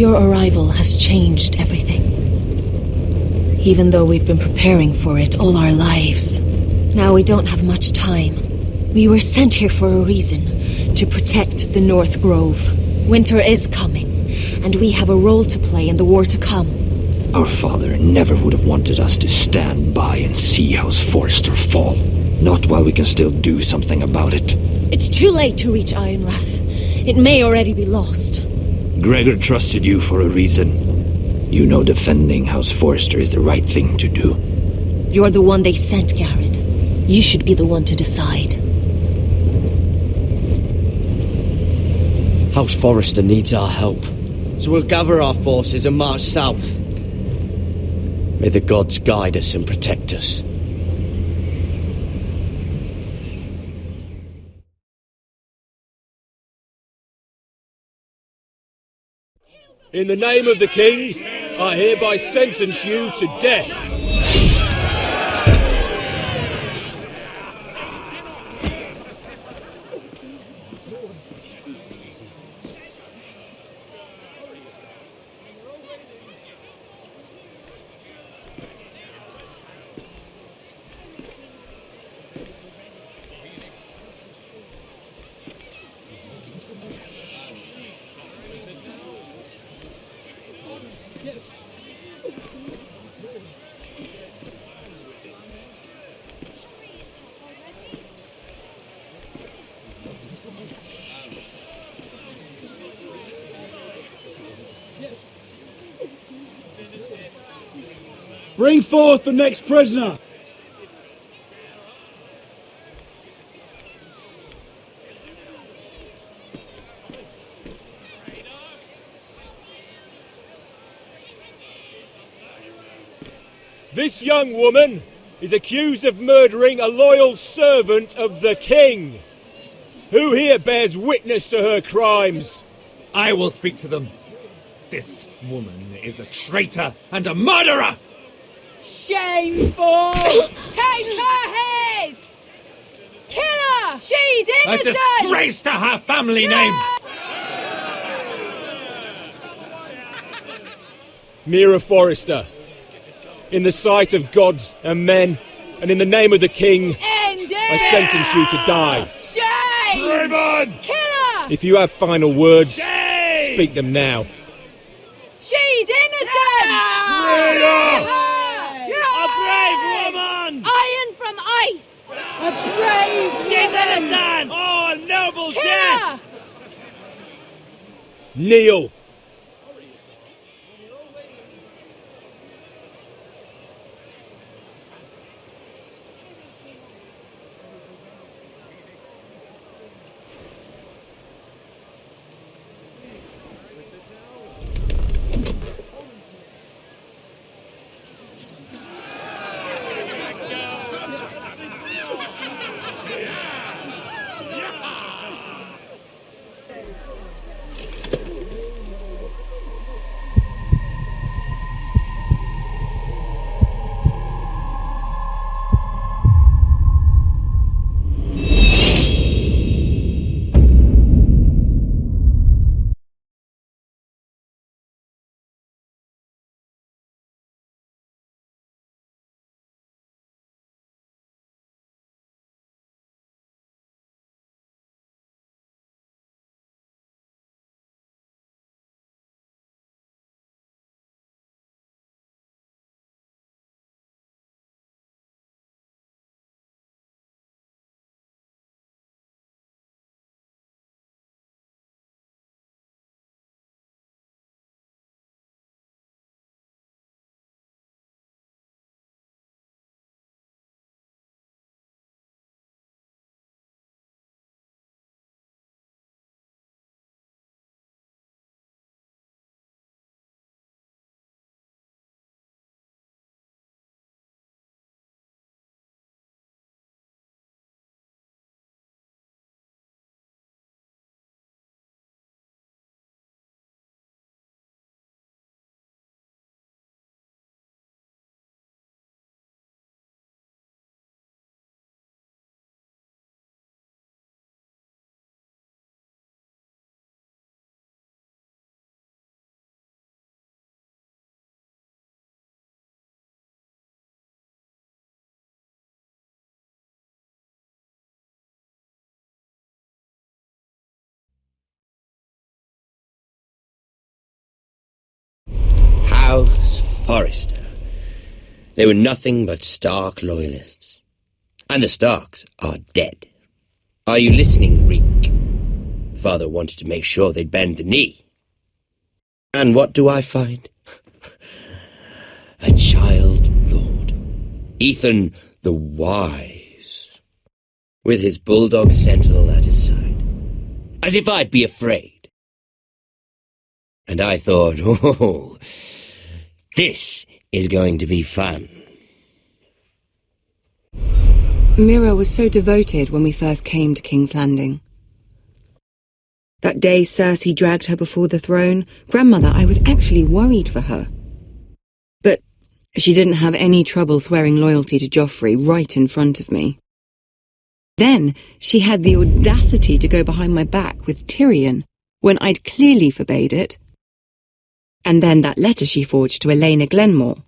Your arrival has changed everything. Even though we've been preparing for it all our lives. Now we don't have much time. We were sent here for a reason. To protect the North Grove. Winter is coming, and we have a role to play in the war to come. Our father never would have wanted us to stand by and see House Forrester fall. Not while we can still do something about it. It's too late to reach Ironwrath. It may already be lost. Gregor trusted you for a reason. You know defending House Forrester is the right thing to do. You're the one they sent, Garrett. You should be the one to decide. House Forrester needs our help, so we'll gather our forces and march south. May the gods guide us and protect us. In the name of the king, I hereby sentence you to death. Bring forth the next prisoner! This young woman is accused of murdering a loyal servant of the king. Who here bears witness to her crimes? I will speak to them. This woman is a traitor and a murderer! Shameful! Take her head! Kill her! She's A innocent! disgrace to her family name! Mira Forrester, in the sight of gods and men, and in the name of the king, I sentence you to die. Shame! Raven! Kill her! If you have final words, speak them now. She's innocent! Traitor! A brave woman! Iron from ice! A brave woman! She's innocent! Oh, a noble Kill death! her! Kneel! House Forrester. They were nothing but stark loyalists. And the Starks are dead. Are you listening, Reek? Father wanted to make sure they'd bend the knee. And what do I find? A child lord. Ethan the Wise. With his bulldog sentinel at his side. As if I'd be afraid. And I thought, oh, this is going to be fun. Mira was so devoted when we first came to King's Landing. That day Cersei dragged her before the throne, Grandmother, I was actually worried for her. But she didn't have any trouble swearing loyalty to Joffrey right in front of me. Then she had the audacity to go behind my back with Tyrion, when I'd clearly forbade it. And then that letter she forged to Elena Glenmore,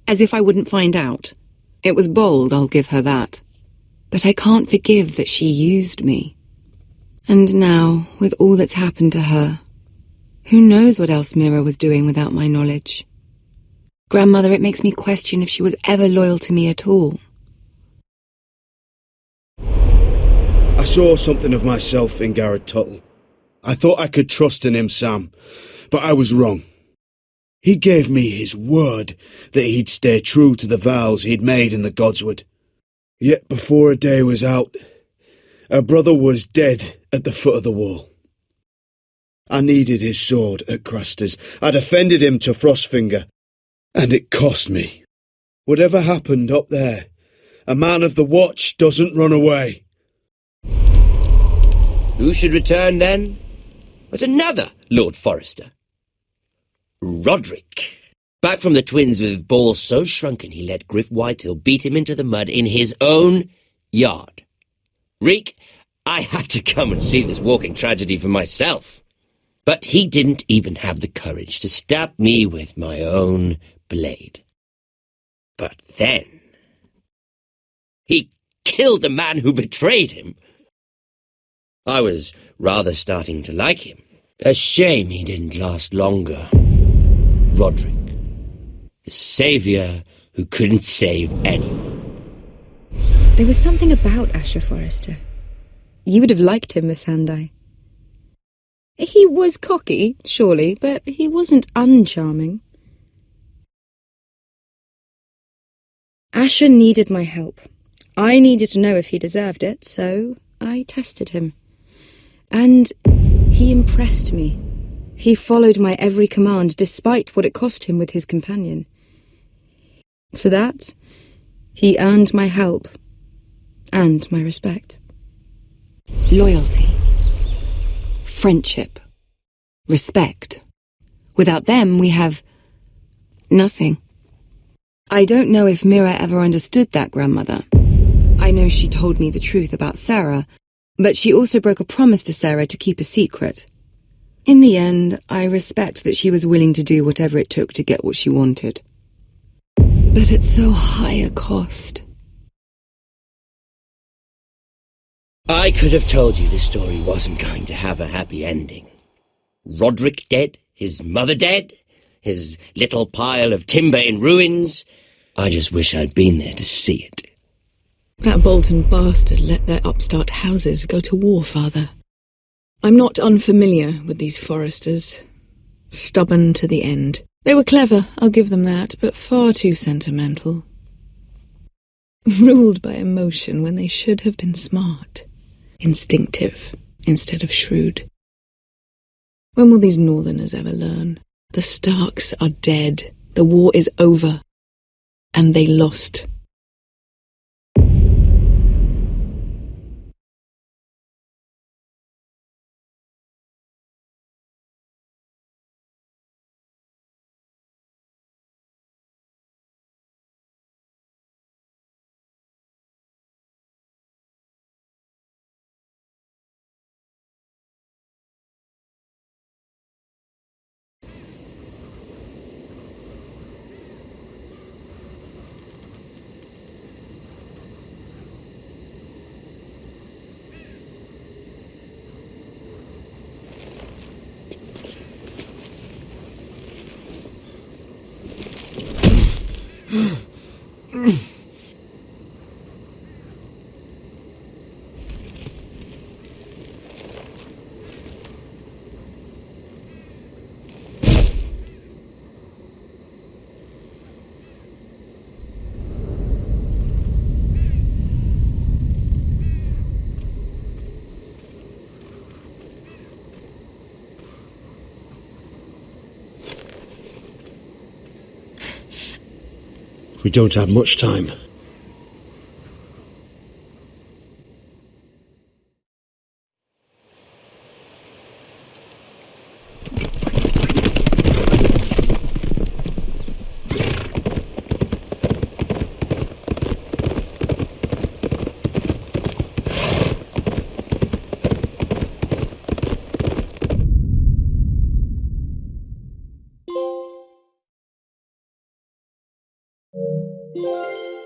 as if I wouldn't find out. It was bold, I'll give her that. But I can't forgive that she used me. And now, with all that's happened to her, who knows what else Mira was doing without my knowledge? Grandmother, it makes me question if she was ever loyal to me at all. I saw something of myself in Garrett Tuttle. I thought I could trust in him, Sam, but I was wrong. He gave me his word that he'd stay true to the vows he'd made in the Godswood. Yet before a day was out, a brother was dead at the foot of the wall. I needed his sword at Craster's. I defended him to Frostfinger, and it cost me. Whatever happened up there, a man of the Watch doesn't run away. Who should return then? But another Lord Forrester. Roderick. Back from the Twins with balls so shrunken he let Griff Whitehill beat him into the mud in his own yard. Reek, I had to come and see this walking tragedy for myself. But he didn't even have the courage to stab me with my own blade. But then he killed the man who betrayed him. I was rather starting to like him. A shame he didn't last longer. Roderick. The saviour who couldn't save anyone. There was something about Asher Forrester. You would have liked him, Miss Sandai. He was cocky, surely, but he wasn't uncharming. Asher needed my help. I needed to know if he deserved it, so I tested him. And he impressed me. He followed my every command, despite what it cost him with his companion. For that, he earned my help and my respect. Loyalty, friendship, respect. Without them, we have nothing. I don't know if Mira ever understood that, Grandmother. I know she told me the truth about Sarah, but she also broke a promise to Sarah to keep a secret. In the end, I respect that she was willing to do whatever it took to get what she wanted. But at so high a cost. I could have told you this story wasn't going to have a happy ending. Roderick dead, his mother dead, his little pile of timber in ruins. I just wish I'd been there to see it. That Bolton bastard let their upstart houses go to war, Father. I'm not unfamiliar with these Forresters. Stubborn to the end. They were clever, I'll give them that, but far too sentimental. Ruled by emotion when they should have been smart. Instinctive instead of shrewd. When will these Northerners ever learn? The Starks are dead. The war is over. And they lost. We don't have much time. you